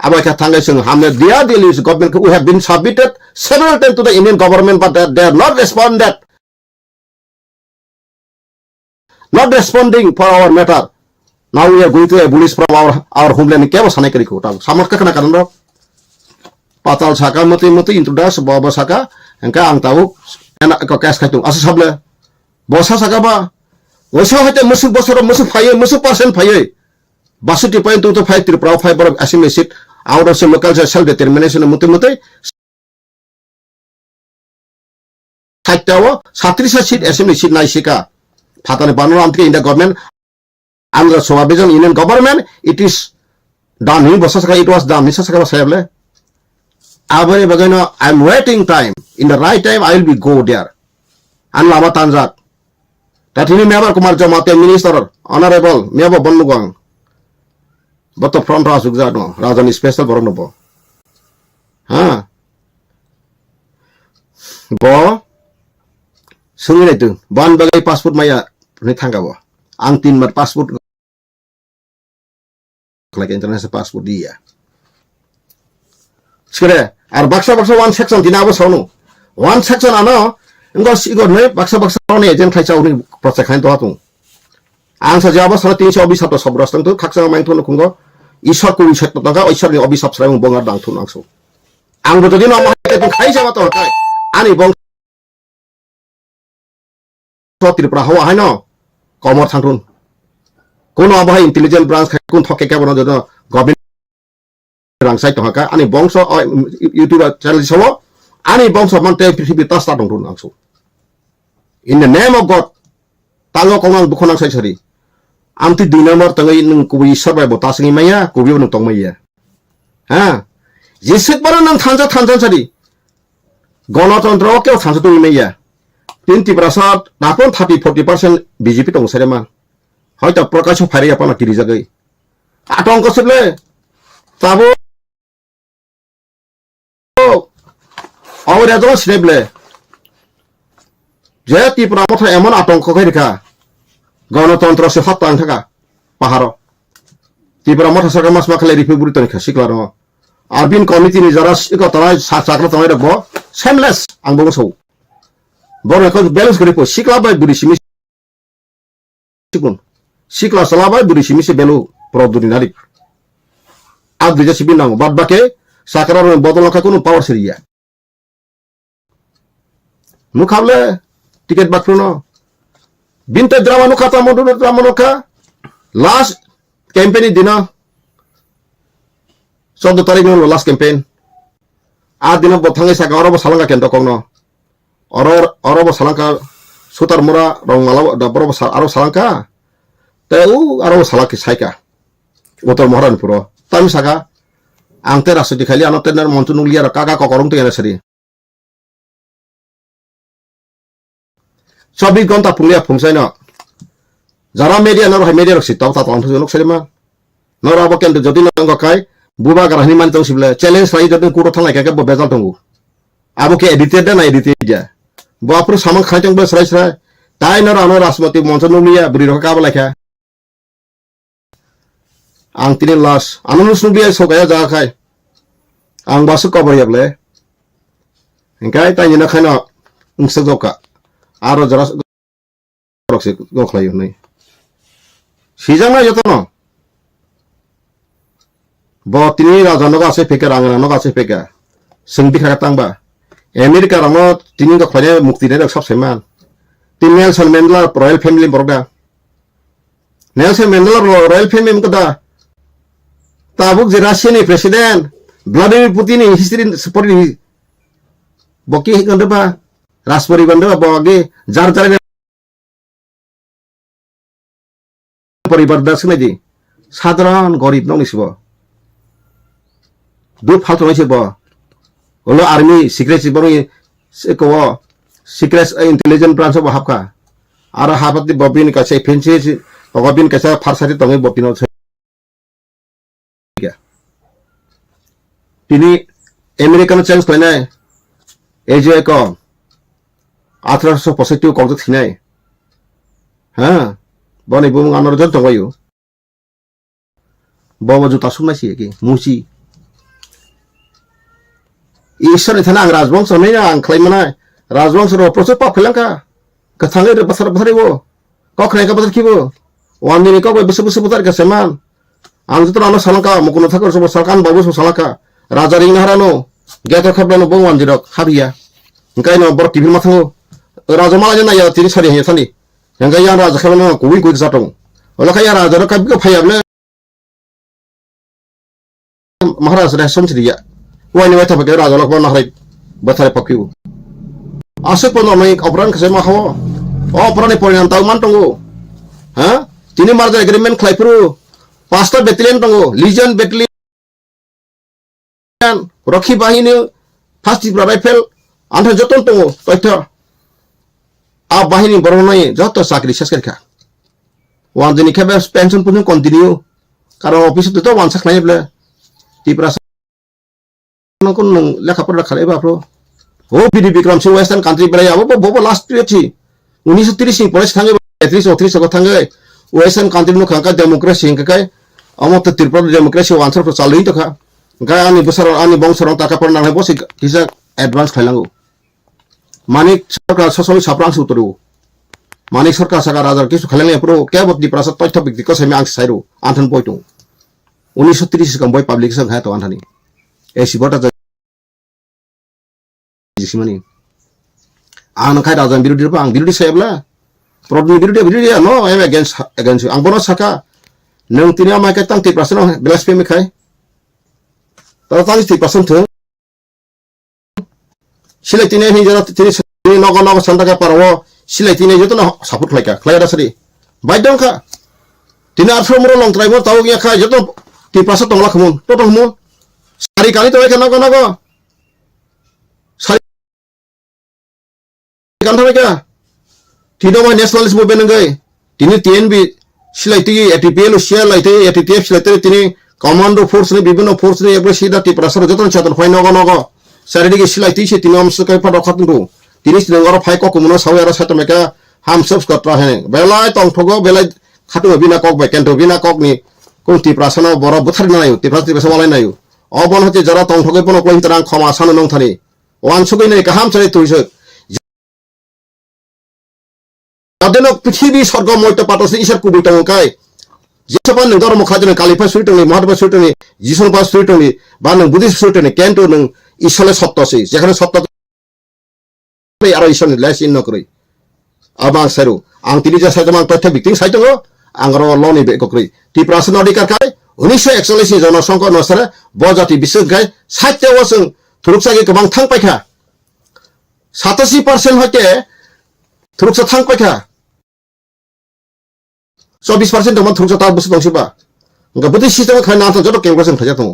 আবার একটা থাঙ্গে সঙ্গে হামলে দিয়া Delhi government we have been submitted several time to the Indian government but they are not responding for our matter now we are going to abolish from our homeland কেবো সানাই করি কোটা সামর কাকনা কারণ পাতাল সাকা মতে মতে ইন্ট্রোডাস বাবা সাকা এনকা আং তাও এনা ক্যাশ খাইতো আসে সাবলে বসা সাকা বা ওসব হয়তো মুসুক বছর মুসুক ফাইয়ে মুসুক পার্সেন্ট ফাইয়ে 62.25 ত্রিপুরা ফাইভ বড় assembly seat out of local self ডিটারমিনেশনের মতে মতে 37 সিট অ্যাসেম্বলি সিট নাই শিকা ফাতানে বানানো আমকে ইন্ডিয়া গভর্নমেন্ট আমরা সমাবেজন union government it is done নি বসা সাকা ইট ওয়াজ ডান নিসা সাকা সাহেবলে আবারে বাগানো I am waiting time in the right time I will be go there আনলা আমা তানজাক Tatini member kumar jamate minister honorable mebo bonnugang boto front ras ugzano rajani special borono bo ha bo sungi itu ban bagai passport maya ni thanga bo ang tin mat passport like international passport dia sekere ar baksa one section dinabo sono one section ano Enggak sih, baksa nih aja yang kayak ini proses kain tuh tuh. Angsa jawab salah tinggi obi satu sobros tuh kaksa main tuh nunggu. Isor kulit set tuh kan, isor nih obi sab serang bongar dang tuh langsung. Ang betul dia nama itu kayak siapa tuh kayak. Ani bong. So tidak pernah hawa no. Komor santun. Kuno apa intelligent branch kayak kun thoke kayak orang jodoh government rangsa itu kayak. Ani bong so YouTube channel semua. Ani bong so mantai pribadi tas tak dong langsung. In the name of God, talo kongang bukonang say sari. Amti dinamar tangay nung kuwi sabay botas ng maya, kuwi nung tong maya. Ha? Jisit para nang tansa sari. Ganatantra okay tansa tong maya. 20% napon 30-40% BJP tong sari man. Hoyto Prakash Phare apana kiri jagay. Atong kosible. Tabo. Awre adon sineble. যে ত্রিপুরা মতো এমন আতঙ্ক করে রেখা গণতন্ত্র সে হত্যাং থাকা পাহাড় ত্রিপুরা মতো সরকার মাস মাখালে রিফিউরি তনিখা শিখলার আর বিন কমিটিনি যারা তারা চাকরা তাই রাখবো সেমলেস আং বংশৌ বড় এখন ব্যালেন্স করে শিখলাবাই বুড়ি সিমি শিখুন শিখলা সালাবাই বুড়ি সিমিসে বেলু প্রদুরি নারী আগ বিজে সিবি নাও বাদ বাকে চাকরার বদল রাখা কোনো পাওয়ার সেরিয়া মুখাবলে tiket bakruno binte drama no kata modu drama no ka last campaign dina 14 tarik no last campaign a dina bothangai saka oro salanga kento kongno oro salanga sutar mura rong malaw da boro aro salanga teu aro salaki saika motor moran puro tam saka angte rasu dikhali anote ner montu nulia kaga kokorong te yana seri Sobi gonta punglia pungsai no. Jara media naro hai media roksi tau tatang tuh nok selima. Naro apa kendo jadi nanggo kai buba garahni man tong sibla challenge lai jadi kuro thang lai kakek bezal tunggu. Abo ke edited dan edited aja. Bo apro samang khai tong serai serai. Tai naro ano rasmati monson nulia beri roka kabel lai ka. Ang tinin las anu nulia sokaya jaga kai. Ang basu kabar ya ble. Engkai tanya nak kai no ngsedoka. Aro jelas roksi goklay nih. Sijang na jotono. Bo tini raja noga ase peke rangana noga ase peke. Sengbi khatang ba. Amerika ramo tini ga khone mukti ne sab seman. Tin Nelson Mandela Royal Family borda. Nelson Mandela Royal Family mukda. Tabuk je Russian president Vladimir Putin history support boki hikande ba. Raspori bando bagi jar paribar dasne ji সাধারণ গরিব নং নিসব দু ফালতু নাইসব হলো army secret বড় কো secret intelligence branch হাবকা আর হাবাতি bobbin কাছে fancy bobbin কাছে ফারসাতি তঙে bobbin তিনি আমেরিকান চেঞ্জ কইনাই এই যে এক 1865 কত থিনাই হ্যাঁ বনি বুম আনার জন্য তঙ্গায়ু বাবা জুতা সুনাইছি কি মুসি ঈশ্বরनि थाना आं राजबंश नै आं खालामनाय राजबंश रो प्रचुर पाप खैलांका कथाङै बाथ्रा बाथ्रायबो कखनायका बाथ्रा किबो वाननि कब बिसु बिसु बाथ्रा का समान आं जतन आनो सालांका मुकुन थाकर सब सरकान बाबु सब सालांका राजा रिंग हारानो गेट खबलानो बं वान जिरक हाबिया ओंखायनो बर टिभि माथाङो राजा मालाय नाया तिनि सारि हे थानि ओंखाय आं राजा खबलानो कुइ कुइ जाथं ओलाखाय राजा रो काबिको फायाबले महाराज रे समसिरिया वाइनि वाइ थाफाके राजा लखबा नाहराय बाथाय पाकिउ आसे पनो नै अपरान खसे माखो अपरानि परिणाम ताउ मान तंगो हा तिनि मार्ज एग्रीमेंट खलाइफुरु पांचटा बेटालियन तंगो लिजन बेटालियन रखी बाहिनी फार्स्ट राइफल आन्था जतन तंगो तथ्य आ बाहिनी बरनाय जत साकरि सेसकेरखा वान दिनि खेबे पेंशन पुनु कन्टिन्यू कारण अफिस तो वान साखनायब्ला तिप्रा नों लेखाफोर खालाय बाफ्रो ओ बिदि बिक्रम सिंह वेस्टार्न कान्ट्रि बेराय आबो बबो लास्ट थि 1930 नि परेस थाङो 33 को थाङो वेस्टार्न कान्ट्रि नो खांका डेमोक्रेसि हिंकाय अमत त्रिपुरा डेमोक्रेसि वानसर को चालुइ तखा गाय आनि बोसोर आनि बंसर ताका पर नाय बसि किसा एडवांस खालांगो मानिक सरकार ससोलि साप्रांस उतरु मानिक सरकार सगा राजा किसु खालांगे प्रो केबत दि प्रासत तथ्य बिक्ति को सेमे आं साइरो आन्थन पयटु 1930 सिगां बय पब्लिक सं हाय तो आन्थानि एसिबटा जिसिमानि आं नखाय राजा बिरुदि आं बिरुदि सायब्ला प्रदनि बिरुदि नो एम अगेंस्ट आं बनो साका नों तिनि मायके तां 30% ब्लासफेमी खाय तर तां 30% थ सिलाय तिनि हि जरा तिनि नग सन्ताका परव सिलाय तिनि जतो सापुट खायका खायरा सरि बायदंखा तिनि 18 मरो लं ट्राइबो ताव गया खाय जतो 30% तंगला खमु टोटल मु सारि कानि तो एखा नग Kanthaka Tino my nationalist movement guy Tini TNB Silati ATPL Shell like ATTF Silatini Commando Force Bibino Force Ebrashida Tiprasa Jotan Chatan Hoinogo Saturday Silati Tinam Sukai Padokatu Tinis Nangor Paiko Kumuno Sawara Satameka Ham Subscota Bella Tong Togo Bella Hatu Vina Kok by Kento Vina Kokni Kunti Prasana Bora Butarinayu Tiprati Savalanayu Obon Hati Jara Tong Togopono Quintaran Koma Sana Tani One Subin Kaham Sari to Adeno Pichibi Sorgo Moto Patos Isha Kubito Kai. Japan and Dormo Kajan Califa certainly, Madaba certainly, Jison Pass certainly, Ban Buddhist certainly, Canton and Isole Soptosi, Jahan Sopto Aration less in Nokri. Abang Seru, Antilija Sataman Totabic things I don't know, Angro Loni Bekokri. Tiprasanodica Kai, Unisha Excellencies on a Sonko Nostra, Bozati Bisu Guy, Sate wasn't Turksaki among Tankpaka. Satoshi person Hote, Turksa Tankpaka. 20% teman terus tahu bos dong siapa, enggak betul sistem kena nanti jodoh keluar sen kerja tuh,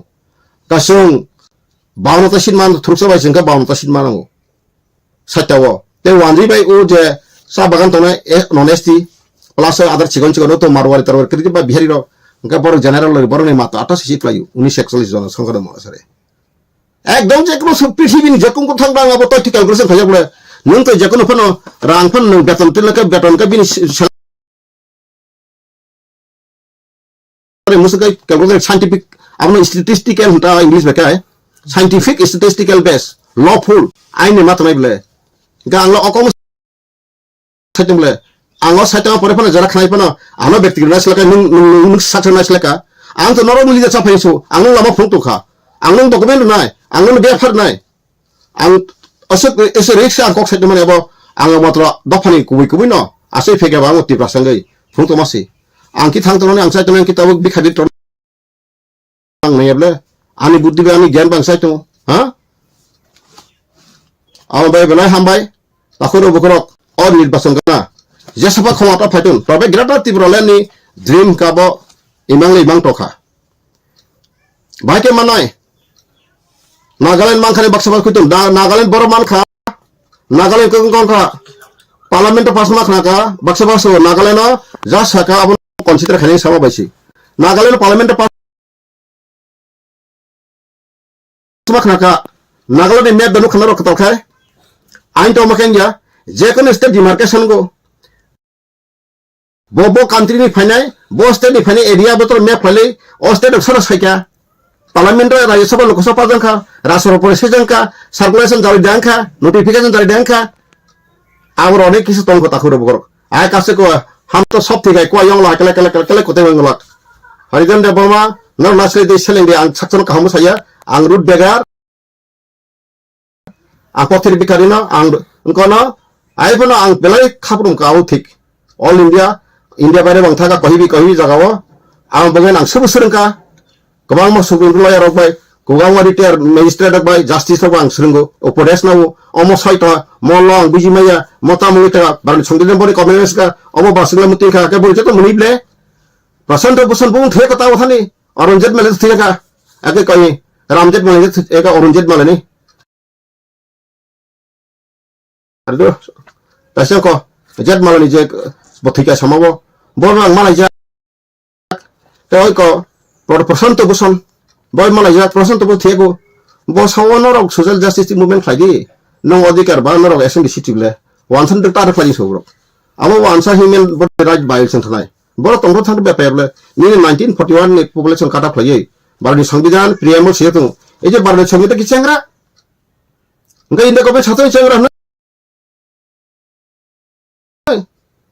kasung bangun tasin mana terus apa sih enggak bangun tasin mana ngo, setawa, tapi wandri bayi udah sabakan tuh non esti, plus ada cikon itu marwari terwari kerja bayi bihari lo, enggak baru general lagi baru nih mata atas sih layu, uniseksualis zona sangkada mau asare, dong cekro seperti ini jakung kau tangga nggak betul tikal kerja kerja boleh, nunggu jakun apa no, rangpan nung beton ke bini Musukai calculate scientific अपना statistical होता है English में क्या है scientific statistical base lawful आईने मात्र नहीं बोले क्या आंग्लो अकोम सच्चे बोले आंग्लो सच्चे में परेशान जरा खाने पर ना आंग्लो व्यक्तिगत नस्ल का नुक सच्चे नस्ल का आंग तो नॉर्मल मुझे अच्छा फैंसो आंग्लो लम्बा फोन तो खा आंग्लो डॉक्यूमेंट ना है आंग्लो बेफर ना है आंग ऐसे रिक्स आंग कॉक सच्चे में अब आंग्लो मात्र दफनी कुबी ना ऐसे फेंके बांगो तीव्र संगई फोन तो मसी Angki thang tuh nih angsa itu nih kita bik hadir tuh ang nih ya bela, ani budi be ani gian bangsa itu, hah? Awal bay belai hambai, takuro bukurok, or nil basung kena, jasa pak khamata fatun, tapi gerata tibralen nih dream kabo imang le imang toka bai ke manai Nagaland man khane baksa kutum Nagaland bor man kha Nagaland kon kha parliament pas mak na ka baksa baksa Nagaland ja saka abon consider khane sama baisi Nagaland parliament pas mak na ka Nagaland map danu khana rok khai ain to maken ja je kon state demarcation go bo country ni phainai bo state ni phainai area botor map phale o state of sara saika parliament Rajya Sabha Lok Sabha jangka Rasoro Polisi jangka circulation jari jangka notification jari jangka amro অনেক কিছু তং কথা করে বগর আয় কাছে কো হাম তো সব ঠিক আছে কো ইয়ং লা কেলে কোতে বংলা হরিজন দে বর্মা নর নাসলে দে সেলেং দে আং সাকচন কাহাম সায়া আং রুট বেগার আং পথের বিকারি না আং কোন আই বনো আং বেলাই খাবরুম কাও ঠিক অল ইন্ডিয়া বাইরে বং থাকা কহিবি জাগাও আং বগেন আং সুবু সুরংকা गोबां सुबुं लयार रकबाय गोबां रिटायार मेजिस्ट्रेट रकबाय जास्टिस रकबाय आं सोलोंगो उपदेश नांगौ अमो सयता मलं बिजिमाया मता मुलिता बारनि संगिदन बरि कमेन्स का अमो बासिला मुति का के बोलते तो मुनिबले प्रशांत भूषण बुं थे कता वथानि अरुणजेट मेले थे का आके कहि रामजेट मेले एका अरुणजेट मेले नि आरो तासे को जेट मेले नि जे बथिका समाबो बरन मालाय जा तय को Prashant Bhushan boy malaya Prashant Bhushan थेगो bo sawono rok social justice movement khlai nong अधिकार ba norok SND citibele wansan de tar khlai sobro abo wansa human right violation thanai boro tongro thang be peble ni 1941 ni population kata khlai barni সংবিধান প্রিয়ামো সেতু এই যে barni সংবিধান কি চেংরা ngai inde ko be ছাত্র চেংরা না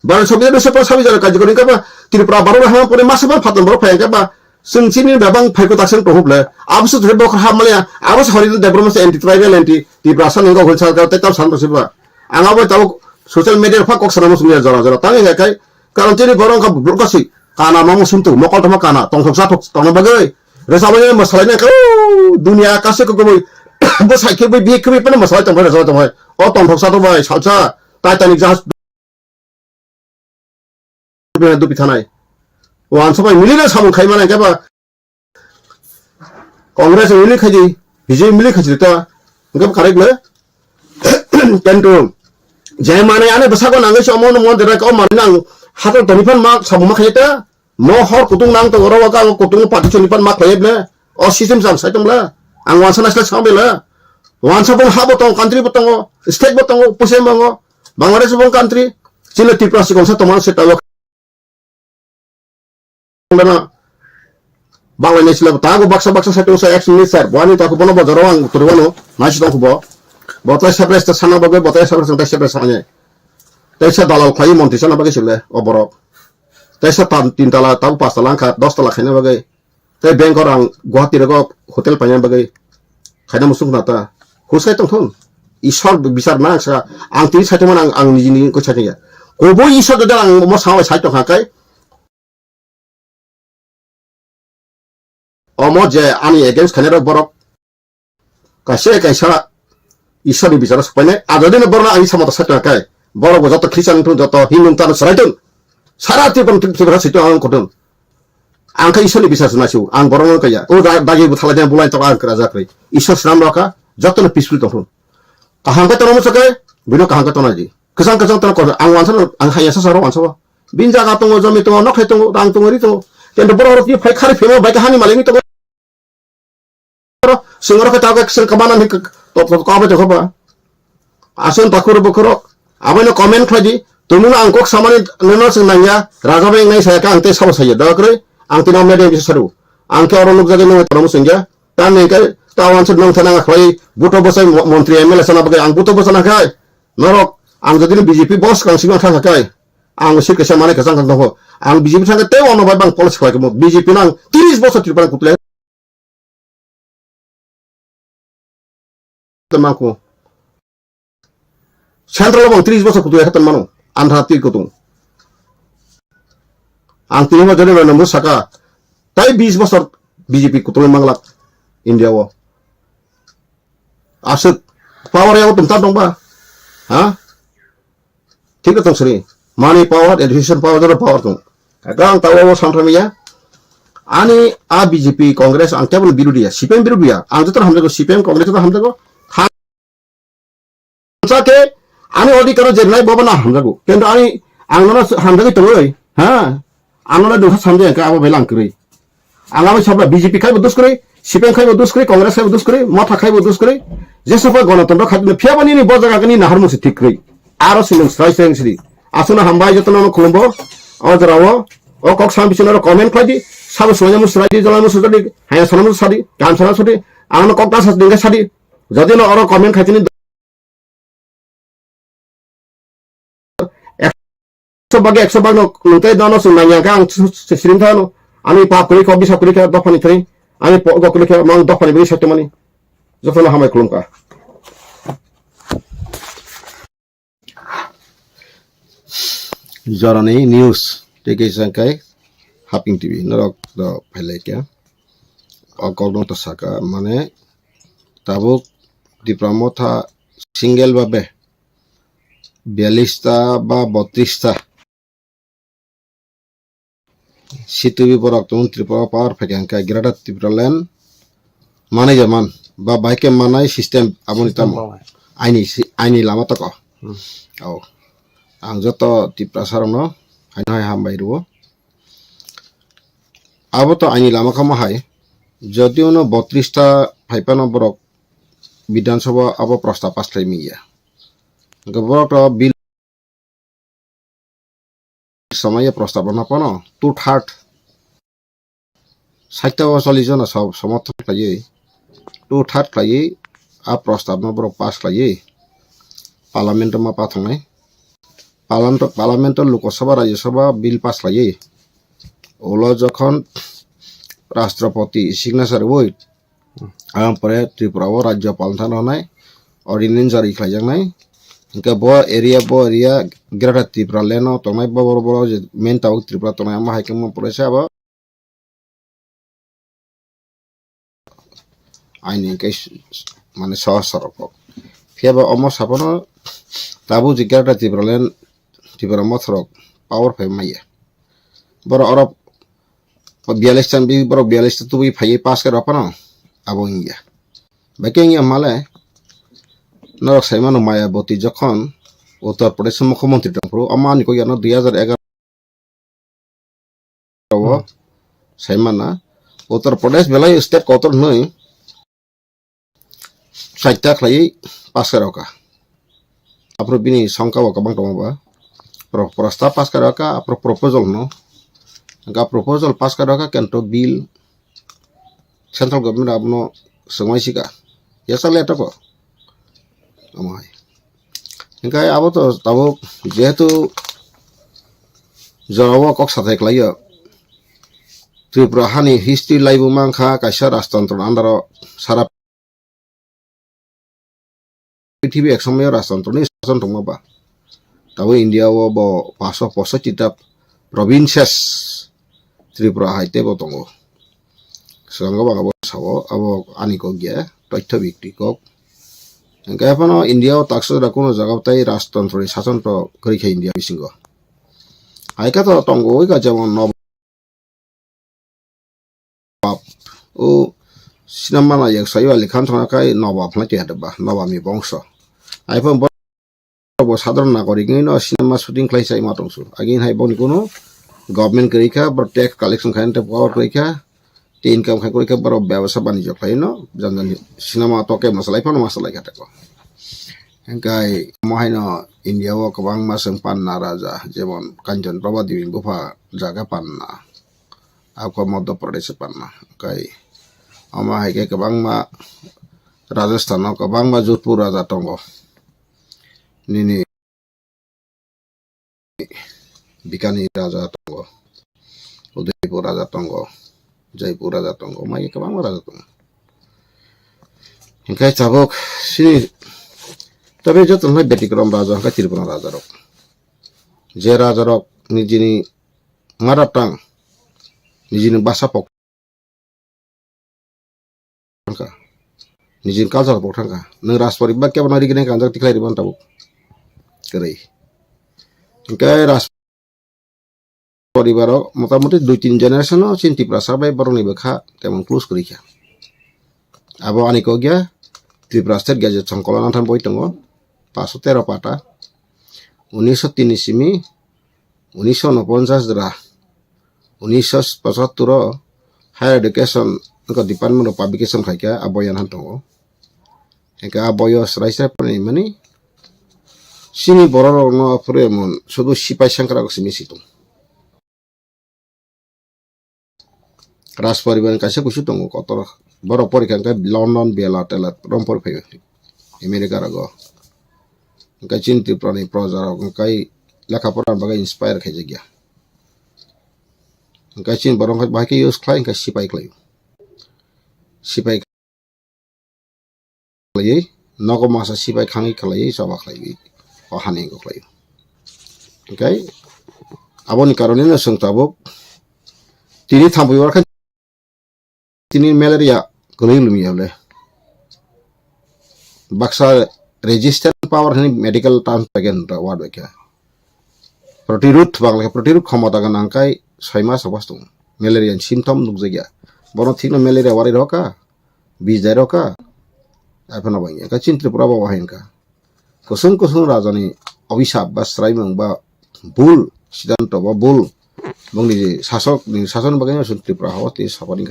barni সংবিধান সে পর সাবি জara কার্যকরী কাবা ত্রিপুরা বারো হাম পরে মাসবা ফাতন বড় ফায় কাবা Sini babang faiko taksen tohuble absu thre bok hamale abus horizon development anti tribal anti di prasan ngo holsa ka te tam santo siba angabo taw social media fa kok sanamo sumya jara tangi kai karon tini borong ka burkasi kana mamu suntu mokol tama kana tong thoksa thok tong bagai resabane masalai na ka dunia kase ko boy bo saike boy bi kebe pana masalai tong bhai tong bhai o tong thoksa to bhai salsa titanic jahaz du pithanai wan sabai milina sabun khai mana ka ba Congress मिली खाजी BJP मिली खाजी तो उनका correct ले Kento जय माने आने बसा को नांगे समो न मन देरा को माने नांग हातो तनिफान मा सबमा खायता म हर कुतुं नांग तो गरो का कुतुं पार्टी चनिफान मा खायबले ओ सिस्टम जाम साइतमला आं वानसा नासले साबेला वानसा बं हाबो तो कान्ट्री बतंगो स्टेट बतंगो पुसे मंगो बांग्लादेश बं कान्ट्री चिले त्रिपुरा सिगंसा तमान सेटालो Bangladesh level tago baksa satu saya action ni sir wani taku bono bojorong turwano nasi tong kubo botai sabres ta sana bagai botai sabres ta sabres sanya taisa dalal khai monti sana bagai sile oborok taisa tin tala tabu pas tala angka 10 tala khaina bagai tai bank orang Guwahati rego hotel panya bagai khaina musung nata huskai tong thon ishor bisar na sa ang ti sa teman ang niji ko chanya ko bo ishor da ang mo sawa sai to hakai Omo je ani against khanero borok kaisa ishori bicara supaya adodin borna ani samata satya kai borok joto christian tu joto hindu tan saraitun sarati pun tibra situ ang kodun angka ishori bisa sunasiu ang borong kaya o dagi buthala jam bulai to ang raja kai ishor nam raka joto na peaceful to kahang ka tono sakai bino kahang ka tono ji kesang to ko ang wansan ang haya sa saro wanso binja ka tungo jomi tungo nok hai tungo dang tungo ri tungo kendo borok ti phai khari phemo bai ka hani malini to Singoro ka tago action kabana ni to ko abe to ba asun takuru bokoro abano comment khaji tumuna angkok samani neno sing nanya raja beng nai saya ka angte sabo saya dakre angte no mede bisaru angke oro luk jage no tamu singya tan nei kai tawan sud nong thana khoi buto bosai montri MLA sana bagai ang buto bosana kai norok ang jodi BJP boss kang singa tha kai ang sik ke samane ka sang kan ho ang BJP sang te ono bai bang policy khoi ko BJP nang 30 bosor tirpan kutle temanku central bang 30 bosor kutu hatan manu andha ti kutung ang tini ma jane na mu saka tai 20 bosor BJP kutung manglak India wo asut power ya tum ta dong ba ha ঠিক আছে sorry money power education power jara power tung agang tawo central ya Ani a BJP Congress ang kebal birudia, CPM birudia. Ang jatuh hamdago CPM Congress jatuh hamdago. Ke ani odi karo jenai baba na hamdago. Kendo ani ang nona hamdago tawai. Ha. Ang nona duha samde ka abo belang kri. Ang amo sabla BJP khai bodus kri, CPM khai bodus kri, Congress khai bodus kri, mata khai bodus kri. Jesofa gণতন্ত্র khai phiabani ni bojaga kani nahar musi thik kri. Aro silung strai sri. Asuna hambai jatona khulumbo. Awjarawo o kok sam bisinaro comment khai Sabu semuanya musradi jalan musradi, hanya sana musradi, kan sana musradi, anak kok tas tinggal sadi. Jadi orang komen kayak ini, sebagai nuntai dana sunanya kan sering tahu, ani pak kuri kau bisa kuri ke dopan itu, ani pok kuri ke mang dopan ini satu mani, jadi hamai kelum kah. Jarane news, tiga sangkai. Haping TV narok do phele kya akogno to saka mane tabuk diplomata single babe 42টা বা 32টা situbi borak tun tripura power phekanka grada tripulen mane jaman ba baike manai system amoni tamo aini lama to ko au ang joto tripura sarono hai hambai ruo abo to aini lama kama hai যদিও 32টা 55 নম্বরক বিধানসভা abo প্রস্তাব পাসলাই মিয়া গবরক বিল সময়ে প্রস্তাবনা পনো two third 60 জন সব সমর্থন খাইয়ে two third খাইয়ে আ প্রস্তাব নম্বর পাস খাইয়ে পার্লামেন্ট মা পাথংনাই parliament Lok Sabha Rajya Sabha bill pass খাইয়ে ওলো যখন রাষ্ট্রপতি সিগনেচার বই পরে ত্রিপুরা রাজ্যপাল থান হনাই অর্ডিনেন্স জারি খাইজাंनाय इनका बो एरिया ग्रेटर त्रिपुरा लेनो तंनाय बड़ जे मेन टाउन त्रिपुरा तंनाय मा हाइकेम परेसे अब आइनि के माने सहज सरक फेबा अमर सापनो ताबु जे ग्रेटर त्रिपुरा लेन त्रिपुरा मथरक पावर फे माइया बर अरब 42 tan bi बर 42 tu bi फाइ पास कर अपना अब इंडिया बेकेंगिया माले नरक साइमान मायाबती যখন उत्तर प्रदेश मुख्यमंत्री टंप्रो अमानि को यानो 2011 साइमाना उत्तर प्रदेश बेलाय स्टेट कतर नै साइटा खलाई पास करका अपरो बिनि संका कबां दंबा प्रस्ताव पास करका अपरो प्रपोजल नो का प्रपोजल पास करका केंटो बिल सेंट्रल गवर्नमेंट आपनो समाइसिका यासा लेटा को amai ingkai abo to tabo jehetu jarawa kok sathai klayo Tripura hani history laibu mangkha kaisa rajtantro andaro sara prithibi eksomoy rajtantroni shason tongmaba tabo India o bo 565 ta provinces Tripura haite bo tongo sango bangabo sabo abo aniko gya toithyo bikti kok Engkau apa no India o takso rakuno jaga tai rajtantro shason to kerikha India bisingo. Aika to tonggo ika jamon no o sinama na yak sayo alikhan thona kai nobab na ti hadaba nobab mi bongso. Aipon bo sadron nagorik ni no sinama shooting klai sai matongsu. Agin hai boni kuno government kerikha bar tax collection khain te power kerikha te income khai kerikha bar byabasa banijyo khai no janjan sinama to ke masalai pano masalai kata ko. Engkai mohino India o kabang maseng panna raja jemon Kanjan Prabhadewi bufa jaga panna aku Madhya Pradesh panna kai ama haike kabang ma Rajasthan kabang ma Jodhpur raja tongo nini Bikaner raja tongo Udaipur raja tongo Jaipur raja tongo mai kabang ma raja tongo engkai tabok sini tapi joton hai betikrom raja ka Tripura raja rok je raja rok nijini maratang nijini basa pok ka nijini culture pok ka nang raspori ba ke banari gine kanjak tiklai ribon tabuk kerei engkai পরিবারও মোটামুটি 2-3 জেনারেশনও চিন্তি প্রাসাবে বরং বেখা তেমন close করিখা আবো আনিকো গিয়া Tripura state gazette সংকলন আনথান বই দङ 513 পাতা 1903 সিমি 1949 দ্বারা 1975 higher education department of publication খাইকা আবয়ান হান দङ একা আবয় রাইসা পানি মানে সিনি বড় ন পরে মন শুধু সিপাই সংখ্যা সিমি সিতুম রাজ পরিবার কাছে কিছু দङ কত বড় পরীক্ষা লন্ডন বেলা টেলা রংপুর ফেবে আমেরিকার আগে ওকে চিন্তি প্রাণী প্রজার ওকে লেখাপড়া বাগে ইন্সপায়ার খেয়ে গিয়া ওকে চিন বরং বাকি ইউজ খাই ওকে সিপাই খালাই নগম মাসা সিপাই খাঙি খালাই সবা খালাই অহানি খালাই ওকে আবনি কারণে সংতাবক তিনি থামবইবার তিনি ম্যালেরিয়া গলি লুমি হলে বাক্সা রেজিস্ট্যান্ট পাওয়ার মেডিকেল টার্ম পেগেন ওয়ার্ড বেকা প্রতিরোধ বাংলা প্রতিরোধ ক্ষমতা গানাঙ্কাই 6 মাস অবস্থ ম্যালেরিয়ান সিমটম নুকজাগিয়া বন ঠিক ম্যালেরিয়া ওয়ারি রকা বিজাই রকা এখন বাই একা চিন্ত্রিপুরা বাবা হেনকা কুসুম কুসুম রাজানি অভিশাপ বা শ্রাইমং বা ভুল সিদ্ধান্ত বা ভুল এবং নিজে শাসন বাগে ত্রিপুরা হওয়া সাবানি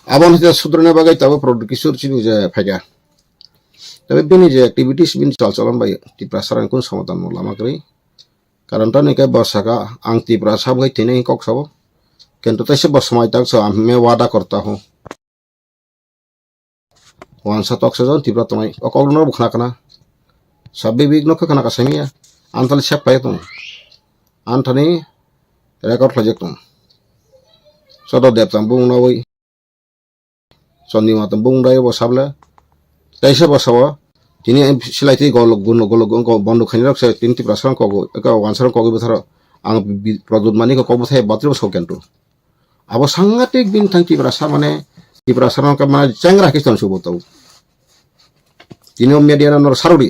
abon hita sudrone bagai tabo produk kisur chini je phaga tabe bini je activities bin chalchalan bai ti prasaran kun samadan mo lama kri karon ta ne ke basaka ang ti prasa bai tine kok sabo কিন্তু তাই সে বসময় तक सो मैं वादा करता हूं वांसा तक सजन तिब्रा तमाई अकौनो बुखना कना सबे बिग नको कना कसमिया आंतल सेप पाए तुम आंथनी रेकर्ड प्रोजेक्ट तुम सदो देवतां बुंना वई सन्नी मातम बुंदाय बसाबले ताइसे बसाव तिनी सिलाइति गलग गुन बन्द खनि रक्से तिन तिब्रा सरन कगो एका वांसारन कगो बथार आं प्रदुत मानि को बथाय बात्र सकेन्टु abo sangatik bintang tibrasa mane tibrasa no ka mana changra kistan subotau tinio media nor saruri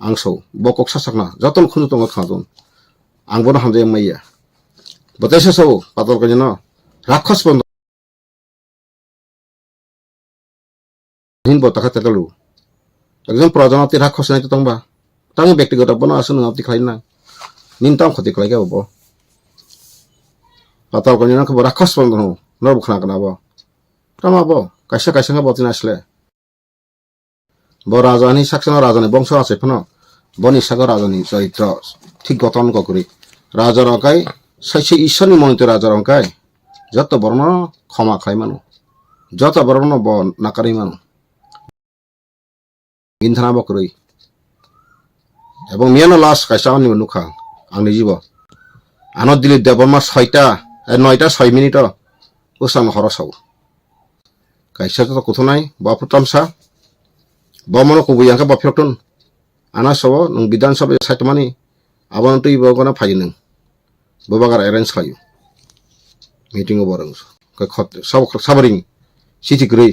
angso bokok sasakna jatol khunu tonga khadon angbono hamje maiya bataisa so patol ka jeno rakhas bond hin botaka tatalu ekjon projanati rakhas nai tongba tangi ব্যক্তিগত বনা আসুন আপনি খাইনা নিনতাম ক্ষতি কলাই গাবো Patal ko nina ko rakhas pon no nor bukhna kana bo tama bo kaisa nga botin asle bo rajani saksana rajani bongso ase phono boni sagar rajani chaitra ঠিক গঠন করি রাজার অকাই সাইছে ঈশ্বরনি মনিত রাজার অকাই যত বর্ণ ক্ষমা খাই মানু যত বর্ণ বন নাকারি মানু ইনধানা বকরই এবং মিয়ানো লাস কাইসা আনি নুখা আংনি জীব আনত দিলি দেবমা 6টা 9টা 6 মিনিট ওসান হরসাও কাইসা তো কোথা নাই বাপুতামসা বমন কবুয়াঙ্কা বাফিয়টন আনা সব নং বিধানসভা সাইতমানি আবন তুই বগনা ফাইন ববাগার অ্যারেঞ্জ খায়ু মিটিং বরং খত সব সাবরিং সিটি গ্রই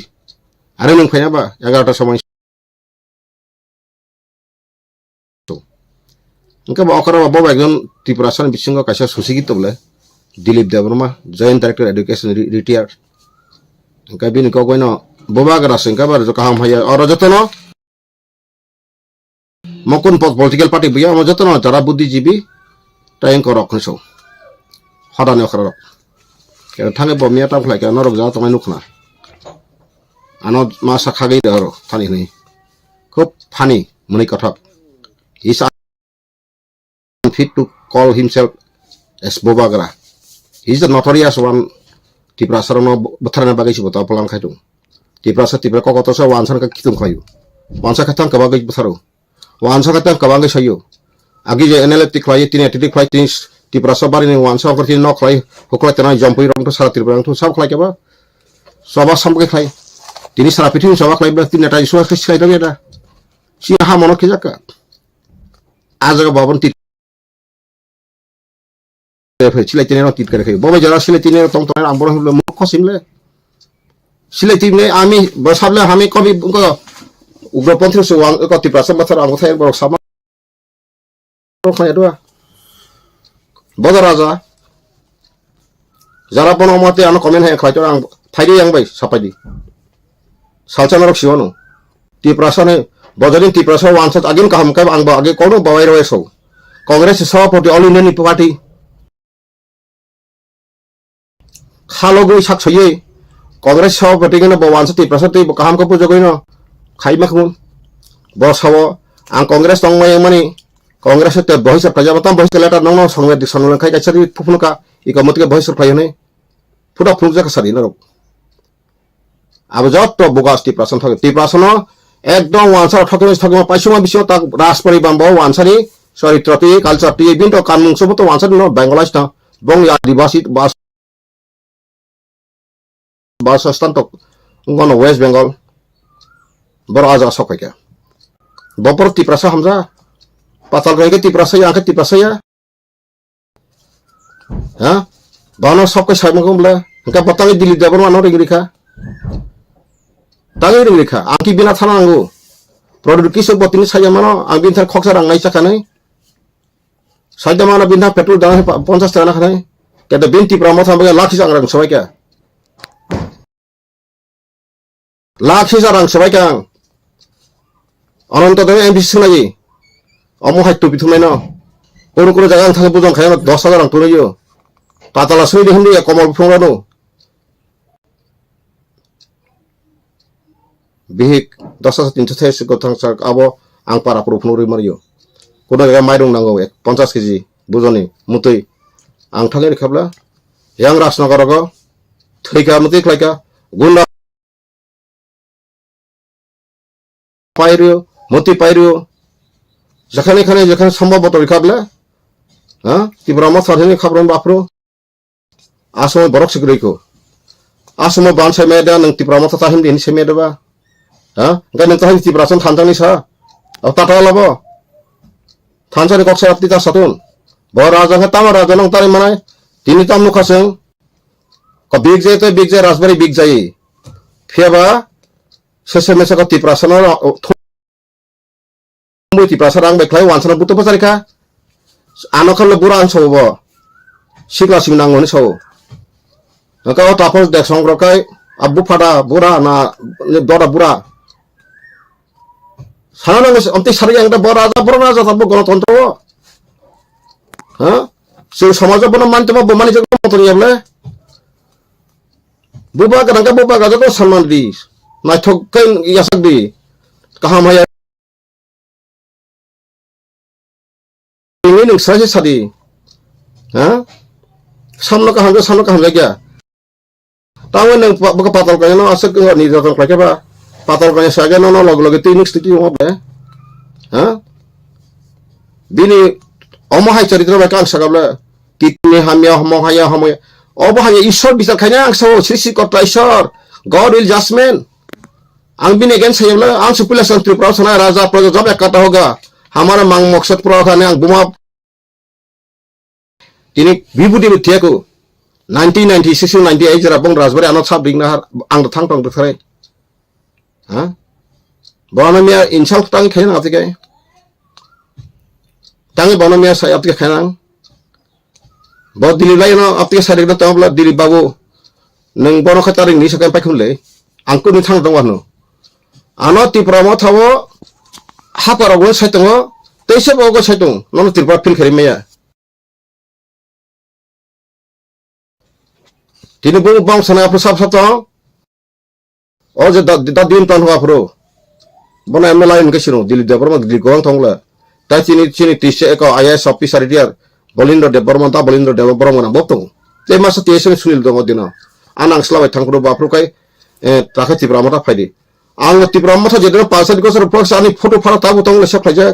আরে নং ফাইনাবা 11টা সময় उनका बकरा बाबा একজন ত্রিপুরাসন বিসঙ্গ কাইসা সুশিক্ষিত বলে Dilip Debbarma joint director education retire उनका बिन को कोइन बोबागरा संका बार जो काम है और जतन मकुन पॉलिटिकल पार्टी बिया म जतन जरा बुद्धिजीवी टाइम को रखनसो हदाने खरक के थांगे बमिया ता फ्लाइ के नरक जा तमाय नुखना आनो मासा खागै दरो थानि नै खूब फानी मनै कथक इस fit to call himself as Bobagra. He is the notorious one. Tiprasa no bathana bagay si bota pulang kaitung. Tiprasa tipra ko kotosa wansan ka kitung kayo. Wansa katang kabagay batharo. Wansa katang kabagay sayo. Agi je analytic klay tin etidik klay tin tiprasa bari ni wansa ko tin no klay hoklay tanay jampoy rom to sara tiprang to sab klay ka ba. Soba sambagay klay. Tini sara pitin soba klay ba tin natay suwa klay dami ada. Siya ha mono kijaka. Azaga babon tit silai tinero tit kare boba jara silai tinero tong tong amboro hule mukho simle silai tinne ami basable hami kobi ugrapantri so ko tiprasa bathar amothay borok sama খাই দোয়া বদর রাজা যারা বন মতে আনো comment high খাইতো আং ফাইদি yang bai sapaidi salchana rok siwano ti prasane bojarin ti prasa wansat agin kaham kai ang ba age kono bawai roe so congress sabapati all indian party khalogoi saksoye congress sabapati gena bo wansat ti prasa ti kaham ka pujogoino khai makmun bo sawo ang congress tongmai mani congress te bohisa prajabatam bohisa letter nong songwe di sonol khai kaisari pupnuka ikamotike bohisa phayone puda phunja ka sari narok अब যত bogas ti prasan থাকে ti prasano একদম ওয়ানসার ঠকে পাইসুমা বিষয় তা রাজপরি বাম্ব ওয়ানসারি চরিত্রটি কালচারটি বিন্ত কানুন সব তো ওয়ানসার ন বেঙ্গলাইজ না বং আদিবাসী বাসস্থান তো গণ ওয়েস্ট বেঙ্গল বড় আজা সকাইকা বপর ti prasa হামজা পাতাল গাইকে ti prasa আকে ti prasa ya হ্যাঁ বানো সবকে সাইমকম বলে কা পতাঙ্গে দিলি দেবর মানো রেগরিখা Tangi ring likha, angki bina thana anggo. Produk kisok botini saja mano, ang bintar khoksa rang naisa kanai. Saja mana bintar petrol dana 50 টাকা kanai. Kada binti pramot sampai lakhi sang rang sabai kya. Lakhi sang rang sabai kya. Ananta dewe MBC lagi. Omo hai tupi thumai no. Kono jaga thake bujon khaya 10,000 rang tuliyo. Patala sui di hindi ya komal phongrano. Bihik 10,300 gotang sak abo ang para purupnuri mario kono jaga mairung nango 50 kg bujoni mutui ang thangir khabla yang rasnagar go thika muti klaika gunda pairio muti pairio jakhane khane jakhane সম্ভব বত khabla ha tibrama sarhini khabron bapro asoy borok sigriko asomo ban sai meda nang tibrama ta him din sai meda ba Hah? Enggak nanti hari ti prasan thanjang ni sa. Au ta ta labo. Thanjang kok sa ti ta satun. Bo raja ka tam raja nang tari manai. Tini tam nu khaseng. Ko big jay to big jay raspberry big jay. Pheba sese mesa ka ti prasan ra mu ti prasan rang beklai wansana buto pasari ka. Ano khal buran so bo. Sikla sinang ngoni so. Ka o tapos dek songro kai abu phada bura na dora bura. Sana onti sari yang ada bora tabu gণতন্ত্র হ্যাঁ সেই সমাজ বন মানতে বা বমানি যে মতন ইয়াবলে বুবা গাঙ্গা বুবা গাজা তো সম্মান দি না ঠককেন ইয়াসাক দি কাহাম হায়া ini ning saja sadi হ্যাঁ samno kaham lagi tahu nang baka patal kaya no asal ke ni datang klake ba patal kaya saja no log tinik stiki mo ba ha dini omo hai charitra ba kan sagabla titni hamya homo haya homo obo hanya ishor bisa khanya ang so sisi kota ishor god will judgment ang bin again sayabla ang supila santri prasana raja praja jab ekata hoga hamara mang maksad pura khane ang buma tini vibhuti mithya ko 1996 98 jara bong raspberry anot sab ding na ang thang tong thare ha bonamia insal tang khaina atike tangi bonamia sai atike khaina bo dili lai no atike sari na tabla dili babu nang bono khataring ni sakai pai khunle angku ni thang dong wano anot ti promo thawo ha parago saitongo teise bogo saitong nono tirpa pin khari meya tini bung bang sana apa sab sab tong oh je da din tan hua pro bona emelain ke sino dili de borma dili gong thongla ta chini tise ko IAS officer dia bolindo de borma ta bolindo de borma na botong te masa tise sunil dong dina anang slawe thangro ba pro kai takha ti brama ta phaidi ang ti brama ta jedro pasal ko sar pro ani photo phara ta botong le sab khaja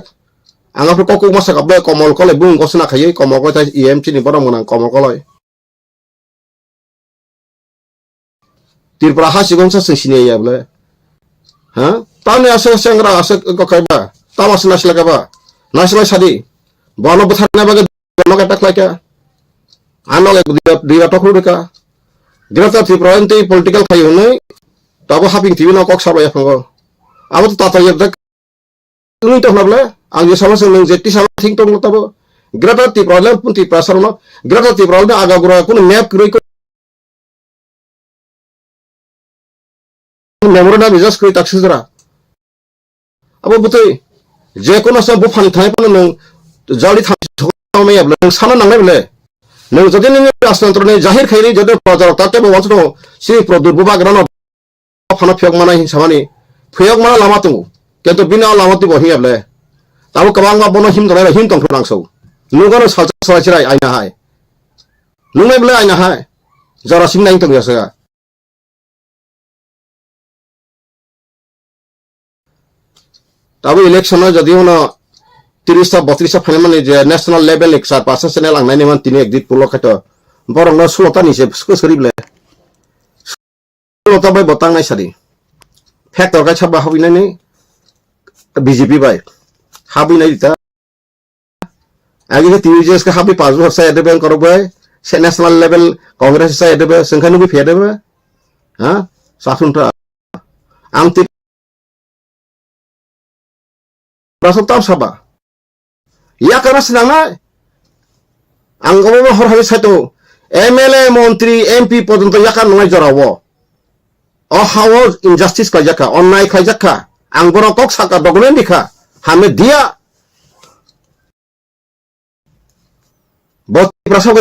ang apro ko masa ka ba komol ko le bung ko sna khayai komol ko ta em chini borma na komol ko loi tirpra ha sigong sa sini ya bole ha tane asa sengra asa ko kaiba tamas nasla ka ba nasla sadi bono buthana baga no ka takla ka ano le dira to khuru ka dira ta tirpra ente political khai hone tabo haping tibi no kok sa ba ya fango abo ta ta ya dak tuni to na bole Ang sama sing jeti sama thing tong tabo grata ti problem pun ti prasar no grata ti problem aga gura kun map kroi ko memorandum just kroi tak sudra abo butoi je kono sa bu phan thai pon nong jali tham me abla sana nangai bele nong jodi ni rastantro ne jahir khairi jodi projar tate bo wancho si produr buba grano phana phyok mana hin samani phyok mana lama tu kento bina lama ti bo hi able tabu kabang ma bono him dora him tong thang so nungano sa sa chirai aina hai nungai bele aina hai jara sim nai tong yasa tabu election no jodi hono 30 32 final মানে যে national level এক 4% channel আংনাই নেমান তিনি একদিত পুলো খাটো বরং ন 16টা নিছে সরিবলে 16টা by বতাং নাই সারি ফ্যাক্টর গাই সাবা হবিনাই নি বিজেপি বাই হাবিনাই দিতা আগে যে টিভিজেস কে হাবি 5 বছর সাই এডেবেন করবে সে ন্যাশনাল লেভেল কংগ্রেস সাই এডেবে সংখ্যানু বি ফেদেবে হ্যাঁ সাফুনটা আমতি রাসতাম সাবা ইয়া কারা সিনাঙা আঙ্গবো হর হাবি সাইতো এমএলএ মন্ত্রী এমপি পর্যন্ত ইয়াকা নয় জরাবো অ হাও ইনজাস্টিস কাজাকা অন্যায় খাইজাকা আঙ্গবর কক সাকা ডকুমেন্ট দিখা হামে দিয়া বত প্রসব